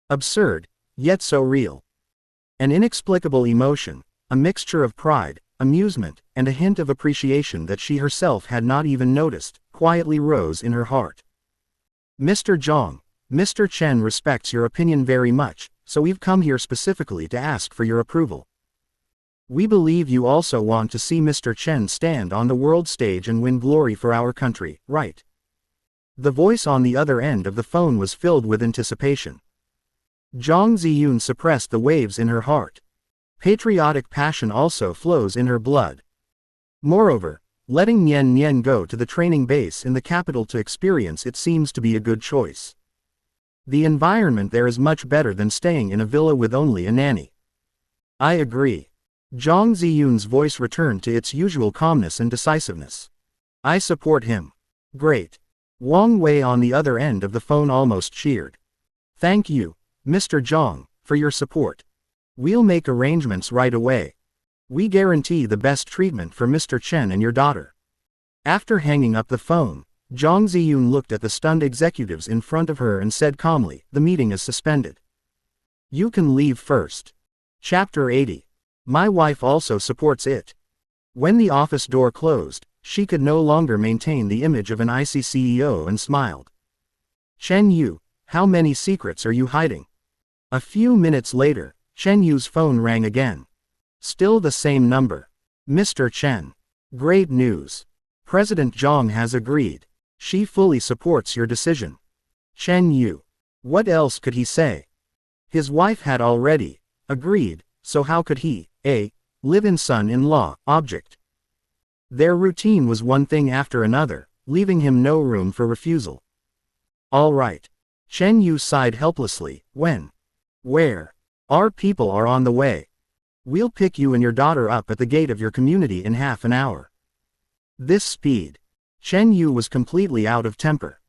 Absurd, yet so real. An inexplicable emotion, a mixture of pride, amusement, and a hint of appreciation that she herself had not even noticed, quietly rose in her heart. "Mr. Zhang, Mr. Chen respects your opinion very much, so we've come here specifically to ask for your approval. We believe you also want to see Mr. Chen stand on the world stage and win glory for our country, right?" The voice on the other end of the phone was filled with anticipation. Zhang Ziyun suppressed the waves in her heart. Patriotic passion also flows in her blood. Moreover, letting Nian Nian go to the training base in the capital to experience it seems to be a good choice. The environment there is much better than staying in a villa with only a nanny. I agree. Zhang Ziyun's voice returned to its usual calmness and decisiveness. I support him. Great. Wang Wei on the other end of the phone almost cheered. Thank you, Mr. Zhang, for your support. We'll make arrangements right away. We guarantee the best treatment for Mr. Chen and your daughter. After hanging up the phone, Zhang Ziyun looked at the stunned executives in front of her and said calmly, "The meeting is suspended. You can leave first." Chapter 80. My wife also supports it. When the office door closed, she could no longer maintain the image of an icy CEO and smiled. Chen Yu, how many secrets are you hiding? A few minutes later, Chen Yu's phone rang again. Still the same number. Mr. Chen. Great news. President Zhang has agreed. She fully supports your decision. Chen Yu. What else could he say? His wife had already agreed, so how could he, live-in son-in-law, object? Their routine was one thing after another, leaving him no room for refusal. All right. Chen Yu sighed helplessly. When? Where? Our people are on the way. We'll pick you and your daughter up at the gate of your community in half an hour. This speed. Chen Yu was completely out of temper.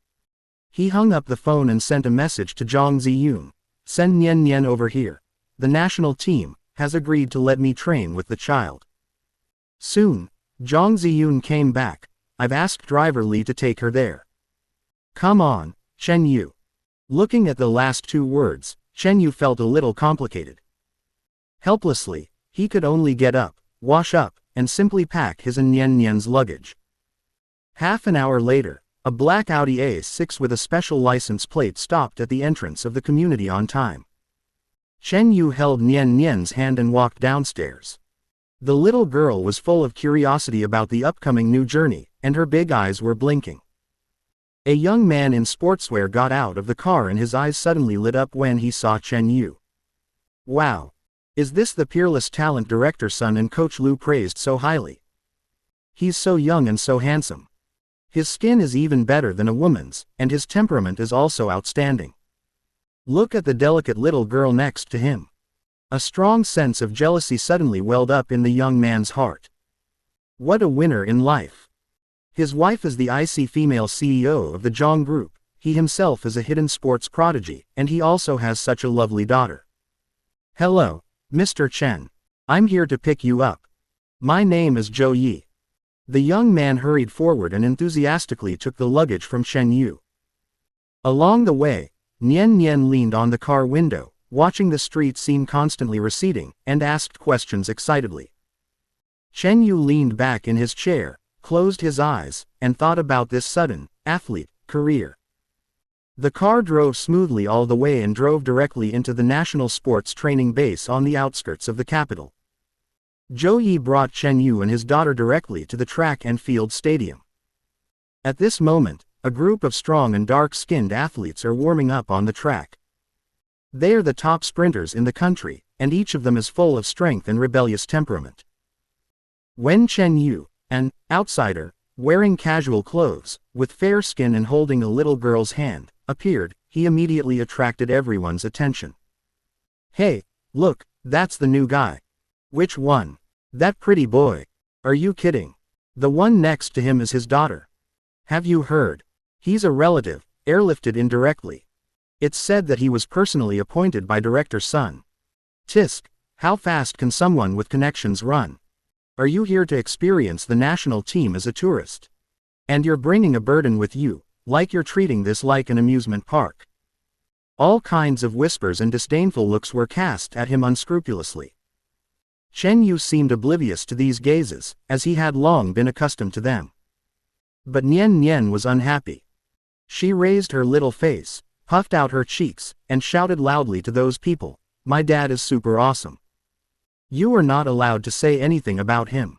He hung up the phone and sent a message to Zhang Ziyun. Send Nian Nian over here. The national team has agreed to let me train with the child. Soon, Zhang Ziyun came back. I've asked driver Li to take her there. Come on, Chen Yu. Looking at the last two words, Chen Yu felt a little complicated. Helplessly, he could only get up, wash up, and simply pack his and Nian Nian's luggage. Half an hour later, a black Audi A6 with a special license plate stopped at the entrance of the community on time. Chen Yu held Nian Nian's hand and walked downstairs. The little girl was full of curiosity about the upcoming new journey, and her big eyes were blinking. A young man in sportswear got out of the car and his eyes suddenly lit up when he saw Chen Yu. Wow! Is this the peerless talent director Sun and Coach Lu praised so highly? He's so young and so handsome. His skin is even better than a woman's, and his temperament is also outstanding. Look at the delicate little girl next to him. A strong sense of jealousy suddenly welled up in the young man's heart. What a winner in life! His wife is the icy female CEO of the Zhang Group, he himself is a hidden sports prodigy, and he also has such a lovely daughter. Hello, Mr. Chen. I'm here to pick you up. My name is Zhou Yi. The young man hurried forward and enthusiastically took the luggage from Chen Yu. Along the way, Nian Nian leaned on the car window, watching the street scene constantly receding, and asked questions excitedly. Chen Yu leaned back in his chair, closed his eyes, and thought about this sudden athlete career. The car drove smoothly all the way and drove directly into the National Sports Training Base on the outskirts of the capital. Zhou Yi brought Chen Yu and his daughter directly to the track and field stadium. At this moment, a group of strong and dark-skinned athletes are warming up on the track. They are the top sprinters in the country, and each of them is full of strength and rebellious temperament. When Chen Yu, an outsider, wearing casual clothes, with fair skin and holding a little girl's hand, appeared, he immediately attracted everyone's attention. Hey, look, That's the new guy. Which one? That pretty boy. Are you kidding? The one next to him is his daughter. Have you heard? He's a relative, airlifted indirectly. It's said that he was personally appointed by director's son. Tisk, how fast can someone with connections run? Are you here to experience the national team as a tourist? And you're bringing a burden with you, like you're treating this like an amusement park. All kinds of whispers and disdainful looks were cast at him unscrupulously. Chen Yu seemed oblivious to these gazes, as he had long been accustomed to them. But Nian Nian was unhappy. She raised her little face, puffed out her cheeks, and shouted loudly to those people, "My dad is super awesome. You are not allowed to say anything about him."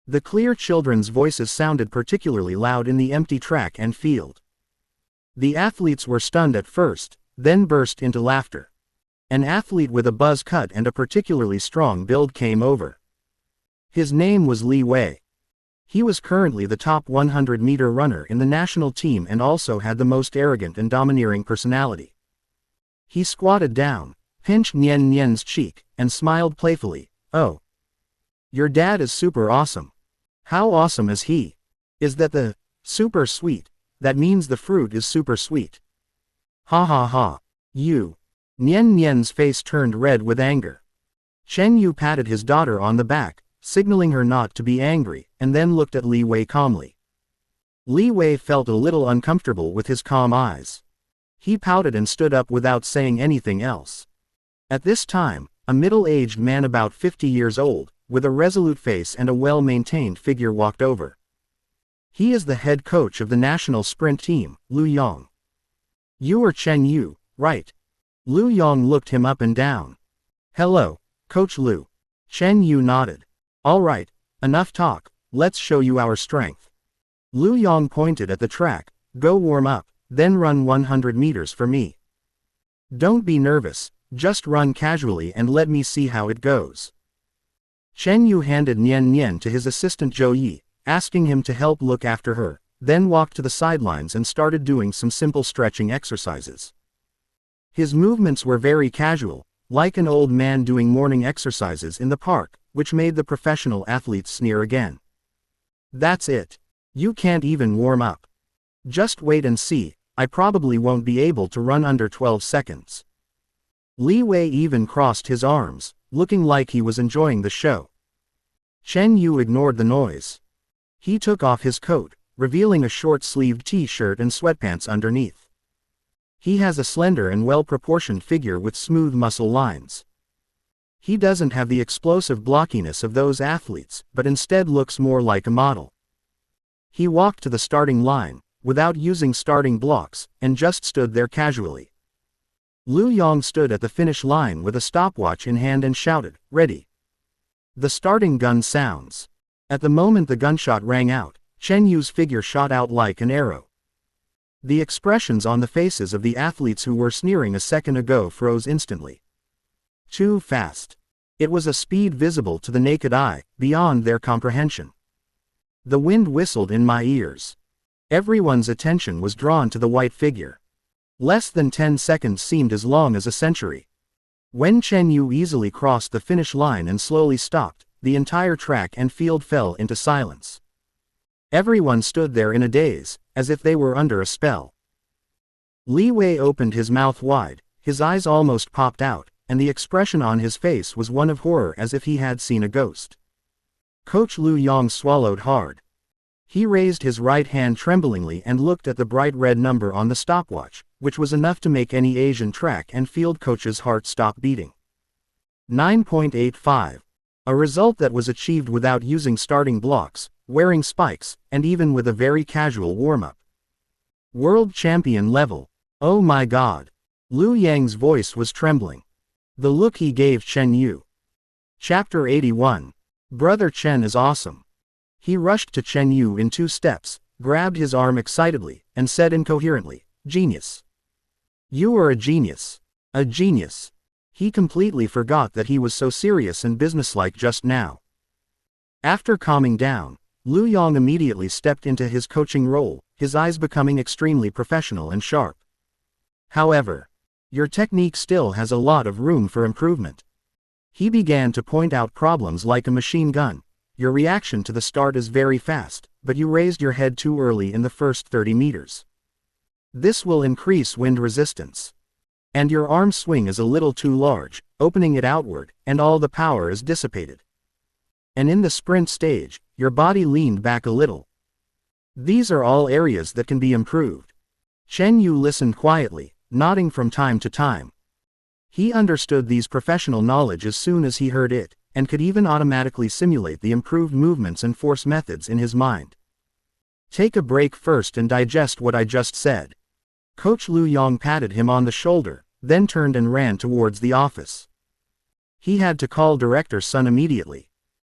The clear children's voices sounded particularly loud in the empty track and field. The athletes were stunned at first, then burst into laughter. An athlete with a buzz cut and a particularly strong build came over. His name was Li Wei. He was currently the top 100-meter runner in the national team and also had the most arrogant and domineering personality. He squatted down, pinched Nian Nian's cheek, and smiled playfully. "Oh. Your dad is super awesome. How awesome is he? Is that the super sweet? That means the fruit is super sweet. Ha ha ha. You." Nian Nian's face turned red with anger. Chen Yu patted his daughter on the back, signaling her not to be angry, and then looked at Li Wei calmly. Li Wei felt a little uncomfortable with his calm eyes. He pouted and stood up without saying anything else. At this time, a middle-aged man about 50 years old, with a resolute face and a well-maintained figure walked over. He is the head coach of the national sprint team, Lu Yong. "You are Chen Yu, right?" Lu Yong looked him up and down. "Hello, Coach Lu." Chen Yu nodded. "All right, enough talk, let's show you our strength." Lu Yong pointed at the track. "Go warm up, then run 100 meters for me. Don't be nervous, just run casually and let me see how it goes." Chen Yu handed Nian Nian to his assistant Zhou Yi, asking him to help look after her, then walked to the sidelines and started doing some simple stretching exercises. His movements were very casual, like an old man doing morning exercises in the park, which made the professional athletes sneer again. "That's it. You can't even warm up. Just wait and see, I probably won't be able to run under 12 seconds. Li Wei even crossed his arms, looking like he was enjoying the show. Chen Yu ignored the noise. He took off his coat, revealing a short-sleeved t-shirt and sweatpants underneath. He has a slender and well-proportioned figure with smooth muscle lines. He doesn't have the explosive blockiness of those athletes, but instead looks more like a model. He walked to the starting line, without using starting blocks, and just stood there casually. Lu Yong stood at the finish line with a stopwatch in hand and shouted, "Ready." The starting gun sounds. At the moment the gunshot rang out, Chen Yu's figure shot out like an arrow. The expressions on the faces of the athletes who were sneering a second ago froze instantly. Too fast. It was a speed visible to the naked eye, beyond their comprehension. The wind whistled in my ears. Everyone's attention was drawn to the white figure. Less than 10 seconds seemed as long as a century. When Chen Yu easily crossed the finish line and slowly stopped, the entire track and field fell into silence. Everyone stood there in a daze, as if they were under a spell. Li Wei opened his mouth wide, his eyes almost popped out, and the expression on his face was one of horror as if he had seen a ghost. Coach Lu Yong swallowed hard. He raised his right hand tremblingly and looked at the bright red number on the stopwatch, which was enough to make any Asian track and field coach's heart stop beating. 9.85. A result that was achieved without using starting blocks, wearing spikes, and even with a very casual warm-up. World champion level. Oh my god. Lu Yang's voice was trembling. The look he gave Chen Yu. Chapter 81. Brother Chen is awesome. He rushed to Chen Yu in 2 steps, grabbed his arm excitedly, and said incoherently, "Genius. You are a genius. A genius." He completely forgot that he was so serious and businesslike just now. After calming down, Lu Yong immediately stepped into his coaching role, his eyes becoming extremely professional and sharp. "However, your technique still has a lot of room for improvement." He began to point out problems like a machine gun. Your reaction to the start is very fast, but you raised your head too early in the first 30 meters. This will increase wind resistance. And your arm swing is a little too large, opening it outward, and all the power is dissipated. And in the sprint stage, your body leaned back a little. These are all areas that can be improved. Chen Yu listened quietly, nodding from time to time. He understood these professional knowledge as soon as he heard it, and could even automatically simulate the improved movements and force methods in his mind. Take a break first and digest what I just said. Coach Lu Yong patted him on the shoulder, then turned and ran towards the office. He had to call Director Sun immediately.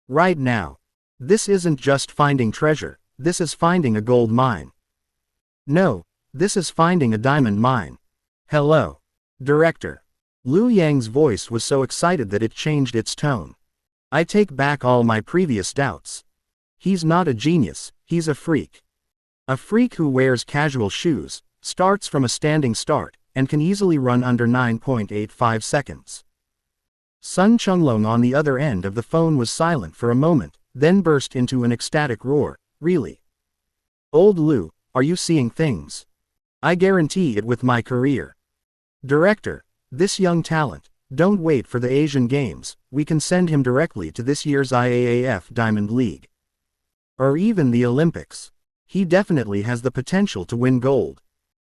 Right now. This isn't just finding treasure, this is finding a gold mine. No, this is finding a diamond mine. Hello. Director. Lu Yang's voice was so excited that it changed its tone. I take back all my previous doubts. He's not a genius, he's a freak. A freak who wears casual shoes, starts from a standing start, and can easily run under 9.85 seconds. Sun Chunglong on the other end of the phone was silent for a moment, then burst into an ecstatic roar. Really? Old Lu, are you seeing things? I guarantee it with my career. Director, this young talent, don't wait for the Asian Games, we can send him directly to this year's IAAF Diamond League. Or even the Olympics. He definitely has the potential to win gold.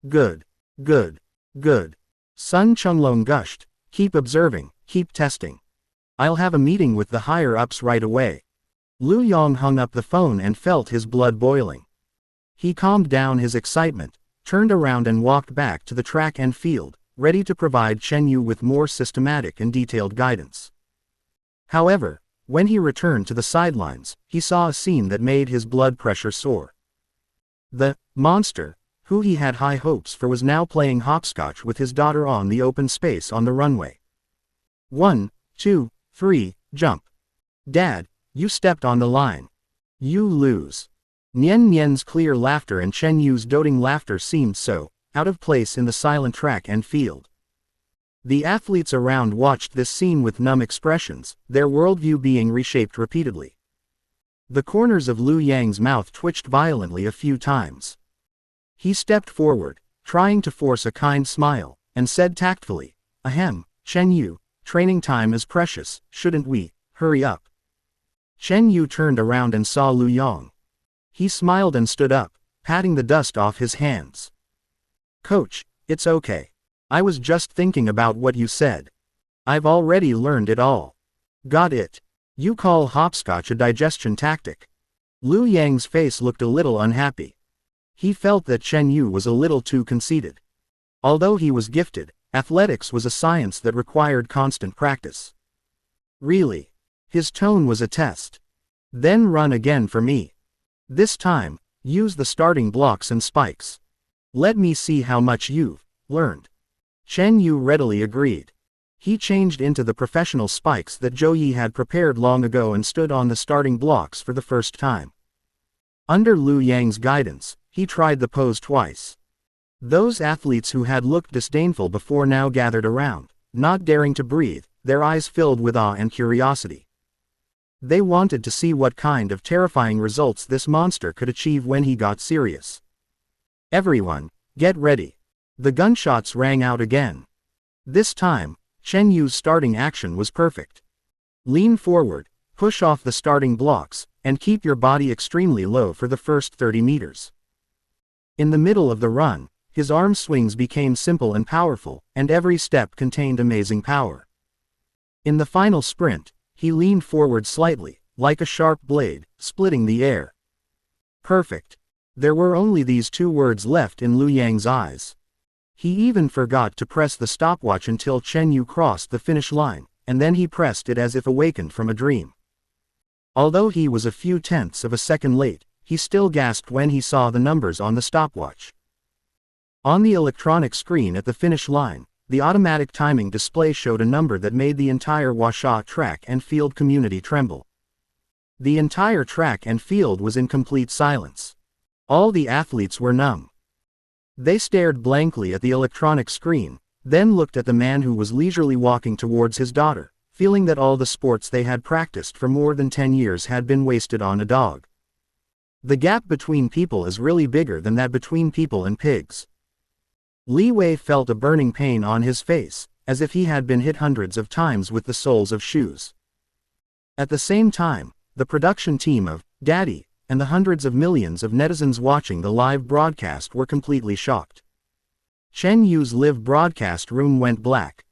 Good. Good. Good. Sun Chunglong gushed. Keep observing, keep testing. I'll have a meeting with the higher-ups right away. Lu Yong hung up the phone and felt his blood boiling. He calmed down his excitement, turned around and walked back to the track and field, ready to provide Chen Yu with more systematic and detailed guidance. However, when he returned to the sidelines, he saw a scene that made his blood pressure soar. The monster, who he had high hopes for, was now playing hopscotch with his daughter on the open space on the runway. 1, 2, 3, jump. Dad, you stepped on the line. You lose. Nian Nian's clear laughter and Chen Yu's doting laughter seemed so out of place in the silent track and field. The athletes around watched this scene with numb expressions, their worldview being reshaped repeatedly. The corners of Lu Yang's mouth twitched violently a few times. He stepped forward, trying to force a kind smile, and said tactfully, Ahem, Chen Yu, training time is precious, shouldn't we, hurry up? Chen Yu turned around and saw Lu Yong. He smiled and stood up, patting the dust off his hands. Coach, it's okay. I was just thinking about what you said. I've already learned it all. Got it. You call hopscotch a digestion tactic. Lu Yang's face looked a little unhappy. He felt that Chen Yu was a little too conceited. Although he was gifted, athletics was a science that required constant practice. Really? His tone was a test. Then run again for me. This time, use the starting blocks and spikes. Let me see how much you've learned. Chen Yu readily agreed. He changed into the professional spikes that Zhou Yi had prepared long ago and stood on the starting blocks for the first time. Under Lu Yang's guidance, he tried the pose twice. Those athletes who had looked disdainful before now gathered around, not daring to breathe, their eyes filled with awe and curiosity. They wanted to see what kind of terrifying results this monster could achieve when he got serious. Everyone, get ready. The gunshots rang out again. This time, Chen Yu's starting action was perfect. Lean forward, push off the starting blocks, and keep your body extremely low for the first 30 meters. In the middle of the run, his arm swings became simple and powerful, and every step contained amazing power. In the final sprint, he leaned forward slightly, like a sharp blade, splitting the air. Perfect. There were only these two words left in Lu Yang's eyes. He even forgot to press the stopwatch until Chen Yu crossed the finish line, and then he pressed it as if awakened from a dream. Although he was a few tenths of a second late, he still gasped when he saw the numbers on the stopwatch. On the electronic screen at the finish line, the automatic timing display showed a number that made the entire Huasha track and field community tremble. The entire track and field was in complete silence. All the athletes were numb. They stared blankly at the electronic screen, then looked at the man who was leisurely walking towards his daughter, feeling that all the sports they had practiced for more than 10 years had been wasted on a dog. The gap between people is really bigger than that between people and pigs. Li Wei felt a burning pain on his face, as if he had been hit hundreds of times with the soles of shoes. At the same time, the production team of Daddy and the hundreds of millions of netizens watching the live broadcast were completely shocked. Chen Yu's live broadcast room went black.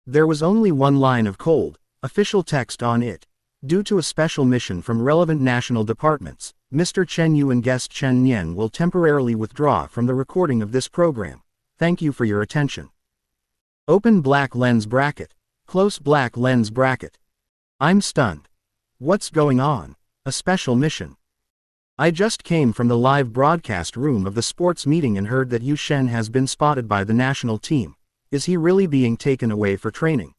There was only one line of cold, official text on it. Due to a special mission from relevant national departments, Mr. Chen Yu and guest Chen Nian will temporarily withdraw from the recording of this program. Thank you for your attention. Open black lens bracket. Close black lens bracket. I'm stunned. What's going on? A special mission. I just came from the live broadcast room of the sports meeting and heard that Yu Shen has been spotted by the national team. Is he really being taken away for training?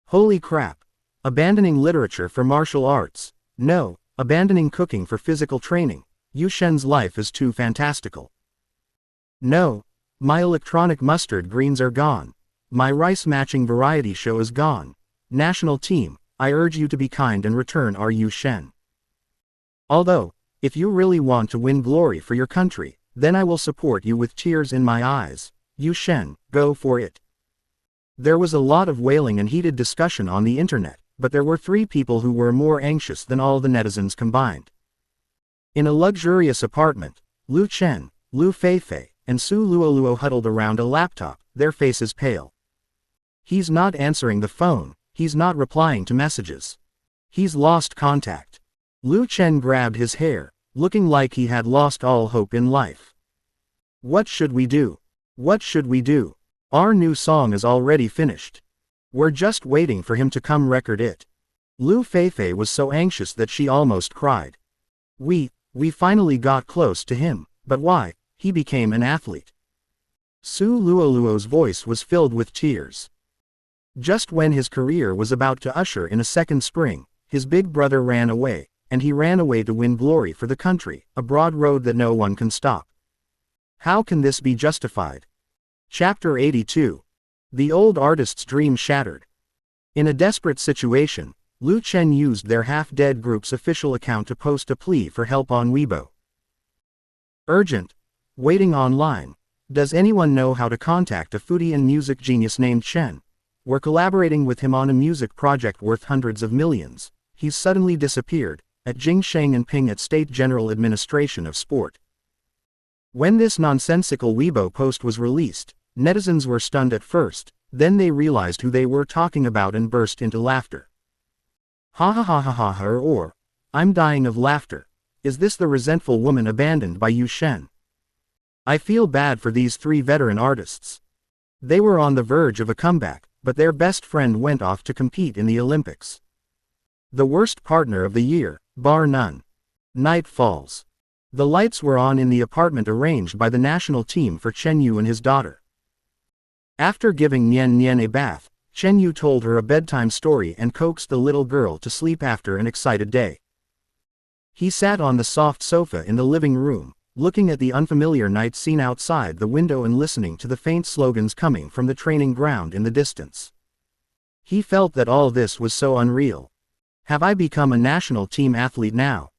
Holy crap. Abandoning literature for martial arts. No, abandoning cooking for physical training. Yu Shen's life is too fantastical. No, my electronic mustard greens are gone. My rice matching variety show is gone. National team, I urge you to be kind and return our Yu Shen. Although, if you really want to win glory for your country, then I will support you with tears in my eyes. Yu Shen, go for it. There was a lot of wailing and heated discussion on the internet, but there were 3 people who were more anxious than all the netizens combined. In a luxurious apartment, Lu Chen, Lu Feifei, and Su Luoluo huddled around a laptop, their faces pale. He's not answering the phone, he's not replying to messages. He's lost contact. Lu Chen grabbed his hair, looking like he had lost all hope in life. What should we do? What should we do? Our new song is already finished. We're just waiting for him to come record it. Lu Feifei was so anxious that she almost cried. We finally got close to him, but why? He became an athlete. Su Luoluo's voice was filled with tears. Just when his career was about to usher in a second spring, his big brother ran away, and he ran away to win glory for the country, a broad road that no one can stop. How can this be justified? Chapter 82. The old artist's dream shattered. In a desperate situation, Lu Chen used their half-dead group's official account to post a plea for help on Weibo. Urgent. Waiting online. Does anyone know how to contact a foodie and music genius named Chen? We're collaborating with him on a music project worth hundreds of millions. He's suddenly disappeared, at Jingsheng and Ping at State General Administration of Sport. When this nonsensical Weibo post was released, netizens were stunned at first, then they realized who they were talking about and burst into laughter. Ha ha ha ha ha ha or, I'm dying of laughter. Is this the resentful woman abandoned by Yu Shen? I feel bad for these 3 veteran artists. They were on the verge of a comeback, but their best friend went off to compete in the Olympics. The worst partner of the year, bar none. Night falls. The lights were on in the apartment arranged by the national team for Chen Yu and his daughter. After giving Nian Nian a bath, Chen Yu told her a bedtime story and coaxed the little girl to sleep after an excited day. He sat on the soft sofa in the living room, looking at the unfamiliar night scene outside the window and listening to the faint slogans coming from the training ground in the distance. He felt that all this was so unreal. Have I become a national team athlete now?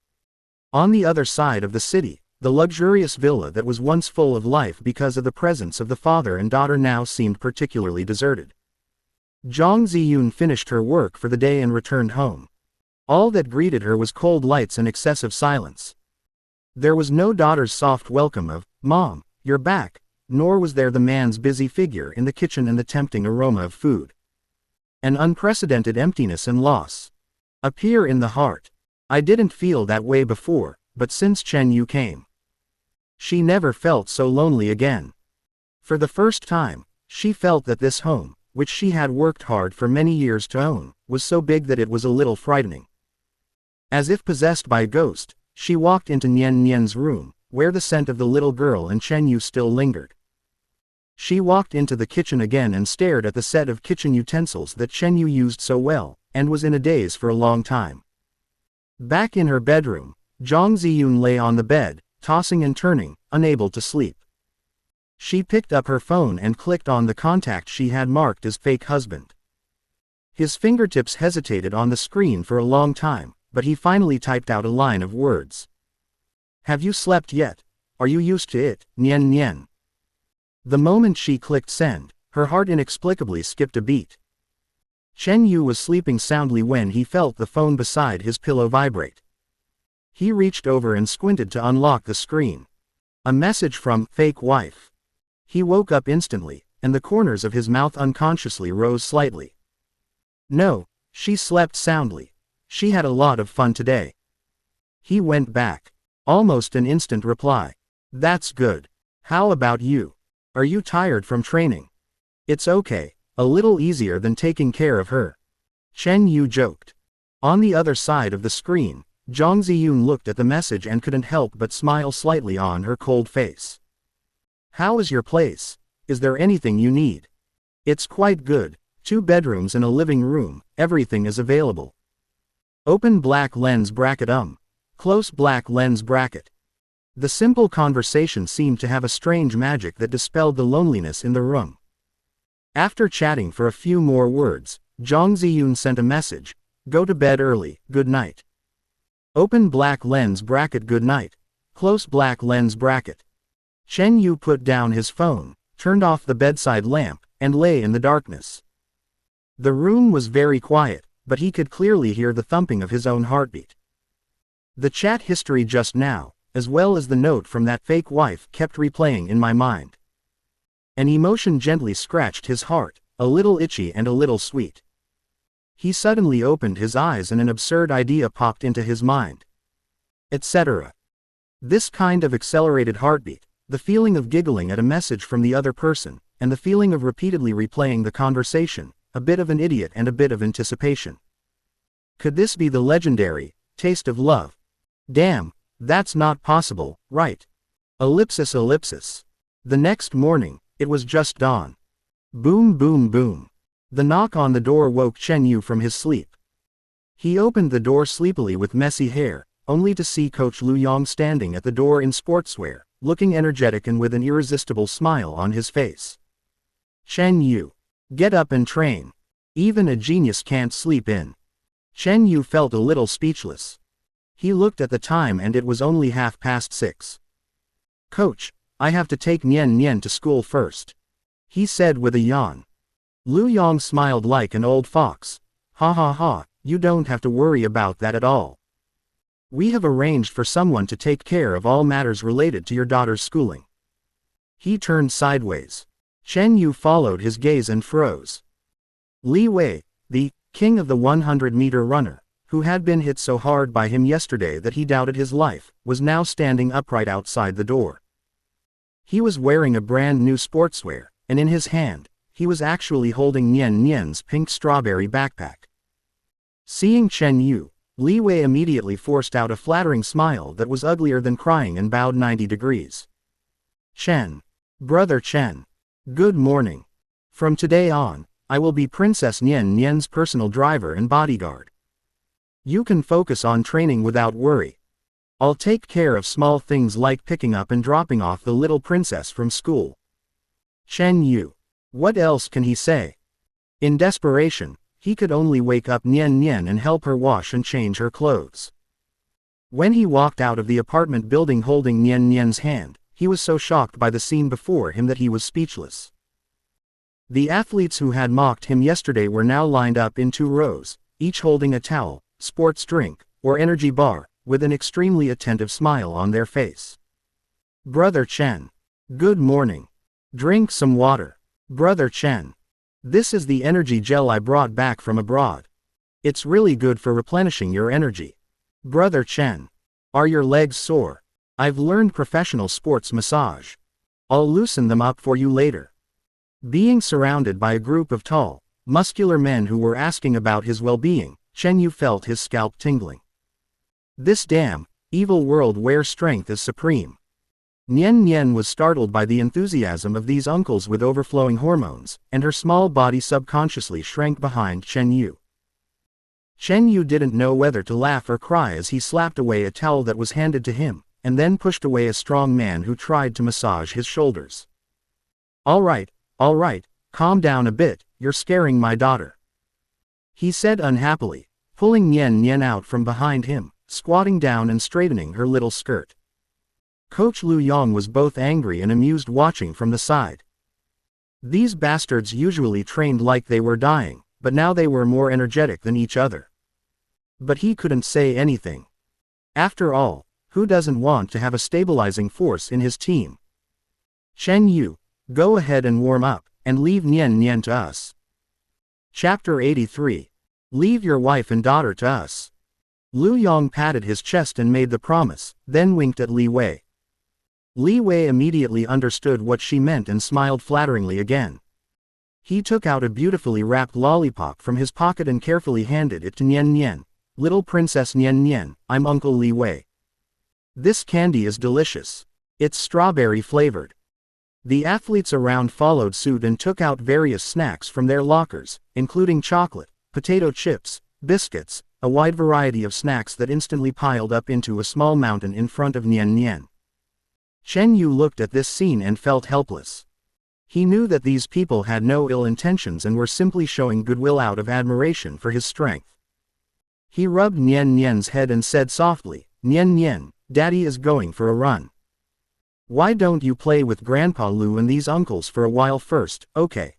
On the other side of the city, the luxurious villa that was once full of life because of the presence of the father and daughter now seemed particularly deserted. Zhang Ziyun finished her work for the day and returned home. All that greeted her was cold lights and excessive silence. There was no daughter's soft welcome of, "Mom, you're back," nor was there the man's busy figure in the kitchen and the tempting aroma of food. An unprecedented emptiness and loss appear in the heart. I didn't feel that way before, but since Chen Yu came, she never felt so lonely again. For the first time, she felt that this home, which she had worked hard for many years to own, was so big that it was a little frightening. As if possessed by a ghost, she walked into Nian Nian's room, where the scent of the little girl and Chen Yu still lingered. She walked into the kitchen again and stared at the set of kitchen utensils that Chen Yu used so well, and was in a daze for a long time. Back in her bedroom, Zhang Ziyun lay on the bed, tossing and turning, unable to sleep. She picked up her phone and clicked on the contact she had marked as fake husband. His fingertips hesitated on the screen for a long time, but he finally typed out a line of words. Have you slept yet? Are you used to it, Nian Nian? The moment she clicked send, her heart inexplicably skipped a beat. Chen Yu was sleeping soundly when he felt the phone beside his pillow vibrate. He reached over and squinted to unlock the screen. A message from fake wife. He woke up instantly, and the corners of his mouth unconsciously rose slightly. No, she slept soundly. She had a lot of fun today. He went back. Almost an instant reply. That's good. How about you? Are you tired from training? It's okay, a little easier than taking care of her. Chen Yu joked. On the other side of the screen, Zhang Ziyun looked at the message and couldn't help but smile slightly on her cold face. How is your place? Is there anything you need? It's quite good, 2 bedrooms and a living room, everything is available. Open black lens bracket close black lens bracket. The simple conversation seemed to have a strange magic that dispelled the loneliness in the room. After chatting for a few more words, Zhang Ziyun sent a message, go to bed early, good night. Open black lens bracket good night, close black lens bracket. Chen Yu put down his phone, turned off the bedside lamp, and lay in the darkness. The room was very quiet, but he could clearly hear the thumping of his own heartbeat. The chat history just now, as well as the note from that fake wife, kept replaying in my mind. An emotion gently scratched his heart, a little itchy and a little sweet. He suddenly opened his eyes and an absurd idea popped into his mind. Etc. This kind of accelerated heartbeat, the feeling of giggling at a message from the other person, and the feeling of repeatedly replaying the conversation, a bit of an idiot and a bit of anticipation. Could this be the legendary taste of love? Damn, that's not possible, right? Ellipsis ellipsis. The next morning, it was just dawn. Boom boom boom. The knock on the door woke Chen Yu from his sleep. He opened the door sleepily with messy hair, only to see Coach Lu Yong standing at the door in sportswear, looking energetic and with an irresistible smile on his face. Chen Yu. Get up and train. Even a genius can't sleep in. Chen Yu felt a little speechless. He looked at the time and it was only 6:30. Coach, I have to take Nian Nian to school first. He said with a yawn. Lu Yong smiled like an old fox. Ha ha ha, you don't have to worry about that at all. We have arranged for someone to take care of all matters related to your daughter's schooling. He turned sideways. Chen Yu followed his gaze and froze. Li Wei, the king of the 100-meter runner, who had been hit so hard by him yesterday that he doubted his life, was now standing upright outside the door. He was wearing a brand new sportswear, and in his hand, he was actually holding Nian Nian's pink strawberry backpack. Seeing Chen Yu, Li Wei immediately forced out a flattering smile that was uglier than crying and bowed 90 degrees. Chen. Brother Chen. Good morning. From today on, I will be Princess Nian Nian's personal driver and bodyguard. You can focus on training without worry. I'll take care of small things like picking up and dropping off the little princess from school. Chen Yu. What else can he say? In desperation, he could only wake up Nian Nian and help her wash and change her clothes. When he walked out of the apartment building holding Nian Nian's hand, he was so shocked by the scene before him that he was speechless. The athletes who had mocked him yesterday were now lined up in 2 rows, each holding a towel, sports drink, or energy bar, with an extremely attentive smile on their face. Brother Chen. Good morning. Drink some water. Brother Chen. This is the energy gel I brought back from abroad. It's really good for replenishing your energy. Brother Chen. Are your legs sore? I've learned professional sports massage. I'll loosen them up for you later. Being surrounded by a group of tall, muscular men who were asking about his well-being, Chen Yu felt his scalp tingling. This damn, evil world where strength is supreme. Nian Nian was startled by the enthusiasm of these uncles with overflowing hormones, and her small body subconsciously shrank behind Chen Yu. Chen Yu didn't know whether to laugh or cry as he slapped away a towel that was handed to him, and then pushed away a strong man who tried to massage his shoulders. All right, calm down a bit, you're scaring my daughter. he said unhappily, pulling Nian Nian out from behind him, squatting down and straightening her little skirt. Coach Lu Yong was both angry and amused watching from the side. These bastards usually trained like they were dying, but now they were more energetic than each other. But he couldn't say anything. After all, who doesn't want to have a stabilizing force in his team? Chen Yu, go ahead and warm up, and leave Nian Nian to us. Chapter 83. Leave your wife and daughter to us. Lu Yong patted his chest and made the promise, then winked at Li Wei. Li Wei immediately understood what she meant and smiled flatteringly again. He took out a beautifully wrapped lollipop from his pocket and carefully handed it to Nian Nian. Little Princess Nian Nian, I'm Uncle Li Wei. This candy is delicious. It's strawberry flavored. The athletes around followed suit and took out various snacks from their lockers, including chocolate, potato chips, biscuits, a wide variety of snacks that instantly piled up into a small mountain in front of Nian Nian. Chen Yu looked at this scene and felt helpless. He knew that these people had no ill intentions and were simply showing goodwill out of admiration for his strength. He rubbed Nian Nian's head and said softly, Nian Nian, Daddy is going for a run. Why don't you play with Grandpa Lu and these uncles for a while first, okay?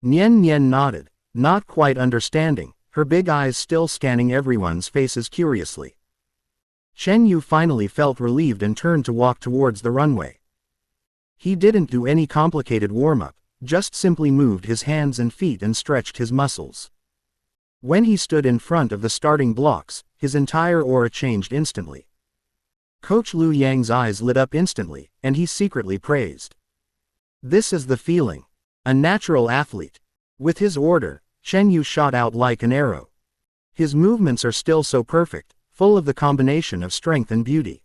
Nian Nian nodded, not quite understanding, her big eyes still scanning everyone's faces curiously. Chen Yu finally felt relieved and turned to walk towards the runway. He didn't do any complicated warm-up, just simply moved his hands and feet and stretched his muscles. When he stood in front of the starting blocks, his entire aura changed instantly. Coach Lu Yang's eyes lit up instantly, and he secretly praised. This is the feeling. A natural athlete. With his order, Chen Yu shot out like an arrow. His movements are still so perfect, full of the combination of strength and beauty.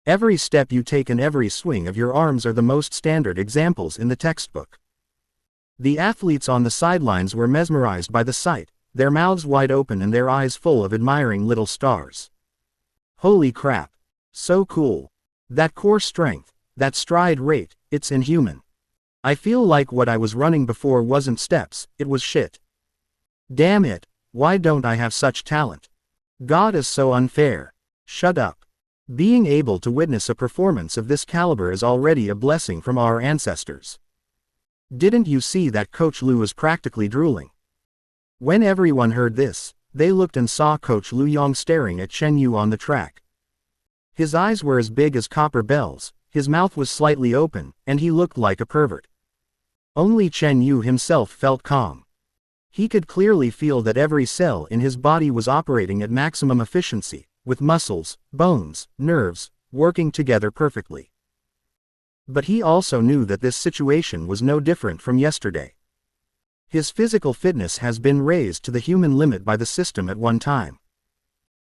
Every step you take and every swing of your arms are the most standard examples in the textbook. The athletes on the sidelines were mesmerized by the sight, their mouths wide open and their eyes full of admiring little stars. Holy crap. So cool. That core strength, that stride rate, it's inhuman. I feel like what I was running before wasn't steps, it was shit. Damn it, why don't I have such talent? God is so unfair. Shut up. Being able to witness a performance of this caliber is already a blessing from our ancestors. Didn't you see that Coach Lu is practically drooling? When everyone heard this, they looked and saw Coach Lu Yong staring at Chen Yu on the track. His eyes were as big as copper bells, his mouth was slightly open, and he looked like a pervert. Only Chen Yu himself felt calm. He could clearly feel that every cell in his body was operating at maximum efficiency, with muscles, bones, nerves, working together perfectly. But he also knew that this situation was no different from yesterday. His physical fitness has been raised to the human limit by the system at one time.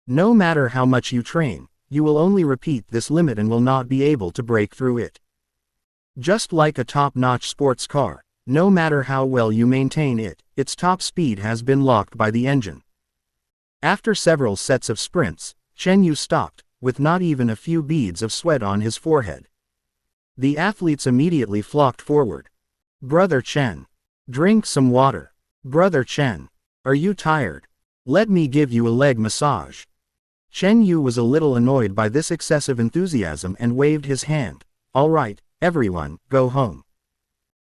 No matter how much you train, you will only repeat this limit and will not be able to break through it. Just like a top-notch sports car, no matter how well you maintain it, its top speed has been locked by the engine. After several sets of sprints, Chen Yu stopped, with not even a few beads of sweat on his forehead. The athletes immediately flocked forward. Brother Chen. Drink some water. Brother Chen. Are you tired? Let me give you a leg massage. Chen Yu was a little annoyed by this excessive enthusiasm and waved his hand. All right, everyone, go home.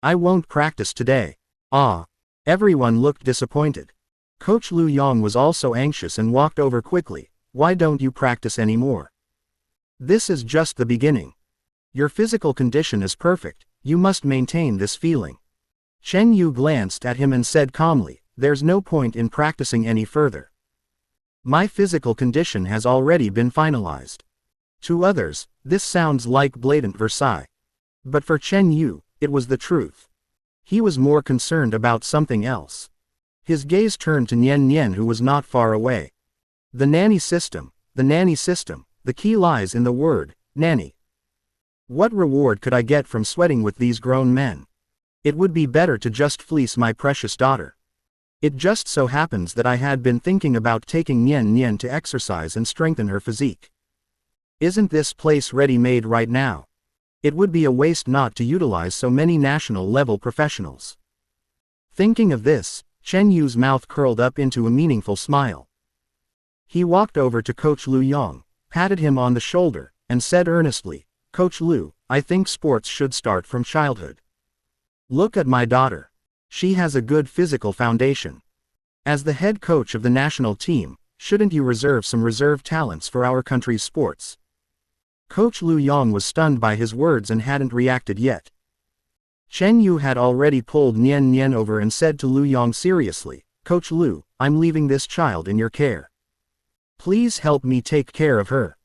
I won't practice today. Ah. Everyone looked disappointed. Coach Lu Yong was also anxious and walked over quickly. Why don't you practice anymore? This is just the beginning. Your physical condition is perfect, you must maintain this feeling. Chen Yu glanced at him and said calmly, there's no point in practicing any further. My physical condition has already been finalized. To others, this sounds like blatant Versailles. But for Chen Yu, it was the truth. He was more concerned about something else. His gaze turned to Nian Nian, who was not far away. The nanny system, the key lies in the word, nanny. What reward could I get from sweating with these grown men? It would be better to just fleece my precious daughter. It just so happens that I had been thinking about taking Nian Nian to exercise and strengthen her physique. Isn't this place ready-made right now? It would be a waste not to utilize so many national-level professionals. Thinking of this, Chen Yu's mouth curled up into a meaningful smile. He walked over to Coach Lu Yong, patted him on the shoulder, and said earnestly, "Coach Lu, I think sports should start from childhood. Look at my daughter. She has a good physical foundation. As the head coach of the national team, shouldn't you reserve some reserve talents for our country's sports?" Coach Lu Yong was stunned by his words and hadn't reacted yet. Chen Yu had already pulled Nian Nian over and said to Lu Yong seriously, "Coach Lu, I'm leaving this child in your care. Please help me take care of her."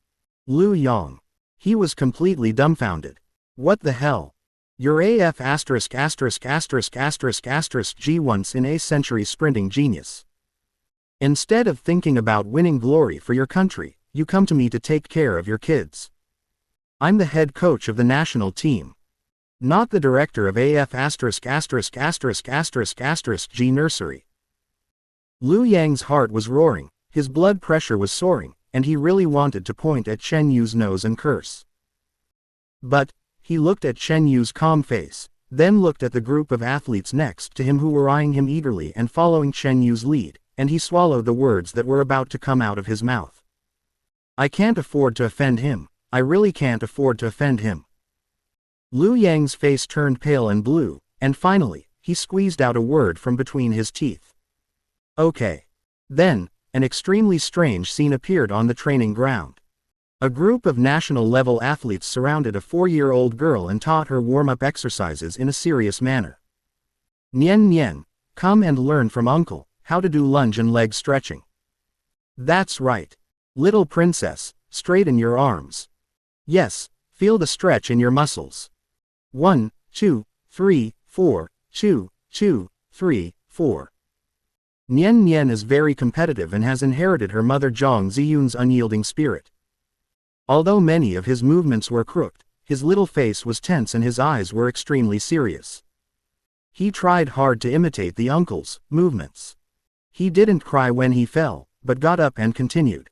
Lu Yong. He was completely dumbfounded. What the hell? You're AF G once in a century sprinting genius. Instead of thinking about winning glory for your country, you come to me to take care of your kids. I'm the head coach of the national team, not the director of AF G nursery. Lu Yang's heart was roaring, his blood pressure was soaring, and he really wanted to point at Chen Yu's nose and curse. But, he looked at Chen Yu's calm face, then looked at the group of athletes next to him who were eyeing him eagerly and following Chen Yu's lead, and he swallowed the words that were about to come out of his mouth. I can't afford to offend him. I really can't afford to offend him. Lu Yang's face turned pale and blue, and finally, he squeezed out a word from between his teeth. Okay. Then, an extremely strange scene appeared on the training ground. A group of national-level athletes surrounded a 4-year-old girl and taught her warm-up exercises in a serious manner. "Nian Nian, come and learn from uncle how to do lunge and leg stretching. That's right. Little princess, straighten your arms. Yes, feel the stretch in your muscles. 1, 2, 3, 4, 2, 2, 3, 4. Nian Nian is very competitive and has inherited her mother Zhang Ziyun's unyielding spirit. Although many of his movements were crooked, his little face was tense and his eyes were extremely serious. He tried hard to imitate the uncle's movements. He didn't cry when he fell, but got up and continued.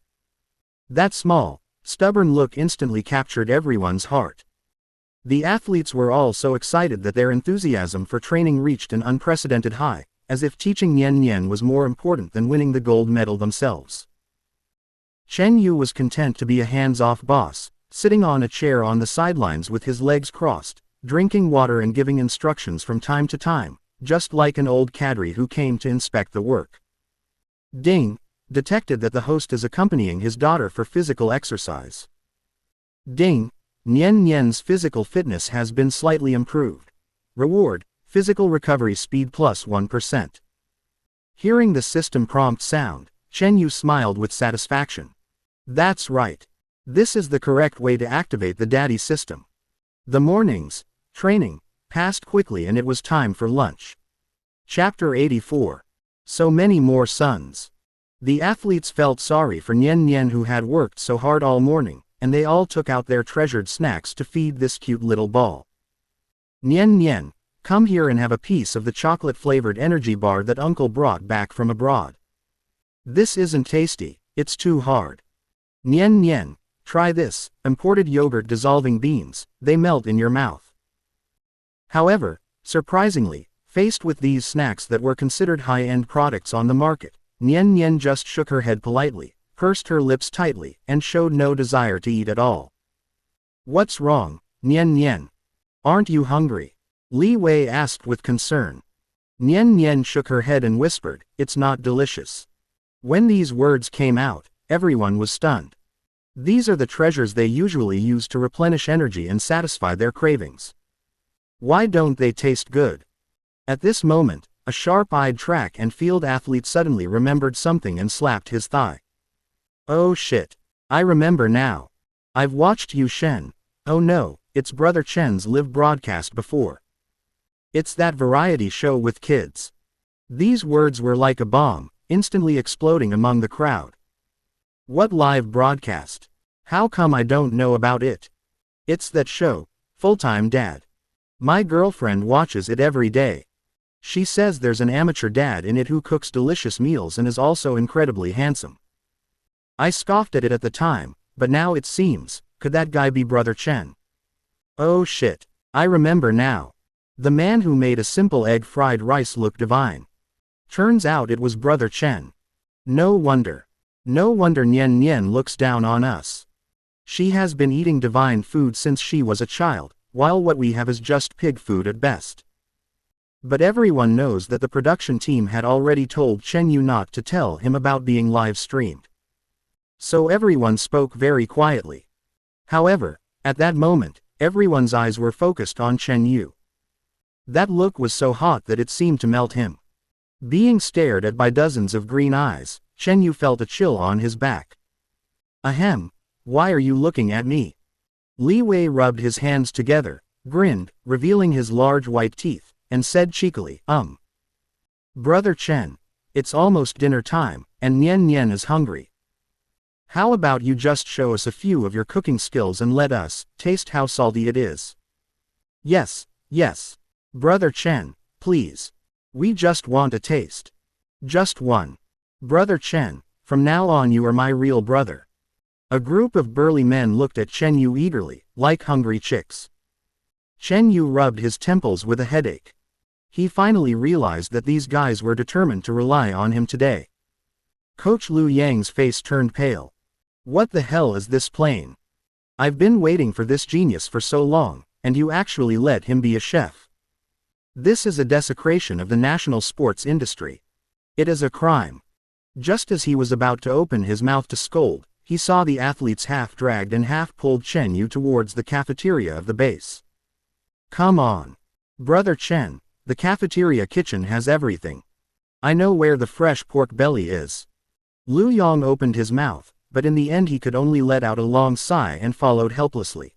That small, stubborn look instantly captured everyone's heart. The athletes were all so excited that their enthusiasm for training reached an unprecedented high, as if teaching Nian Nian was more important than winning the gold medal themselves. Chen Yu was content to be a hands-off boss, sitting on a chair on the sidelines with his legs crossed, drinking water and giving instructions from time to time, just like an old cadre who came to inspect the work. Ding! Detected that the host is accompanying his daughter for physical exercise. Ding! Nian Nian's physical fitness has been slightly improved. Reward, physical recovery speed plus 1%. Hearing the system prompt sound, Chen Yu smiled with satisfaction. That's right. This is the correct way to activate the daddy system. The morning's training passed quickly and it was time for lunch. Chapter 84. So many more sons. The athletes felt sorry for Nian Nian who had worked so hard all morning, and they all took out their treasured snacks to feed this cute little ball. Nian Nian, come here and have a piece of the chocolate-flavored energy bar that uncle brought back from abroad. This isn't tasty, it's too hard. Nian Nian, try this, imported yogurt dissolving beans, they melt in your mouth. However, surprisingly, faced with these snacks that were considered high-end products on the market, Nian Nian just shook her head politely, pursed her lips tightly, and showed no desire to eat at all. What's wrong, Nian Nian? Aren't you hungry? Li Wei asked with concern. Nian Nian shook her head and whispered, it's not delicious. When these words came out, everyone was stunned. These are the treasures they usually use to replenish energy and satisfy their cravings. Why don't they taste good? At this moment, a sharp-eyed track and field athlete suddenly remembered something and slapped his thigh. Oh shit. I remember now. I've watched Yu Shen. Oh no, it's Brother Chen's live broadcast before. It's that variety show with kids. These words were like a bomb, instantly exploding among the crowd. What live broadcast? How come I don't know about it? It's that show, Full-Time Dad. My girlfriend watches it every day. She says there's an amateur dad in it who cooks delicious meals and is also incredibly handsome. I scoffed at it at the time, but now it seems, could that guy be Brother Chen? Oh shit, I remember now. The man who made a simple egg fried rice look divine. Turns out it was Brother Chen. No wonder. No wonder Nian Nian looks down on us. She has been eating divine food since she was a child, while what we have is just pig food at best. But everyone knows that the production team had already told Chen Yu not to tell him about being live streamed. So everyone spoke very quietly. However, at that moment, everyone's eyes were focused on Chen Yu. That look was so hot that it seemed to melt him. Being stared at by dozens of green eyes, Chen Yu felt a chill on his back. Ahem, why are you looking at me? Li Wei rubbed his hands together, grinned, revealing his large white teeth, and said cheekily, Brother Chen, it's almost dinner time, and Nian Nian is hungry. How about you just show us a few of your cooking skills and let us taste how salty it is? Yes, yes. Brother Chen, please. We just want a taste. Just one. Brother Chen, from now on you are my real brother. A group of burly men looked at Chen Yu eagerly, like hungry chicks. Chen Yu rubbed his temples with a headache. He finally realized that these guys were determined to rely on him today. Coach Liu Yang's face turned pale. What the hell is this plane? I've been waiting for this genius for so long, and you actually let him be a chef. This is a desecration of the national sports industry. It is a crime. Just as he was about to open his mouth to scold, he saw the athletes half-dragged and half-pulled Chen Yu towards the cafeteria of the base. Come on. Brother Chen, the cafeteria kitchen has everything. I know where the fresh pork belly is. Liu Yang opened his mouth, but in the end he could only let out a long sigh and followed helplessly.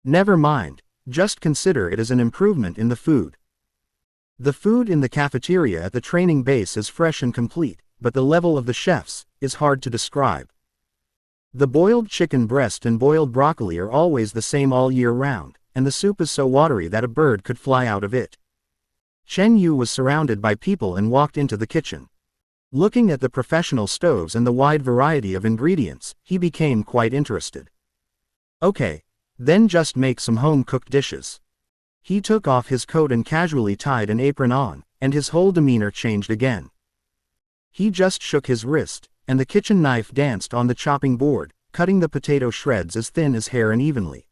Never mind, just consider it as an improvement in the food. The food in the cafeteria at the training base is fresh and complete, but the level of the chefs is hard to describe. The boiled chicken breast and boiled broccoli are always the same all year round, and the soup is so watery that a bird could fly out of it. Chen Yu was surrounded by people and walked into the kitchen. Looking at the professional stoves and the wide variety of ingredients, he became quite interested. Okay, then just make some home-cooked dishes. He took off his coat and casually tied an apron on, and his whole demeanor changed again. He just shook his wrist, and the kitchen knife danced on the chopping board, cutting the potato shreds as thin as hair and evenly.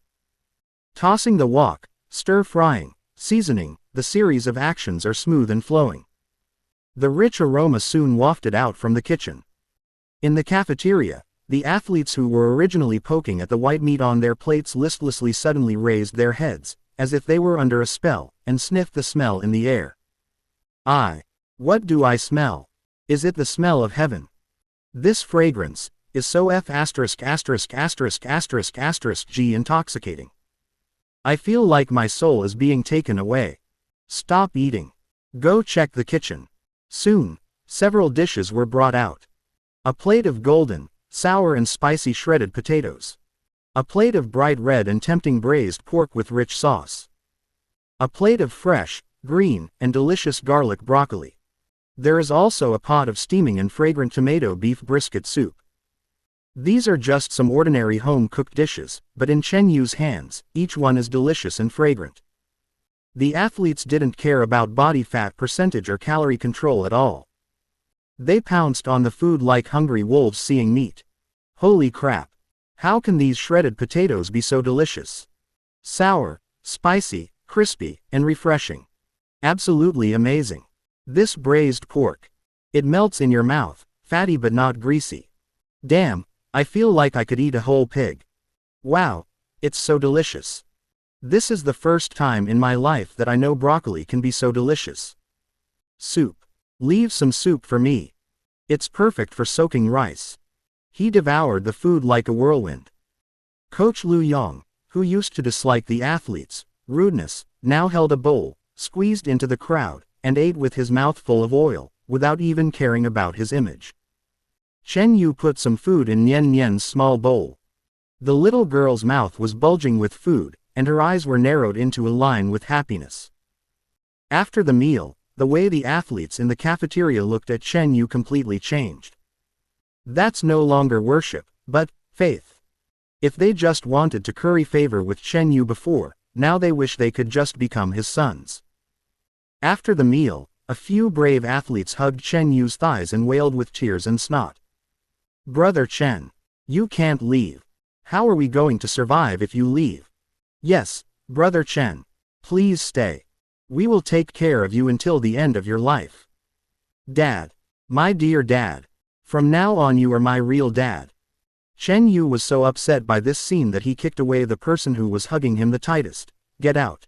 Tossing the wok, stir-frying, seasoning, the series of actions are smooth and flowing. The rich aroma soon wafted out from the kitchen. In the cafeteria, the athletes who were originally poking at the white meat on their plates listlessly suddenly raised their heads, as if they were under a spell, and sniffed the smell in the air. What do I smell? Is it the smell of heaven? This fragrance is so G intoxicating. I feel like my soul is being taken away. Stop eating. Go check the kitchen. Soon, several dishes were brought out. A plate of golden, sour and spicy shredded potatoes. A plate of bright red and tempting braised pork with rich sauce. A plate of fresh, green, and delicious garlic broccoli. There is also a pot of steaming and fragrant tomato beef brisket soup. These are just some ordinary home-cooked dishes, but in Chen Yu's hands, each one is delicious and fragrant. The athletes didn't care about body fat percentage or calorie control at all. They pounced on the food like hungry wolves seeing meat. Holy crap! How can these shredded potatoes be so delicious? Sour, spicy, crispy, and refreshing. Absolutely amazing. This braised pork. It melts in your mouth, fatty but not greasy. Damn, I feel like I could eat a whole pig. Wow, it's so delicious. This is the first time in my life that I know broccoli can be so delicious. Soup. Leave some soup for me. It's perfect for soaking rice. He devoured the food like a whirlwind. Coach Liu Yang, who used to dislike the athletes' rudeness, now held a bowl, squeezed into the crowd, and ate with his mouth full of oil, without even caring about his image. Chen Yu put some food in Nian Nian's small bowl. The little girl's mouth was bulging with food, and her eyes were narrowed into a line with happiness. After the meal, the way the athletes in the cafeteria looked at Chen Yu completely changed. That's no longer worship, but faith. If they just wanted to curry favor with Chen Yu before, now they wish they could just become his sons. After the meal, A few brave athletes hugged Chen Yu's thighs and wailed with tears and snot. "Brother Chen. You can't leave. How are we going to survive if you leave?" "Yes, Brother Chen. Please stay. We will take care of you until the end of your life." "Dad. My dear dad. From now on you are my real dad." Chen Yu was so upset by this scene that he kicked away the person who was hugging him the tightest. "Get out.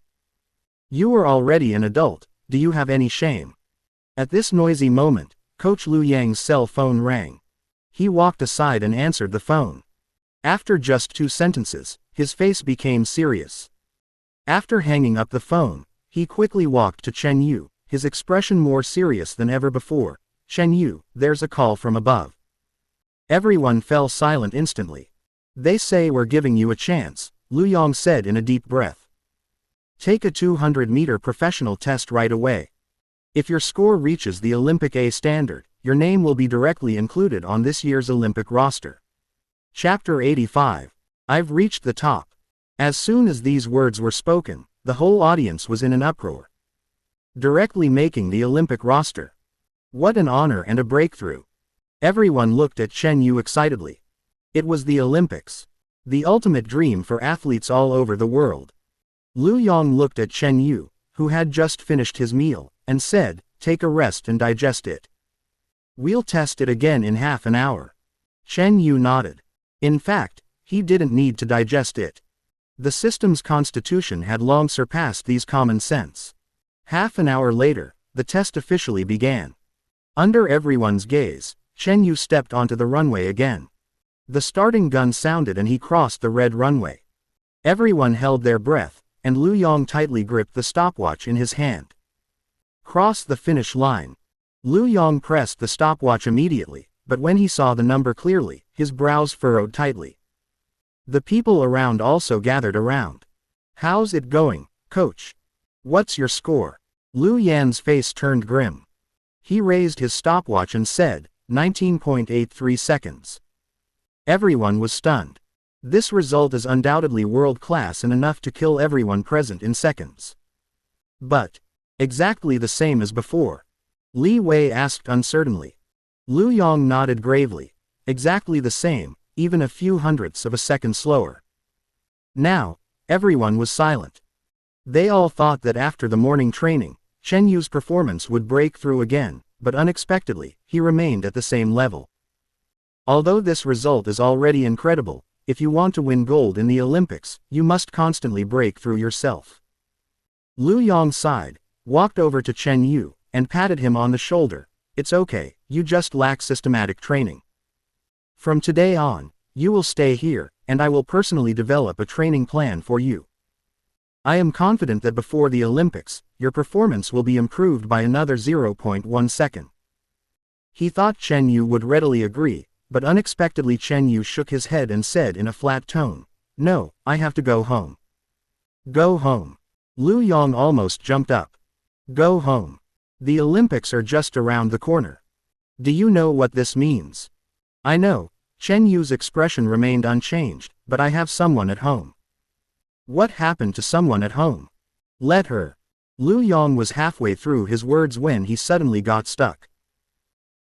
You are already an adult, do you have any shame?" At this noisy moment, Coach Liu Yang's cell phone rang. He walked aside and answered the phone. After just 2 sentences, his face became serious. After hanging up the phone, he quickly walked to Chen Yu, his expression more serious than ever before. "Chen Yu, there's a call from above." Everyone fell silent instantly. "They say we're giving you a chance," Liu Yang said in a deep breath. "Take a 200-meter professional test right away. If your score reaches the Olympic A standard, your name will be directly included on this year's Olympic roster." Chapter 85. I've reached the top. As soon as these words were spoken, the whole audience was in an uproar. Directly making the Olympic roster. What an honor and a breakthrough. Everyone looked at Chen Yu excitedly. It was the Olympics. The ultimate dream for athletes all over the world. Liu Yang looked at Chen Yu, who had just finished his meal, and said, "Take a rest and digest it. We'll test it again in half an hour." Chen Yu nodded. In fact, he didn't need to digest it. The system's constitution had long surpassed these common sense. Half an hour later, the test officially began. Under everyone's gaze, Chen Yu stepped onto the runway again. The starting gun sounded and he crossed the red runway. Everyone held their breath, and Liu Yang tightly gripped the stopwatch in his hand. Cross the finish line. Liu Yang pressed the stopwatch immediately, but when he saw the number clearly, his brows furrowed tightly. The people around also gathered around. "How's it going, coach? What's your score?" Liu Yan's face turned grim. He raised his stopwatch and said, 19.83 seconds. Everyone was stunned. This result is undoubtedly world-class and enough to kill everyone present in seconds. But, exactly the same as before? Li Wei asked uncertainly. Liu Yang nodded gravely. Exactly the same, even a few hundredths of a second slower. Now, everyone was silent. They all thought that after the morning training, Chen Yu's performance would break through again, but unexpectedly, he remained at the same level. Although this result is already incredible, if you want to win gold in the Olympics, you must constantly break through yourself. Liu Yang sighed, walked over to Chen Yu, and patted him on the shoulder. "It's okay, you just lack systematic training. From today on, you will stay here, and I will personally develop a training plan for you. I am confident that before the Olympics, your performance will be improved by another 0.1 second. He thought Chen Yu would readily agree, but unexpectedly Chen Yu shook his head and said in a flat tone, "No, I have to go home." "Go home." Liu Yang almost jumped up. "Go home. The Olympics are just around the corner. Do you know what this means?" "I know." Chen Yu's expression remained unchanged, "but I have someone at home." "What happened to someone at home?" "Let her." Liu Yang was halfway through his words when he suddenly got stuck.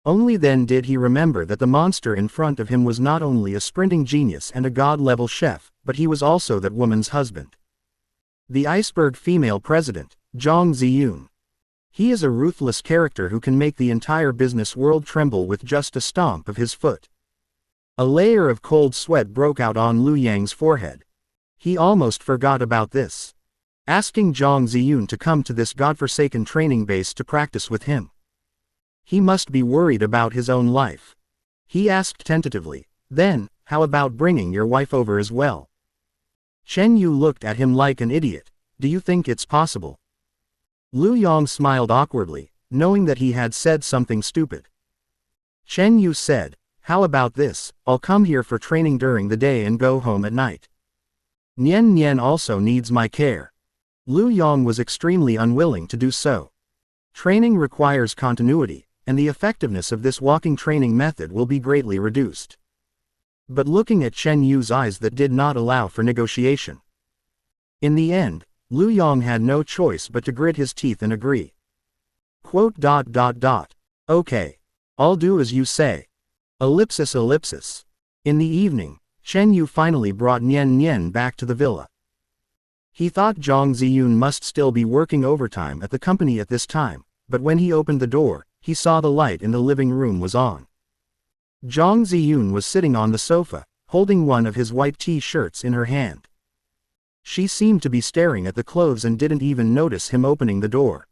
Only then did he remember that the monster in front of him was not only a sprinting genius and a god-level chef, but he was also that woman's husband. The iceberg female president, Zhang Ziyun. He is a ruthless character who can make the entire business world tremble with just a stomp of his foot. A layer of cold sweat broke out on Liu Yang's forehead. He almost forgot about this. Asking Zhang Ziyun to come to this godforsaken training base to practice with him. He must be worried about his own life. He asked tentatively, "Then, how about bringing your wife over as well?" Chen Yu looked at him like an idiot. "Do you think it's possible?" Liu Yang smiled awkwardly, knowing that he had said something stupid. Chen Yu said, "How about this, I'll come here for training during the day and go home at night. Nian Nian also needs my care." Liu Yang was extremely unwilling to do so. Training requires continuity, and the effectiveness of this walking training method will be greatly reduced. But looking at Chen Yu's eyes, that did not allow for negotiation. In the end, Liu Yang had no choice but to grit his teeth and agree. Quote dot dot dot. Okay. I'll do as you say. Ellipsis ellipsis. In the evening, Chen Yu finally brought Nian Nian back to the villa. He thought Zhang Ziyun must still be working overtime at the company at this time, but when he opened the door, he saw the light in the living room was on. Zhang Ziyun was sitting on the sofa, holding one of his white T-shirts in her hand. She seemed to be staring at the clothes and didn't even notice him opening the door.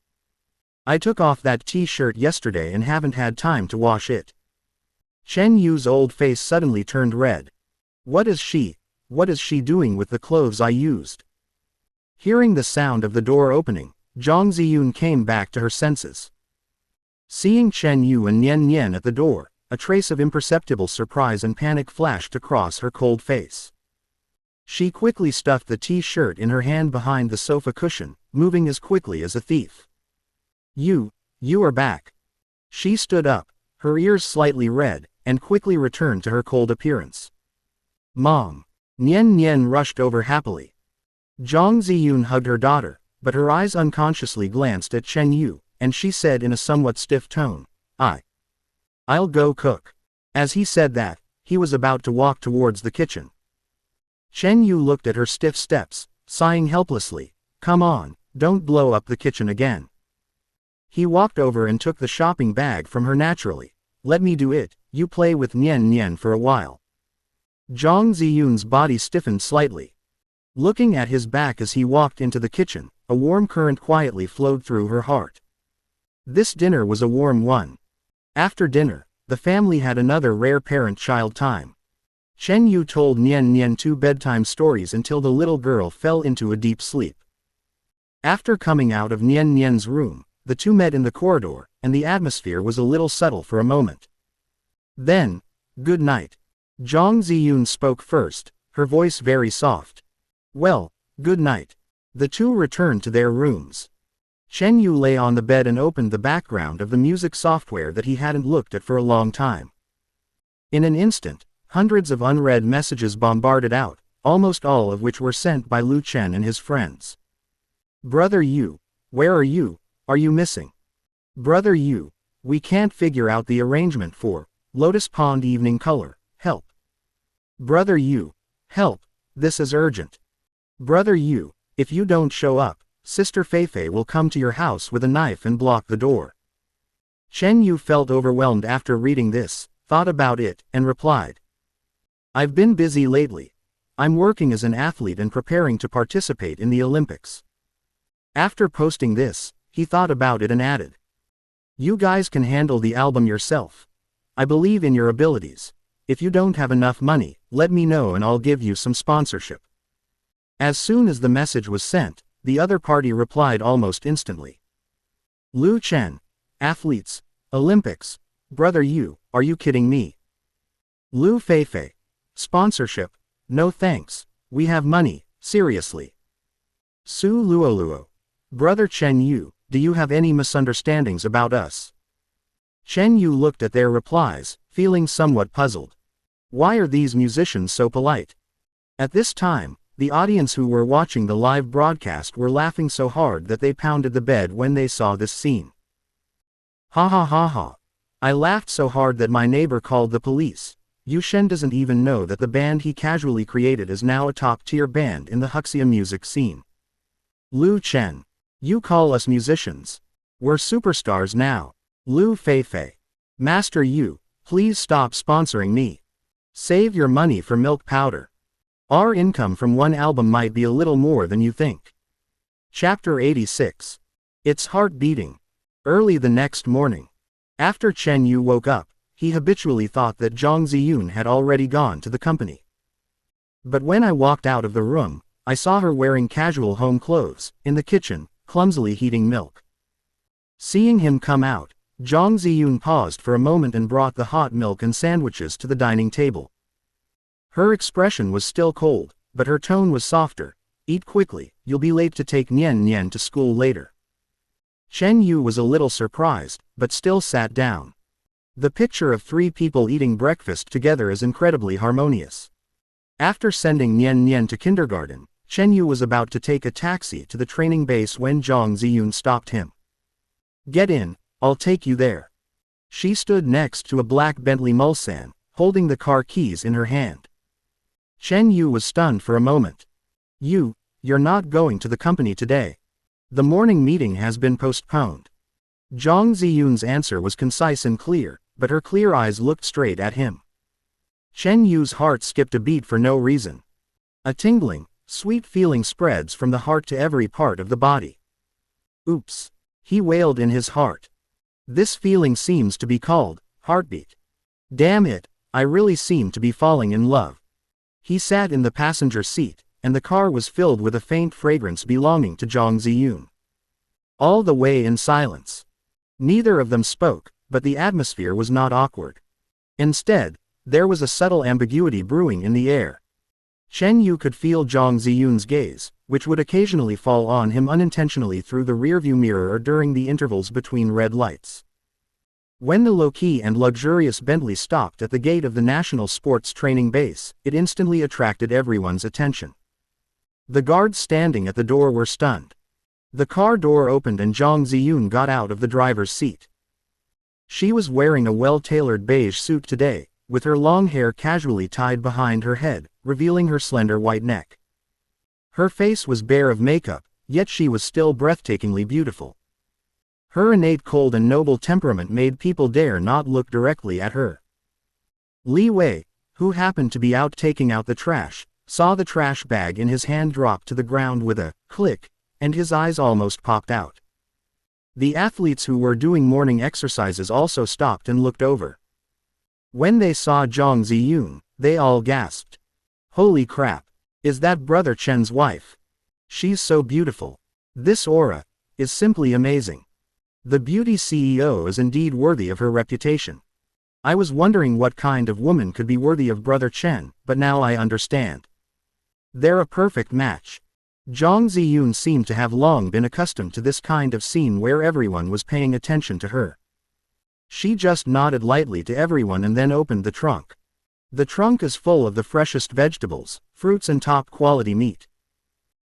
I took off that T-shirt yesterday and haven't had time to wash it. Chen Yu's old face suddenly turned red. What is she doing with the clothes I used? Hearing the sound of the door opening, Zhang Ziyun came back to her senses. Seeing Chen Yu and Nian Nian at the door, a trace of imperceptible surprise and panic flashed across her cold face. She quickly stuffed the T-shirt in her hand behind the sofa cushion, moving as quickly as a thief. You are back. She stood up, her ears slightly red, and quickly returned to her cold appearance. Mom. Nian Nian rushed over happily. Zhang Ziyun hugged her daughter, but her eyes unconsciously glanced at Chen Yu, and she said in a somewhat stiff tone, I'll go cook. As he said that, he was about to walk towards the kitchen. Chen Yu looked at her stiff steps, sighing helplessly, come on, don't blow up the kitchen again. He walked over and took the shopping bag from her naturally. Let me do it, you play with Nian Nian for a while. Zhang Ziyun's body stiffened slightly. Looking at his back as he walked into the kitchen, a warm current quietly flowed through her heart. This dinner was a warm one. After dinner, the family had another rare parent-child time. Chen Yu told Nian Nian 2 bedtime stories until the little girl fell into a deep sleep. After coming out of Nian Nian's room, the two met in the corridor, and the atmosphere was a little subtle for a moment. Then, good night. Zhang Ziyun spoke first, her voice very soft. Well, good night. The two returned to their rooms. Chen Yu lay on the bed and opened the background of the music software that he hadn't looked at for a long time. In an instant, hundreds of unread messages bombarded out, almost all of which were sent by Lu Chen and his friends. Brother Yu, where are you? Are you missing? Brother Yu, we can't figure out the arrangement for Lotus Pond Evening Color, help. Brother Yu, help, this is urgent. Brother Yu, if you don't show up, Sister Feifei will come to your house with a knife and block the door. Chen Yu felt overwhelmed after reading this, thought about it, and replied. I've been busy lately. I'm working as an athlete and preparing to participate in the Olympics. After posting this, he thought about it and added. You guys can handle the album yourself. I believe in your abilities. If you don't have enough money, let me know and I'll give you some sponsorship. As soon as the message was sent, the other party replied almost instantly. Lu Chen. Athletes. Olympics. Brother Yu, are you kidding me? Lu Feifei. Sponsorship. No thanks, we have money, seriously. Su Luoluo. Brother Chen Yu, do you have any misunderstandings about us? Chen Yu looked at their replies, feeling somewhat puzzled. Why are these musicians so polite? At this time, the audience who were watching the live broadcast were laughing so hard that they pounded the bed when they saw this scene. Ha ha ha ha. I laughed so hard that my neighbor called the police. Yu Shen doesn't even know that the band he casually created is now a top-tier band in the Huxia music scene. Lu Chen. You call us musicians. We're superstars now. Lu Feifei. Master Yu, please stop sponsoring me. Save your money for milk powder. Our income from one album might be a little more than you think. Chapter 86. It's heart beating. Early the next morning. After Chen Yu woke up, he habitually thought that Zhang Ziyun had already gone to the company. But when I walked out of the room, I saw her wearing casual home clothes, in the kitchen, clumsily heating milk. Seeing him come out, Zhang Ziyun paused for a moment and brought the hot milk and sandwiches to the dining table. Her expression was still cold, but her tone was softer. Eat quickly, you'll be late to take Nian Nian to school later. Chen Yu was a little surprised, but still sat down. The picture of 3 people eating breakfast together is incredibly harmonious. After sending Nian Nian to kindergarten, Chen Yu was about to take a taxi to the training base when Zhang Ziyun stopped him. Get in, I'll take you there. She stood next to a black Bentley Mulsanne, holding the car keys in her hand. Chen Yu was stunned for a moment. You're not going to the company today. The morning meeting has been postponed. Zhang Ziyun's answer was concise and clear, but her clear eyes looked straight at him. Chen Yu's heart skipped a beat for no reason. A tingling, sweet feeling spreads from the heart to every part of the body. Oops! He wailed in his heart. This feeling seems to be called heartbeat. Damn it, I really seem to be falling in love. He sat in the passenger seat, and the car was filled with a faint fragrance belonging to Zhang Ziyun. All the way in silence. Neither of them spoke, but the atmosphere was not awkward. Instead, there was a subtle ambiguity brewing in the air. Chen Yu could feel Zhang Ziyun's gaze, which would occasionally fall on him unintentionally through the rearview mirror or during the intervals between red lights. When the low-key and luxurious Bentley stopped at the gate of the National Sports Training Base, it instantly attracted everyone's attention. The guards standing at the door were stunned. The car door opened and Zhang Ziyun got out of the driver's seat. She was wearing a well-tailored beige suit today, with her long hair casually tied behind her head, revealing her slender white neck. Her face was bare of makeup, yet she was still breathtakingly beautiful. Her innate cold and noble temperament made people dare not look directly at her. Li Wei, who happened to be out taking out the trash, saw the trash bag in his hand drop to the ground with a click, and his eyes almost popped out. The athletes who were doing morning exercises also stopped and looked over. When they saw Zhang Ziyun, they all gasped. Holy crap! Is that Brother Chen's wife? She's so beautiful. This aura is simply amazing. The beauty CEO is indeed worthy of her reputation. I was wondering what kind of woman could be worthy of Brother Chen, but now I understand. They're a perfect match. Zhang Ziyun seemed to have long been accustomed to this kind of scene where everyone was paying attention to her. She just nodded lightly to everyone and then opened the trunk. The trunk is full of the freshest vegetables, fruits and top-quality meat.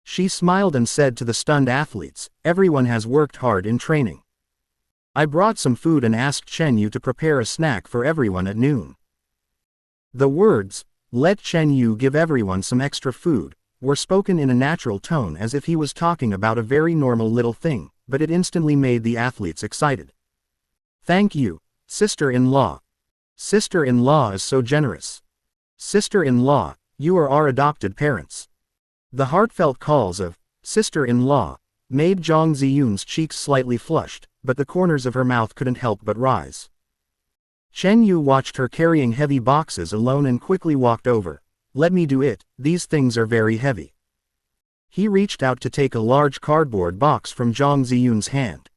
She smiled and said to the stunned athletes, everyone has worked hard in training. I brought some food and asked Chen Yu to prepare a snack for everyone at noon. The words, let Chen Yu give everyone some extra food, were spoken in a natural tone as if he was talking about a very normal little thing, but it instantly made the athletes excited. Thank you, sister-in-law. Sister-in-law is so generous. Sister-in-law, you are our adopted parents. The heartfelt calls of sister-in-law made Zhang Ziyun's cheeks slightly flushed, but the corners of her mouth couldn't help but rise. Chen Yu watched her carrying heavy boxes alone and quickly walked over. Let me do it, these things are very heavy. He reached out to take a large cardboard box from Zhang Ziyun's hand.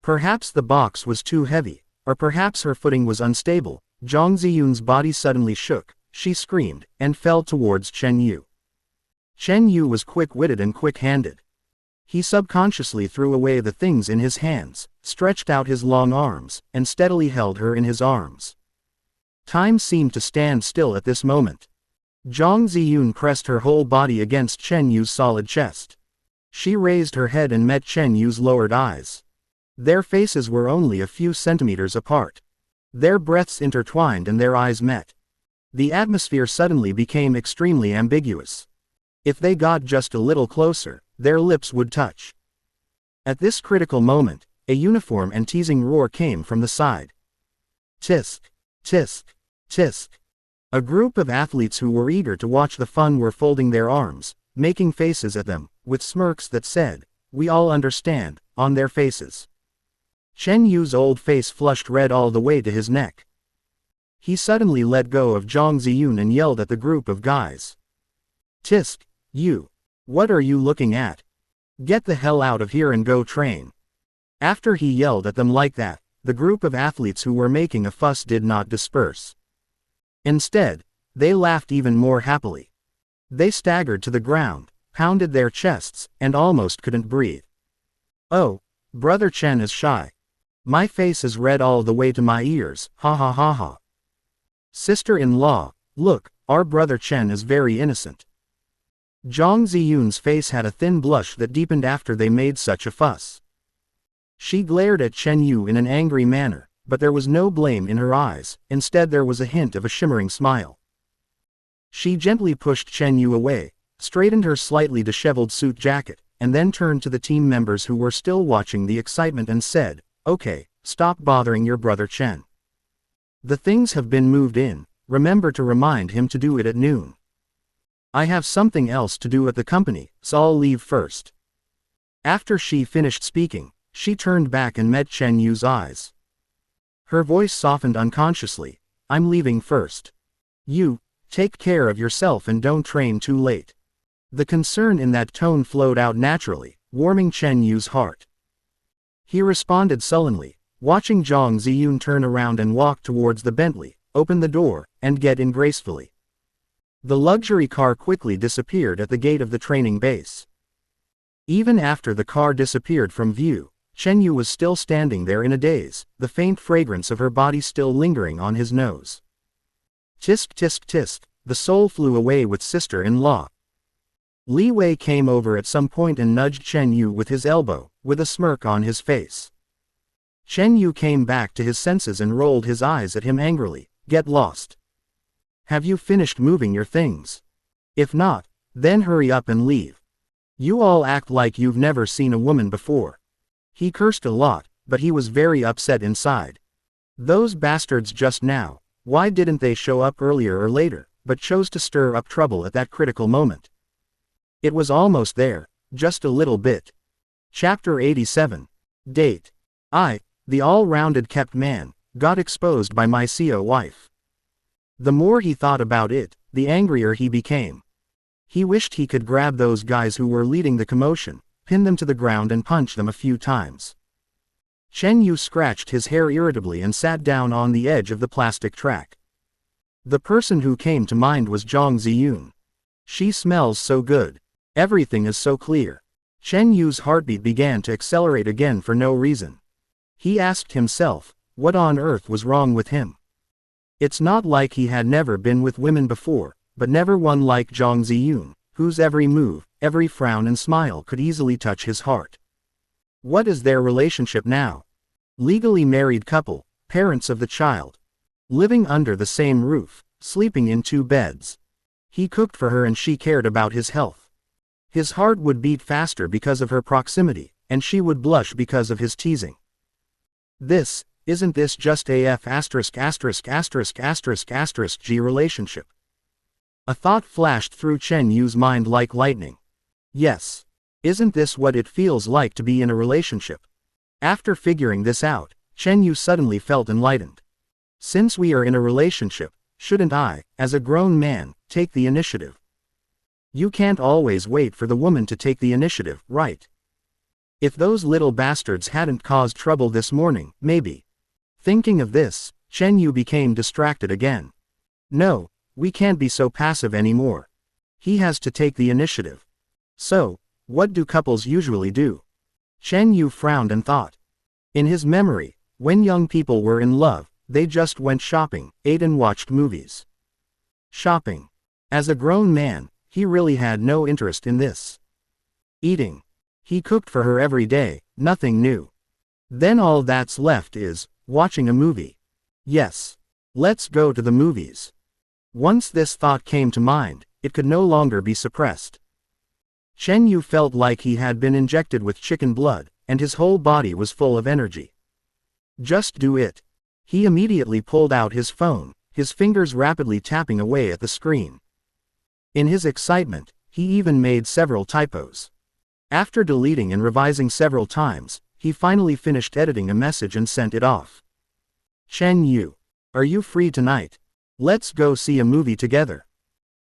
Perhaps the box was too heavy, or perhaps her footing was unstable. Zhang Ziyun's body suddenly shook, she screamed, and fell towards Chen Yu. Chen Yu was quick-witted and quick-handed. He subconsciously threw away the things in his hands, stretched out his long arms, and steadily held her in his arms. Time seemed to stand still at this moment. Zhang Ziyun pressed her whole body against Chen Yu's solid chest. She raised her head and met Chen Yu's lowered eyes. Their faces were only a few centimeters apart. Their breaths intertwined and their eyes met. The atmosphere suddenly became extremely ambiguous. If they got just a little closer, their lips would touch. At this critical moment, a uniform and teasing roar came from the side. Tisk, tisk, tisk. A group of athletes who were eager to watch the fun were folding their arms, making faces at them, with smirks that said, "We all understand," on their faces. Chen Yu's old face flushed red all the way to his neck. He suddenly let go of Zhang Ziyun and yelled at the group of guys. Tisk, you. What are you looking at? Get the hell out of here and go train. After he yelled at them like that, the group of athletes who were making a fuss did not disperse. Instead, they laughed even more happily. They staggered to the ground, pounded their chests, and almost couldn't breathe. Oh, Brother Chen is shy. My face is red all the way to my ears, ha ha ha ha. Sister-in-law, look, our Brother Chen is very innocent. Zhang Ziyun's face had a thin blush that deepened after they made such a fuss. She glared at Chen Yu in an angry manner, but there was no blame in her eyes, instead there was a hint of a shimmering smile. She gently pushed Chen Yu away, straightened her slightly disheveled suit jacket, and then turned to the team members who were still watching the excitement and said, "Okay, stop bothering your brother Chen. The things have been moved in, remember to remind him to do it at noon. I have something else to do at the company, so I'll leave first." After she finished speaking, she turned back and met Chen Yu's eyes. Her voice softened unconsciously, "I'm leaving first. You, take care of yourself and don't train too late." The concern in that tone flowed out naturally, warming Chen Yu's heart. He responded sullenly, watching Zhang Ziyun turn around and walk towards the Bentley, open the door, and get in gracefully. The luxury car quickly disappeared at the gate of the training base. Even after the car disappeared from view, Chen Yu was still standing there in a daze, the faint fragrance of her body still lingering on his nose. Tisk tisk tisk, the soul flew away with sister-in-law. Li Wei came over at some point and nudged Chen Yu with his elbow, with a smirk on his face. Chen Yu came back to his senses and rolled his eyes at him angrily, "Get lost. Have you finished moving your things? If not, then hurry up and leave. You all act like you've never seen a woman before." He cursed a lot, but he was very upset inside. Those bastards just now, why didn't they show up earlier or later, but chose to stir up trouble at that critical moment? It was almost there, just a little bit. Chapter 87. Date. I, the all-rounded kept man, got exposed by my CEO wife. The more he thought about it, the angrier he became. He wished he could grab those guys who were leading the commotion, pin them to the ground and punch them a few times. Chen Yu scratched his hair irritably and sat down on the edge of the plastic track. The person who came to mind was Zhang Ziyun. She smells so good. Everything is so clear. Chen Yu's heartbeat began to accelerate again for no reason. He asked himself, what on earth was wrong with him? It's not like he had never been with women before, but never one like Zhang Ziyun, whose every move, every frown and smile could easily touch his heart. What is their relationship now? Legally married couple, parents of the child. Living under the same roof, sleeping in 2 beds. He cooked for her and she cared about his health. His heart would beat faster because of her proximity, and she would blush because of his teasing. Isn't this just a G relationship? A thought flashed through Chen Yu's mind like lightning. Yes. Isn't this what it feels like to be in a relationship? After figuring this out, Chen Yu suddenly felt enlightened. Since we are in a relationship, shouldn't I, as a grown man, take the initiative? You can't always wait for the woman to take the initiative, right? If those little bastards hadn't caused trouble this morning, maybe. Thinking of this, Chen Yu became distracted again. No, we can't be so passive anymore. He has to take the initiative. So, what do couples usually do? Chen Yu frowned and thought. In his memory, when young people were in love, they just went shopping, ate and watched movies. Shopping. As a grown man, he really had no interest in this. Eating. He cooked for her every day, nothing new. Then all that's left is, watching a movie. Yes. Let's go to the movies. Once this thought came to mind, it could no longer be suppressed. Chen Yu felt like he had been injected with chicken blood, and his whole body was full of energy. Just do it. He immediately pulled out his phone, his fingers rapidly tapping away at the screen. In his excitement, he even made several typos. After deleting and revising several times, he finally finished editing a message and sent it off. Chen Yu. Are you free tonight? Let's go see a movie together.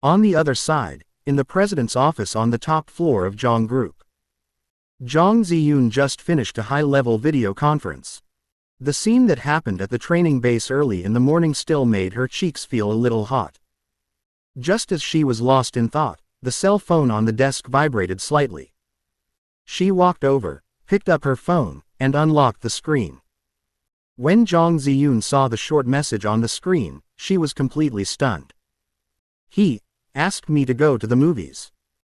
On the other side, in the president's office on the top floor of Zhang Group. Zhang Ziyun just finished a high-level video conference. The scene that happened at the training base early in the morning still made her cheeks feel a little hot. Just as she was lost in thought, the cell phone on the desk vibrated slightly. She walked over, picked up her phone, and unlocked the screen. When Zhang Ziyun saw the short message on the screen, she was completely stunned. He asked me to go to the movies.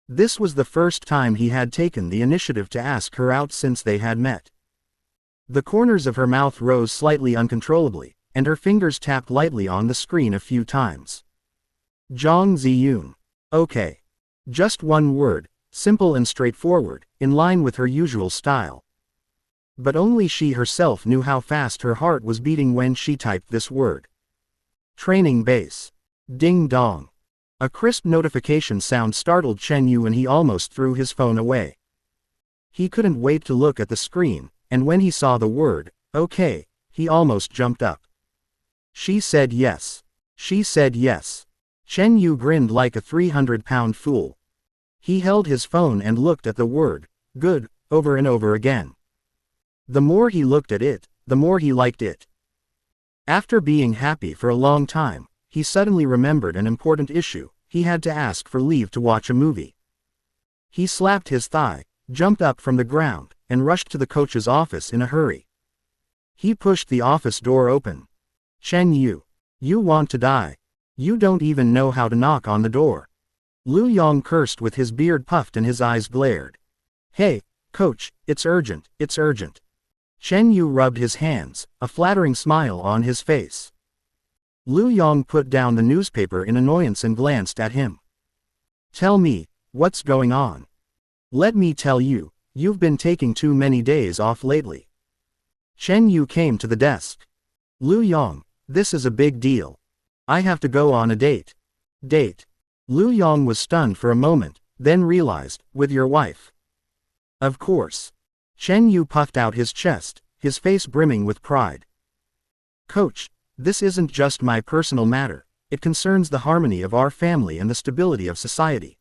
This was the first time he had taken the initiative to ask her out since they had met. The corners of her mouth rose slightly uncontrollably, and her fingers tapped lightly on the screen a few times. Jong Zi-yoon. Okay. Just one word, simple and straightforward, in line with her usual style. But only she herself knew how fast her heart was beating when she typed this word. Training base. Ding dong. A crisp notification sound startled Chen Yu and he almost threw his phone away. He couldn't wait to look at the screen, and when he saw the word, okay, he almost jumped up. She said yes. She said yes. Chen Yu grinned like a 300-pound fool. He held his phone and looked at the word, good, over and over again. The more he looked at it, the more he liked it. After being happy for a long time, he suddenly remembered an important issue: he had to ask for leave to watch a movie. He slapped his thigh, jumped up from the ground, and rushed to the coach's office in a hurry. He pushed the office door open. Chen Yu. You want to die. You don't even know how to knock on the door. Lu Yong cursed with his beard puffed and his eyes glared. Hey, coach, it's urgent, it's urgent. Chen Yu rubbed his hands, a flattering smile on his face. Lu Yong put down the newspaper in annoyance and glanced at him. Tell me, what's going on? Let me tell you, you've been taking too many days off lately. Chen Yu came to the desk. Lu Yong, this is a big deal. I have to go on a date. Date. Lu Yong was stunned for a moment, then realized, with your wife. Of course. Chen Yu puffed out his chest, his face brimming with pride. Coach, this isn't just my personal matter, it concerns the harmony of our family and the stability of society.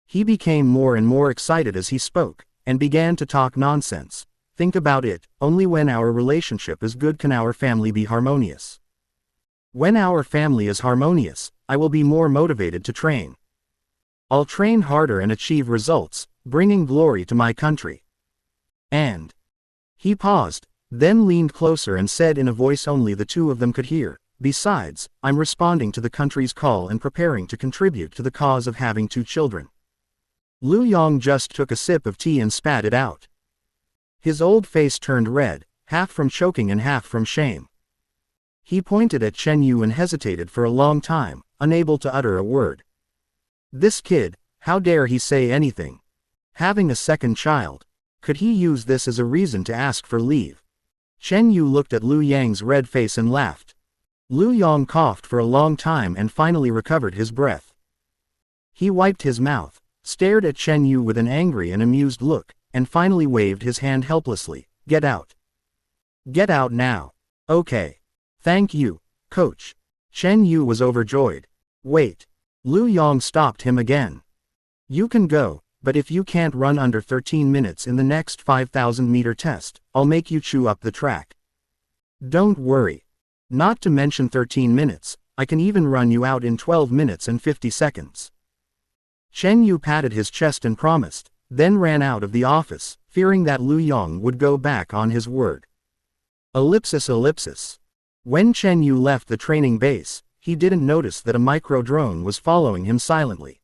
He became more and more excited as he spoke, and began to talk nonsense. Think about it, only when our relationship is good can our family be harmonious. When our family is harmonious, I will be more motivated to train. I'll train harder and achieve results, bringing glory to my country. And he paused, then leaned closer and said in a voice only the two of them could hear, besides, I'm responding to the country's call and preparing to contribute to the cause of having 2 children. Lu Yong just took a sip of tea and spat it out. His old face turned red, half from choking and half from shame. He pointed at Chen Yu and hesitated for a long time, unable to utter a word. This kid, how dare he say anything? Having a second child. Could he use this as a reason to ask for leave? Chen Yu looked at Lu Yang's red face and laughed. Lu Yong coughed for a long time and finally recovered his breath. He wiped his mouth, stared at Chen Yu with an angry and amused look, and finally waved his hand helplessly. Get out. Get out now. Okay. Thank you, coach. Chen Yu was overjoyed. Wait. Lu Yong stopped him again. You can go, but if you can't run under 13 minutes in the next 5,000-meter test, I'll make you chew up the track. Don't worry. Not to mention 13 minutes, I can even run you out in 12 minutes and 50 seconds. Chen Yu patted his chest and promised, then ran out of the office, fearing that Lu Yong would go back on his word. Ellipsis ellipsis. When Chen Yu left the training base, he didn't notice that a micro-drone was following him silently.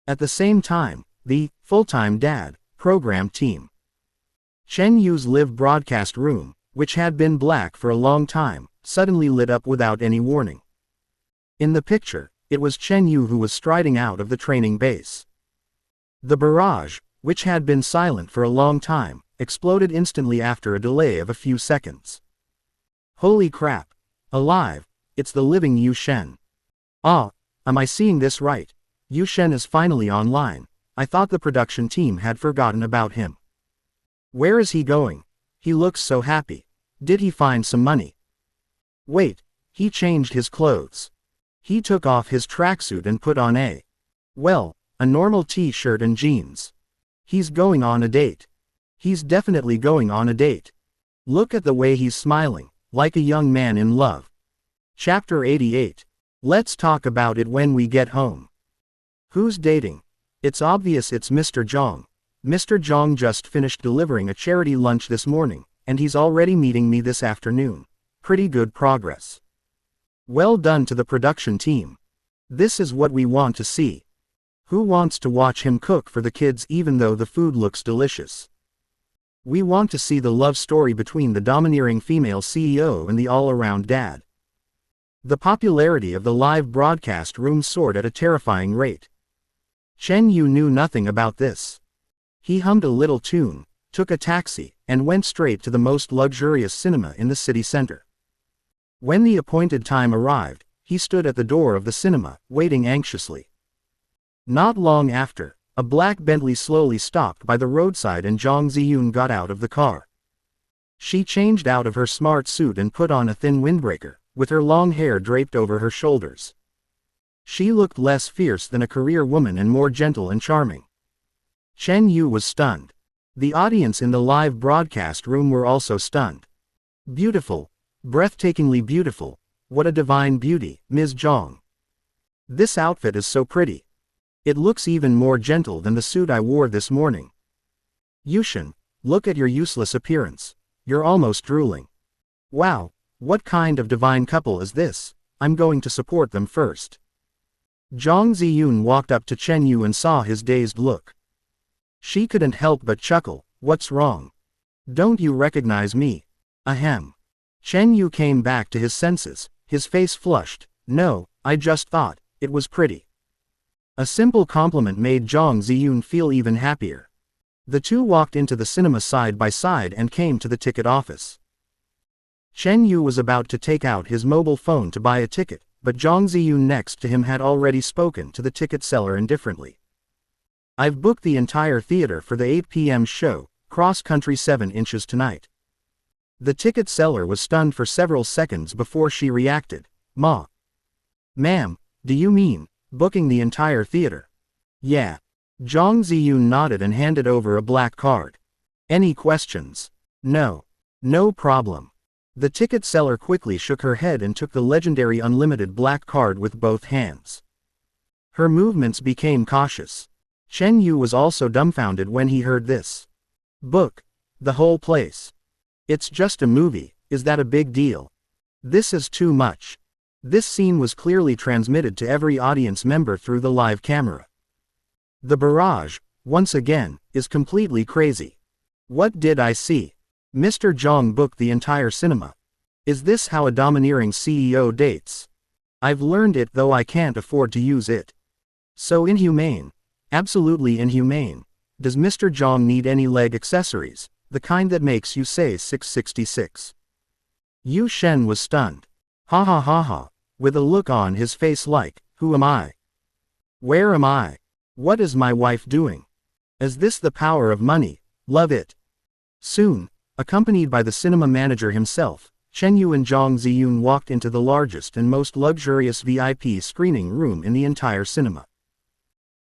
At the same time, the full-time dad program team. Chen Yu's live broadcast room, which had been black for a long time, suddenly lit up without any warning. In the picture, it was Chen Yu who was striding out of the training base. The barrage, which had been silent for a long time, exploded instantly after a delay of a few seconds. Holy crap. Alive. It's the living Yu Shen. Ah, am I seeing this right? Yu Shen is finally online. I thought the production team had forgotten about him. Where is he going? He looks so happy. Did he find some money? Wait, he changed his clothes. He took off his tracksuit and put on a normal t-shirt and jeans. He's going on a date. He's definitely going on a date. Look at the way he's smiling, like a young man in love. Chapter 88. Let's talk about it when we get home. Who's dating? It's obvious it's Mr. Zhang. Mr. Zhang just finished delivering a charity lunch this morning, and he's already meeting me this afternoon. Pretty good progress. Well done to the production team. This is what we want to see. Who wants to watch him cook for the kids even though the food looks delicious? We want to see the love story between the domineering female CEO and the all-around dad. The popularity of the live broadcast room soared at a terrifying rate. Chen Yu knew nothing about this. He hummed a little tune, took a taxi, and went straight to the most luxurious cinema in the city center. When the appointed time arrived, he stood at the door of the cinema, waiting anxiously. Not long after, a black Bentley slowly stopped by the roadside and Zhang Ziyun got out of the car. She changed out of her smart suit and put on a thin windbreaker, with her long hair draped over her shoulders. She looked less fierce than a career woman and more gentle and charming. Chen Yu was stunned. The audience in the live broadcast room were also stunned. Beautiful, breathtakingly beautiful, what a divine beauty, Ms. Zhang. This outfit is so pretty. It looks even more gentle than the suit I wore this morning. Yushin, look at your useless appearance. You're almost drooling. Wow, what kind of divine couple is this? I'm going to support them first. Zhang Ziyun walked up to Chen Yu and saw his dazed look. She couldn't help but chuckle. What's wrong? Don't you recognize me? Ahem. Chen Yu came back to his senses, his face flushed. No, I just thought it was pretty. A simple compliment made Zhang Ziyun feel even happier. The two walked into the cinema side by side and came to the ticket office. Chen Yu was about to take out his mobile phone to buy a ticket, but Zhang Ziyun next to him had already spoken to the ticket seller indifferently. I've booked the entire theater for the 8 p.m. show, Cross Country 7 inches tonight. The ticket seller was stunned for several seconds before she reacted. Ma. Ma'am, do you mean booking the entire theater? Yeah. Zhang Ziyun nodded and handed over a black card. Any questions? No. No problem. The ticket seller quickly shook her head and took the legendary unlimited black card with both hands. Her movements became cautious. Chen Yu was also dumbfounded when he heard this. Book the whole place. It's just a movie, is that a big deal? This is too much. This scene was clearly transmitted to every audience member through the live camera. The barrage, once again, is completely crazy. What did I see? Mr. Zhang booked the entire cinema. Is this how a domineering CEO dates? I've learned it though I can't afford to use it. So inhumane. Absolutely inhumane. Does Mr. Zhang need any leg accessories, the kind that makes you say 666? Yu Shen was stunned. Ha ha ha ha, with a look on his face like, who am I? Where am I? What is my wife doing? Is this the power of money? Love it. Soon, accompanied by the cinema manager himself, Chen Yu and Zhang Ziyun walked into the largest and most luxurious VIP screening room in the entire cinema.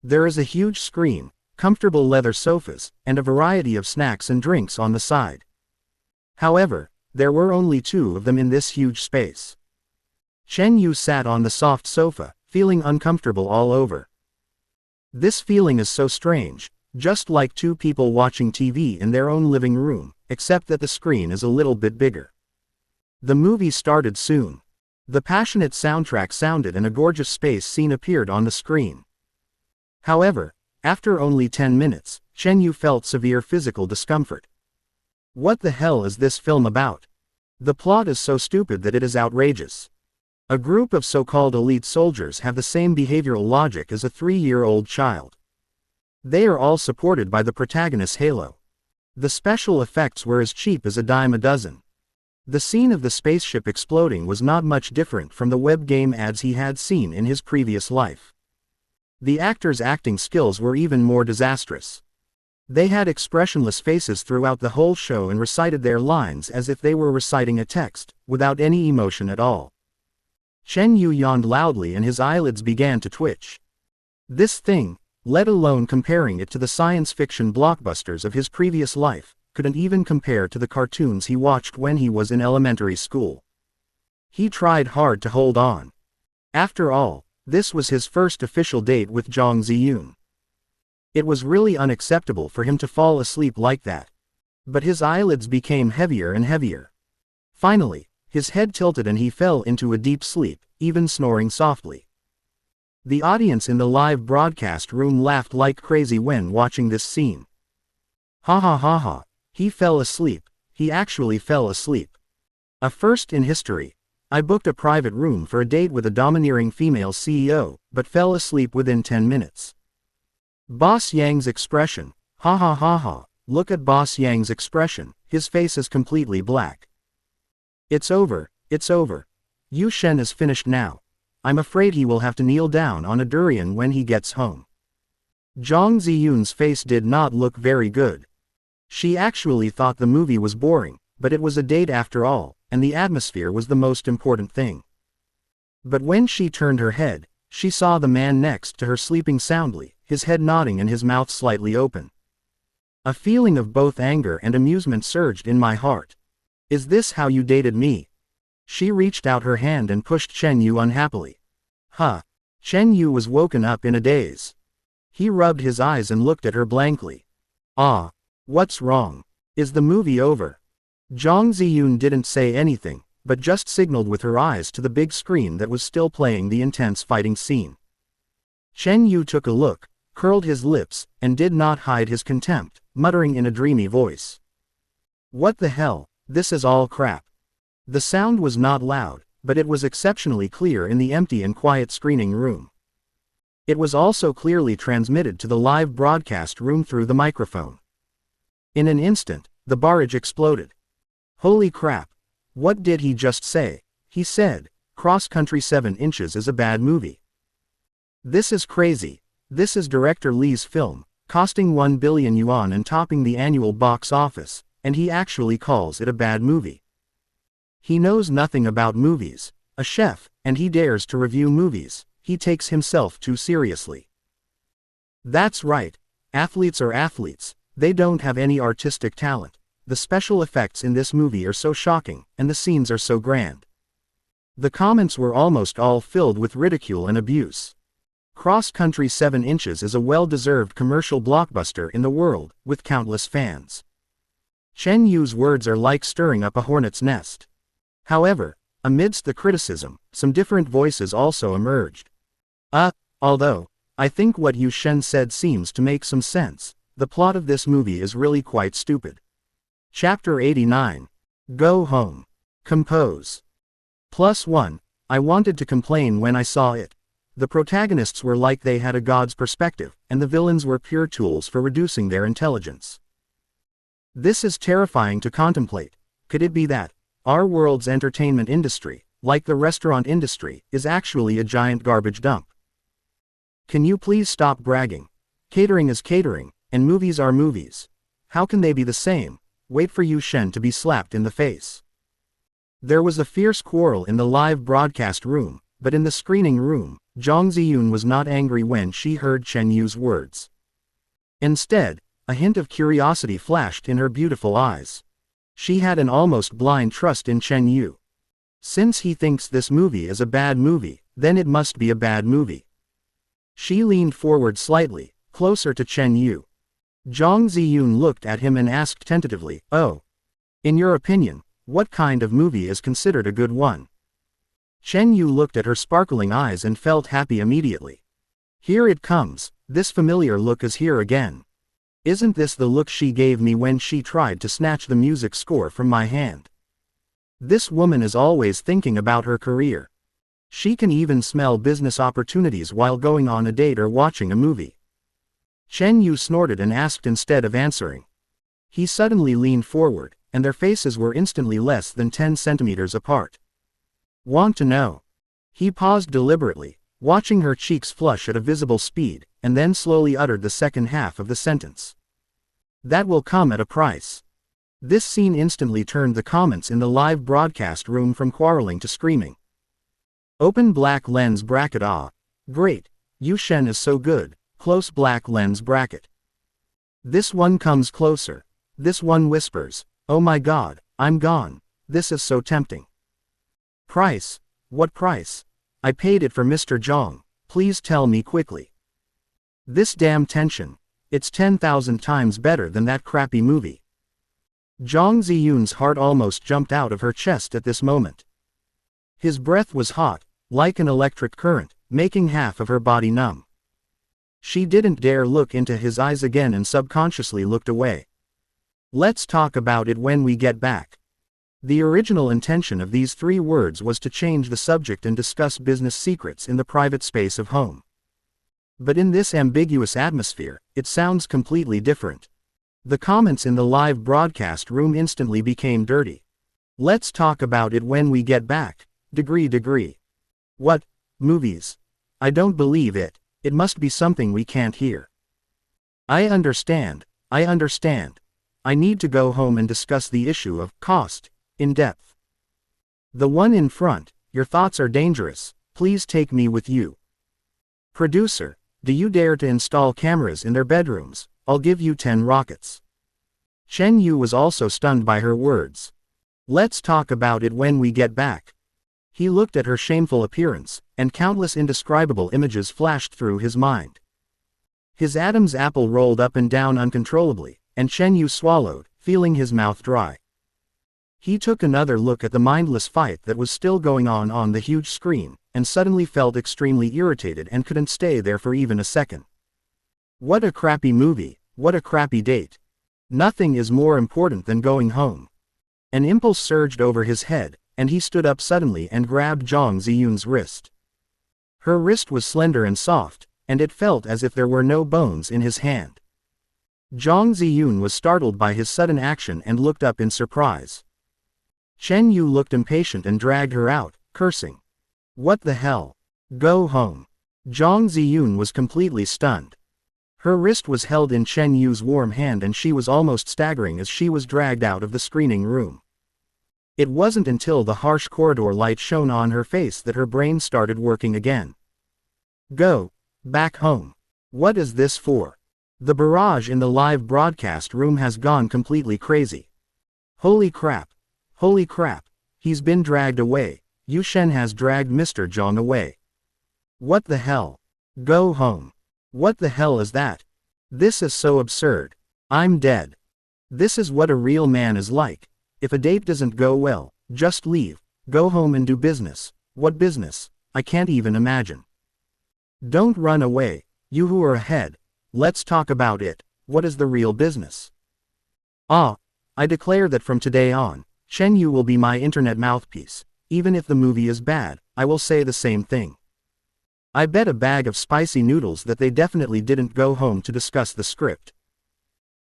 There is a huge screen, comfortable leather sofas, and a variety of snacks and drinks on the side. However, there were only two of them in this huge space. Chen Yu sat on the soft sofa, feeling uncomfortable all over. This feeling is so strange, just like two people watching TV in their own living room, except that the screen is a little bit bigger. The movie started soon. The passionate soundtrack sounded and a gorgeous space scene appeared on the screen. However, after only 10 minutes, Chen Yu felt severe physical discomfort. What the hell is this film about? The plot is so stupid that it is outrageous. A group of so-called elite soldiers have the same behavioral logic as a 3-year-old child. They are all supported by the protagonist's halo. The special effects were as cheap as a dime a dozen. The scene of the spaceship exploding was not much different from the web game ads he had seen in his previous life. The actors' acting skills were even more disastrous. They had expressionless faces throughout the whole show and recited their lines as if they were reciting a text, without any emotion at all. Chen Yu yawned loudly and his eyelids began to twitch. This thing, let alone comparing it to the science fiction blockbusters of his previous life, couldn't even compare to the cartoons he watched when he was in elementary school. He tried hard to hold on. After all, this was his first official date with Zhang Ziyun. It was really unacceptable for him to fall asleep like that. But his eyelids became heavier and heavier. Finally, his head tilted and he fell into a deep sleep, even snoring softly. The audience in the live broadcast room laughed like crazy when watching this scene. Ha ha ha ha, He fell asleep. He actually fell asleep. A first in history. I booked a private room for a date with a domineering female CEO, but fell asleep within 10 minutes. Boss Yang's expression. Ha ha ha ha. Look at Boss Yang's expression. His face is completely black. It's over. It's over. Yu Shen is finished now. I'm afraid he will have to kneel down on a durian when he gets home. Zhang Ziyun's face did not look very good. She actually thought the movie was boring, but it was a date after all, and the atmosphere was the most important thing. But when she turned her head, she saw the man next to her sleeping soundly, his head nodding and his mouth slightly open. A feeling of both anger and amusement surged in my heart. Is this how you dated me? She reached out her hand and pushed Chen Yu unhappily. Huh. Chen Yu was woken up in a daze. He rubbed his eyes and looked at her blankly. Ah. What's wrong? Is the movie over? Zhang Ziyun didn't say anything, but just signaled with her eyes to the big screen that was still playing the intense fighting scene. Chen Yu took a look, curled his lips, and did not hide his contempt, muttering in a dreamy voice. What the hell, this is all crap. The sound was not loud, but it was exceptionally clear in the empty and quiet screening room. It was also clearly transmitted to the live broadcast room through the microphone. In an instant, the barrage exploded. Holy crap. What did he just say? He said, Cross Country 7 Inches is a bad movie. This is crazy. This is director Li's film, costing 1 billion yuan and topping the annual box office, and he actually calls it a bad movie. He knows nothing about movies, a chef, and he dares to review movies. He takes himself too seriously. That's right. Athletes are athletes. They don't have any artistic talent. The special effects in this movie are so shocking, and the scenes are so grand. The comments were almost all filled with ridicule and abuse. Cross Country 7 Inches is a well-deserved commercial blockbuster in the world, with countless fans. Chen Yu's words are like stirring up a hornet's nest. However, amidst the criticism, some different voices also emerged. Although, I think what Yu Shen said seems to make some sense, the plot of this movie is really quite stupid. Chapter 89. Go home. Compose. +1. I wanted to complain when I saw it. The protagonists were like they had a god's perspective, and the villains were pure tools for reducing their intelligence. This is terrifying to contemplate. Could it be that our world's entertainment industry, like the restaurant industry, is actually a giant garbage dump? Can you please stop bragging? Catering is catering, and movies are movies. How can they be the same? Wait for Yu Shen to be slapped in the face. There was a fierce quarrel in the live broadcast room, but in the screening room, Zhang Ziyun was not angry when she heard Chen Yu's words. Instead, a hint of curiosity flashed in her beautiful eyes. She had an almost blind trust in Chen Yu. Since he thinks this movie is a bad movie, then it must be a bad movie. She leaned forward slightly, closer to Chen Yu. Zhang Ziyun looked at him and asked tentatively, "Oh. In your opinion, what kind of movie is considered a good one?" Chen Yu looked at her sparkling eyes and felt happy immediately. Here it comes, this familiar look is here again. Isn't this the look she gave me when she tried to snatch the music score from my hand? This woman is always thinking about her career. She can even smell business opportunities while going on a date or watching a movie. Chen Yu snorted and asked instead of answering. He suddenly leaned forward, and their faces were instantly less than 10 centimeters apart. Want to know? He paused deliberately, watching her cheeks flush at a visible speed, and then slowly uttered the second half of the sentence. That will come at a price. This scene instantly turned the comments in the live broadcast room from quarreling to screaming. Open black lens bracket. Ah. Great. Yu Shen is so good. Close black lens bracket. This one comes closer. This one whispers, "Oh my god, I'm gone. This is so tempting." Price? What price? I paid it for Mr. Zhang. Please tell me quickly. This damn tension. It's 10,000 times better than that crappy movie. Zhang Ziyun's heart almost jumped out of her chest at this moment. His breath was hot, like an electric current, making half of her body numb. She didn't dare look into his eyes again and subconsciously looked away. Let's talk about it when we get back. The original intention of these 3 words was to change the subject and discuss business secrets in the private space of home. But in this ambiguous atmosphere, it sounds completely different. The comments in the live broadcast room instantly became dirty. Let's talk about it when we get back. Degree. What? Movies? I don't believe it. It must be something we can't hear. I understand. I need to go home and discuss the issue of cost in depth. The one in front, your thoughts are dangerous. Please take me with you. Producer, do you dare to install cameras in their bedrooms? I'll give you 10 rockets. Chen Yu was also stunned by her words. Let's talk about it when we get back. He looked at her shameful appearance, and countless indescribable images flashed through his mind. His Adam's apple rolled up and down uncontrollably, and Chen Yu swallowed, feeling his mouth dry. He took another look at the mindless fight that was still going on the huge screen, and suddenly felt extremely irritated and couldn't stay there for even a second. What a crappy movie, what a crappy date. Nothing is more important than going home. An impulse surged over his head, and he stood up suddenly and grabbed Zhang Ziyun's wrist. Her wrist was slender and soft, and it felt as if there were no bones in his hand. Zhang Ziyun was startled by his sudden action and looked up in surprise. Chen Yu looked impatient and dragged her out, cursing. What the hell? Go home. Zhang Ziyun was completely stunned. Her wrist was held in Chen Yu's warm hand and she was almost staggering as she was dragged out of the screening room. It wasn't until the harsh corridor light shone on her face that her brain started working again. Go back home. What is this for? The barrage in the live broadcast room has gone completely crazy. Holy crap. He's been dragged away. Yu Shen has dragged Mr. Zhang away. What the hell? Go home. What the hell is that? This is so absurd. I'm dead. This is what a real man is like. If a date doesn't go well, just leave. Go home and do business. What business? I can't even imagine. Don't run away. You who are ahead. Let's talk about it. What is the real business? I declare that from today on, Chen Yu will be my internet mouthpiece. Even if the movie is bad, I will say the same thing. I bet a bag of spicy noodles that they definitely didn't go home to discuss the script.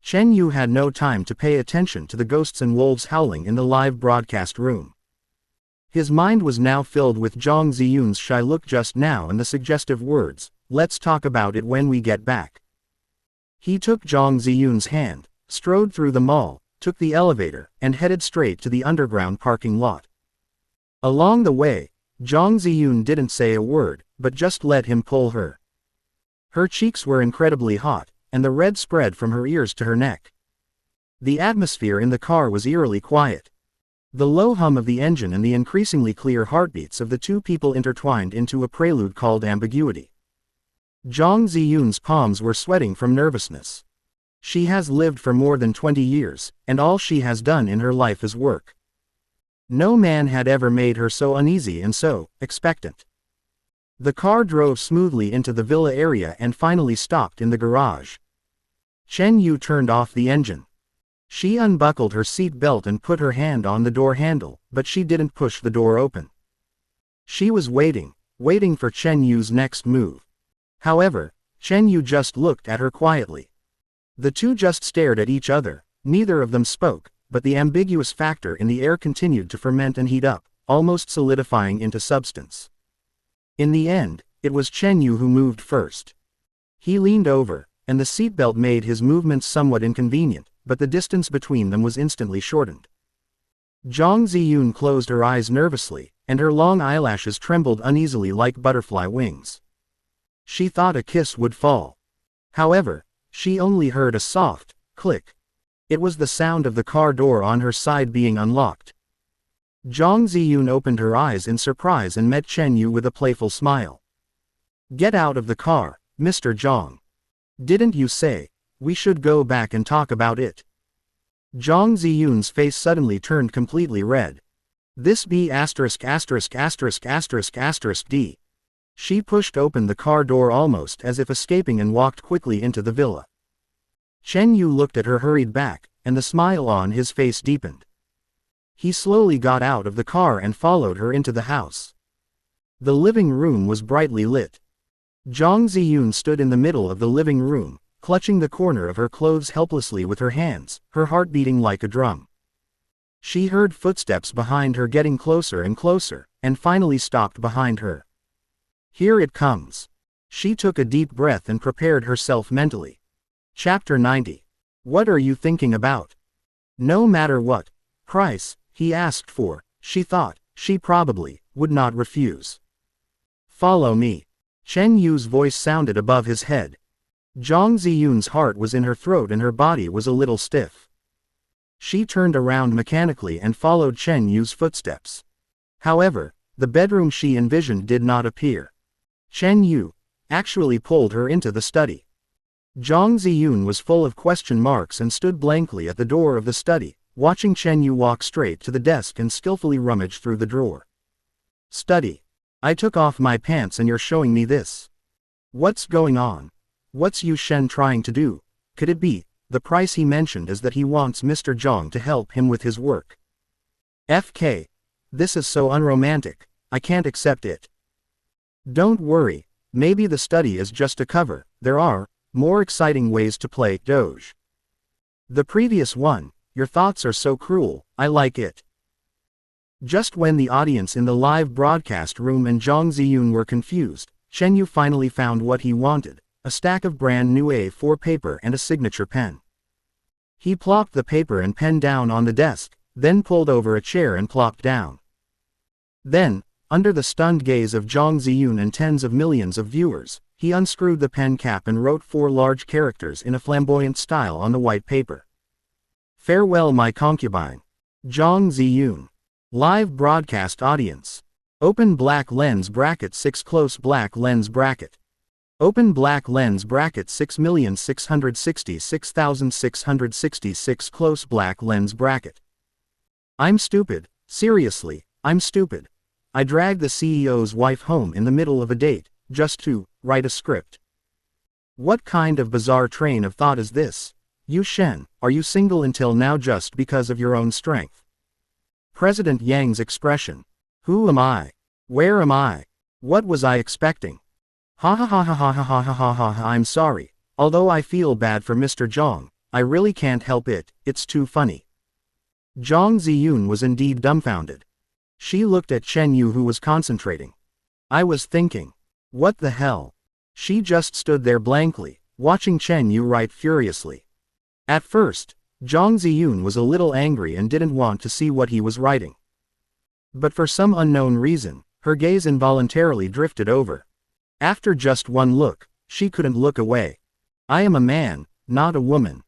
Chen Yu had no time to pay attention to the ghosts and wolves howling in the live broadcast room. His mind was now filled with Zhang Ziyun's shy look just now and the suggestive words, let's talk about it when we get back. He took Zhang Ziyun's hand, strode through the mall, took the elevator, and headed straight to the underground parking lot. Along the way, Zhang Ziyun didn't say a word, but just let him pull her. Her cheeks were incredibly hot, and the red spread from her ears to her neck. The atmosphere in the car was eerily quiet. The low hum of the engine and the increasingly clear heartbeats of the two people intertwined into a prelude called ambiguity. Zhang Ziyun's palms were sweating from nervousness. She has lived for more than 20 years, and all she has done in her life is work. No man had ever made her so uneasy and so expectant. The car drove smoothly into the villa area and finally stopped in the garage. Chen Yu turned off the engine. She unbuckled her seat belt and put her hand on the door handle, but she didn't push the door open. She was waiting for Chen Yu's next move. However, Chen Yu just looked at her quietly. The two just stared at each other, neither of them spoke, but the ambiguous factor in the air continued to ferment and heat up, almost solidifying into substance. In the end, it was Chen Yu who moved first. He leaned over, and the seatbelt made his movements somewhat inconvenient, but the distance between them was instantly shortened. Zhang Ziyun closed her eyes nervously, and her long eyelashes trembled uneasily like butterfly wings. She thought a kiss would fall. However, she only heard a soft click. It was the sound of the car door on her side being unlocked. Zhang Ziyun opened her eyes in surprise and met Chen Yu with a playful smile. Get out of the car, Mr. Zhang. Didn't you say we should go back and talk about it? Zhang Ziyun's face suddenly turned completely red. This B*****************. She pushed open the car door almost as if escaping and walked quickly into the villa. Chen Yu looked at her hurried back, and the smile on his face deepened. He slowly got out of the car and followed her into the house. The living room was brightly lit. Jang Zi-yoon stood in the middle of the living room, clutching the corner of her clothes helplessly with her hands, her heart beating like a drum. She heard footsteps behind her getting closer and closer, and finally stopped behind her. Here it comes. She took a deep breath and prepared herself mentally. Chapter 90. What are you thinking about? No matter what price he asked for, she thought, she probably would not refuse. Follow me. Chen Yu's voice sounded above his head. Jang Zi-yoon's heart was in her throat and her body was a little stiff. She turned around mechanically and followed Chen Yu's footsteps. However, the bedroom she envisioned did not appear. Chen Yu actually pulled her into the study. Jang Zi-yoon was full of question marks and stood blankly at the door of the study, watching Chen Yu walk straight to the desk and skillfully rummage through the drawer. Study. I took off my pants and you're showing me this. What's going on? What's Yu Shen trying to do? Could it be, the price he mentioned is that he wants Mr. Zhang to help him with his work? FK. This is so unromantic, I can't accept it. Don't worry, maybe the study is just a cover, there are more exciting ways to play Doge. The previous one, your thoughts are so cruel, I like it. Just when the audience in the live broadcast room and Jang Zi-yoon were confused, Chen Yu finally found what he wanted, a stack of brand new A4 paper and a signature pen. He plopped the paper and pen down on the desk, then pulled over a chair and plopped down. Then, under the stunned gaze of Jang Zi-yoon and tens of millions of viewers, he unscrewed the pen cap and wrote 4 large characters in a flamboyant style on the white paper. Farewell my concubine. Jang Zi-yoon. Live broadcast audience. Open black lens bracket 6 close black lens bracket. Open black lens bracket 6,666,666 close black lens bracket. I'm stupid, seriously, I'm stupid. I dragged the CEO's wife home in the middle of a date, just to write a script. What kind of bizarre train of thought is this? Yu Shen, are you single until now just because of your own strength? President Yang's expression. Who am I? Where am I? What was I expecting? Ha ha ha ha ha ha ha ha ha ha ha. I'm sorry, although I feel bad for Mr. Zhang, I really can't help it, it's too funny. Jang Zi-yoon was indeed dumbfounded. She looked at Chen Yu who was concentrating. I was thinking. What the hell? She just stood there blankly, watching Chen Yu write furiously. At first, Jang Zi-yoon was a little angry and didn't want to see what he was writing. But for some unknown reason, her gaze involuntarily drifted over. After just one look, she couldn't look away. I am a man, not a woman.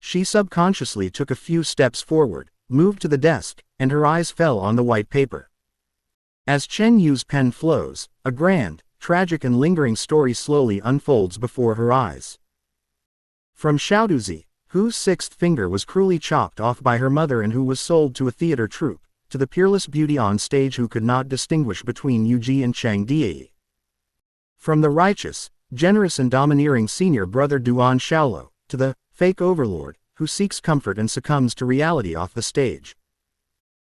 She subconsciously took a few steps forward, moved to the desk, and her eyes fell on the white paper. As Chen Yu's pen flows, a grand, tragic and lingering story slowly unfolds before her eyes. From Xiaoduzi, whose 6th finger was cruelly chopped off by her mother and who was sold to a theater troupe, to the peerless beauty on stage who could not distinguish between Yu Ji and Chang Diyi. From the righteous, generous and domineering senior brother Duan Xiaolo, to the fake overlord, who seeks comfort and succumbs to reality off the stage.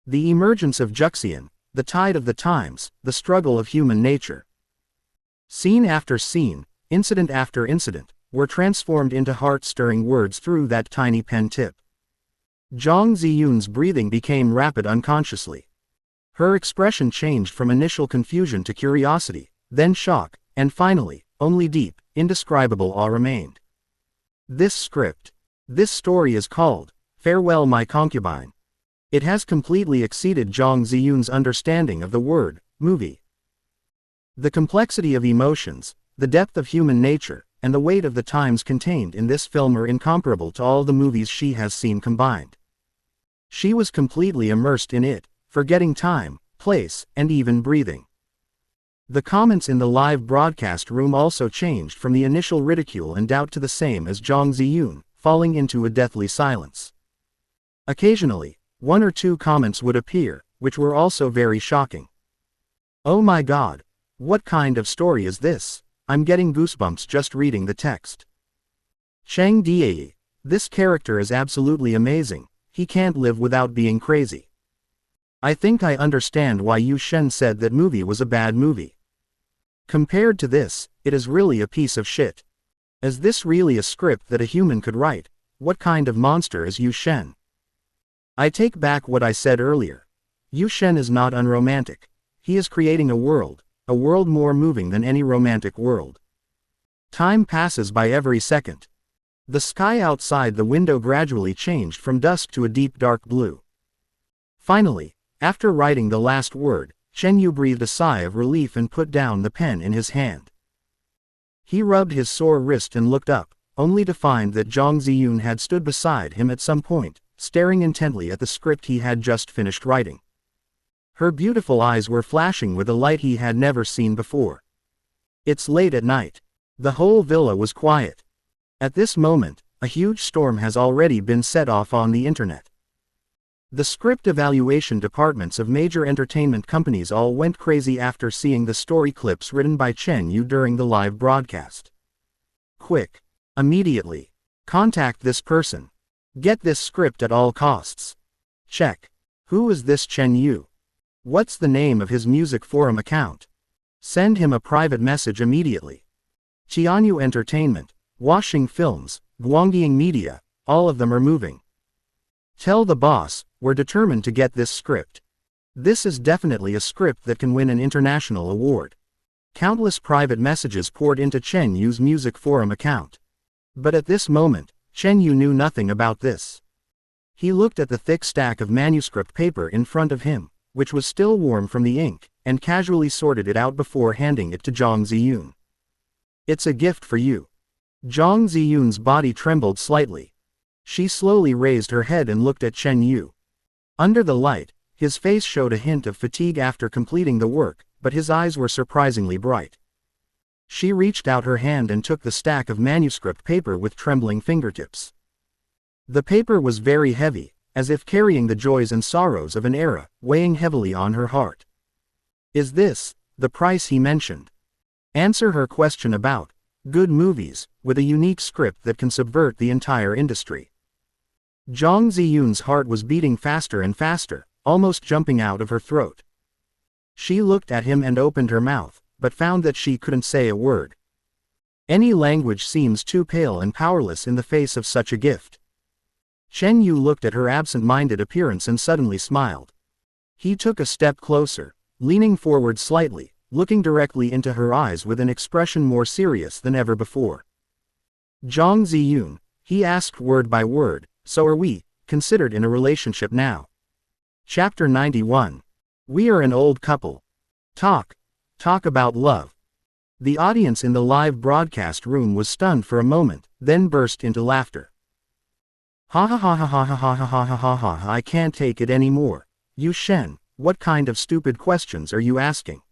The emergence of Juxian, the tide of the times, the struggle of human nature. Scene after scene, incident after incident, were transformed into heart-stirring words through that tiny pen tip. Jang Zi-yoon's breathing became rapid unconsciously. Her expression changed from initial confusion to curiosity, then shock, and finally, only deep, indescribable awe remained. This script. This story is called, Farewell My Concubine. It has completely exceeded Jang Zi-yoon's understanding of the word, movie. The complexity of emotions, the depth of human nature, and the weight of the times contained in this film are incomparable to all the movies she has seen combined. She was completely immersed in it, forgetting time, place, and even breathing. The comments in the live broadcast room also changed from the initial ridicule and doubt to the same as Jang Zi-yoon, falling into a deathly silence. Occasionally, 1 or 2 comments would appear, which were also very shocking. Oh my god, what kind of story is this? I'm getting goosebumps just reading the text. Chang Diyi. This character is absolutely amazing, he can't live without being crazy. I think I understand why Yu Shen said that movie was a bad movie. Compared to this, it is really a piece of shit. Is this really a script that a human could write? What kind of monster is Yu Shen? I take back what I said earlier. Yu Shen is not unromantic. He is creating a world more moving than any romantic world. Time passes by every second. The sky outside the window gradually changed from dusk to a deep dark blue. Finally, after writing the last word, Chen Yu breathed a sigh of relief and put down the pen in his hand. He rubbed his sore wrist and looked up, only to find that Zhang Ziyun had stood beside him at some point, staring intently at the script he had just finished writing. Her beautiful eyes were flashing with a light he had never seen before. It's late at night. The whole villa was quiet. At this moment, a huge storm has already been set off on the internet. The script evaluation departments of major entertainment companies all went crazy after seeing the story clips written by Chen Yu during the live broadcast. Quick! Immediately! Contact this person. Get this script at all costs. Check. Who is this Chen Yu? What's the name of his music forum account? Send him a private message immediately. Qianyu Entertainment, Washing Films, Guangying Media, all of them are moving. Tell the boss, we're determined to get this script. This is definitely a script that can win an international award. Countless private messages poured into Chen Yu's music forum account. But at this moment, Chen Yu knew nothing about this. He looked at the thick stack of manuscript paper in front of him, which was still warm from the ink, and casually sorted it out before handing it to Zhang Ziyun. It's a gift for you. Zhang Ziyun's body trembled slightly. She slowly raised her head and looked at Chen Yu. Under the light, his face showed a hint of fatigue after completing the work, but his eyes were surprisingly bright. She reached out her hand and took the stack of manuscript paper with trembling fingertips. The paper was very heavy, as if carrying the joys and sorrows of an era, weighing heavily on her heart. Is this the price he mentioned? Answer her question about good movies, with a unique script that can subvert the entire industry. Zhang Ziyun's heart was beating faster and faster, almost jumping out of her throat. She looked at him and opened her mouth, but found that she couldn't say a word. Any language seems too pale and powerless in the face of such a gift. Chen Yu looked at her absent-minded appearance and suddenly smiled. He took a step closer, leaning forward slightly, looking directly into her eyes with an expression more serious than ever before. Zhang Ziyun, he asked word by word, so are we considered in a relationship now? Chapter 91. We are an old couple. Talk about love. The audience in the live broadcast room was stunned for a moment, then burst into laughter. Ha ha ha ha ha ha ha ha ha ha ha ha, I can't take it anymore. Yu Shen, what kind of stupid questions are you asking?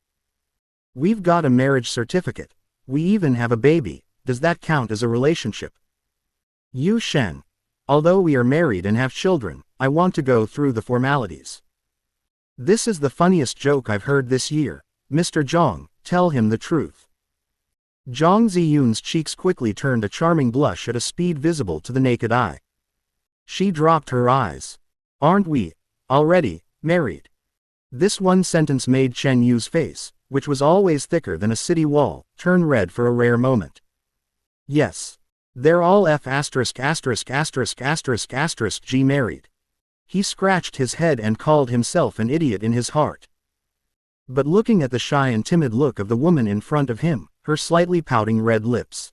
We've got a marriage certificate. We even have a baby. Does that count as a relationship? Yu Shen. Although we are married and have children, I want to go through the formalities. This is the funniest joke I've heard this year. Mr. Zhang, tell him the truth. Zhang Ziyun's cheeks quickly turned a charming blush at a speed visible to the naked eye. She dropped her eyes. Aren't we already married? This one sentence made Chen Yu's face, which was always thicker than a city wall, turn red for a rare moment. Yes. They're all F************ G married. He scratched his head and called himself an idiot in his heart. But looking at the shy and timid look of the woman in front of him, her slightly pouting red lips,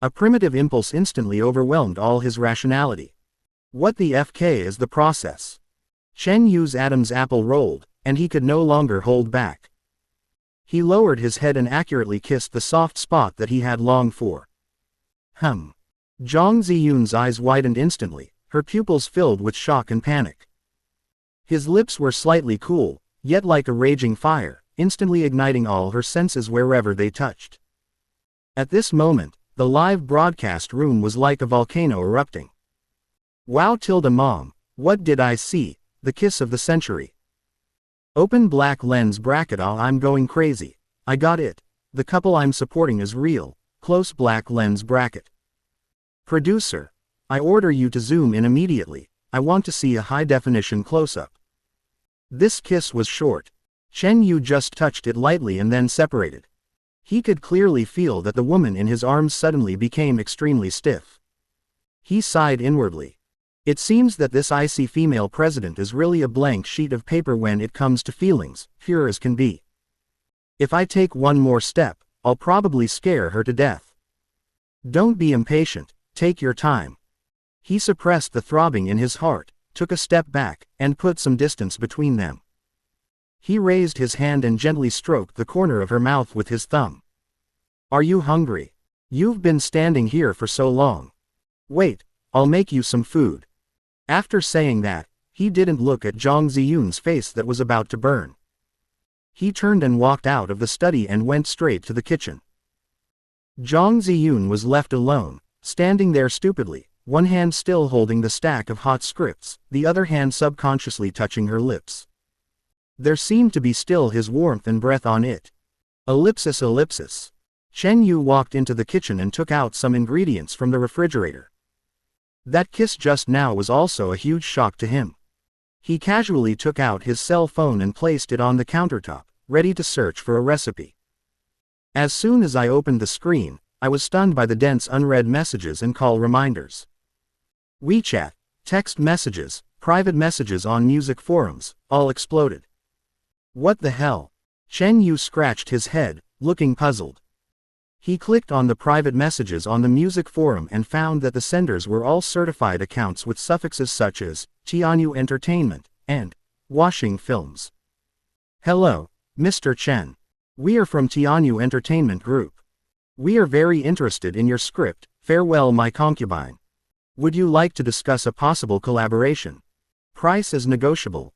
a primitive impulse instantly overwhelmed all his rationality. What the FK is the process? Chen Yu's Adam's apple rolled, and he could no longer hold back. He lowered his head and accurately kissed the soft spot that he had longed for. Zhang Ziyun's eyes widened instantly, her pupils filled with shock and panic. His lips were slightly cool, yet like a raging fire, instantly igniting all her senses wherever they touched. At this moment, the live broadcast room was like a volcano erupting. Wow tilde mom, what did I see? The kiss of the century. Open black lens bracket. Oh, I'm going crazy. I got it. The couple I'm supporting is real. Close black lens bracket. Producer. I order you to zoom in immediately. I want to see a high-definition close-up. This kiss was short. Chen Yu just touched it lightly and then separated. He could clearly feel that the woman in his arms suddenly became extremely stiff. He sighed inwardly. It seems that this icy female president is really a blank sheet of paper when it comes to feelings, pure as can be. If I take one more step, I'll probably scare her to death. Don't be impatient, take your time. He suppressed the throbbing in his heart, took a step back, and put some distance between them. He raised his hand and gently stroked the corner of her mouth with his thumb. Are you hungry? You've been standing here for so long. Wait, I'll make you some food. After saying that, he didn't look at Zhang Ziyun's face that was about to burn. He turned and walked out of the study and went straight to the kitchen. Zhang Ziyun was left alone, standing there stupidly, one hand still holding the stack of hot scripts, the other hand subconsciously touching her lips. There seemed to be still his warmth and breath on it. Ellipsis ellipsis. Chen Yu walked into the kitchen and took out some ingredients from the refrigerator. That kiss just now was also a huge shock to him. He casually took out his cell phone and placed it on the countertop, ready to search for a recipe. As soon as I opened the screen, I was stunned by the dense unread messages and call reminders. WeChat, text messages, private messages on music forums, all exploded. What the hell? Chen Yu scratched his head, looking puzzled. He clicked on the private messages on the music forum and found that the senders were all certified accounts with suffixes such as Tianyu Entertainment and Washing Films. Hello, Mr. Chen. We are from Tianyu Entertainment Group. We are very interested in your script, Farewell My Concubine. Would you like to discuss a possible collaboration? Price is negotiable.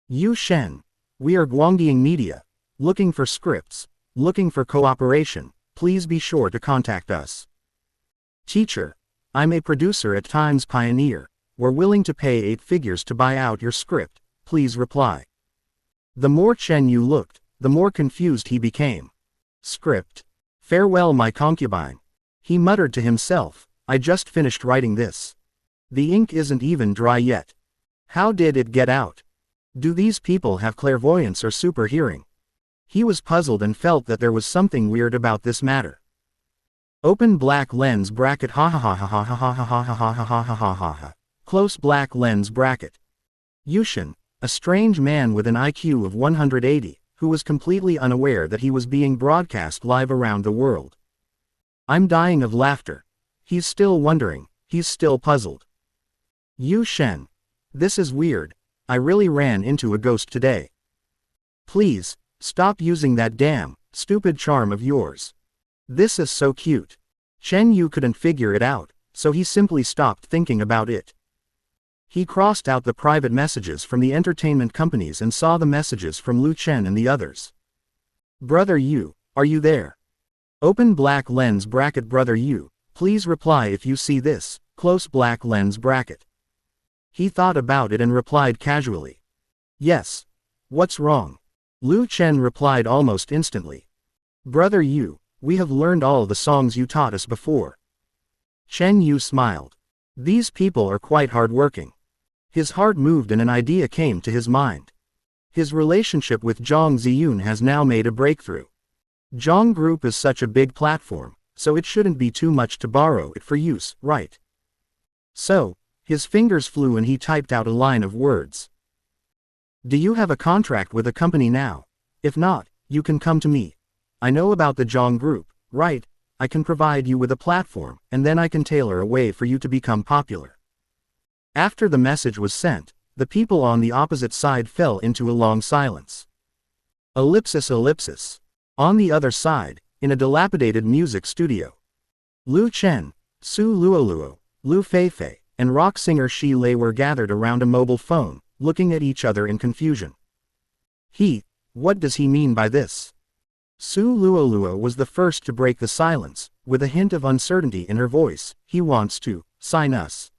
Yu Shen. We are Guangdiang Media. Looking for scripts. Looking for cooperation. Please be sure to contact us. Teacher. I'm a producer at Times Pioneer. We're willing to pay 8 figures to buy out your script. Please reply. The more Chen Yu looked, the more confused he became. Script. Farewell My Concubine. He muttered to himself, I just finished writing this. The ink isn't even dry yet. How did it get out? Do these people have clairvoyance or super hearing? He was puzzled and felt that there was something weird about this matter. Open black lens bracket ha ha ha ha ha ha ha ha ha ha ha ha ha ha ha. Close black lens bracket. Yushin, a strange man with an IQ of 180, who was completely unaware that he was being broadcast live around the world. I'm dying of laughter. He's still wondering, he's still puzzled. Yu Shen. This is weird. I really ran into a ghost today. Please, stop using that damn, stupid charm of yours. This is so cute. Chen Yu couldn't figure it out, so he simply stopped thinking about it. He crossed out the private messages from the entertainment companies and saw the messages from Lu Chen and the others. Brother Yu, are you there? Open black lens bracket Brother Yu, please reply if you see this, close black lens bracket. He thought about it and replied casually. Yes. What's wrong? Lu Chen replied almost instantly. Brother Yu, we have learned all the songs you taught us before. Chen Yu smiled. These people are quite hardworking. His heart moved and an idea came to his mind. His relationship with Zhang Ziyun has now made a breakthrough. Zhang Group is such a big platform, so it shouldn't be too much to borrow it for use, right? So, his fingers flew and he typed out a line of words. Do you have a contract with a company now? If not, you can come to me. I know about the Zhang Group, right? I can provide you with a platform, and then I can tailor a way for you to become popular. After the message was sent, the people on the opposite side fell into a long silence. Ellipsis ellipsis. On the other side, in a dilapidated music studio. Lu Chen, Su Luoluo, Lu Feifei, and rock singer Shi Lei were gathered around a mobile phone, looking at each other in confusion. What does he mean by this? Su Luoluo was the first to break the silence, with a hint of uncertainty in her voice. He wants to sign us.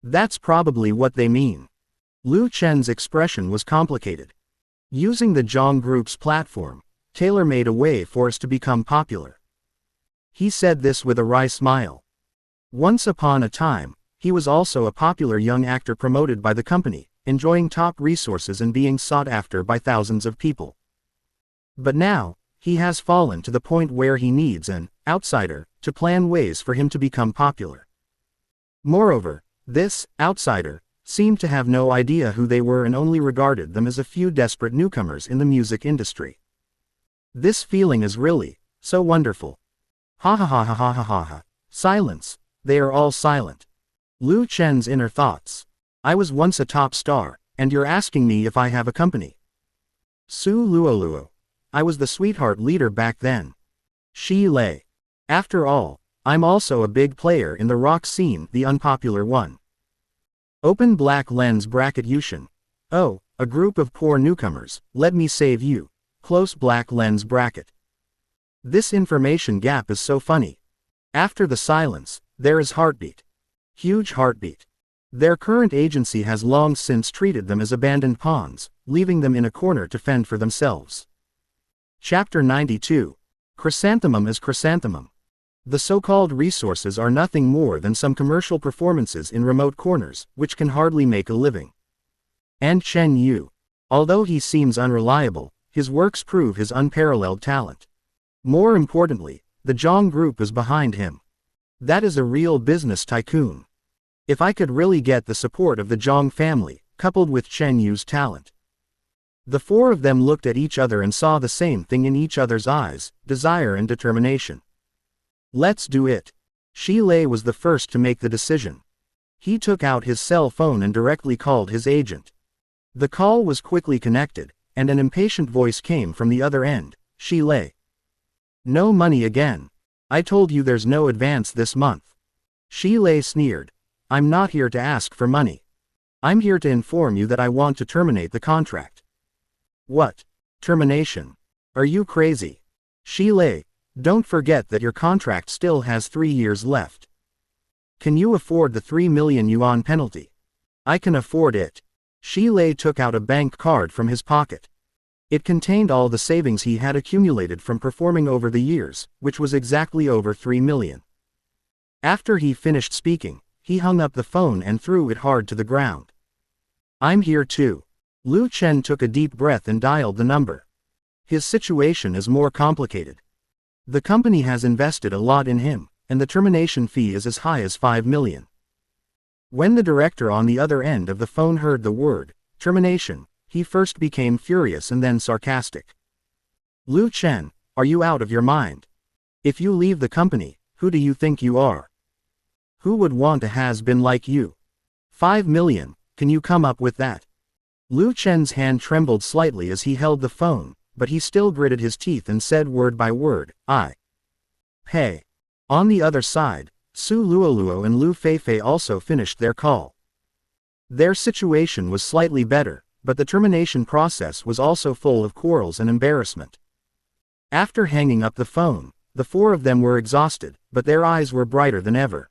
That's probably what they mean. Lu Chen's expression was complicated. Using the Zhang Group's platform, Taylor made a way for us to become popular. He said this with a wry smile. Once upon a time, he was also a popular young actor promoted by the company, enjoying top resources and being sought after by thousands of people. But now, he has fallen to the point where he needs an outsider to plan ways for him to become popular. Moreover, this outsider seemed to have no idea who they were and only regarded them as a few desperate newcomers in the music industry. This feeling is really so wonderful. Ha ha ha ha ha ha ha ha. Silence. They are all silent. Lu Chen's inner thoughts. I was once a top star, and you're asking me if I have a company. Su Luoluo. I was the sweetheart leader back then. Shi Lei. After all, I'm also a big player in the rock scene, the unpopular one. Open black lens bracket Yushin. Oh, a group of poor newcomers, let me save you. Close black lens bracket. This information gap is so funny. After the silence, there is heartbeat. Huge heartbeat. Their current agency has long since treated them as abandoned pawns, leaving them in a corner to fend for themselves. Chapter 92. Chrysanthemum is Chrysanthemum. The so-called resources are nothing more than some commercial performances in remote corners, which can hardly make a living. And Chen Yu. Although he seems unreliable, his works prove his unparalleled talent. More importantly, the Zhang Group is behind him. That is a real business tycoon. If I could really get the support of the Zhang family, coupled with Chen Yu's talent. The four of them looked at each other and saw the same thing in each other's eyes, desire and determination. Let's do it. Shi Lei was the first to make the decision. He took out his cell phone and directly called his agent. The call was quickly connected, and an impatient voice came from the other end. Shi Lei. No money again. I told you there's no advance this month. Shi Lei sneered. I'm not here to ask for money. I'm here to inform you that I want to terminate the contract. What? Termination? Are you crazy? Shi Lei, don't forget that your contract still has 3 years left. Can you afford the 3 million yuan penalty? I can afford it. Shi Lei took out a bank card from his pocket. It contained all the savings he had accumulated from performing over the years, which was exactly over 3 million. After he finished speaking, he hung up the phone and threw it hard to the ground. I'm here too. Lu Chen took a deep breath and dialed the number. His situation is more complicated. The company has invested a lot in him, and the termination fee is as high as 5 million. When the director on the other end of the phone heard the word termination, he first became furious and then sarcastic. Lu Chen, are you out of your mind? If you leave the company, who do you think you are? Who would want a has-been like you? 5 million, can you come up with that? Lu Chen's hand trembled slightly as he held the phone, but he still gritted his teeth and said word by word, I pay. On the other side, Su Luoluo and Lu Feifei also finished their call. Their situation was slightly better, but the termination process was also full of quarrels and embarrassment. After hanging up the phone, the four of them were exhausted, but their eyes were brighter than ever.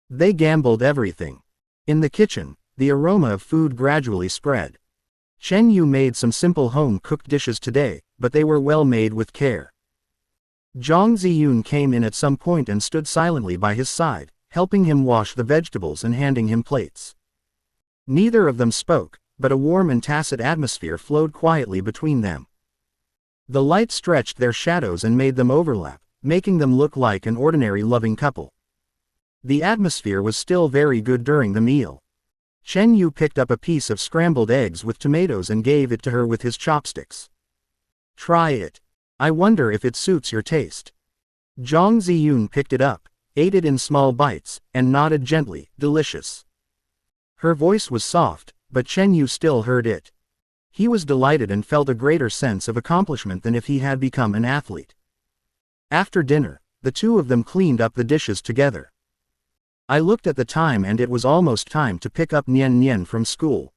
They gambled everything. In the kitchen, the aroma of food gradually spread. Chen Yu made some simple home-cooked dishes today, but they were well made with care. Zhang Ziyun came in at some point and stood silently by his side, helping him wash the vegetables and handing him plates. Neither of them spoke, but a warm and tacit atmosphere flowed quietly between them. The light stretched their shadows and made them overlap, making them look like an ordinary loving couple. The atmosphere was still very good during the meal. Chen Yu picked up a piece of scrambled eggs with tomatoes and gave it to her with his chopsticks. Try it. I wonder if it suits your taste. Zhang Ziyun picked it up, ate it in small bites, and nodded gently, delicious. Her voice was soft, but Chen Yu still heard it. He was delighted and felt a greater sense of accomplishment than if he had become an athlete. After dinner, the two of them cleaned up the dishes together. I looked at the time and it was almost time to pick up Nian Nian from school.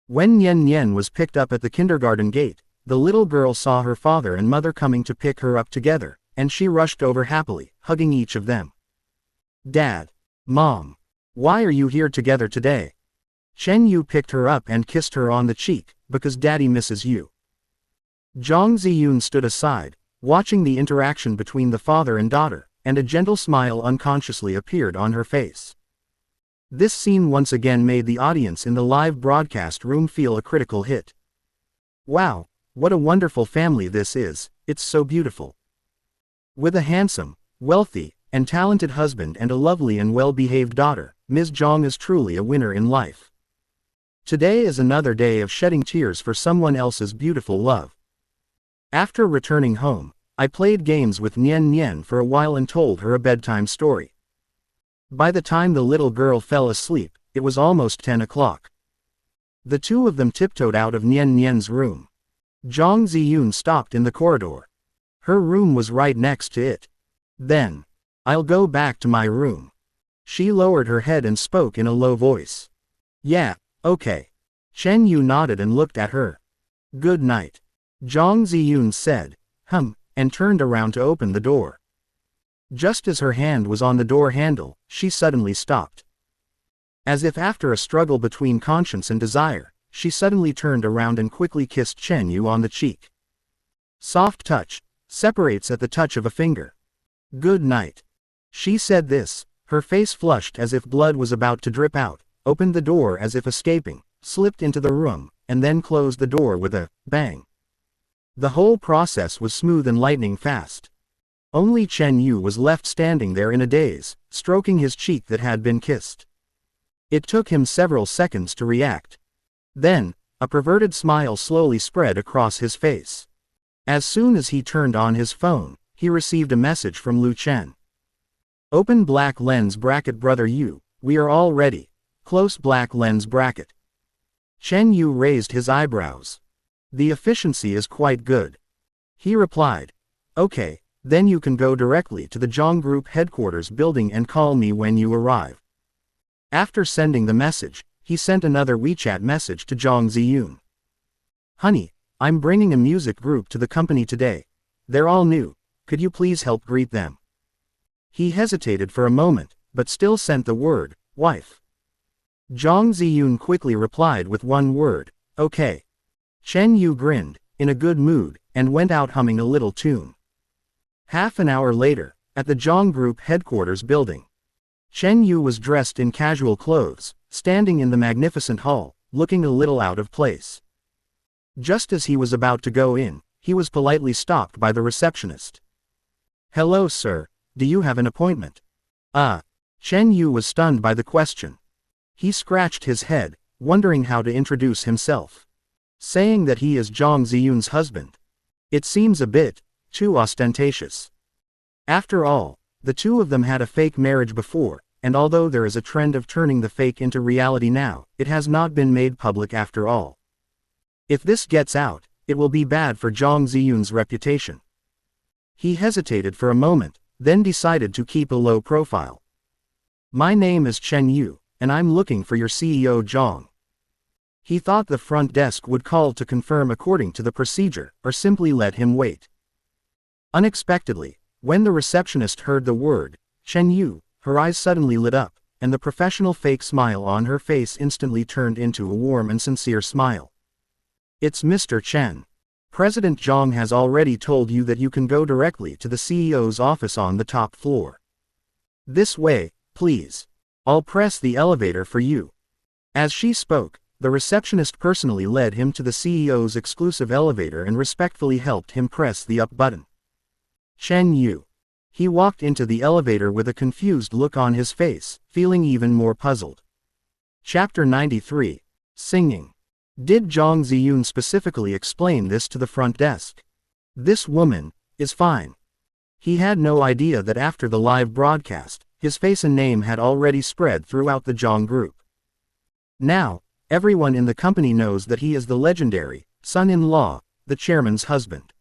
When Nian Nian was picked up at the kindergarten gate, the little girl saw her father and mother coming to pick her up together, and she rushed over happily, hugging each of them. Dad. Mom. Why are you here together today? Chen Yu picked her up and kissed her on the cheek, because Daddy misses you. Zhang Ziyun stood aside, watching the interaction between the father and daughter, and a gentle smile unconsciously appeared on her face. This scene once again made the audience in the live broadcast room feel a critical hit. Wow, what a wonderful family this is, it's so beautiful. With a handsome, wealthy, and talented husband and a lovely and well-behaved daughter, Ms. Jong is truly a winner in life. Today is another day of shedding tears for someone else's beautiful love. After returning home, I played games with Nien Nien for a while and told her a bedtime story. By the time the little girl fell asleep, it was almost 10 o'clock. The two of them tiptoed out of Nien Nien's room. Jong Ziyun stopped in the corridor. Her room was right next to it. Then, "I'll go back to my room." She lowered her head and spoke in a low voice. "Yeah, okay." Chen Yu nodded and looked at her. "Good night." Jong Ziyun said, and turned around to open the door. Just as her hand was on the door handle, she suddenly stopped. As if after a struggle between conscience and desire, she suddenly turned around and quickly kissed Chen Yu on the cheek. Soft touch, separates at the touch of a finger. "Good night." She said this, her face flushed as if blood was about to drip out, opened the door as if escaping, slipped into the room, and then closed the door with a bang. The whole process was smooth and lightning fast. Only Chen Yu was left standing there in a daze, stroking his cheek that had been kissed. It took him several seconds to react. Then, a perverted smile slowly spread across his face. As soon as he turned on his phone, he received a message from Lu Chen. "Open black lens bracket brother Yu, we are all ready. Close black lens bracket." Chen Yu raised his eyebrows. "The efficiency is quite good." He replied, "Okay, then you can go directly to the Jong Group headquarters building and call me when you arrive." After sending the message, he sent another WeChat message to Jong Ziyun. "Honey, I'm bringing a music group to the company today. They're all new, could you please help greet them?" He hesitated for a moment, but still sent the word, "wife." Jong Ziyun quickly replied with one word, "Okay." Chen Yu grinned, in a good mood, and went out humming a little tune. Half an hour later, at the Jong Group headquarters building, Chen Yu was dressed in casual clothes, standing in the magnificent hall, looking a little out of place. Just as he was about to go in, he was politely stopped by the receptionist. "Hello sir, do you have an appointment?" Chen Yu was stunned by the question. He scratched his head, wondering how to introduce himself. Saying that he is Jong Ziyun's husband. It seems a bit too ostentatious. After all, the two of them had a fake marriage before, and although there is a trend of turning the fake into reality now, it has not been made public after all. If this gets out, it will be bad for Jong Ziyun's reputation. He hesitated for a moment, then decided to keep a low profile. "My name is Chen Yu, and I'm looking for your CEO Jong." He thought the front desk would call to confirm according to the procedure, or simply let him wait. Unexpectedly, when the receptionist heard the word, Chen Yu, her eyes suddenly lit up, and the professional fake smile on her face instantly turned into a warm and sincere smile. "It's Mr. Chen. President Jong has already told you that you can go directly to the CEO's office on the top floor. This way, please. I'll press the elevator for you." As she spoke, the receptionist personally led him to the CEO's exclusive elevator and respectfully helped him press the up button. Chen Yu. He walked into the elevator with a confused look on his face, feeling even more puzzled. Chapter 93. Singing. Did Jong Ziyun specifically explain this to the front desk? "This woman is fine." He had no idea that after the live broadcast, his face and name had already spread throughout the Jong Group. Now, everyone in the company knows that he is the legendary son-in-law, the chairman's husband.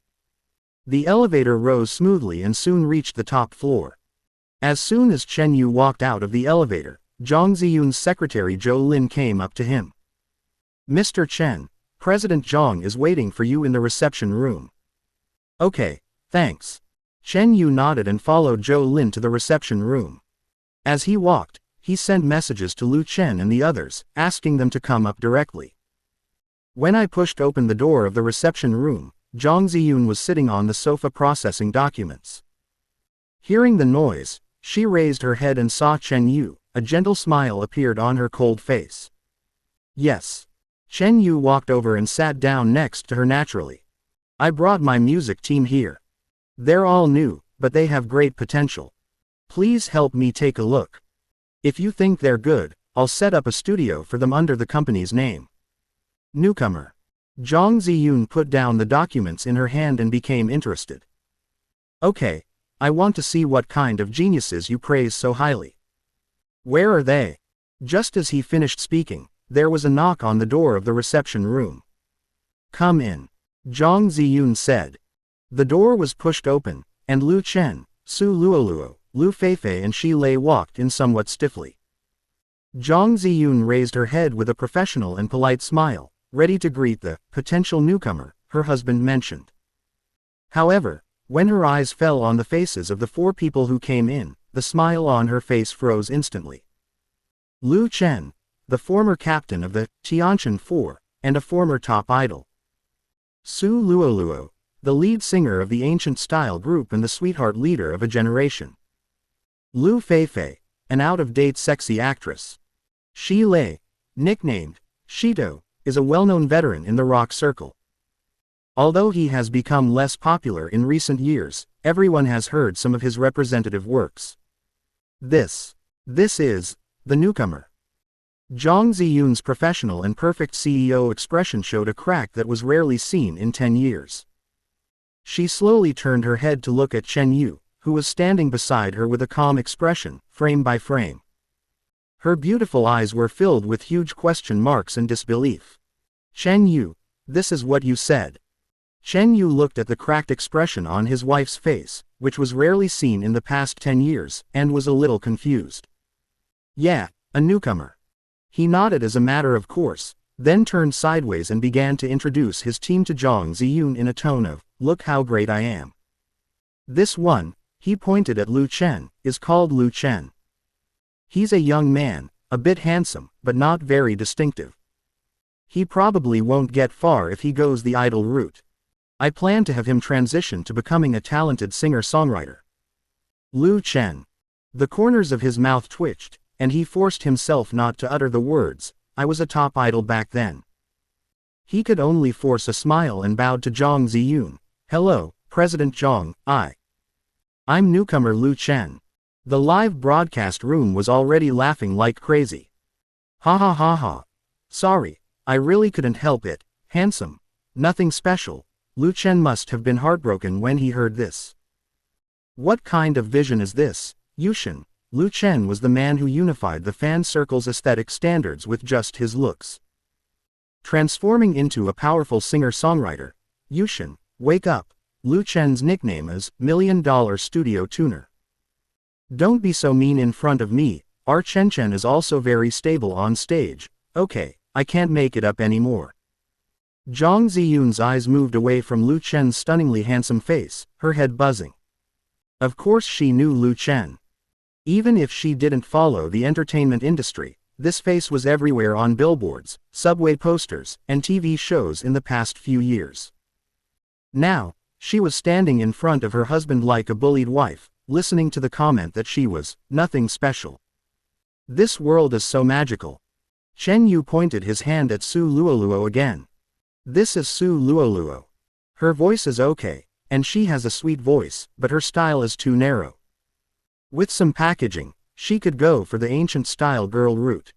The elevator rose smoothly and soon reached the top floor. As soon as Chen Yu walked out of the elevator, Jong Ziyun's secretary Zhou Lin came up to him. "Mr. Chen, President Jong is waiting for you in the reception room." "Okay, thanks." Chen Yu nodded and followed Zhou Lin to the reception room. As he walked, he sent messages to Lu Chen and the others, asking them to come up directly. When I pushed open the door of the reception room, Jong Ziyun was sitting on the sofa processing documents. Hearing the noise, she raised her head and saw Chen Yu, a gentle smile appeared on her cold face. Yes. Chen Yu walked over and sat down next to her naturally. I brought my music team here. They're all new, but they have great potential. Please help me take a look. If you think they're good, I'll set up a studio for them under the company's name. Newcomer. Zhang Ziyun put down the documents in her hand and became interested. Okay, I want to see what kind of geniuses you praise so highly. Where are they? Just as he finished speaking, there was a knock on the door of the reception room. Come in. Zhang Ziyun said. The door was pushed open, and Lu Chen, Su Luoluo, Lu Feifei and Shi Lei walked in somewhat stiffly. Zhang Ziyun raised her head with a professional and polite smile, ready to greet the potential newcomer her husband mentioned. However, when her eyes fell on the faces of the four people who came in, the smile on her face froze instantly. Lu Chen, the former captain of the Tianqian Four, and a former top idol. Su Luoluo, the lead singer of the Ancient Style group and the sweetheart leader of a generation. Lu Feifei, an out-of-date sexy actress. Shi Lei, nicknamed Shito, is a well-known veteran in the rock circle. Although he has become less popular in recent years, everyone has heard some of his representative works. This is the newcomer. Zhang Ziyun's professional and perfect CEO expression showed a crack that was rarely seen in 10 years. She slowly turned her head to look at Chen Yu, who was standing beside her with a calm expression, frame by frame. Her beautiful eyes were filled with huge question marks and disbelief. Chen Yu, this is what you said. Chen Yu looked at the cracked expression on his wife's face, which was rarely seen in the past 10 years, and was a little confused. Yeah, a newcomer. He nodded as a matter of course, then turned sideways and began to introduce his team to Zhang Ziyun in a tone of, "Look how great I am. This one," he pointed at Lu Chen, "is called Lu Chen. He's a young man, a bit handsome, but not very distinctive. He probably won't get far if he goes the idol route. I plan to have him transition to becoming a talented singer-songwriter." Lu Chen. The corners of his mouth twitched, and he forced himself not to utter the words, "I was a top idol back then." He could only force a smile and bowed to Zhang Ziyun. "Hello, President Zhang, I'm newcomer Lu Chen." The live broadcast room was already laughing like crazy. "Ha ha ha ha. Sorry, I really couldn't help it, handsome. Nothing special." Lu Chen must have been heartbroken when he heard this. What kind of vision is this, Yushin? Lu Chen was the man who unified the fan circle's aesthetic standards with just his looks. Transforming into a powerful singer-songwriter, Yushin, wake up. Lu Chen's nickname is $1 Million Studio Tuner. Don't be so mean in front of me, our Chen Chen is also very stable on stage. Okay, I can't make it up anymore. Zhang Ziyun's eyes moved away from Lu Chen's stunningly handsome face, her head buzzing. Of course she knew Lu Chen. Even if she didn't follow the entertainment industry, this face was everywhere on billboards, subway posters, and TV shows in the past few years. Now, she was standing in front of her husband like a bullied wife, listening to the comment that she was nothing special. This world is so magical. Chen Yu pointed his hand at Su Luoluo again. This is Su Luoluo. Her voice is okay, and she has a sweet voice, but her style is too narrow. With some packaging, she could go for the ancient style girl route.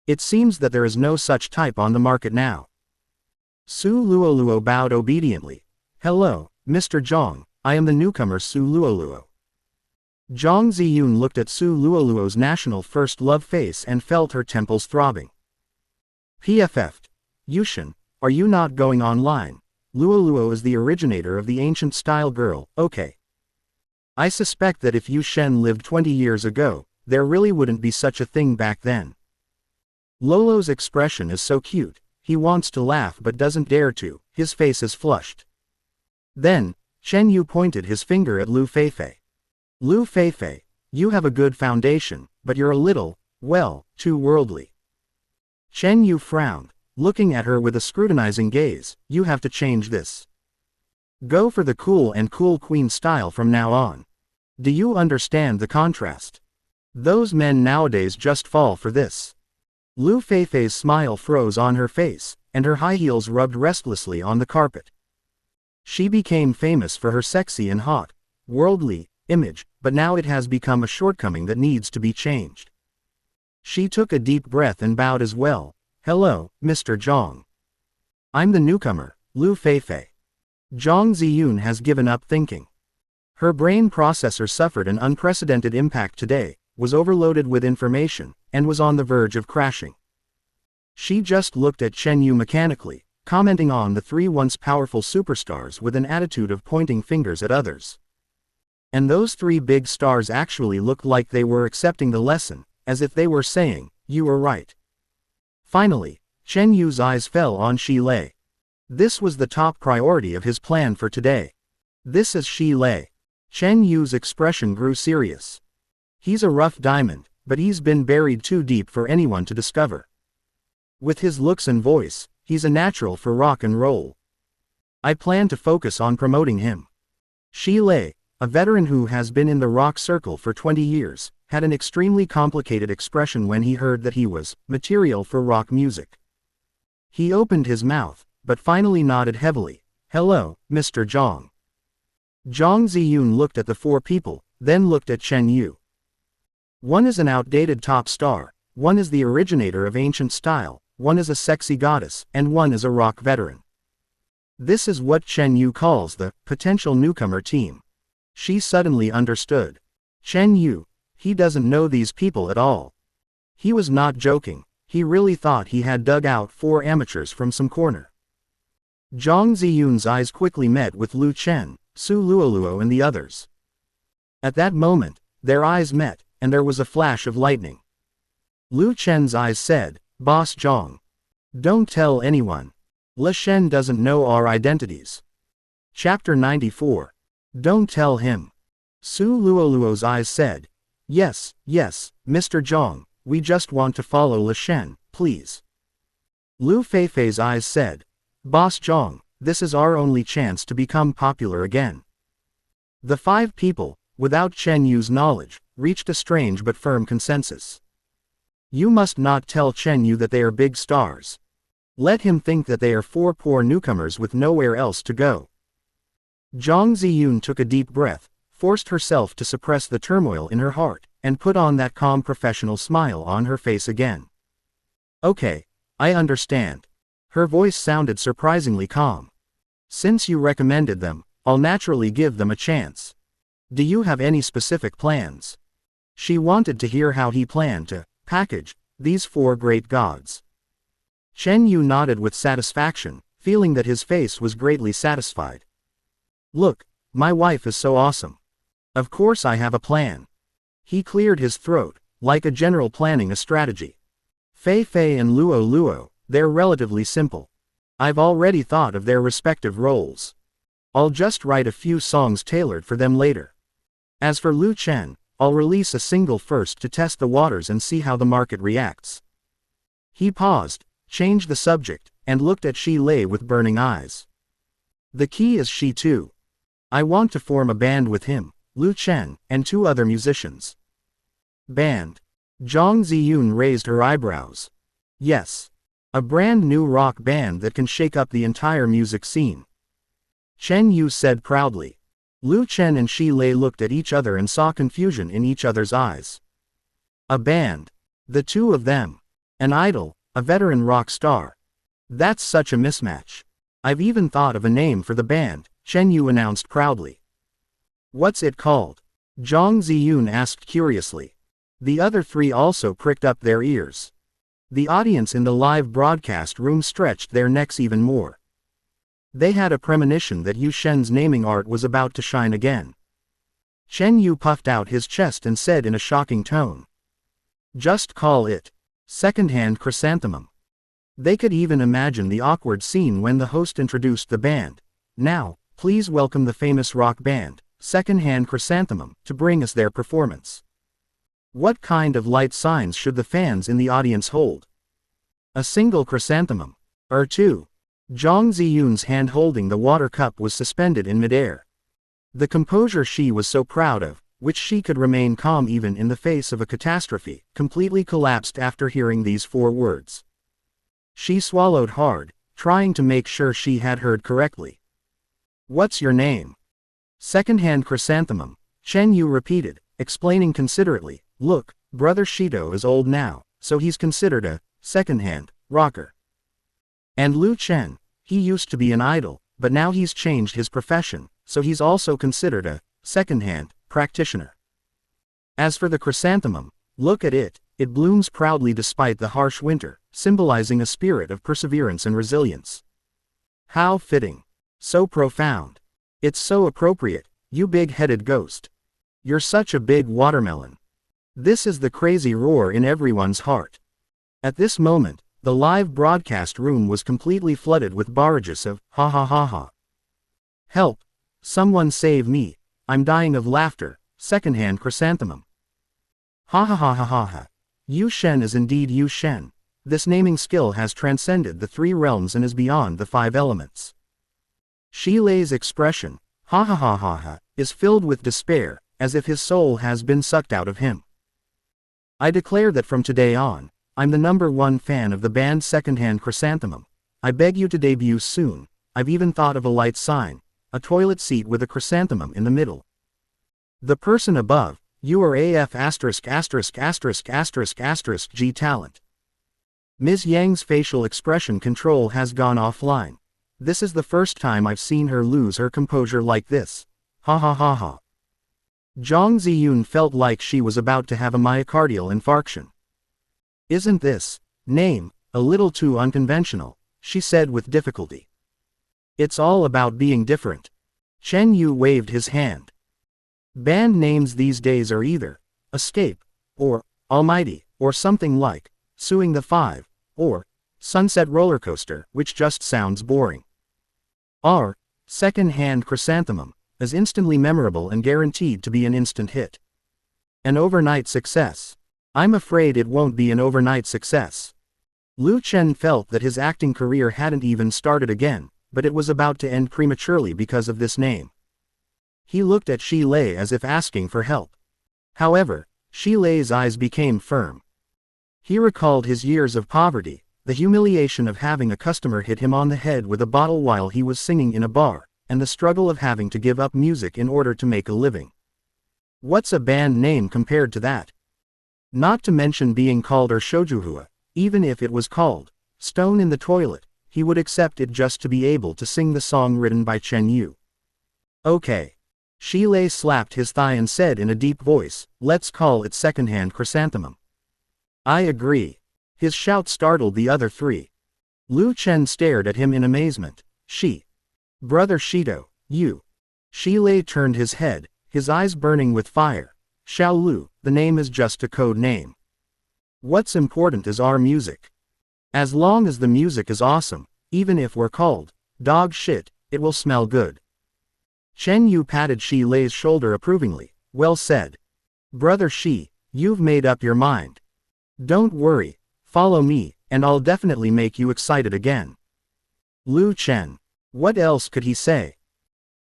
It seems that there is no such type on the market now. Su Luoluo bowed obediently. Hello, Mr. Zhang, I am the newcomer Su Luoluo. Zhang Ziyun looked at Su Luoluo's national first love face and felt her temples throbbing. PFF. Yushin, are you not going online? Luoluo is the originator of the ancient style girl, okay. I suspect that if Yu Shen lived 20 years ago, there really wouldn't be such a thing back then. Lolo's expression is so cute, he wants to laugh but doesn't dare to, his face is flushed. Then, Chen Yu pointed his finger at Lu Feifei. Lu Feifei, you have a good foundation, but you're a little, well, too worldly. Chen Yu frowned, looking at her with a scrutinizing gaze. You have to change this. Go for the cool and cool queen style from now on. Do you understand the contrast? Those men nowadays just fall for this. Lu Feifei's smile froze on her face, and her high heels rubbed restlessly on the carpet. She became famous for her sexy and hot, worldly image, but now it has become a shortcoming that needs to be changed. She took a deep breath and bowed as well. Hello, Mr. Zhang. I'm the newcomer, Lu Feifei. Zhang Ziyun has given up thinking. Her brain processor suffered an unprecedented impact today, was overloaded with information, and was on the verge of crashing. She just looked at Chen Yu mechanically, commenting on the three once powerful superstars with an attitude of pointing fingers at others. And those three big stars actually looked like they were accepting the lesson, as if they were saying, "You were right." Finally, Chen Yu's eyes fell on Shi Lei. This was the top priority of his plan for today. This is Shi Lei. Chen Yu's expression grew serious. He's a rough diamond, but he's been buried too deep for anyone to discover. With his looks and voice, he's a natural for rock and roll. I plan to focus on promoting him. Shi Lei, a veteran who has been in the rock circle for 20 years, had an extremely complicated expression when he heard that he was material for rock music. He opened his mouth, but finally nodded heavily. Hello, Mr. Zhang. Zhang Ziyun looked at the four people, then looked at Chen Yu. One is an outdated top star, one is the originator of ancient style, one is a sexy goddess, and one is a rock veteran. This is what Chen Yu calls the potential newcomer team. She suddenly understood. Chen Yu, he doesn't know these people at all. He was not joking, he really thought he had dug out four amateurs from some corner. Zhang Ziyun's eyes quickly met with Lu Chen, Su Luoluo and the others. At that moment, their eyes met, and there was a flash of lightning. Lu Chen's eyes said, Boss Zhang. Don't tell anyone. Le Shen doesn't know our identities. Chapter 94. Don't tell him. Su Luoluo's eyes said, Yes, Mr. Zhang, we just want to follow Le Shen, please. Lu Feifei's eyes said, Boss Zhang, this is our only chance to become popular again. The five people, without Chen Yu's knowledge, reached a strange but firm consensus. You must not tell Chen Yu that they are big stars. Let him think that they are four poor newcomers with nowhere else to go. Zhang Ziyun took a deep breath, forced herself to suppress the turmoil in her heart, and put on that calm professional smile on her face again. Okay, I understand. Her voice sounded surprisingly calm. Since you recommended them, I'll naturally give them a chance. Do you have any specific plans? She wanted to hear how he planned to package these four great gods. Chen Yu nodded with satisfaction, feeling that his face was greatly satisfied. Look, my wife is so awesome. Of course I have a plan. He cleared his throat, like a general planning a strategy. Fei Fei and Luo Luo, they're relatively simple. I've already thought of their respective roles. I'll just write a few songs tailored for them later. As for Lu Chen, I'll release a single first to test the waters and see how the market reacts. He paused, changed the subject, and looked at Shi Lei with burning eyes. The key is Shi too. I want to form a band with him, Lu Chen, and two other musicians. Band. Zhang Ziyun raised her eyebrows. Yes. A brand new rock band that can shake up the entire music scene. Chen Yu said proudly. Lu Chen and Shi Lei looked at each other and saw confusion in each other's eyes. A band. The two of them. An idol, a veteran rock star. That's such a mismatch. I've even thought of a name for the band, Chen Yu announced proudly. What's it called? Zhang Ziyun asked curiously. The other three also pricked up their ears. The audience in the live broadcast room stretched their necks even more. They had a premonition that Yu Shen's naming art was about to shine again. Chen Yu puffed out his chest and said in a shocking tone. Just call it Secondhand Chrysanthemum. They could even imagine the awkward scene when the host introduced the band. Now, please welcome the famous rock band, Secondhand Chrysanthemum, to bring us their performance. What kind of light signs should the fans in the audience hold? A single chrysanthemum. Or two. Zhang Ziyun's hand holding the water cup was suspended in midair. The composure she was so proud of, which she could remain calm even in the face of a catastrophe, completely collapsed after hearing these 4 words. She swallowed hard, trying to make sure she had heard correctly. "What's your name?" "Second-hand chrysanthemum," Chen Yu repeated, explaining considerately. "Look, Brother Shito is old now, so he's considered a second-hand rocker. And Lu Chen, he used to be an idol, but now he's changed his profession, so he's also considered a second-hand practitioner. As for the chrysanthemum, look at it, it blooms proudly despite the harsh winter, symbolizing a spirit of perseverance and resilience." How fitting. So profound. It's so appropriate, you big-headed ghost. You're such a big watermelon. This is the crazy roar in everyone's heart. At this moment, the live broadcast room was completely flooded with barrages of "ha ha ha ha. Help! Someone save me, I'm dying of laughter, second-hand chrysanthemum. Ha ha ha ha ha ha. Yu Shen is indeed Yu Shen. This naming skill has transcended the 3 realms and is beyond the 5 elements." Shi Lei's expression, "ha ha ha ha ha," is filled with despair, as if his soul has been sucked out of him. "I declare that from today on, I'm the #1 fan of the band Secondhand Chrysanthemum. I beg you to debut soon. I've even thought of a light sign, a toilet seat with a chrysanthemum in the middle." The person above, "You are AF ******** G talent." Ms. Yang's facial expression control has gone offline. This is the first time I've seen her lose her composure like this. Ha ha ha ha. Zhang Ziyun felt like she was about to have a myocardial infarction. "Isn't this name a little too unconventional?" she said with difficulty. "It's all about being different." Chen Yu waved his hand. Band names these days are either Escape, or Almighty, or something like Suing the Five, or Sunset Rollercoaster, which just sounds boring. Our second-hand chrysanthemum is instantly memorable and guaranteed to be an instant hit. An overnight success. I'm afraid it won't be an overnight success. Lu Chen felt that his acting career hadn't even started again, but it was about to end prematurely because of this name. He looked at Shi Lei as if asking for help. However, Shi Lei's eyes became firm. He recalled his years of poverty, the humiliation of having a customer hit him on the head with a bottle while he was singing in a bar, and the struggle of having to give up music in order to make a living. What's a band name compared to that? Not to mention being called Shojuhua, even if it was called Stone in the Toilet, he would accept it just to be able to sing the song written by Chen Yu. Okay. Shi Lei slapped his thigh and said in a deep voice, "Let's call it Secondhand Chrysanthemum." "I agree." His shout startled the other 3. Lu Chen stared at him in amazement. Brother Shito, you." Shi Lei turned his head, his eyes burning with fire. "Xiao Lu, the name is just a code name. What's important is our music. As long as the music is awesome, even if we're called dog shit, it will smell good." Chen Yu patted Shi Lei's shoulder approvingly. "Well said. Brother Shi, you've made up your mind. Don't worry, follow me, and I'll definitely make you excited again." Lu Chen. What else could he say?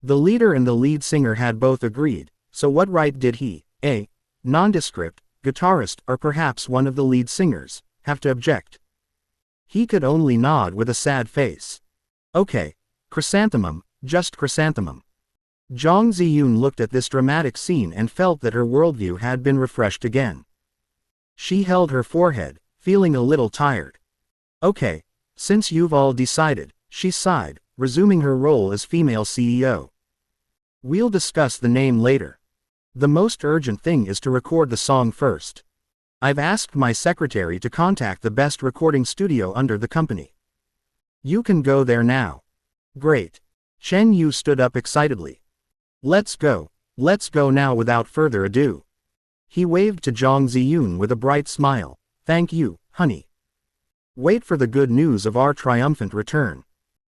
The leader and the lead singer had both agreed, so what right did he, a nondescript guitarist or perhaps one of the lead singers, have to object? He could only nod with a sad face. Okay, chrysanthemum, just chrysanthemum. Zhang Ziyun looked at this dramatic scene and felt that her worldview had been refreshed again. She held her forehead, feeling a little tired. Okay, since you've all decided, she sighed, resuming her role as female CEO. We'll discuss the name later. The most urgent thing is to record the song first. I've asked my secretary to contact the best recording studio under the company. You can go there now. Great. Chen Yu stood up excitedly. Let's go now without further ado. He waved to Zhang Ziyun with a bright smile. Thank you, honey. Wait for the good news of our triumphant return.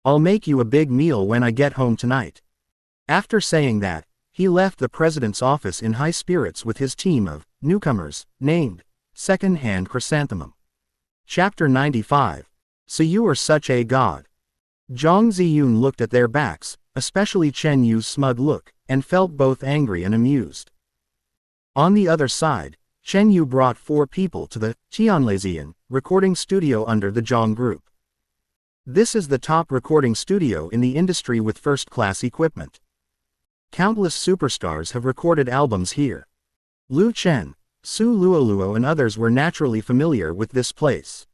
I'll make you a big meal when I get home tonight. After saying that, he left the president's office in high spirits with his team of newcomers, named Second-Hand Chrysanthemum. Chapter 95. So you are such a god. Zhang Ziyun looked at their backs, especially Chen Yu's smug look, and felt both angry and amused. On the other side, Chen Yu brought 4 people to the Tianlezian recording studio under the Zhang Group. This is the top recording studio in the industry with first-class equipment. Countless superstars have recorded albums here. Lu Chen, Su Luoluo and others were naturally familiar with this place.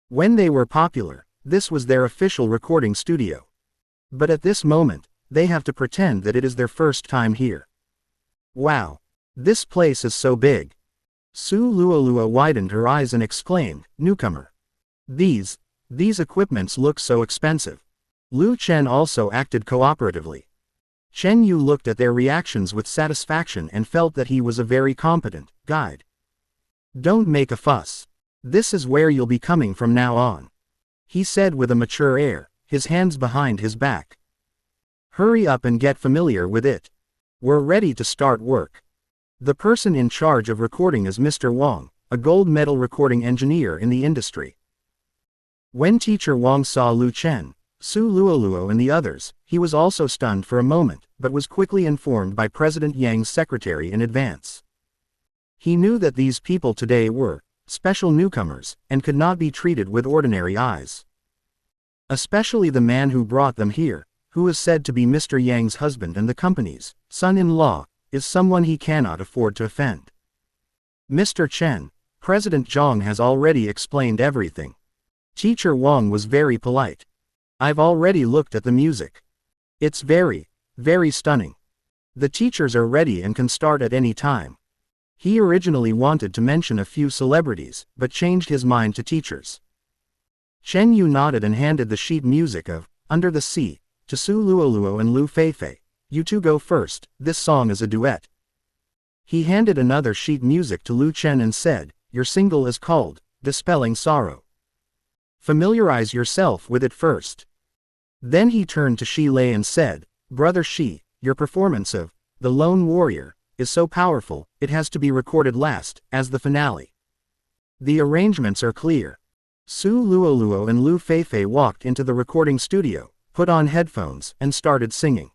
When they were popular, this was their official recording studio. But at this moment, they have to pretend that it is their first time here. Wow! This place is so big. Su Luoluo widened her eyes and exclaimed, "Newcomer. These equipments look so expensive." Lu Chen also acted cooperatively. Chen Yu looked at their reactions with satisfaction and felt that he was a very competent guide. "Don't make a fuss. This is where you'll be coming from now on," he said with a mature air, his hands behind his back. "Hurry up and get familiar with it. We're ready to start work." The person in charge of recording is Mr. Wang, a gold medal recording engineer in the industry. When Teacher Wang saw Lu Chen, Su Luoluo and the others, he was also stunned for a moment, but was quickly informed by President Yang's secretary in advance. He knew that these people today were special newcomers, and could not be treated with ordinary eyes. Especially the man who brought them here, who is said to be Mr. Yang's husband and the company's son-in-law, is someone he cannot afford to offend. "Mr. Chen, President Zhang has already explained everything." Teacher Wang was very polite. "I've already looked at the music. It's very, very stunning. The teachers are ready and can start at any time." He originally wanted to mention a few celebrities, but changed his mind to teachers. Chen Yu nodded and handed the sheet music of Under the Sea to Su Luoluo and Lu Feifei. "You two go first, this song is a duet." He handed another sheet music to Lu Chen and said, "Your single is called Dispelling Sorrow. Familiarize yourself with it first." Then he turned to Shi Lei and said, "Brother Shi, your performance of The Lone Warrior is so powerful, it has to be recorded last, as the finale. The arrangements are clear." Su Luoluo and Lu Feifei walked into the recording studio, put on headphones, and started singing.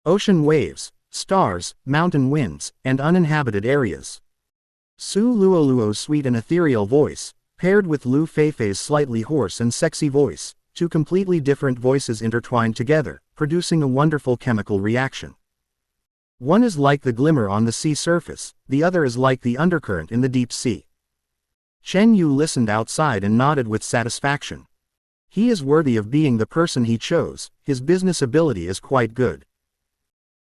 Ocean waves, stars, mountain winds, and uninhabited areas. Su Luoluo's sweet and ethereal voice, paired with Lu Feifei's slightly hoarse and sexy voice, 2 completely different voices intertwined together, producing a wonderful chemical reaction. One is like the glimmer on the sea surface, the other is like the undercurrent in the deep sea. Chen Yu listened outside and nodded with satisfaction. He is worthy of being the person he chose, his business ability is quite good.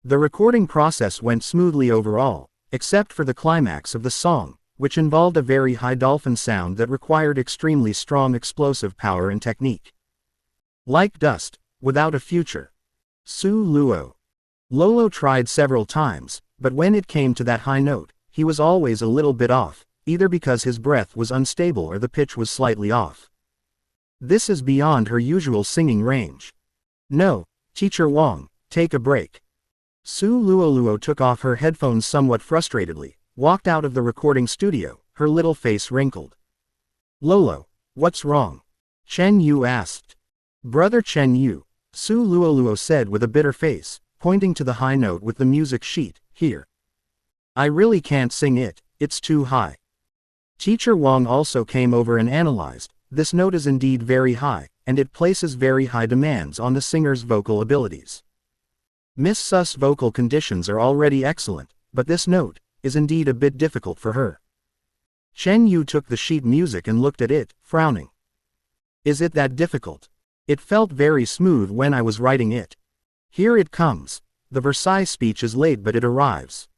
The recording process went smoothly overall, except for the climax of the song, which involved a very high dolphin sound that required extremely strong explosive power and technique. Like dust, without a future. Su Luo. Lolo tried several times, but when it came to that high note, he was always a little bit off, either because his breath was unstable or the pitch was slightly off. This is beyond her usual singing range. "No, Teacher Wang, take a break." Su Luoluo took off her headphones somewhat frustratedly, walked out of the recording studio, her little face wrinkled. "Lolo, what's wrong?" Chen Yu asked. "Brother Chen Yu," Su Luoluo said with a bitter face, pointing to the high note with the music sheet, "Here. I really can't sing it, it's too high." Teacher Wang also came over and analyzed, this note is indeed very high, and it places very high demands on the singer's vocal abilities. Miss Su's vocal conditions are already excellent, but this note is indeed a bit difficult for her. Chen Yu took the sheet music and looked at it, frowning. "Is it that difficult? It felt very smooth when I was writing it. Here it comes. The Versailles speech is late but it arrives."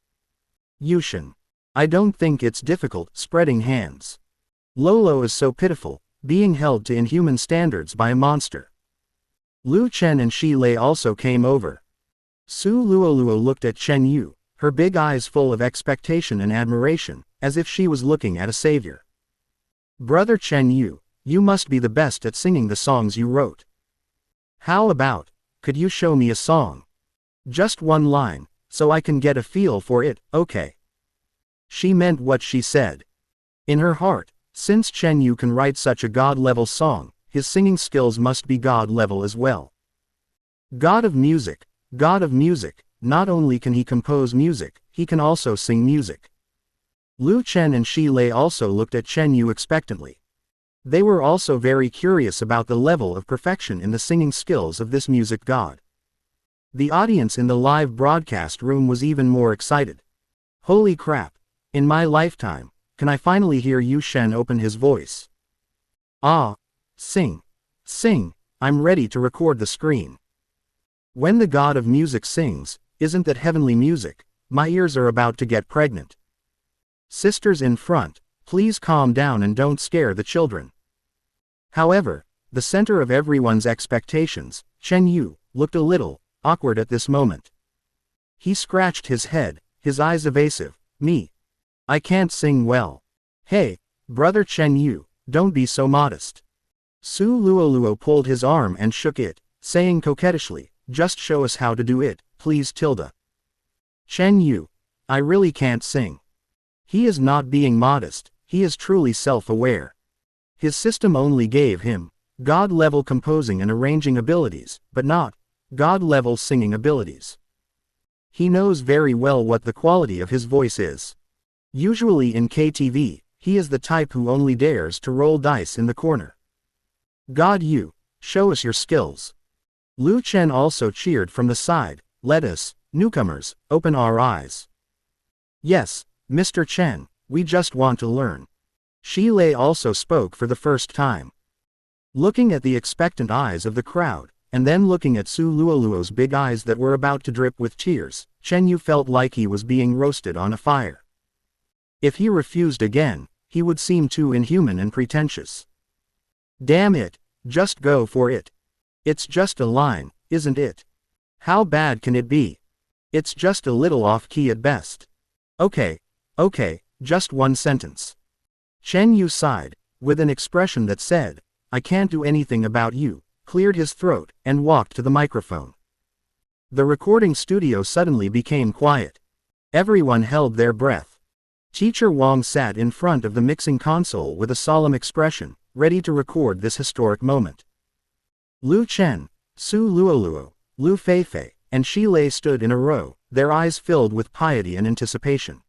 Yushin. "I don't think it's difficult," spreading hands. "Lolo is so pitiful, being held to inhuman standards by a monster." Lu Chen and Shi Lei also came over. Su Luoluo looked at Chen Yu, her big eyes full of expectation and admiration, as if she was looking at a savior. "Brother Chen Yu, you must be the best at singing the songs you wrote. How about, could you show me a song? Just one line, so I can get a feel for it, okay?" She meant what she said. In her heart, since Chen Yu can write such a God-level song, his singing skills must be God-level as well. God of music, not only can he compose music, he can also sing music. Lu Chen and Shi Lei also looked at Chen Yu expectantly. They were also very curious about the level of perfection in the singing skills of this music god. The audience in the live broadcast room was even more excited. Holy crap! In my lifetime, can I finally hear Yu Shen open his voice? Ah! Sing! Sing! I'm ready to record the screen. When the god of music sings, isn't that heavenly music? My ears are about to get pregnant. Sisters in front, please calm down and don't scare the children. However, the center of everyone's expectations, Chen Yu, looked a little awkward at this moment. He scratched his head, his eyes evasive. Me? I can't sing well. Hey, brother Chen Yu, don't be so modest. Su Luoluo pulled his arm and shook it, saying coquettishly, just show us how to do it, please tilde. Chen Yu, I really can't sing. He is not being modest, he is truly self-aware. His system only gave him god-level composing and arranging abilities, but not god-level singing abilities. He knows very well what the quality of his voice is. Usually in KTV, he is the type who only dares to roll dice in the corner. God Yu, show us your skills. Lu Chen also cheered from the side, let us, newcomers, open our eyes. Yes, Mr. Chen, we just want to learn. Shi Lei also spoke for the first time. Looking at the expectant eyes of the crowd, and then looking at Su Luoluo's big eyes that were about to drip with tears, Chen Yu felt like he was being roasted on a fire. If he refused again, he would seem too inhuman and pretentious. Damn it, just go for it. It's just a line, isn't it? How bad can it be? It's just a little off-key at best. Okay, just one sentence. Chen Yu sighed, with an expression that said, I can't do anything about you, cleared his throat, and walked to the microphone. The recording studio suddenly became quiet. Everyone held their breath. Teacher Wang sat in front of the mixing console with a solemn expression, ready to record this historic moment. Lu Chen, Su Luoluo, Lu Feifei, and Shi Lei stood in a row, their eyes filled with piety and anticipation.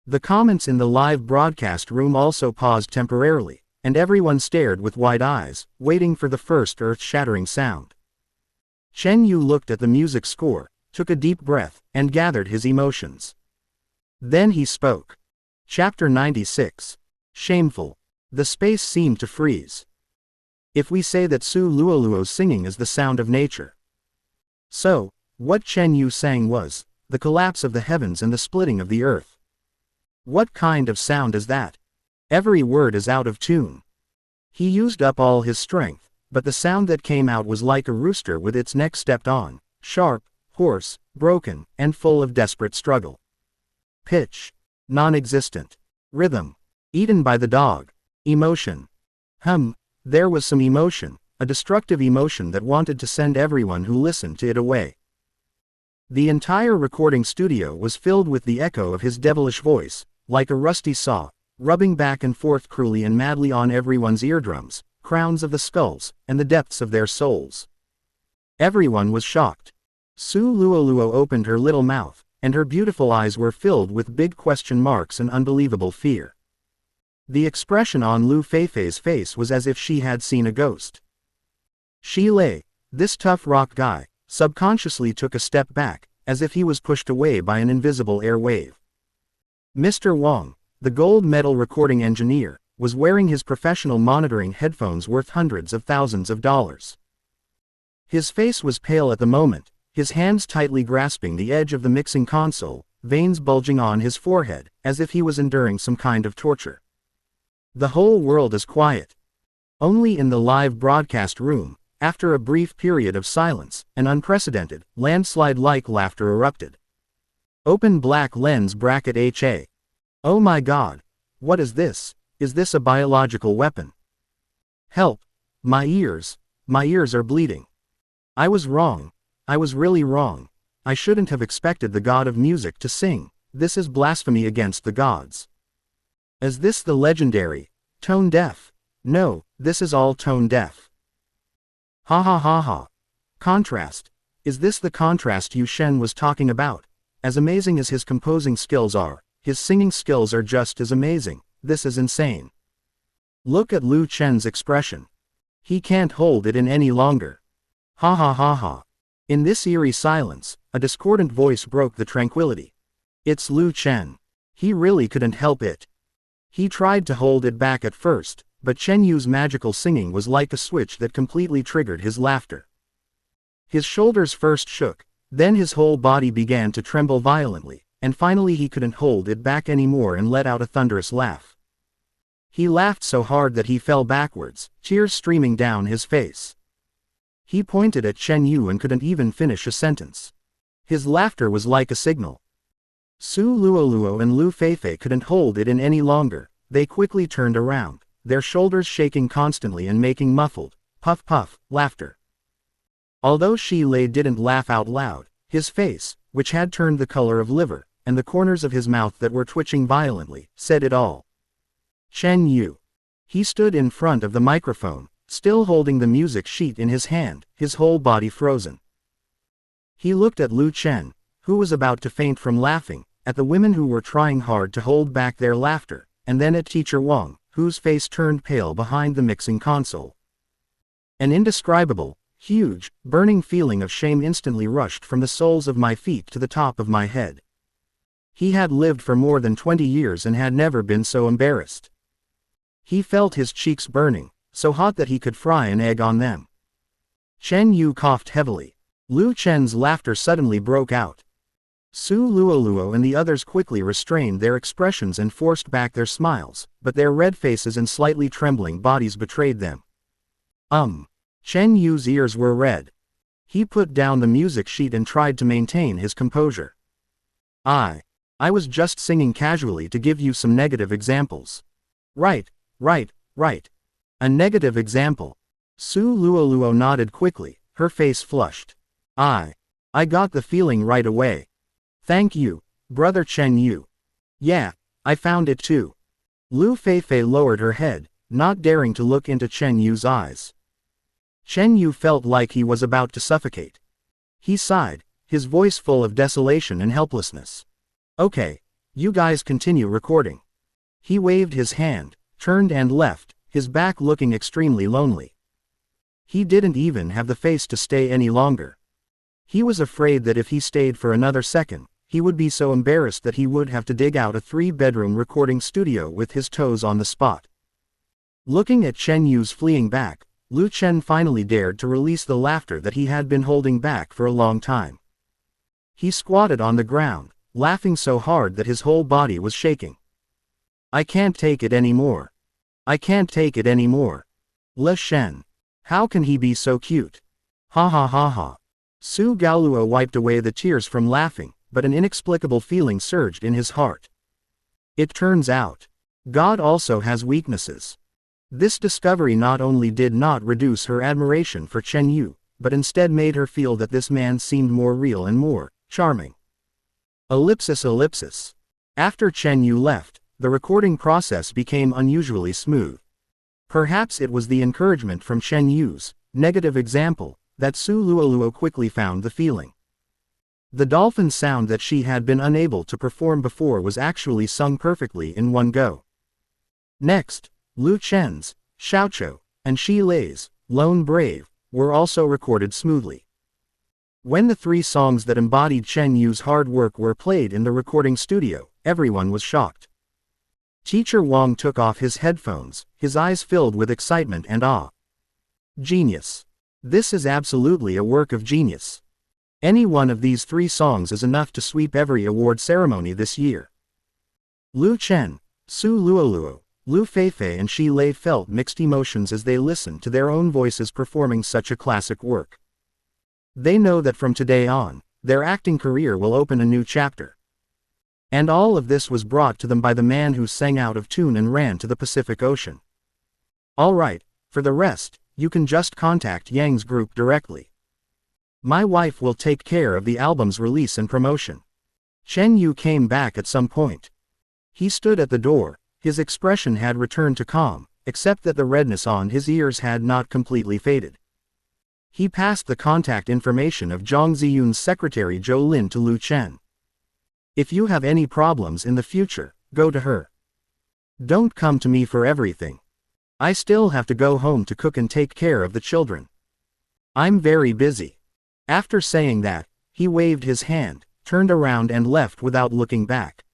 The comments in the live broadcast room also paused temporarily, and everyone stared with wide eyes, waiting for the first earth-shattering sound. Chen Yu looked at the music score, took a deep breath, and gathered his emotions. Then he spoke. Chapter 96. Shameful. The space seemed to freeze. If we say that Su Luoluo's singing is the sound of nature. So, what Chen Yu sang was the collapse of the heavens and the splitting of the earth. What kind of sound is that? Every word is out of tune. He used up all his strength, but the sound that came out was like a rooster with its neck stepped on, sharp, hoarse, broken, and full of desperate struggle. Pitch. Non-existent. Rhythm. Eaten by the dog. Emotion. There was some emotion, a destructive emotion that wanted to send everyone who listened to it away. The entire recording studio was filled with the echo of his devilish voice, like a rusty saw, rubbing back and forth cruelly and madly on everyone's eardrums, crowns of the skulls, and the depths of their souls. Everyone was shocked. Su Luoluo opened her little mouth, and her beautiful eyes were filled with big question marks and unbelievable fear. The expression on Lu Feifei's face was as if she had seen a ghost. Shi Lei, this tough rock guy, subconsciously took a step back, as if he was pushed away by an invisible air wave. Mr. Wang, the gold medal recording engineer, was wearing his professional monitoring headphones worth hundreds of thousands of dollars. His face was pale at the moment, his hands tightly grasping the edge of the mixing console, veins bulging on his forehead, as if he was enduring some kind of torture. The whole world is quiet. Only in the live broadcast room, after a brief period of silence, an unprecedented, landslide-like laughter erupted. Open black lens bracket HA. Oh my God! What is this? Is this a biological weapon? Help! My ears are bleeding. I was wrong. I was really wrong. I shouldn't have expected the god of music to sing. This is blasphemy against the gods. Is this the legendary, tone deaf? No, this is all tone deaf. Ha ha ha ha. Contrast. Is this the contrast Yu Shen was talking about? As amazing as his composing skills are, his singing skills are just as amazing. This is insane. Look at Lu Chen's expression. He can't hold it in any longer. Ha ha ha ha. In this eerie silence, a discordant voice broke the tranquility. It's Lu Chen. He really couldn't help it. He tried to hold it back at first, but Chen Yu's magical singing was like a switch that completely triggered his laughter. His shoulders first shook, then his whole body began to tremble violently, and finally he couldn't hold it back anymore and let out a thunderous laugh. He laughed so hard that he fell backwards, tears streaming down his face. He pointed at Chen Yu and couldn't even finish a sentence. His laughter was like a signal. Su Luoluo and Lu Feifei couldn't hold it in any longer. They quickly turned around, their shoulders shaking constantly and making muffled, puff-puff, laughter. Although Shi Lei didn't laugh out loud, his face, which had turned the color of liver, and the corners of his mouth that were twitching violently, said it all. Chen Yu. He stood in front of the microphone, still holding the music sheet in his hand, his whole body frozen. He looked at Lu Chen, who was about to faint from laughing, at the women who were trying hard to hold back their laughter, and then at Teacher Wang, whose face turned pale behind the mixing console. An indescribable, huge, burning feeling of shame instantly rushed from the soles of my feet to the top of my head. He had lived for more than 20 years and had never been so embarrassed. He felt his cheeks burning, so hot that he could fry an egg on them. Chen Yu coughed heavily. Lu Chen's laughter suddenly broke out. Su Luoluo and the others quickly restrained their expressions and forced back their smiles, but their red faces and slightly trembling bodies betrayed them. Chen Yu's ears were red. He put down the music sheet and tried to maintain his composure. I was just singing casually to give you some negative examples. Right. A negative example. Su Luoluo nodded quickly, her face flushed. I got the feeling right away. Thank you, Brother Chen Yu. Yeah, I found it too. Lu Feifei lowered her head, not daring to look into Chen Yu's eyes. Chen Yu felt like he was about to suffocate. He sighed, his voice full of desolation and helplessness. Okay, you guys continue recording. He waved his hand, turned and left, his back looking extremely lonely. He didn't even have the face to stay any longer. He was afraid that if he stayed for another second, he would be so embarrassed that he would have to dig out a 3-bedroom recording studio with his toes on the spot. Looking at Chen Yu's fleeing back, Lu Chen finally dared to release the laughter that he had been holding back for a long time. He squatted on the ground, laughing so hard that his whole body was shaking. I can't take it anymore. I can't take it anymore. Le Shen. How can he be so cute? Ha ha ha ha. Su Gaoluo wiped away the tears from laughing, but an inexplicable feeling surged in his heart. It turns out, God also has weaknesses. This discovery not only did not reduce her admiration for Chen Yu, but instead made her feel that this man seemed more real and more charming. Ellipsis. After Chen Yu left, the recording process became unusually smooth. Perhaps it was the encouragement from Chen Yu's negative example that Su Luoluo quickly found the feeling. The dolphin sound that she had been unable to perform before was actually sung perfectly in one go. Next, Lu Chen's Xiaoqiu and Shi Lei's Lone Brave were also recorded smoothly. When the 3 songs that embodied Chen Yu's hard work were played in the recording studio, everyone was shocked. Teacher Wang took off his headphones, his eyes filled with excitement and awe. Genius. This is absolutely a work of genius. Any one of these 3 songs is enough to sweep every award ceremony this year. Lu Chen, Su Luoluo, Lu Feifei and Shi Lei felt mixed emotions as they listened to their own voices performing such a classic work. They know that from today on, their acting career will open a new chapter. And all of this was brought to them by the man who sang out of tune and ran to the Pacific Ocean. Alright, for the rest, you can just contact Yang's group directly. My wife will take care of the album's release and promotion. Chen Yu came back at some point. He stood at the door, his expression had returned to calm, except that the redness on his ears had not completely faded. He passed the contact information of Zhang Ziyun's secretary Zhou Lin to Lu Chen. If you have any problems in the future, go to her. Don't come to me for everything. I still have to go home to cook and take care of the children. I'm very busy. After saying that, he waved his hand, turned around and left without looking back.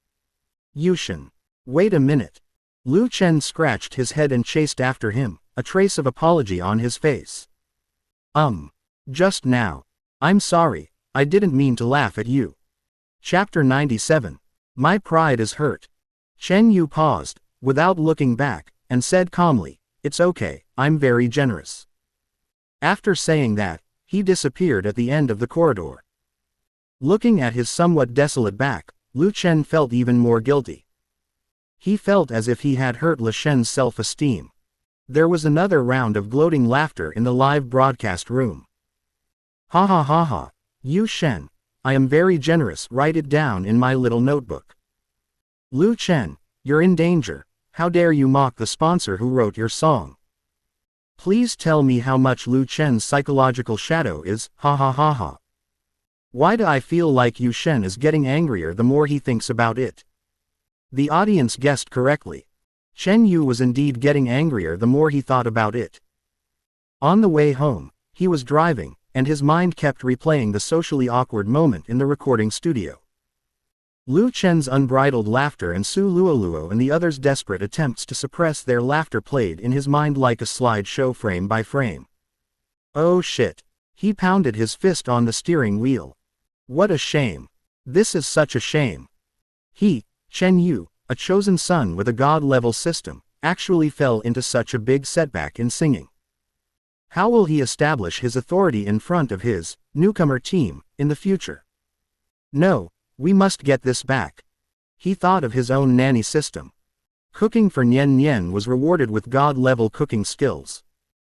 Yushin. Wait a minute. Lu Chen scratched his head and chased after him, a trace of apology on his face. Just now. I'm sorry, I didn't mean to laugh at you. Chapter 97. My pride is hurt. Chen Yu paused, without looking back, and said calmly, It's okay, I'm very generous. After saying that, he disappeared at the end of the corridor. Looking at his somewhat desolate back, Lu Chen felt even more guilty. He felt as if he had hurt Lu Shen's self-esteem. There was another round of gloating laughter in the live broadcast room. Ha ha ha ha. Yu Shen, I am very generous, write it down in my little notebook. Lu Chen, you're in danger, how dare you mock the sponsor who wrote your song. Please tell me how much Lu Chen's psychological shadow is, ha ha ha ha. Why do I feel like Yu Shen is getting angrier the more he thinks about it? The audience guessed correctly. Chen Yu was indeed getting angrier the more he thought about it. On the way home, he was driving, and his mind kept replaying the socially awkward moment in the recording studio. Lu Chen's unbridled laughter and Su Luoluo and the others' desperate attempts to suppress their laughter played in his mind like a slideshow frame by frame. Oh shit. He pounded his fist on the steering wheel. What a shame. This is such a shame. He, Chen Yu, a chosen son with a god-level system, actually fell into such a big setback in singing. How will he establish his authority in front of his newcomer team in the future? No, we must get this back. He thought of his own nanny system. Cooking for Nian Nian was rewarded with god-level cooking skills.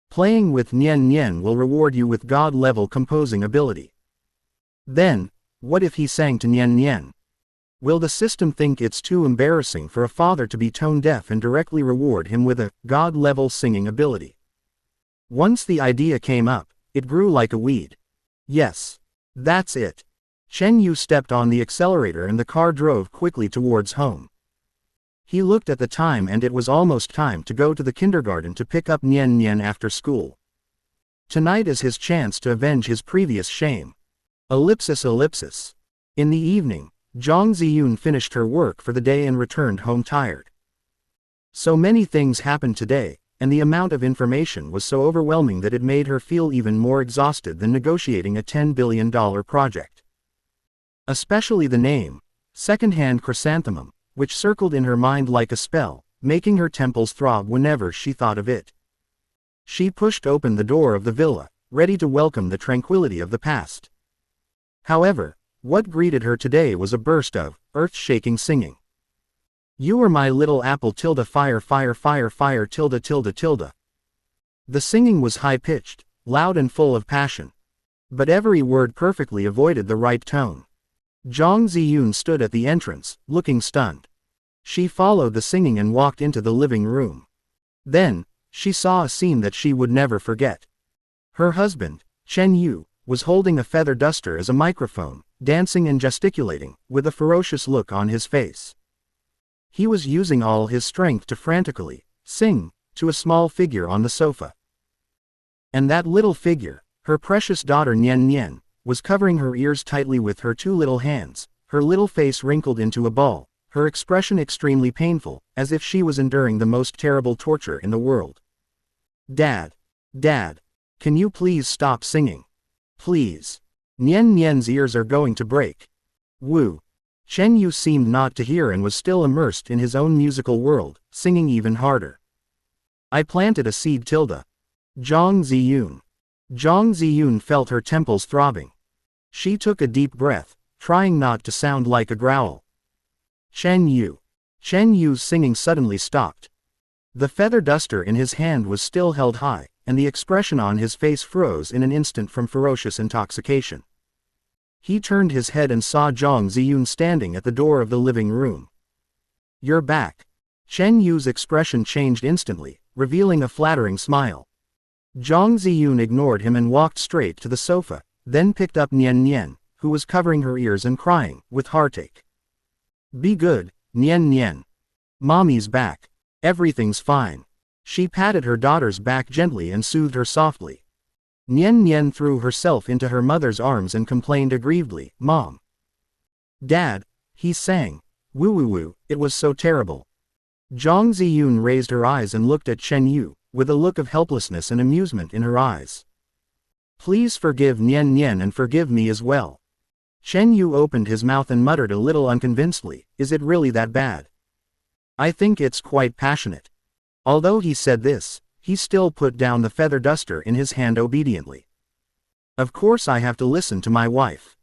Playing with Nian Nian will reward you with god-level composing ability. Then, what if he sang to Nian Nian? Will the system think it's too embarrassing for a father to be tone-deaf and directly reward him with a god-level singing ability? Once the idea came up, it grew like a weed. Yes. That's it. Chen Yu stepped on the accelerator and the car drove quickly towards home. He looked at the time and it was almost time to go to the kindergarten to pick up Nian Nian after school. Tonight is his chance to avenge his previous shame. Ellipsis. In the evening, Zhang Ziyun finished her work for the day and returned home tired. So many things happened today, and the amount of information was so overwhelming that it made her feel even more exhausted than negotiating a $10 billion project. Especially the name, Secondhand Chrysanthemum, which circled in her mind like a spell, making her temples throb whenever she thought of it. She pushed open the door of the villa, ready to welcome the tranquility of the past. However, what greeted her today was a burst of earth-shaking singing. You are my little apple fire tilde. The singing was high-pitched, loud and full of passion. But every word perfectly avoided the right tone. Zhang Ziyun stood at the entrance, looking stunned. She followed the singing and walked into the living room. Then, she saw a scene that she would never forget. Her husband, Chen Yu, was holding a feather duster as a microphone, dancing and gesticulating, with a ferocious look on his face. He was using all his strength to frantically sing to a small figure on the sofa. And that little figure, her precious daughter Nian Nian, was covering her ears tightly with her two little hands, her little face wrinkled into a ball, her expression extremely painful, as if she was enduring the most terrible torture in the world. Dad, can you please stop singing? Please. Nian Nian's ears are going to break. Woo. Chen Yu seemed not to hear and was still immersed in his own musical world, singing even harder. I planted a seed tilde. Zhang Ziyun felt her temples throbbing. She took a deep breath, trying not to sound like a growl. Chen Yu's singing suddenly stopped. The feather duster in his hand was still held high, and the expression on his face froze in an instant from ferocious intoxication. He turned his head and saw Zhang Ziyun standing at the door of the living room. You're back. Chen Yu's expression changed instantly, revealing a flattering smile. Zhang Ziyun ignored him and walked straight to the sofa, then picked up Nian Nian, who was covering her ears and crying, with heartache. Be good, Nian Nian. Mommy's back. Everything's fine. She patted her daughter's back gently and soothed her softly. Nian Nian threw herself into her mother's arms and complained aggrievedly, Mom. Dad, he sang. Woo woo woo, it was so terrible. Zhang Ziyun raised her eyes and looked at Chen Yu, with a look of helplessness and amusement in her eyes. Please forgive Nian Nian and forgive me as well. Chen Yu opened his mouth and muttered a little unconvincedly, is it really that bad? I think it's quite passionate. Although he said this, he still put down the feather duster in his hand obediently. Of course I have to listen to my wife.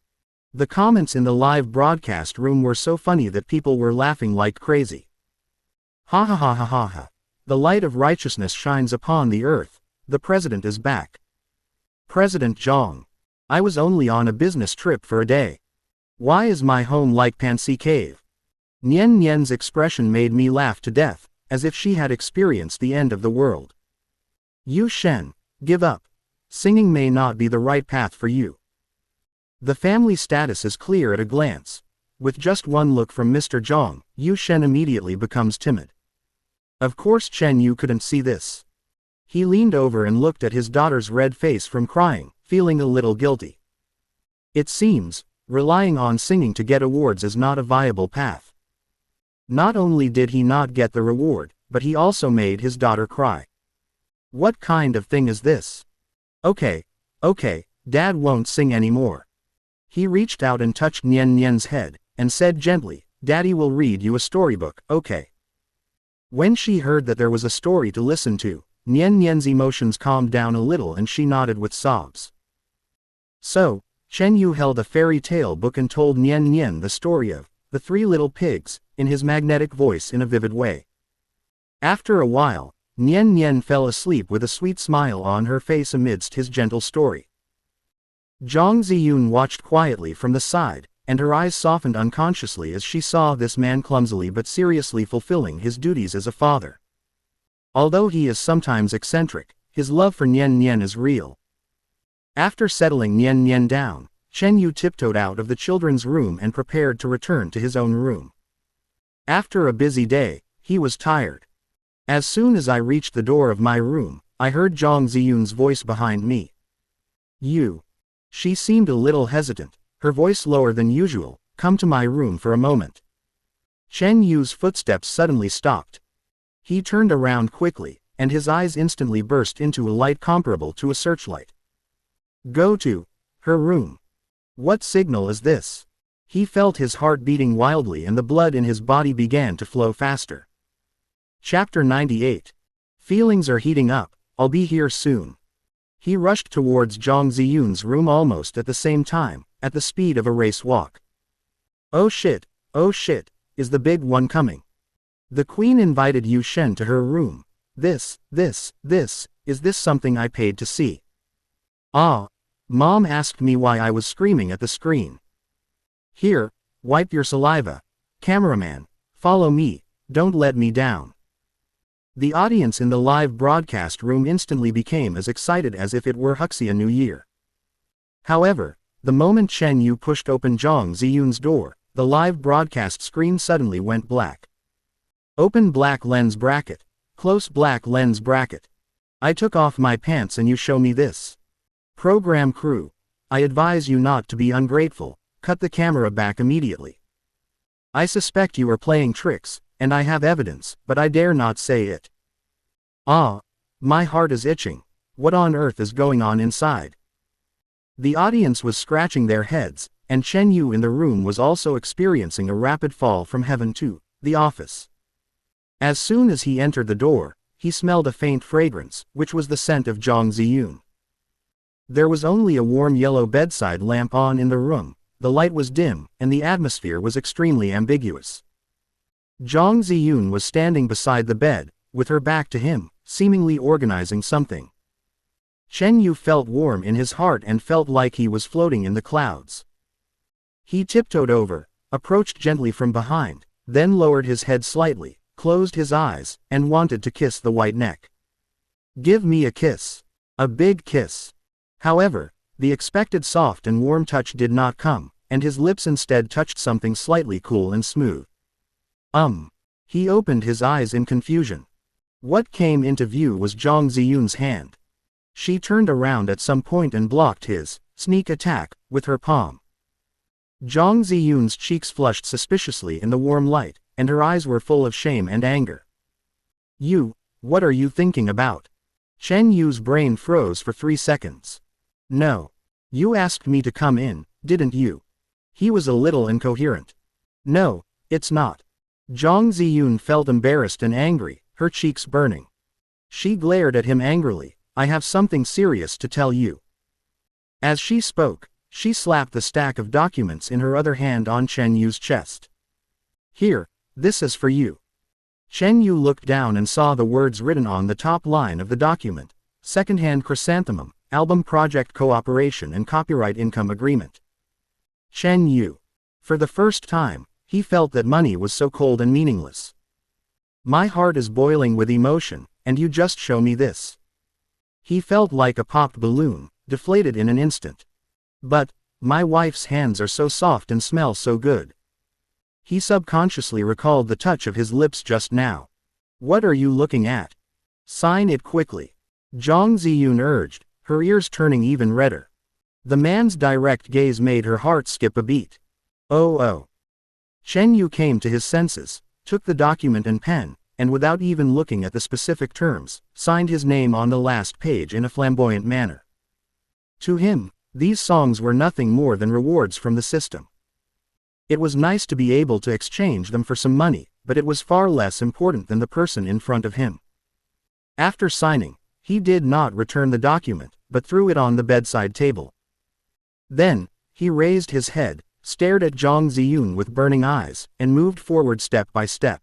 The comments in the live broadcast room were so funny that people were laughing like crazy. Ha ha ha ha ha ha. The light of righteousness shines upon the earth. The president is back. President Zhang. I was only on a business trip for a day. Why is my home like Pansy Cave? Nian Nian's expression made me laugh to death, as if she had experienced the end of the world. Yu Shen, give up. Singing may not be the right path for you. The family status is clear at a glance. With just one look from Mr. Zhang, Yu Shen immediately becomes timid. Of course Chen Yu couldn't see this. He leaned over and looked at his daughter's red face from crying, feeling a little guilty. It seems, relying on singing to get awards is not a viable path. Not only did he not get the reward, but he also made his daughter cry. What kind of thing is this? Okay, Dad won't sing anymore. He reached out and touched Nian Nian's head, and said gently, Daddy will read you a storybook, okay? When she heard that there was a story to listen to, Nian Nian's emotions calmed down a little and she nodded with sobs. So, Chen Yu held a fairy tale book and told Nian Nian the story of The Three Little Pigs, in his magnetic voice in a vivid way. After a while, Nian Nian fell asleep with a sweet smile on her face amidst his gentle story. Zhang Ziyun watched quietly from the side, and her eyes softened unconsciously as she saw this man clumsily but seriously fulfilling his duties as a father. Although he is sometimes eccentric, his love for Nian Nian is real. After settling Nian Nian down, Chen Yu tiptoed out of the children's room and prepared to return to his own room. After a busy day, he was tired. As soon as I reached the door of my room, I heard Zhang Ziyun's voice behind me. You. She seemed a little hesitant, her voice lower than usual, come to my room for a moment. Chen Yu's footsteps suddenly stopped. He turned around quickly, and his eyes instantly burst into a light comparable to a searchlight. Go to her room. What signal is this? He felt his heart beating wildly and the blood in his body began to flow faster. Chapter 98. Feelings are heating up, I'll be here soon. He rushed towards Zhang Ziyun's room almost at the same time, at the speed of a race walk. Oh shit, is the big one coming? The queen invited Yu Shen to her room. Is this something I paid to see? Ah, Mom asked me why I was screaming at the screen. Here, wipe your saliva. Cameraman, follow me, don't let me down. The audience in the live broadcast room instantly became as excited as if it were Huxia New Year. However, the moment Chen Yu pushed open Zhang Ziyun's door, the live broadcast screen suddenly went black. Open black lens bracket. Close black lens bracket. I took off my pants and you show me this. Program crew. I advise you not to be ungrateful, cut the camera back immediately. I suspect you are playing tricks, and I have evidence, but I dare not say it. Ah, my heart is itching. What on earth is going on inside? The audience was scratching their heads, and Chen Yu in the room was also experiencing a rapid fall from heaven to the office. As soon as he entered the door, he smelled a faint fragrance, which was the scent of Zhang Ziyun. There was only a warm yellow bedside lamp on in the room, the light was dim, and the atmosphere was extremely ambiguous. Zhang Ziyun was standing beside the bed, with her back to him, seemingly organizing something. Chen Yu felt warm in his heart and felt like he was floating in the clouds. He tiptoed over, approached gently from behind, then lowered his head slightly, closed his eyes, and wanted to kiss the white neck. Give me a kiss. A big kiss. However, the expected soft and warm touch did not come, and his lips instead touched something slightly cool and smooth. He opened his eyes in confusion. What came into view was Zhang Ziyun's hand. She turned around at some point and blocked his sneak attack with her palm. Zhang Ziyun's cheeks flushed suspiciously in the warm light, and her eyes were full of shame and anger. What are you thinking about? Chen Yu's brain froze for 3 seconds. No. You asked me to come in, didn't you? He was a little incoherent. No, it's not. Zhang Ziyun felt embarrassed and angry, her cheeks burning. She glared at him angrily. I have something serious to tell you. As she spoke, she slapped the stack of documents in her other hand on Chen Yu's chest. Here, this is for you. Chen Yu looked down and saw the words written on the top line of the document. Secondhand Chrysanthemum, Album Project Cooperation and Copyright Income Agreement. Chen Yu. For the first time, he felt that money was so cold and meaningless. My heart is boiling with emotion, and you just show me this. He felt like a popped balloon, deflated in an instant. But, my wife's hands are so soft and smell so good. He subconsciously recalled the touch of his lips just now. What are you looking at? Sign it quickly. Zhang Ziyun urged, her ears turning even redder. The man's direct gaze made her heart skip a beat. Oh. Chen Yu came to his senses, took the document and pen, and without even looking at the specific terms, signed his name on the last page in a flamboyant manner. To him, these songs were nothing more than rewards from the system. It was nice to be able to exchange them for some money, but it was far less important than the person in front of him. After signing, he did not return the document, but threw it on the bedside table. Then, he raised his head, stared at Zhang Ziyun with burning eyes, and moved forward step by step.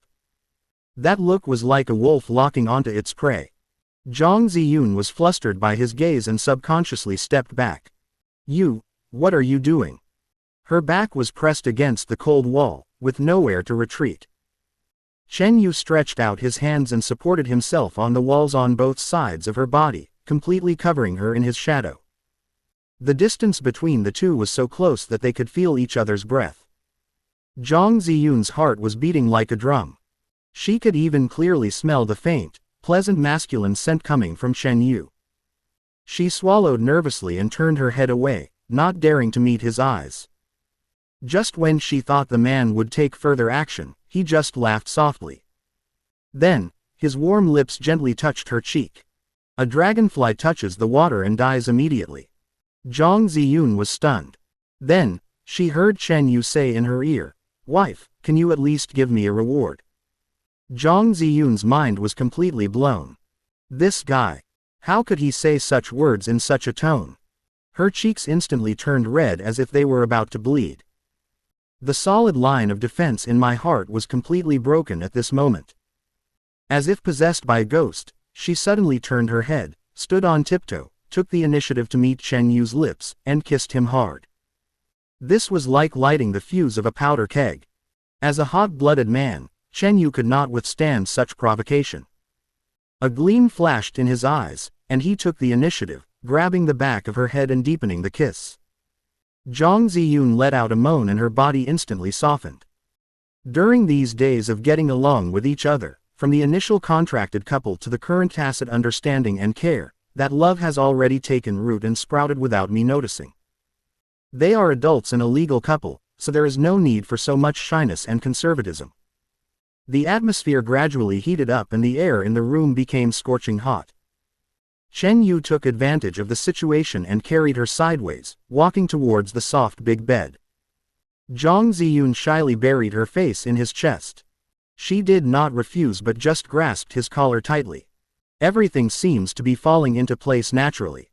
That look was like a wolf locking onto its prey. Zhang Ziyun was flustered by his gaze and subconsciously stepped back. What are you doing? Her back was pressed against the cold wall, with nowhere to retreat. Chen Yu stretched out his hands and supported himself on the walls on both sides of her body, completely covering her in his shadow. The distance between the two was so close that they could feel each other's breath. Zhang Ziyun's heart was beating like a drum. She could even clearly smell the faint, pleasant masculine scent coming from Chen Yu. She swallowed nervously and turned her head away, not daring to meet his eyes. Just when she thought the man would take further action, he just laughed softly. Then, his warm lips gently touched her cheek. A dragonfly touches the water and dies immediately. Zhang Ziyun was stunned. Then, she heard Chen Yu say in her ear, "Wife, can you at least give me a reward?" Zhang Ziyun's mind was completely blown. This guy. How could he say such words in such a tone? Her cheeks instantly turned red as if they were about to bleed. The solid line of defense in my heart was completely broken at this moment. As if possessed by a ghost, she suddenly turned her head, stood on tiptoe, took the initiative to meet Chen Yu's lips, and kissed him hard. This was like lighting the fuse of a powder keg. As a hot-blooded man, Chen Yu could not withstand such provocation. A gleam flashed in his eyes, and he took the initiative, grabbing the back of her head and deepening the kiss. Zhang Ziyun let out a moan and her body instantly softened. During these days of getting along with each other, from the initial contracted couple to the current tacit understanding and care, that love has already taken root and sprouted without me noticing. They are adults and a legal couple, so there is no need for so much shyness and conservatism. The atmosphere gradually heated up and the air in the room became scorching hot. Chen Yu took advantage of the situation and carried her sideways, walking towards the soft big bed. Zhang Ziyun shyly buried her face in his chest. She did not refuse but just grasped his collar tightly. Everything seems to be falling into place naturally.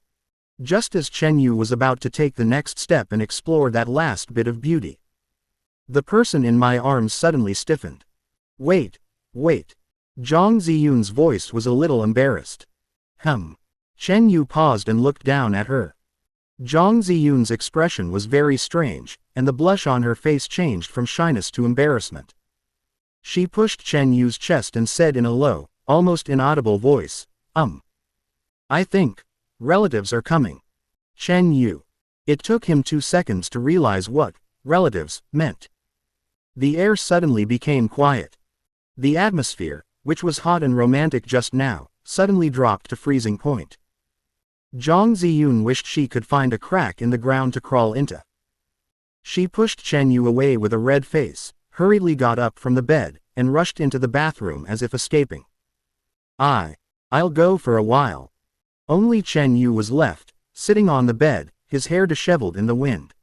Just as Chen Yu was about to take the next step and explore that last bit of beauty, the person in my arms suddenly stiffened. Wait. Zhang Ziyun's voice was a little embarrassed. Chen Yu paused and looked down at her. Zhang Ziyun's expression was very strange, and the blush on her face changed from shyness to embarrassment. She pushed Chen Yu's chest and said in a low, almost inaudible voice, I think relatives are coming. Chen Yu. It took him 2 seconds to realize what relatives meant. The air suddenly became quiet. The atmosphere, which was hot and romantic just now, suddenly dropped to freezing point. Zhang Ziyun wished she could find a crack in the ground to crawl into. She pushed Chen Yu away with a red face, hurriedly got up from the bed, and rushed into the bathroom as if escaping. I'll go for a while. Only Chen Yu was left, sitting on the bed, his hair disheveled in the wind.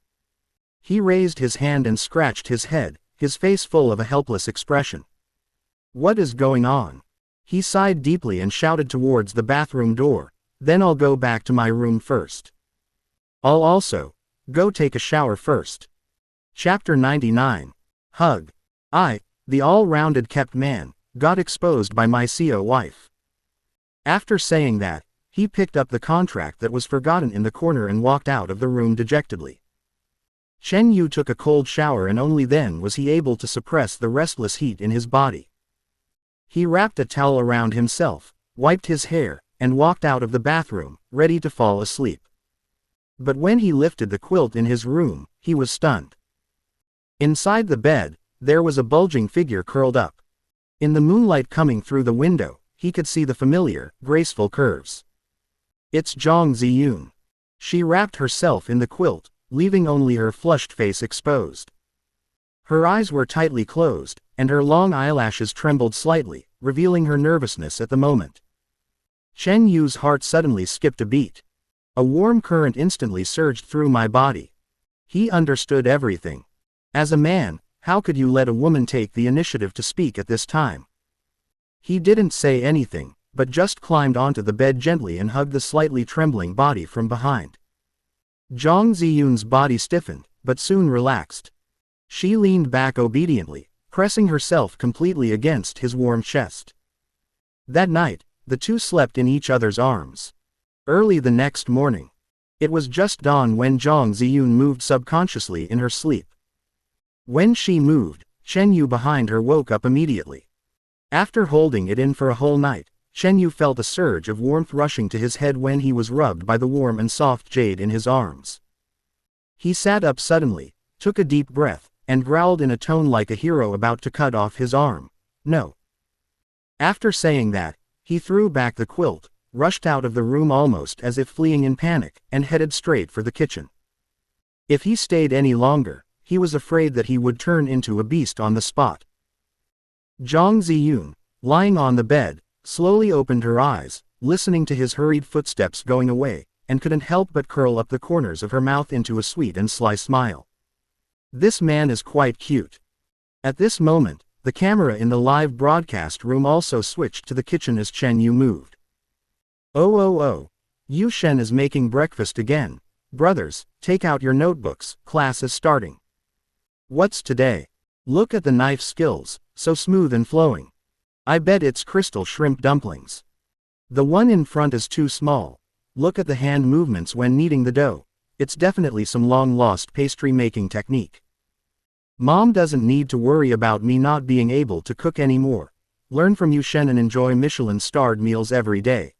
He raised his hand and scratched his head, his face full of a helpless expression. What is going on? He sighed deeply and shouted towards the bathroom door, then I'll go back to my room first. I'll also go take a shower first. Chapter 99. Hug. The all-rounded kept man, got exposed by my CEO wife. After saying that, he picked up the contract that was forgotten in the corner and walked out of the room dejectedly. Chen Yu took a cold shower and only then was he able to suppress the restless heat in his body. He wrapped a towel around himself, wiped his hair, and walked out of the bathroom, ready to fall asleep. But when he lifted the quilt in his room, he was stunned. Inside the bed, there was a bulging figure curled up. In the moonlight coming through the window, he could see the familiar, graceful curves. It's Zhang Ziyun. She wrapped herself in the quilt, leaving only her flushed face exposed. Her eyes were tightly closed, and her long eyelashes trembled slightly, revealing her nervousness at the moment. Chen Yu's heart suddenly skipped a beat. A warm current instantly surged through my body. He understood everything. As a man, how could you let a woman take the initiative to speak at this time? He didn't say anything, but just climbed onto the bed gently and hugged the slightly trembling body from behind. Zhang Ziyun's body stiffened, but soon relaxed. She leaned back obediently, pressing herself completely against his warm chest. That night, the two slept in each other's arms. Early the next morning, it was just dawn when Zhang Ziyun moved subconsciously in her sleep. When she moved, Chen Yu behind her woke up immediately. After holding it in for a whole night, Chen Yu felt a surge of warmth rushing to his head when he was rubbed by the warm and soft jade in his arms. He sat up suddenly, took a deep breath, and growled in a tone like a hero about to cut off his arm. No. After saying that, he threw back the quilt, rushed out of the room almost as if fleeing in panic, and headed straight for the kitchen. If he stayed any longer, he was afraid that he would turn into a beast on the spot. Zhang Ziyun, lying on the bed, slowly opened her eyes, listening to his hurried footsteps going away, and couldn't help but curl up the corners of her mouth into a sweet and sly smile. This man is quite cute. At this moment, the camera in the live broadcast room also switched to the kitchen as Chen Yu moved. Oh, Yu Shen is making breakfast again. Brothers, take out your notebooks, class is starting. What's today? Look at the knife skills, so smooth and flowing. I bet it's crystal shrimp dumplings. The one in front is too small. Look at the hand movements when kneading the dough. It's definitely some long-lost pastry-making technique. Mom doesn't need to worry about me not being able to cook anymore. Learn from Yu Shen and enjoy Michelin-starred meals every day.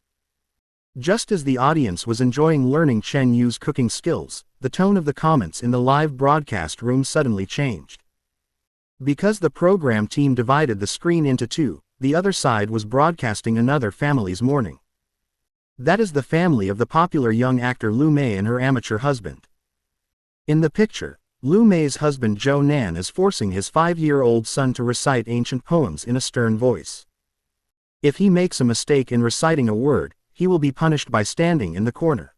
Just as the audience was enjoying learning Chen Yu's cooking skills, the tone of the comments in the live broadcast room suddenly changed. Because the program team divided the screen into two, the other side was broadcasting another family's morning. That is the family of the popular young actor Lu Mei and her amateur husband. In the picture, Lu Mei's husband Zhou Nan is forcing his 5-year-old son to recite ancient poems in a stern voice. If he makes a mistake in reciting a word, he will be punished by standing in the corner.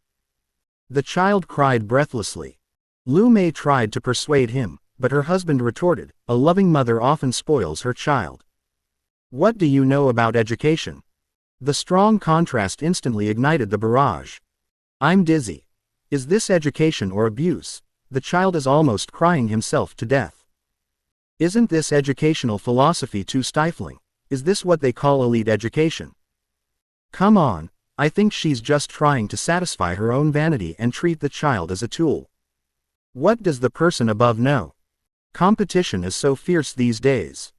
The child cried breathlessly. Lu Mei tried to persuade him, but her husband retorted, "A loving mother often spoils her child. What do you know about education?" The strong contrast instantly ignited the barrage. "I'm dizzy. Is this education or abuse? The child is almost crying himself to death. Isn't this educational philosophy too stifling? Is this what they call elite education? Come on. I think she's just trying to satisfy her own vanity and treat the child as a tool. What does the person above know? Competition is so fierce these days.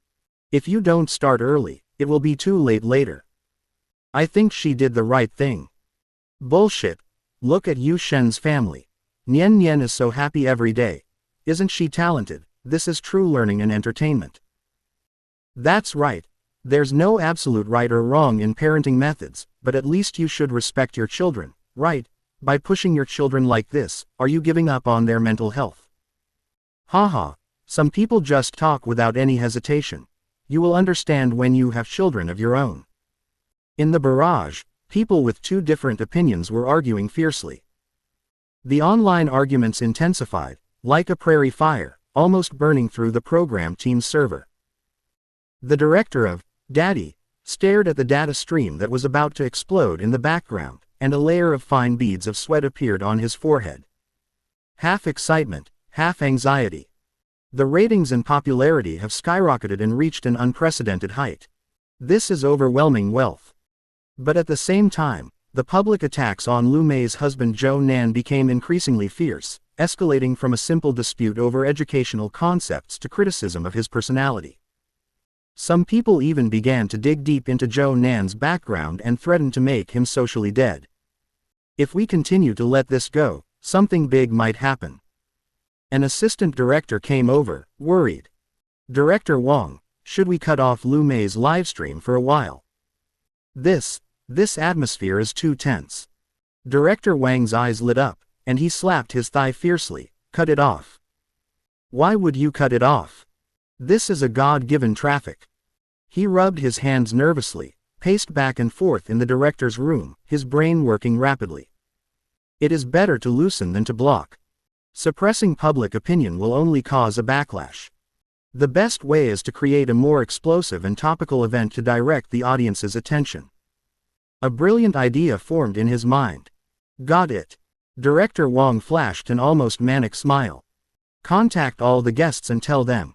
If you don't start early, it will be too late later. I think she did the right thing." "Bullshit," look at Yu Shen's family. Nian Nian is so happy every day. Isn't she talented? This is true learning and entertainment. That's right. There's no absolute right or wrong in parenting methods, but at least you should respect your children, right? By pushing your children like this, are you giving up on their mental health? Haha. Some people just talk without any hesitation. You will understand when you have children of your own. In the barrage, people with two different opinions were arguing fiercely. The online arguments intensified, like a prairie fire, almost burning through the program team's server. The director of Daddy stared at the data stream that was about to explode in the background, and a layer of fine beads of sweat appeared on his forehead. Half excitement, half anxiety. The ratings and popularity have skyrocketed and reached an unprecedented height. This is overwhelming wealth. But at the same time, the public attacks on Lu Mei's husband Zhou Nan became increasingly fierce, escalating from a simple dispute over educational concepts to criticism of his personality. Some people even began to dig deep into Zhou Nan's background and threatened to make him socially dead. If we continue to let this go, something big might happen. An assistant director came over, worried. Director Wang, should we cut off Lu Mei's livestream for a while? This atmosphere is too tense. Director Wang's eyes lit up, and he slapped his thigh fiercely. Cut it off. Why would you cut it off? This is a God-given traffic. He rubbed his hands nervously, paced back and forth in the director's room, his brain working rapidly. It is better to loosen than to block. Suppressing public opinion will only cause a backlash. The best way is to create a more explosive and topical event to direct the audience's attention. A brilliant idea formed in his mind. Got it. Director Wang flashed an almost manic smile. Contact all the guests and tell them.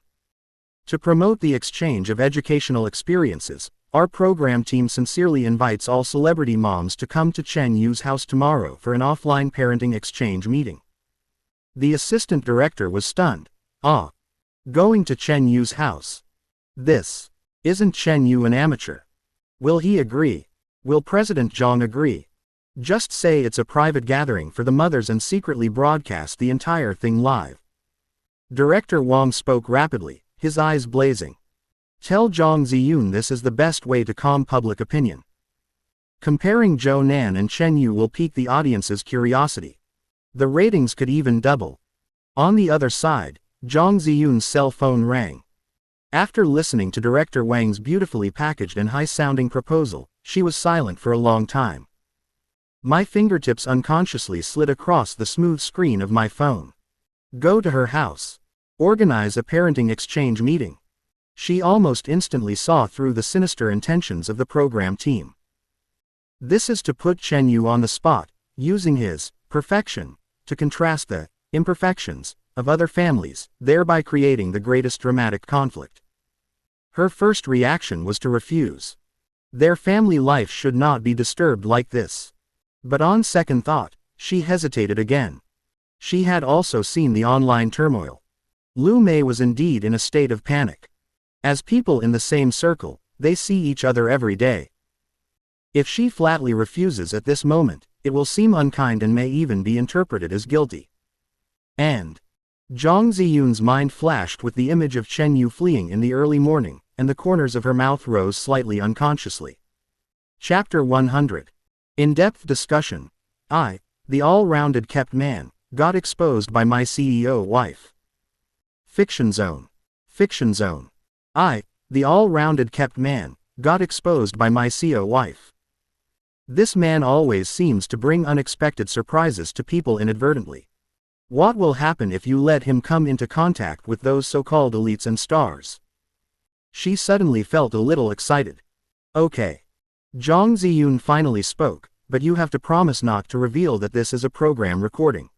To promote the exchange of educational experiences, our program team sincerely invites all celebrity moms to come to Chen Yu's house tomorrow for an offline parenting exchange meeting. The assistant director was stunned. Going to Chen Yu's house? Isn't Chen Yu an amateur? Will he agree? Will President Zhang agree? Just say it's a private gathering for the mothers and secretly broadcast the entire thing live. Director Wang spoke rapidly, his eyes blazing. Tell Zhang Ziyun this is the best way to calm public opinion. Comparing Zhou Nan and Chen Yu will pique the audience's curiosity. The ratings could even double. On the other side, Zhang Ziyun's cell phone rang. After listening to Director Wang's beautifully packaged and high-sounding proposal, she was silent for a long time. My fingertips unconsciously slid across the smooth screen of my phone. Go to her house. Organize a parenting exchange meeting. She almost instantly saw through the sinister intentions of the program team. This is to put Chen Yu on the spot, using his perfection to contrast the imperfections of other families, thereby creating the greatest dramatic conflict. Her first reaction was to refuse. Their family life should not be disturbed like this. But on second thought, she hesitated again. She had also seen the online turmoil. Lu Mei was indeed in a state of panic. As people in the same circle, they see each other every day. If she flatly refuses at this moment, it will seem unkind and may even be interpreted as guilty. And Zhang Ziyun's mind flashed with the image of Chen Yu fleeing in the early morning, and the corners of her mouth rose slightly unconsciously. Chapter 100. In-depth discussion. The all-rounded kept man, got exposed by my CEO wife. Fiction Zone. Fiction Zone. The all-rounded kept man, got exposed by my CEO wife. This man always seems to bring unexpected surprises to people inadvertently. What will happen if you let him come into contact with those so-called elites and stars? She suddenly felt a little excited. Okay. Zhang Ziyun finally spoke, but you have to promise not to reveal that this is a program recording.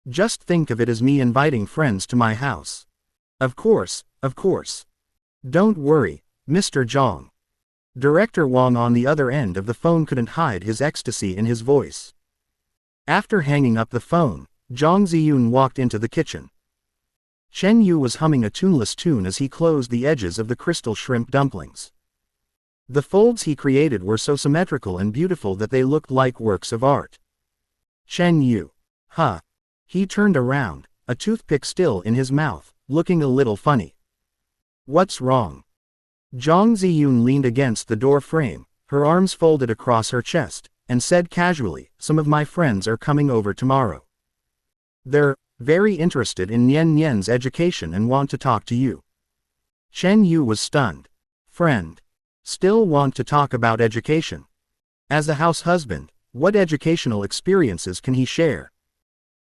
Just think of it as me inviting friends to my house. Of course, of course. Don't worry, Mr. Zhang. Director Wang on the other end of the phone couldn't hide his ecstasy in his voice. After hanging up the phone, Zhang Ziyun walked into the kitchen. Chen Yu was humming a tuneless tune as he closed the edges of the crystal shrimp dumplings. The folds he created were so symmetrical and beautiful that they looked like works of art. Chen Yu. Huh. He turned around, a toothpick still in his mouth, looking a little funny. What's wrong? Zhang Ziyun leaned against the door frame, her arms folded across her chest, and said casually, some of my friends are coming over tomorrow. They're very interested in Nian Nian's education and want to talk to you. Chen Yu was stunned. Friend. Still want to talk about education? As a house husband, what educational experiences can he share?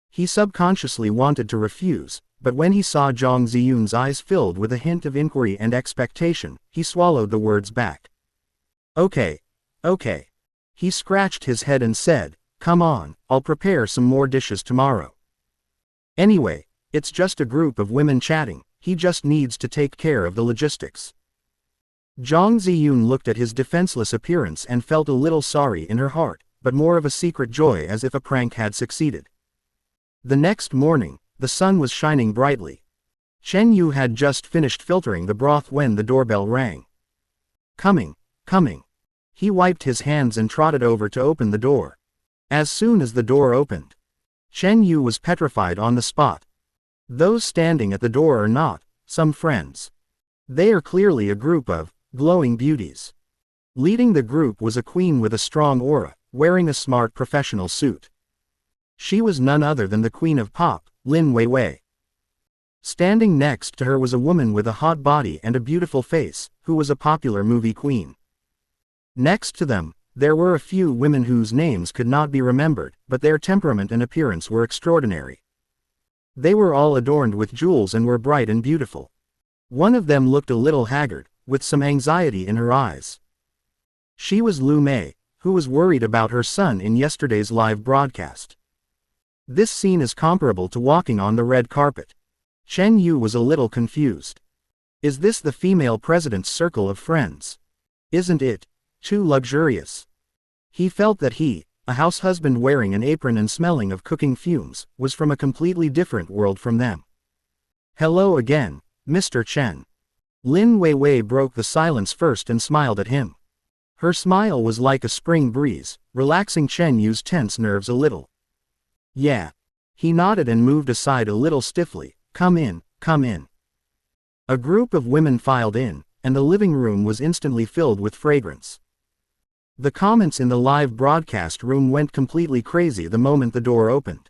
He subconsciously wanted to refuse, but when he saw Zhang Ziyun's eyes filled with a hint of inquiry and expectation, he swallowed the words back. Okay. He scratched his head and said, come on, I'll prepare some more dishes tomorrow. Anyway, it's just a group of women chatting, he just needs to take care of the logistics. Zhang Ziyun looked at his defenseless appearance and felt a little sorry in her heart, but more of a secret joy as if a prank had succeeded. The next morning, the sun was shining brightly. Chen Yu had just finished filtering the broth when the doorbell rang. Coming. He wiped his hands and trotted over to open the door. As soon as the door opened, Chen Yu was petrified on the spot. Those standing at the door are not some friends. They are clearly a group of glowing beauties. Leading the group was a queen with a strong aura, wearing a smart professional suit. She was none other than the Queen of Pop, Lin Weiwei. Standing next to her was a woman with a hot body and a beautiful face, who was a popular movie queen. Next to them, there were a few women whose names could not be remembered, but their temperament and appearance were extraordinary. They were all adorned with jewels and were bright and beautiful. One of them looked a little haggard, with some anxiety in her eyes. She was Lu Mei, who was worried about her son in yesterday's live broadcast. This scene is comparable to walking on the red carpet. Chen Yu was a little confused. Is this the female president's circle of friends? Isn't it too luxurious? He felt that he, a house husband wearing an apron and smelling of cooking fumes, was from a completely different world from them. Hello again, Mr. Chen. Lin Weiwei broke the silence first and smiled at him. Her smile was like a spring breeze, relaxing Chen Yu's tense nerves a little. Yeah. He nodded and moved aside a little stiffly. Come in. A group of women filed in, and the living room was instantly filled with fragrance. The comments in the live broadcast room went completely crazy the moment the door opened.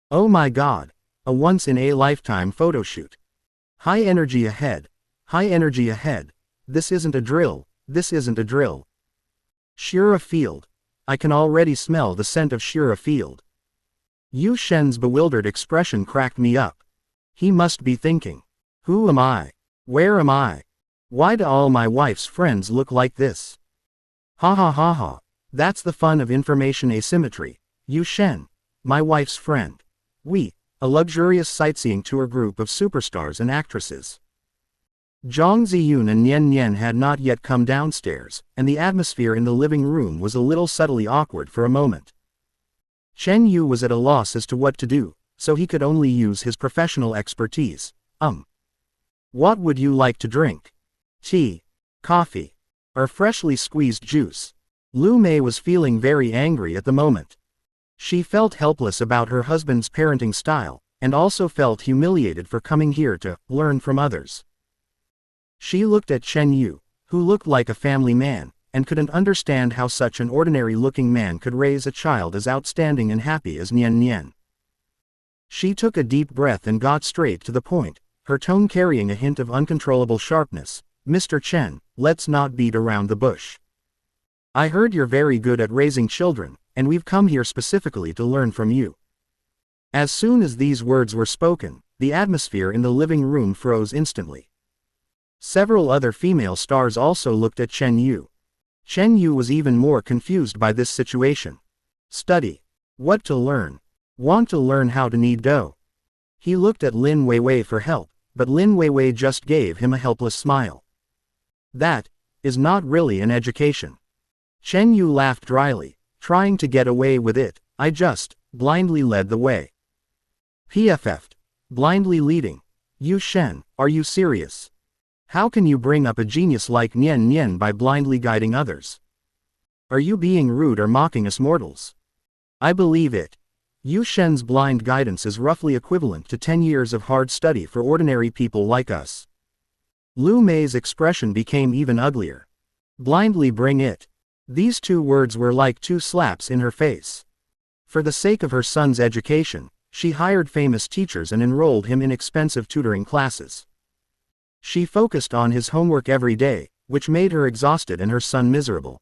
Oh my god, a once-in-a-lifetime photo shoot. High energy ahead. This isn't a drill. Shura Field. I can already smell the scent of Shura Field. Yu Shen's bewildered expression cracked me up. He must be thinking. Who am I? Where am I? Why do all my wife's friends look like this? Ha. That's the fun of information asymmetry. Yu Shen, my wife's friend. We, a luxurious sightseeing tour group of superstars and actresses. Zhang Ziyun and Nian Nian had not yet come downstairs, and the atmosphere in the living room was a little subtly awkward for a moment. Chen Yu was at a loss as to what to do, so he could only use his professional expertise. What would you like to drink? Tea, coffee, or freshly squeezed juice? Lu Mei was feeling very angry at the moment. She felt helpless about her husband's parenting style, and also felt humiliated for coming here to learn from others. She looked at Chen Yu, who looked like a family man, and couldn't understand how such an ordinary-looking man could raise a child as outstanding and happy as Nian Nian. She took a deep breath and got straight to the point, her tone carrying a hint of uncontrollable sharpness. Mr. Chen, let's not beat around the bush. I heard you're very good at raising children, and we've come here specifically to learn from you. As soon as these words were spoken, the atmosphere in the living room froze instantly. Several other female stars also looked at Chen Yu. Chen Yu was even more confused by this situation. Study. What to learn? Want to learn how to knead dough? He looked at Lin Weiwei for help, but Lin Weiwei just gave him a helpless smile. That is not really an education. Chen Yu laughed dryly, trying to get away with it. I just blindly led the way. PFF'd. Blindly leading. Yu Shen, are you serious? How can you bring up a genius like Nian Nian by blindly guiding others? Are you being rude or mocking us mortals? I believe it. Yu Shen's blind guidance is roughly equivalent to 10 years of hard study for ordinary people like us. Lu Mei's expression became even uglier. Blindly bring it. These two words were like two slaps in her face. For the sake of her son's education, she hired famous teachers and enrolled him in expensive tutoring classes. She focused on his homework every day, which made her exhausted and her son miserable.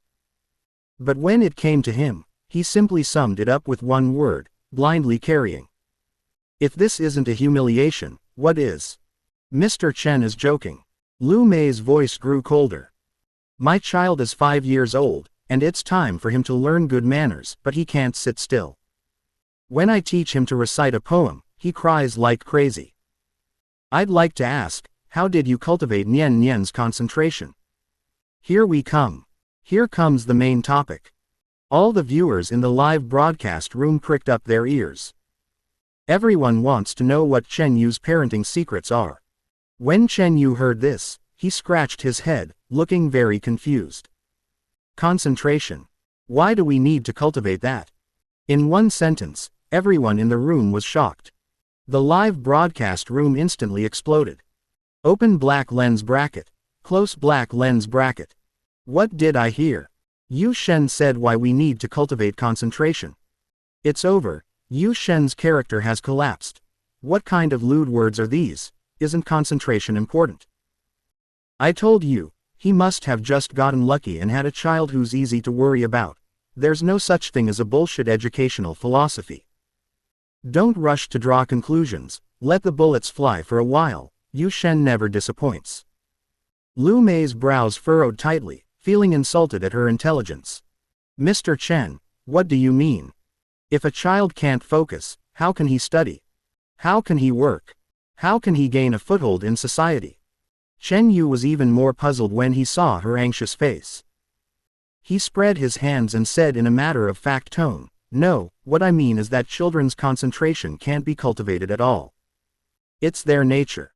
But when it came to him, he simply summed it up with one word: blindly carrying. If this isn't a humiliation, what is? Mr. Chen is joking. Lu Mei's voice grew colder. My child is 5 years old, and it's time for him to learn good manners, but he can't sit still. When I teach him to recite a poem, he cries like crazy. I'd like to ask, how did you cultivate Nian Nian's concentration? Here we come. Here comes the main topic. All the viewers in the live broadcast room pricked up their ears. Everyone wants to know what Chen Yu's parenting secrets are. When Chen Yu heard this, he scratched his head, looking very confused. Concentration. Why do we need to cultivate that? In one sentence, everyone in the room was shocked. The live broadcast room instantly exploded. Open black lens bracket. Close black lens bracket. What did I hear? Yu Shen said why we need to cultivate concentration. It's over. Yu Shen's character has collapsed. What kind of lewd words are these? Isn't concentration important? I told you, he must have just gotten lucky and had a child who's easy to worry about. There's no such thing as a bullshit educational philosophy. Don't rush to draw conclusions, let the bullets fly for a while. Yu Shen never disappoints. Lu Mei's brows furrowed tightly, feeling insulted at her intelligence. Mr. Chen, what do you mean? If a child can't focus, how can he study? How can he work? How can he gain a foothold in society? Chen Yu was even more puzzled when he saw her anxious face. He spread his hands and said in a matter-of-fact tone, "No, what I mean is that children's concentration can't be cultivated at all. It's their nature.